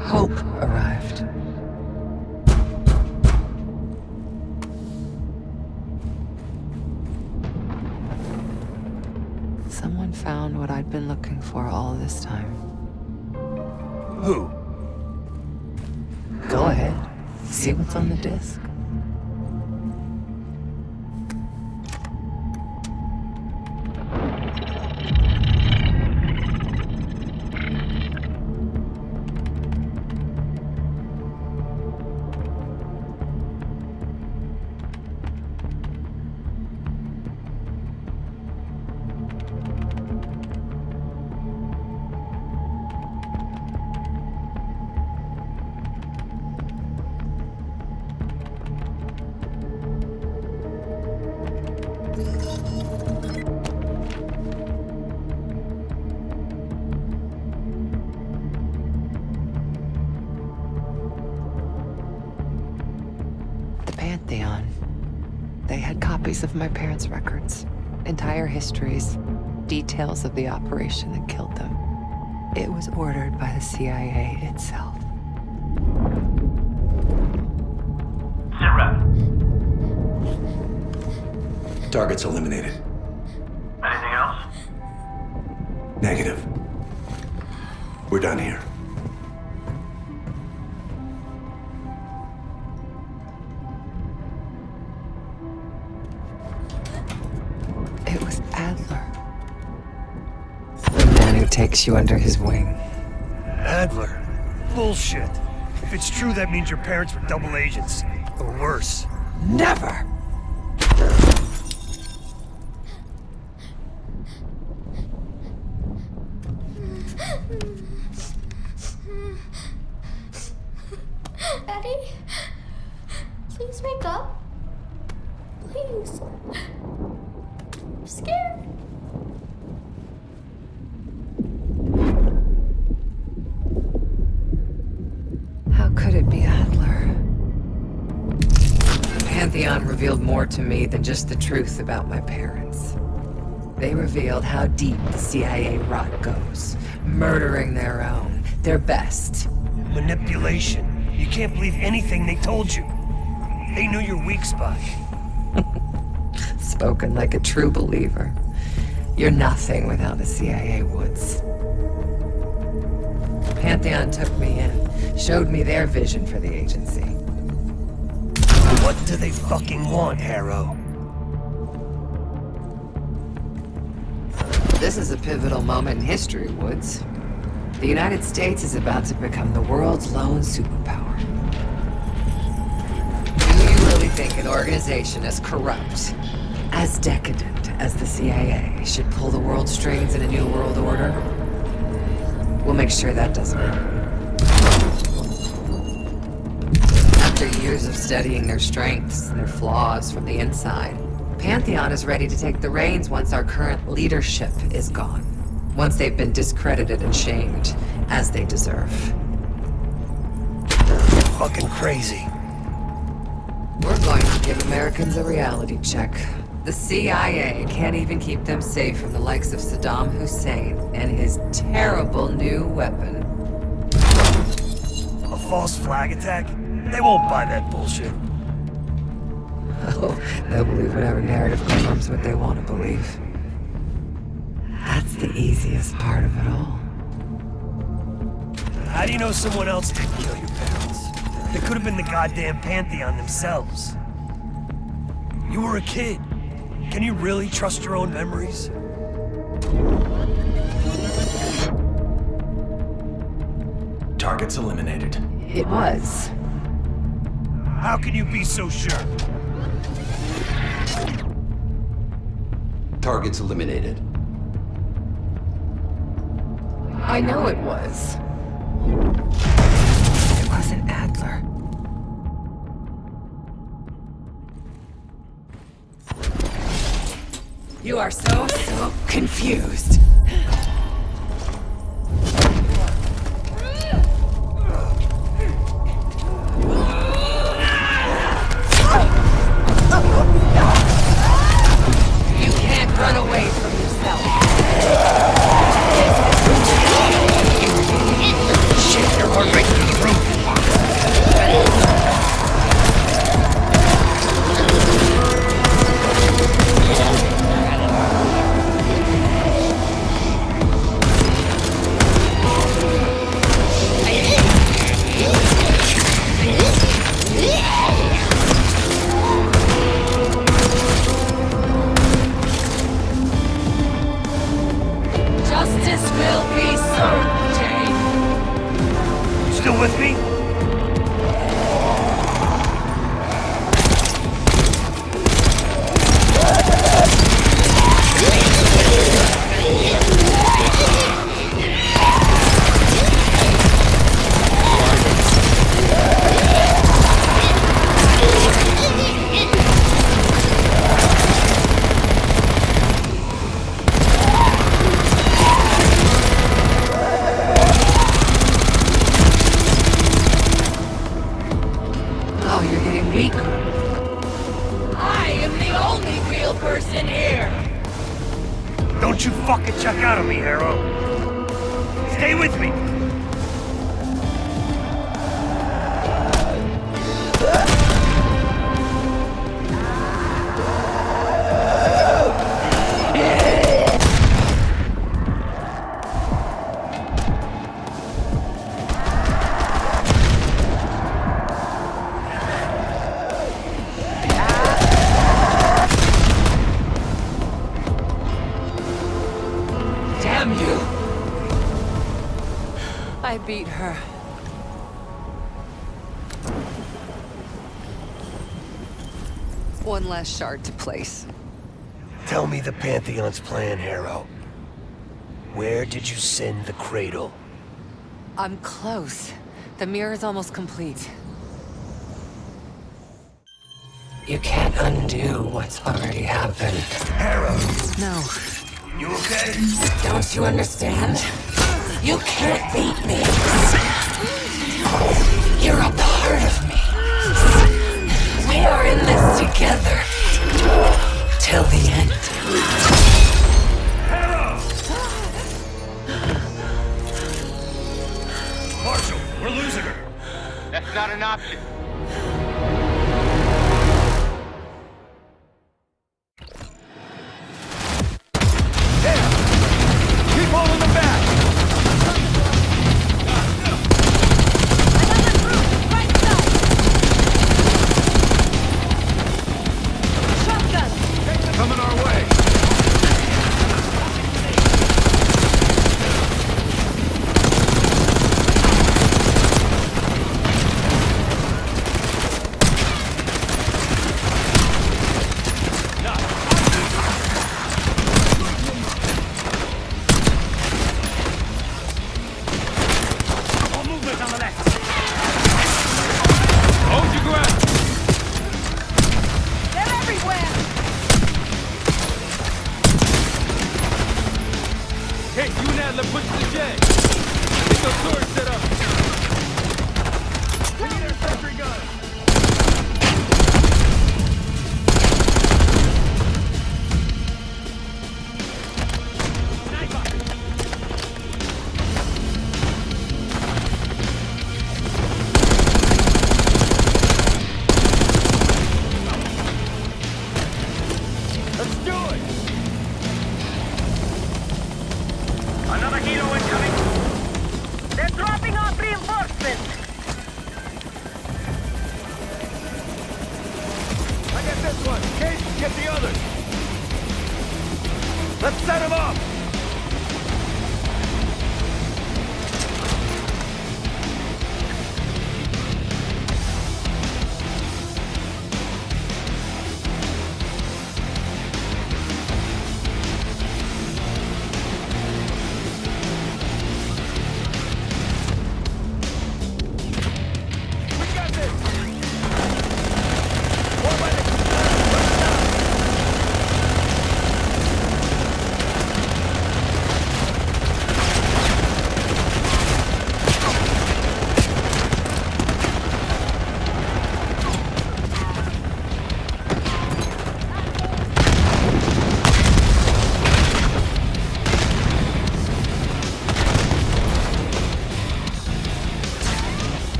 hope arrived. Someone found what I'd been looking for all this time. Who? Go ahead. See what's on the disc. They had copies of my parents' records, entire histories, details of the operation that killed them. It was ordered by the CIA itself. Sit rep. Target's eliminated. Anything else? Negative. We're done here. It was Adler. The man who takes you under his wing. Adler? Bullshit. If it's true, that means your parents were double agents. Or worse. Never! Daddy, please wake up. Please. I'm scared. How could it be Adler? Pantheon revealed more to me than just the truth about my parents. They revealed how deep the CIA rot goes, murdering their own, their best. Manipulation. You can't believe anything they told you. They knew your weak spot. Spoken like a true believer. You're nothing without the CIA Woods. Pantheon took me in, showed me their vision for the agency. What do they fucking want, Harrow? This is a pivotal moment in history, Woods. The United States is about to become the world's lone superpower. Do you really think an organization as corrupt, as decadent as the CIA should pull the world's strings in a new world order? We'll make sure that doesn't happen. After years of studying their strengths and their flaws from the inside, Pantheon is ready to take the reins once our current leadership is gone. Once they've been discredited and shamed, as they deserve. You're fucking crazy. We're going to give Americans a reality check. The CIA can't even keep them safe from the likes of Saddam Hussein and his terrible new weapon. A false flag attack? They won't buy that bullshit. Oh, they'll believe whatever narrative confirms what they want to believe. That's the easiest part of it all. How do you know someone else didn't kill your parents? They could have been the goddamn Pantheon themselves. You were a kid. Can you really trust your own memories? Target's eliminated. It was. How can you be so sure? Target's eliminated. I know it was. It wasn't Adler. You are so confused. You can't run away from yourself. Shit, your heart rate through the roof. Justice will be served, Jane. Still with me? Oh, you're getting weaker. I am the only real person here. Don't you fucking check out on me, Harrow. Stay with me. Damn you! I beat her. One last shard to place. Tell me the Pantheon's plan, Harrow. Where did you send the cradle? I'm close. The mirror's almost complete. You can't undo what's already happened. Harrow! No. You okay? Don't you understand? You can't beat me. You're a part of me. We are in this together. Till the end. Harrow! Marshall, we're losing her. That's not an option. Keep holding them back! Coming our way! All movement on the left. Hold your ground. They're everywhere! Hey, you and Adler push the jet. Get those swords set up. We need our sentry gun. do it! Another helo incoming. They're dropping off reinforcements. I got this one. Case, get the others. Let's set him up!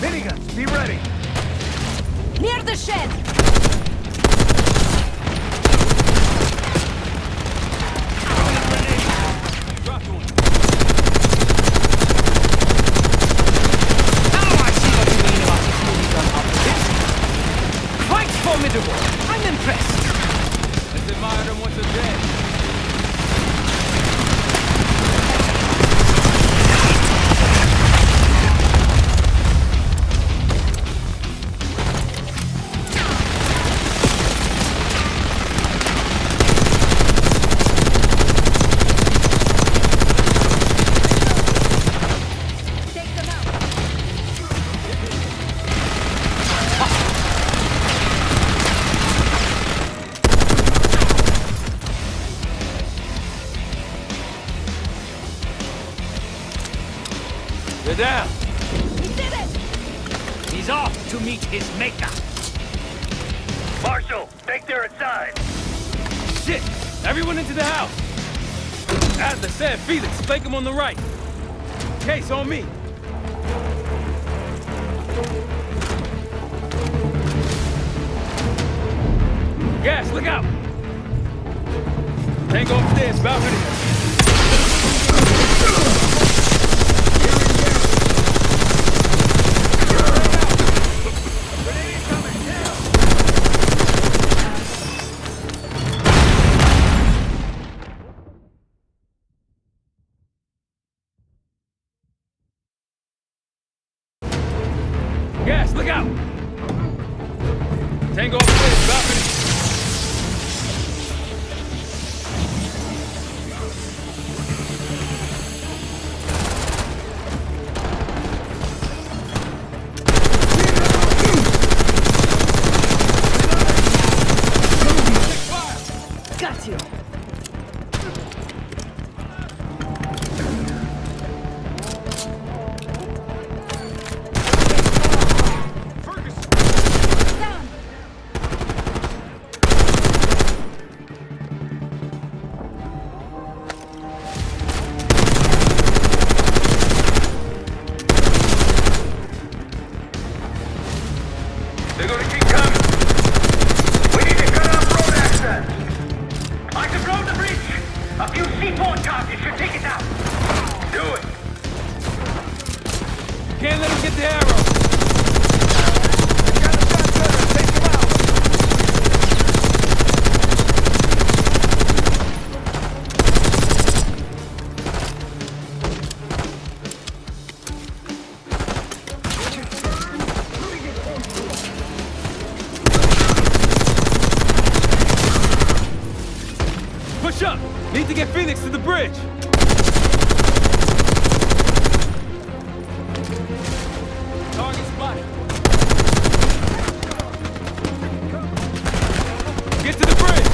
Miniguns, be ready! Near the shed! Quite formidable. I'm impressed. Let's admire them once they're dead. They're down. We did it! He's off to meet his maker. Marshal, take their aside. Shit! Everyone into the house! Adler said Felix, flank him on the right. Case on me. Gas, look out! Tango upstairs, about ready. Gas, look out! Tango up the balcony. Got you. They're gonna keep coming. We need to cut off road access. I can blow the bridge. A few C4 charges should take it out. Do it. Can't let him get the arrow. Push up! Need to get Phoenix to the bridge! Target spotted. Get to the bridge!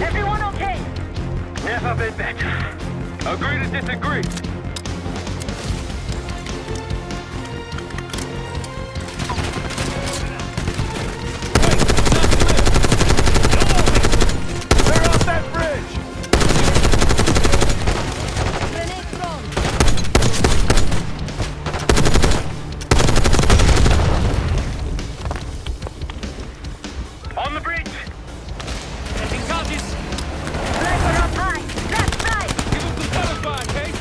Everyone okay? Never been better. Agree to disagree. Clear off that bridge! Grenade thrown. On the bridge! Taking charges! Sniper up high. Left side. Give him some cover fire, Case!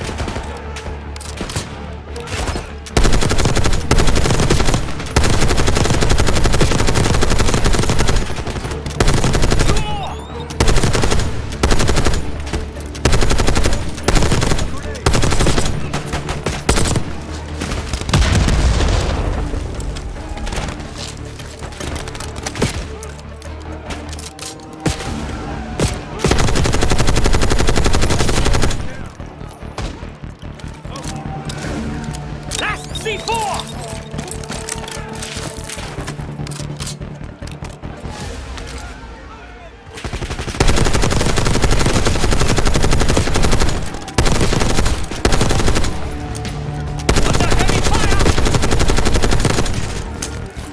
Last C4!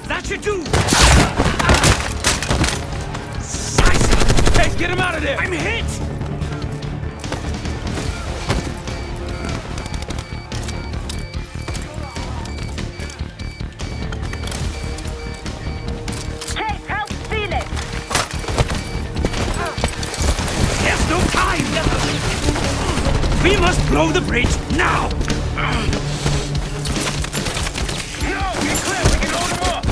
That should do! Case, get him out of there! I'm hit! Chase, help Phoenix. There's no time! We must blow the bridge now! No, get clear. We can hold them up.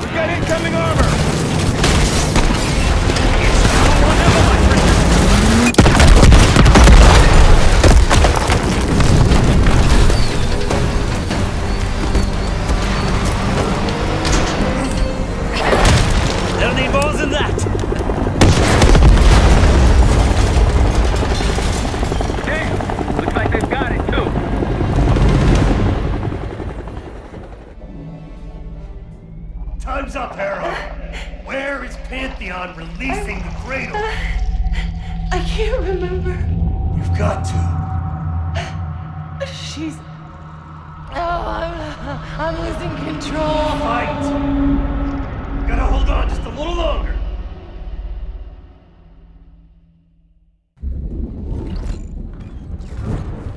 We got incoming armor! They'll need more than that! Damn, looks like they've got it too. Time's up, Harrow. Where is Pantheon releasing the cradle? I can't remember. You've got to. She's... Oh, I'm losing control. Fight! You gotta hold on just a little longer.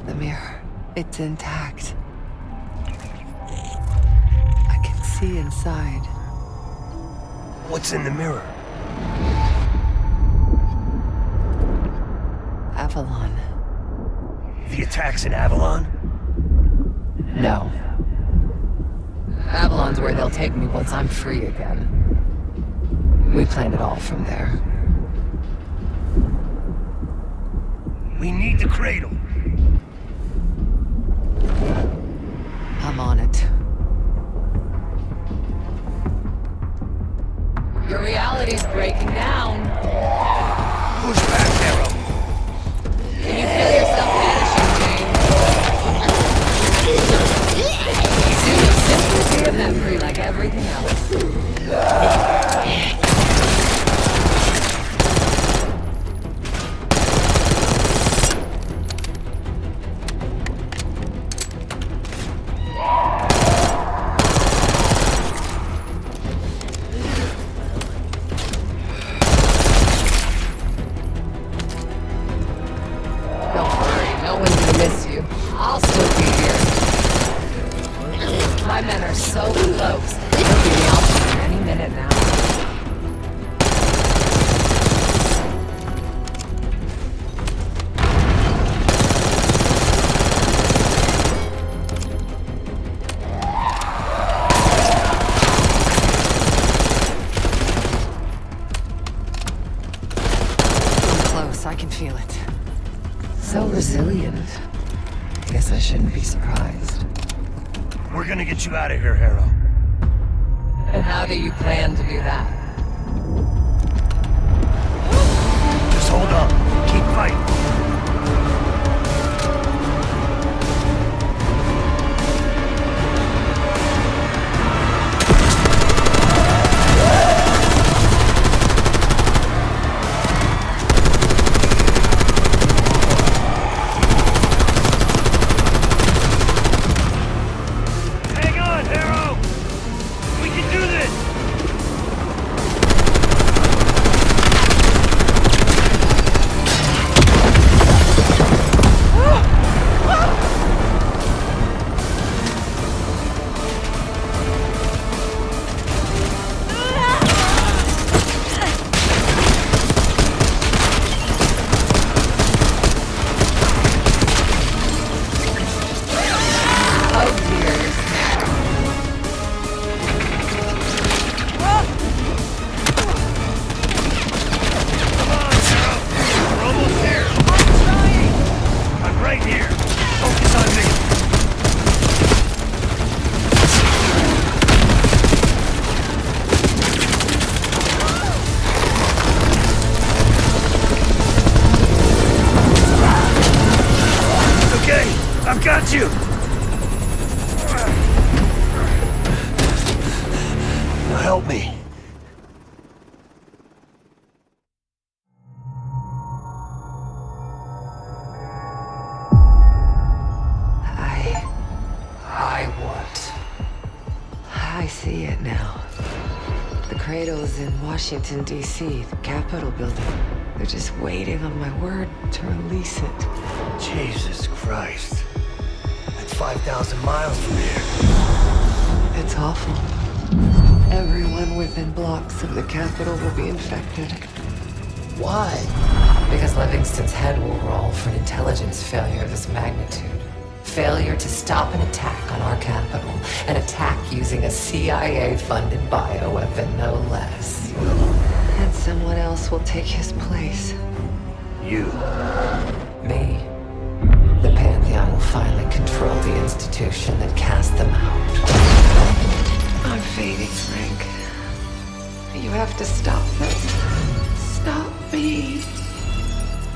The mirror. It's intact. I can see inside. What's in the mirror? Avalon. The attacks in Avalon? No. Avalon's where they'll take me once I'm free again. We planned it all from there. We need the cradle. I'm on it. Your reality's breaking down. Push back, Harrow. Can you feel yourself vanishing, Jane? Soon you'll simply see a memory like everything else. I can feel it. So resilient. Guess I shouldn't be surprised. We're gonna get you out of here, Harrow. And how do you plan to do that? Just hold on. Keep fighting. I've got you! Now help me. I see it now. The cradle's in Washington, D.C., the Capitol building. They're just waiting on my word to release it. Jesus Christ. That's 5,000 miles from here. It's awful. Everyone within blocks of the Capitol will be infected. Why? Because Livingston's head will roll for an intelligence failure of this magnitude. Failure to stop an attack on our capital. An attack using a CIA-funded bioweapon, no less. And someone else will take his place. You. Me. The Pantheon will finally control the institution that cast them out. I'm fading, Frank. You have to stop this. Stop me.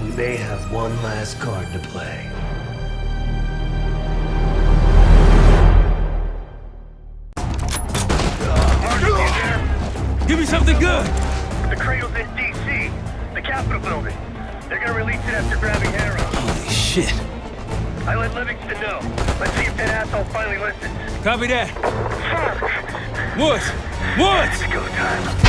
We may have one last card to play. Give me something good! The cradle's in D.C., the Capitol building. They're gonna release it after grabbing Harrow. Holy shit. I let Livingston know. Let's see if that asshole finally listens. Copy that. Fuck! Woods! Woods! It's go time.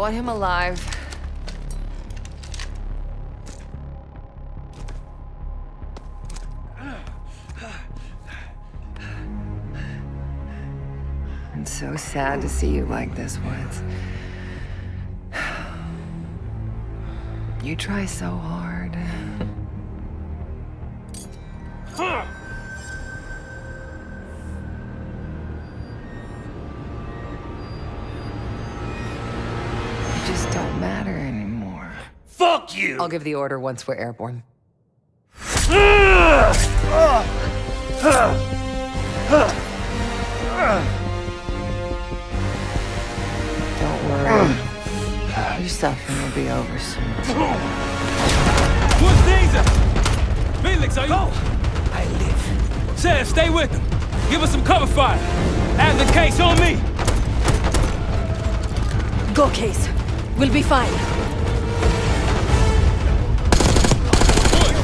want him alive. It's so sad to see you like this, Woods. You try so hard. You just don't matter anymore. Fuck you! I'll give the order once we're airborne. Don't worry. Your suffering will be over soon. What's danger? Felix, are you? Go! I live. Sam, stay with them. Give us some cover fire. Have the case on me. Go, Case. We'll be fine.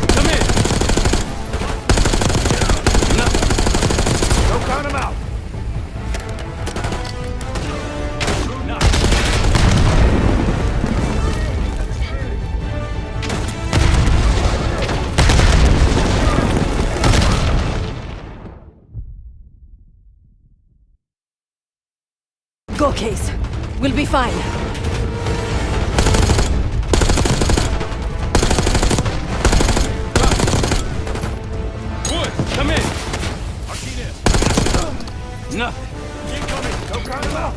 Come in. Go count him out. Go, Case. We'll be fine. Woods, come in. Nothing. Keep coming. Go count him out.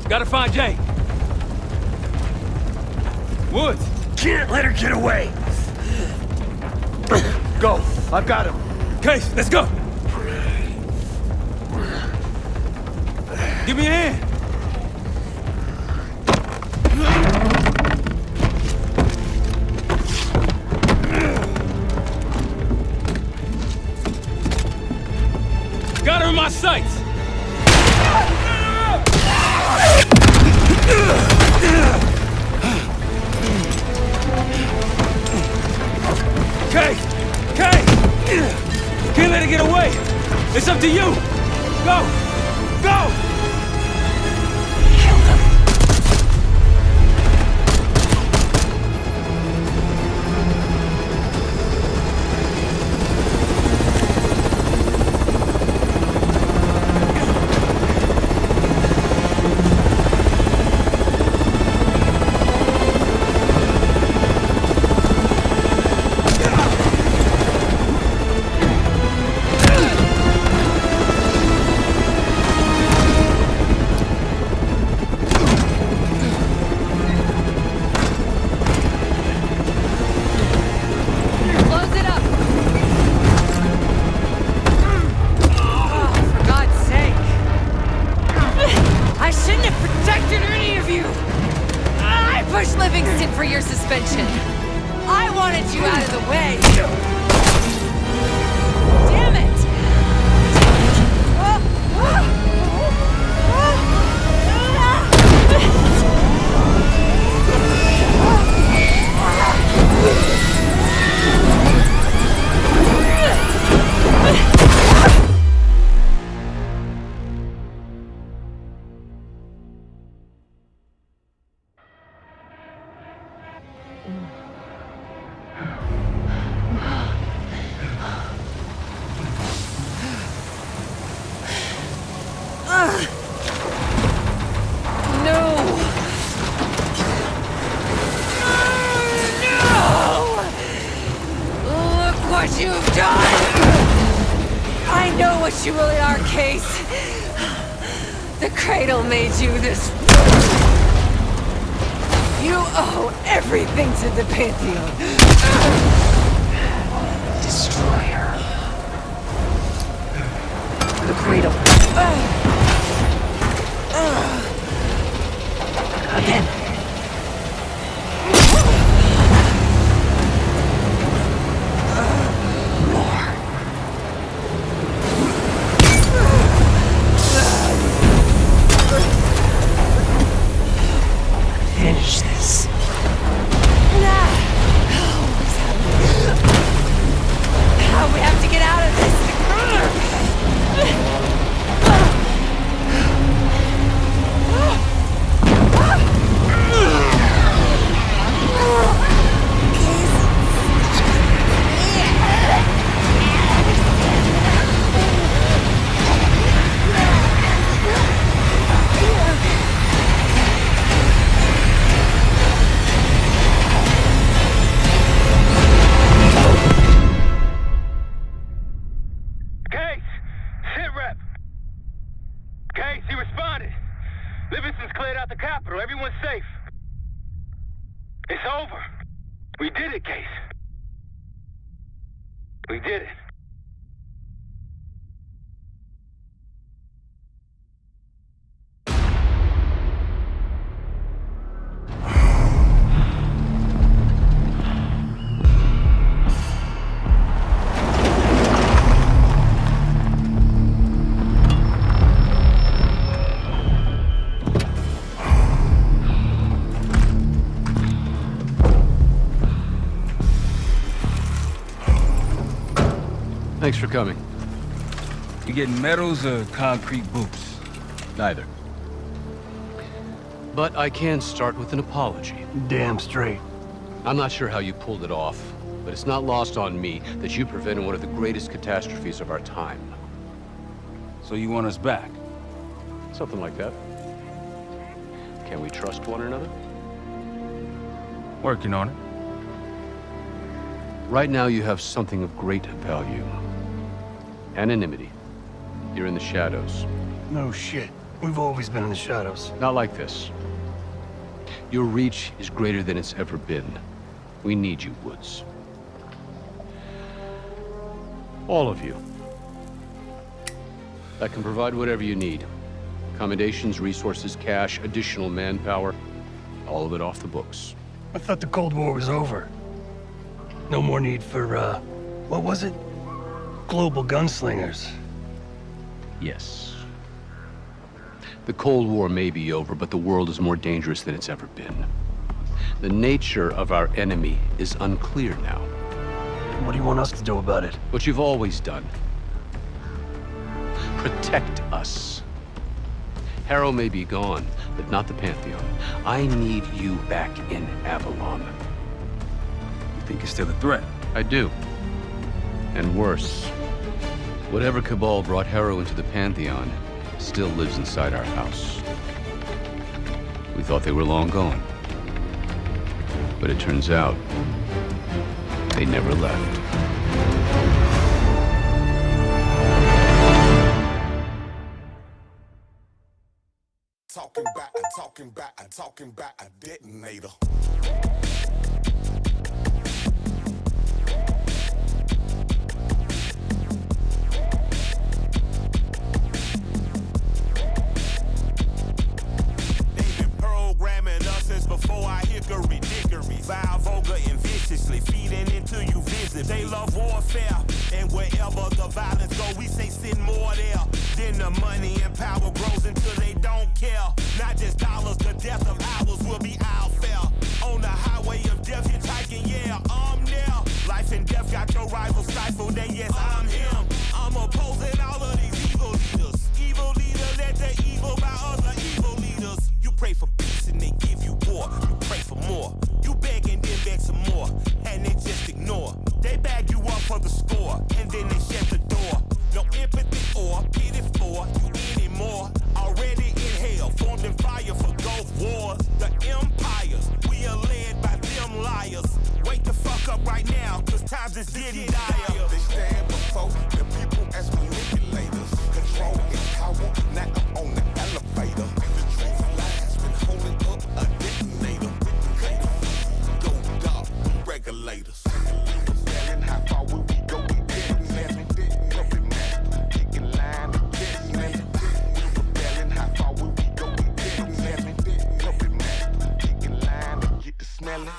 Gotta find Jane. Woods. Can't let her get away. Go. I've got him. Case, let's go. Give me a hand. Got her in my sights. Can't let it get away. It's up to you. Go. Go. You really are, Case. The cradle made you this. You owe everything to the Pantheon. Destroyer. The cradle. Again. capital. Everyone's safe. It's over. We did it, Case. We did it. Thanks for coming. You getting medals or concrete boots? Neither. But I can start with an apology. Damn straight. I'm not sure how you pulled it off, but it's not lost on me that you prevented one of the greatest catastrophes of our time. So you want us back? Something like that. Can we trust one another? Working on it. Right now you have something of great value. Anonymity. You're in the shadows. No shit. We've always been in the shadows. Not like this. Your reach is greater than it's ever been. We need you, Woods. All of you. I can provide whatever you need. Accommodations, resources, cash, additional manpower. All of it off the books. I thought the Cold War was over. No more need for, what was it? Global gunslingers. Yes. The Cold War may be over, but the world is more dangerous than it's ever been. The nature of our enemy is unclear now. What do you want us to do about it? What you've always done. Protect us. Harrow may be gone, but not the Pantheon. I need you back in Avalon. You think it's still a threat? I do. And worse. Whatever cabal brought Harrow into the Pantheon still lives inside our house. We thought they were long gone. But it turns out, they never left. Talking about a detonator. Before I hickory dickory, vile, vulgar, and viciously feeding into you visibly. They love warfare, and wherever the violence go, we say send more there. Then the money and power grows until they don't care. Not just dollars, the death of ours will be our fare. On the highway of death, hitchhiking, yeah, I'm there. Life and death got your rival stifled, and yes, I'm him. I'm opposing all of these evil leaders. Evil leaders let the evil by other evil leaders. You pray for peace and they give you war. You pray for more. You beg and then beg some more. And they just ignore. They bag you up for the score. And then they shut the door. No empathy or pity for you anymore. Already in hell, formed in fire for Gulf Wars. The empires, we are led by them liars. Wake the fuck up right now, cause times is getting dire. They stand before the people as manipulators. Control and power, not up on the elevator. The truth lies when holding up a detonator. Go dark, regulators. Selling how far will we go? We detonating, detonating, man. Kicking line, detonating. We rebelling, how far will we go? We detonating, detonating, man. Kicking line, get the smelling.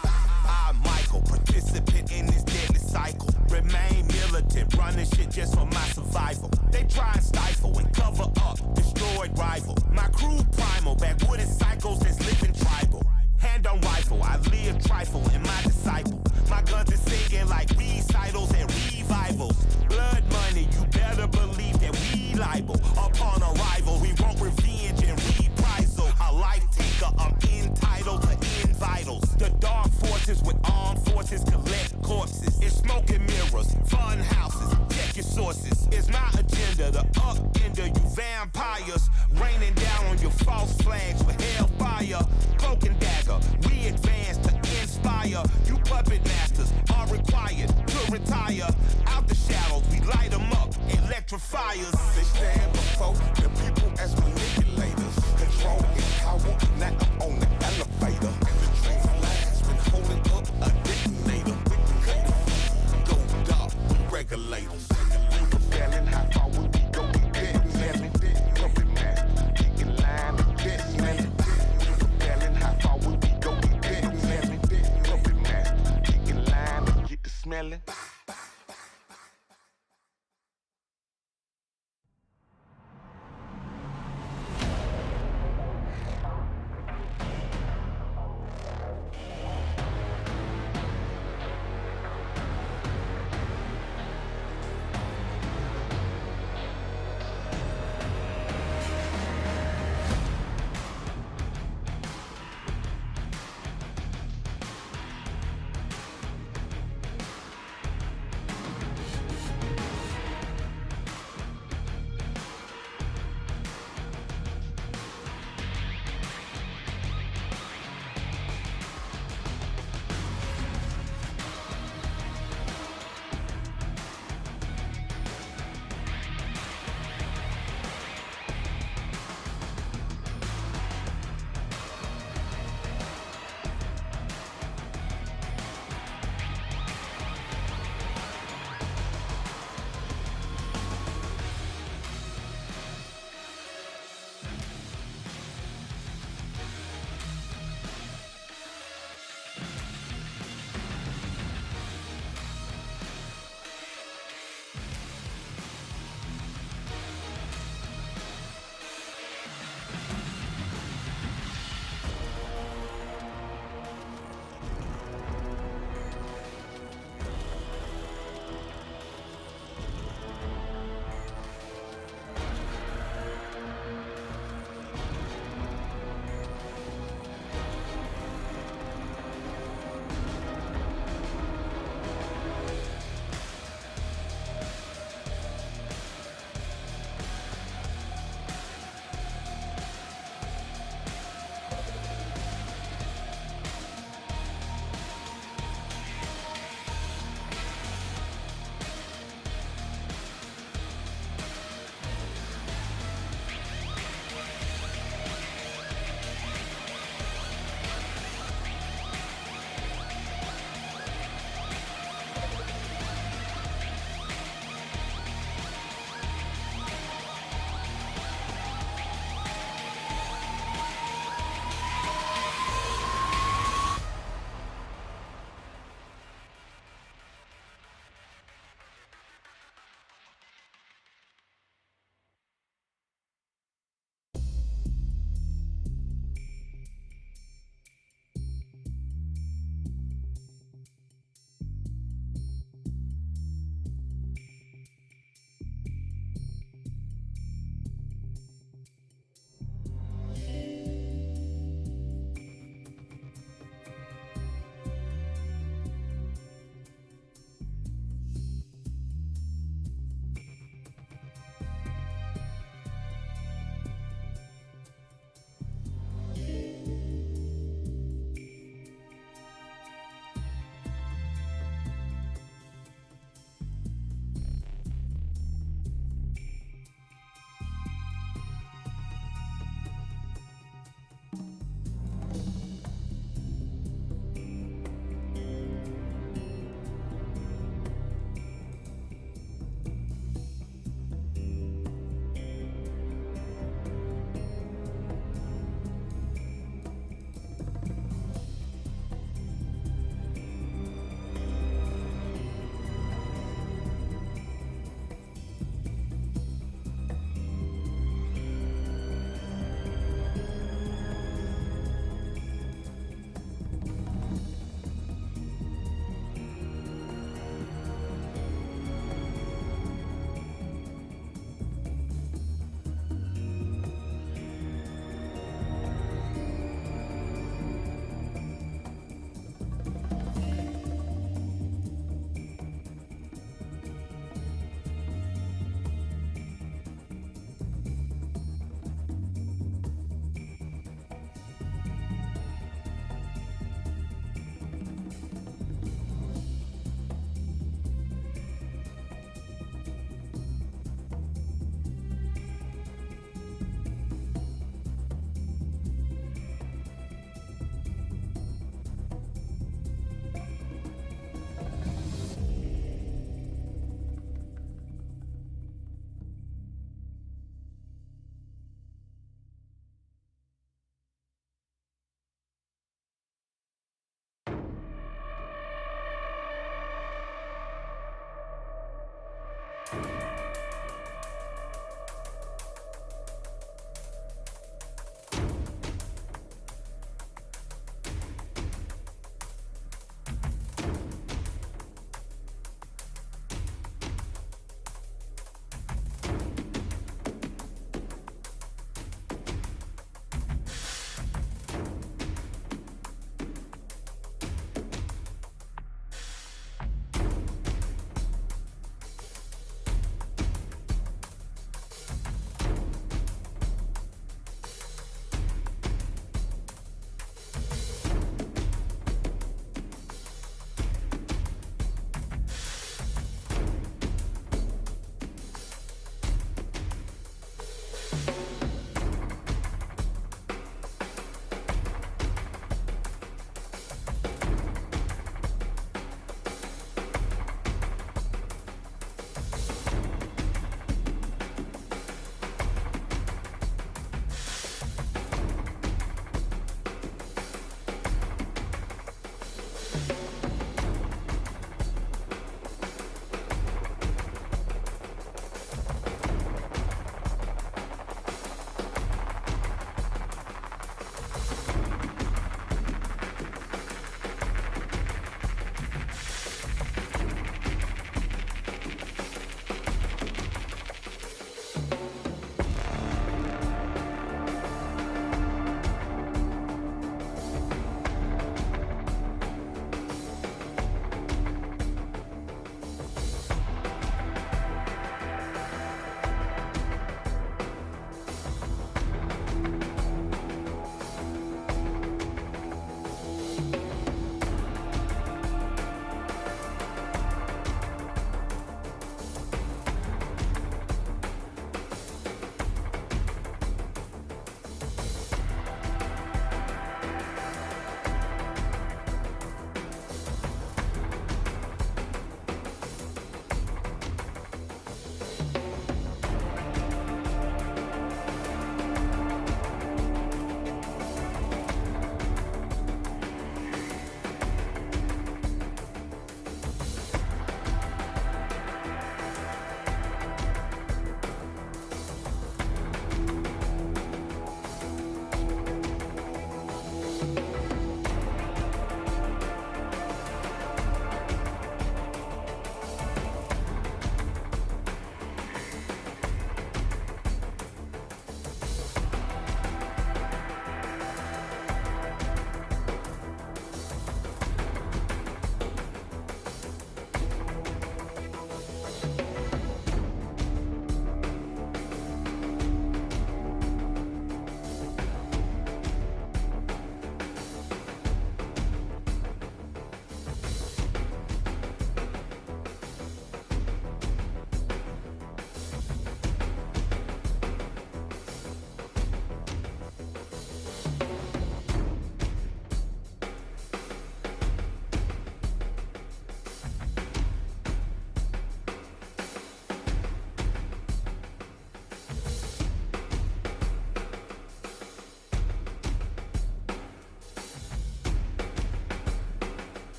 I'm Michael, participant in this deadly cycle. Remain militant, running shit just for my survival. They try and stifle and cover up, destroyed rival. My crew primal, backwooden psychos that's living tribal. Hand on rifle, I live trifle in my disciple. My guns is singing like recitals and revivals. Blood money, you better believe that we liable. Upon arrival, we want revenge and reprisal. A life taker, I'm entitled to end vitals. The dark forces with armed forces collect corpses. It's smoke and mirrors, fun houses, check your sources. It's my agenda to upender you vampires. Raining down on your false flags with hellfire. Cloak and dagger, we advance to inspire. You puppet masters are required to retire. Out the shadows, we light them up, electrifiers. They stand before the people as manipulators. Control and power, not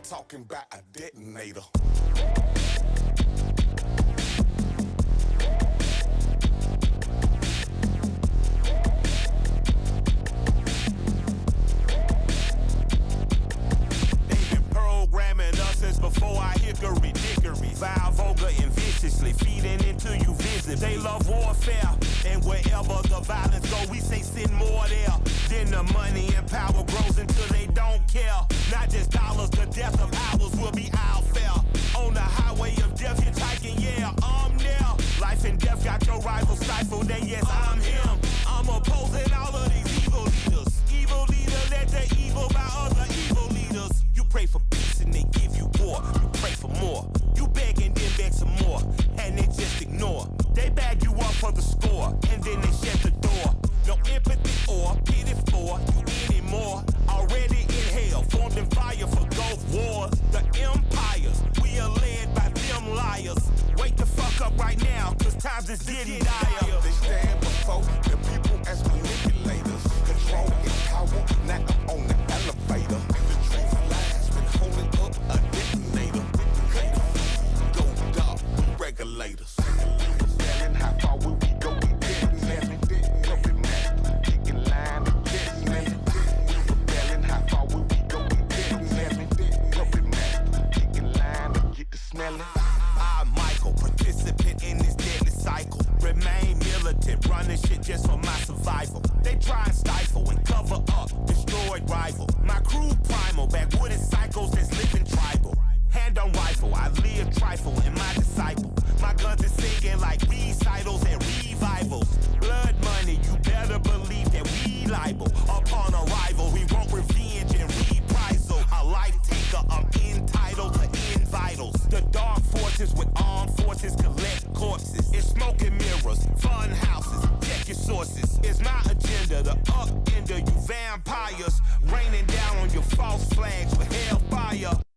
talking about a detonator. Since before I hickory dickory, vile, vulgar, and viciously feeding into you visibly. They love warfare, and wherever the violence go, we say send more there. Then the money and power grows until they don't care. Not just dollars, the death of ours will be our fare. On the highway of death, hitchhiking, yeah, I'm there. Life and death got your rival stifled, and yes, I'm him. I'm opposing all of these evil leaders. Evil leader led to evil by other evil leaders. You pray for peace and they give you war. You pray for more. You beg and then beg some more. And they just ignore. They bag you up for the score. And then they shut the door. No empathy or pity for you anymore. Already in hell, formed in fire for Gulf wars. The empires, we are led by them liars. Wake the fuck up right now, cause times is getting dire. They stand before the people as manipulators. Control and power, not up on the elevator. The truth lies when holding up a detonator. Go dark, regulators. Telling how far will we go, we detonating. No be mad, kicking line, detonating. We rebelling, how far will we go, we detonating. No be mad, kicking line, get the smelling. I'm Michael, participant in this deadly cycle. Remain militant, running shit just for my survival. They try and stifle and cover up, destroyed rival. My crew primal, backwooden cycles that's living tribal. Hand on rifle, I live trifle in my disciple. My guns is singing like recitals and revivals. Blood money, you better believe that we liable. Upon arrival, we want revenge and reprisal. A life taker, I'm entitled to end vitals. The dark forces with armed forces collect corpses. It's smoke and mirrors, fun houses, check your sources. It's my agenda to upender you vampires. Raining down on your false flags with hell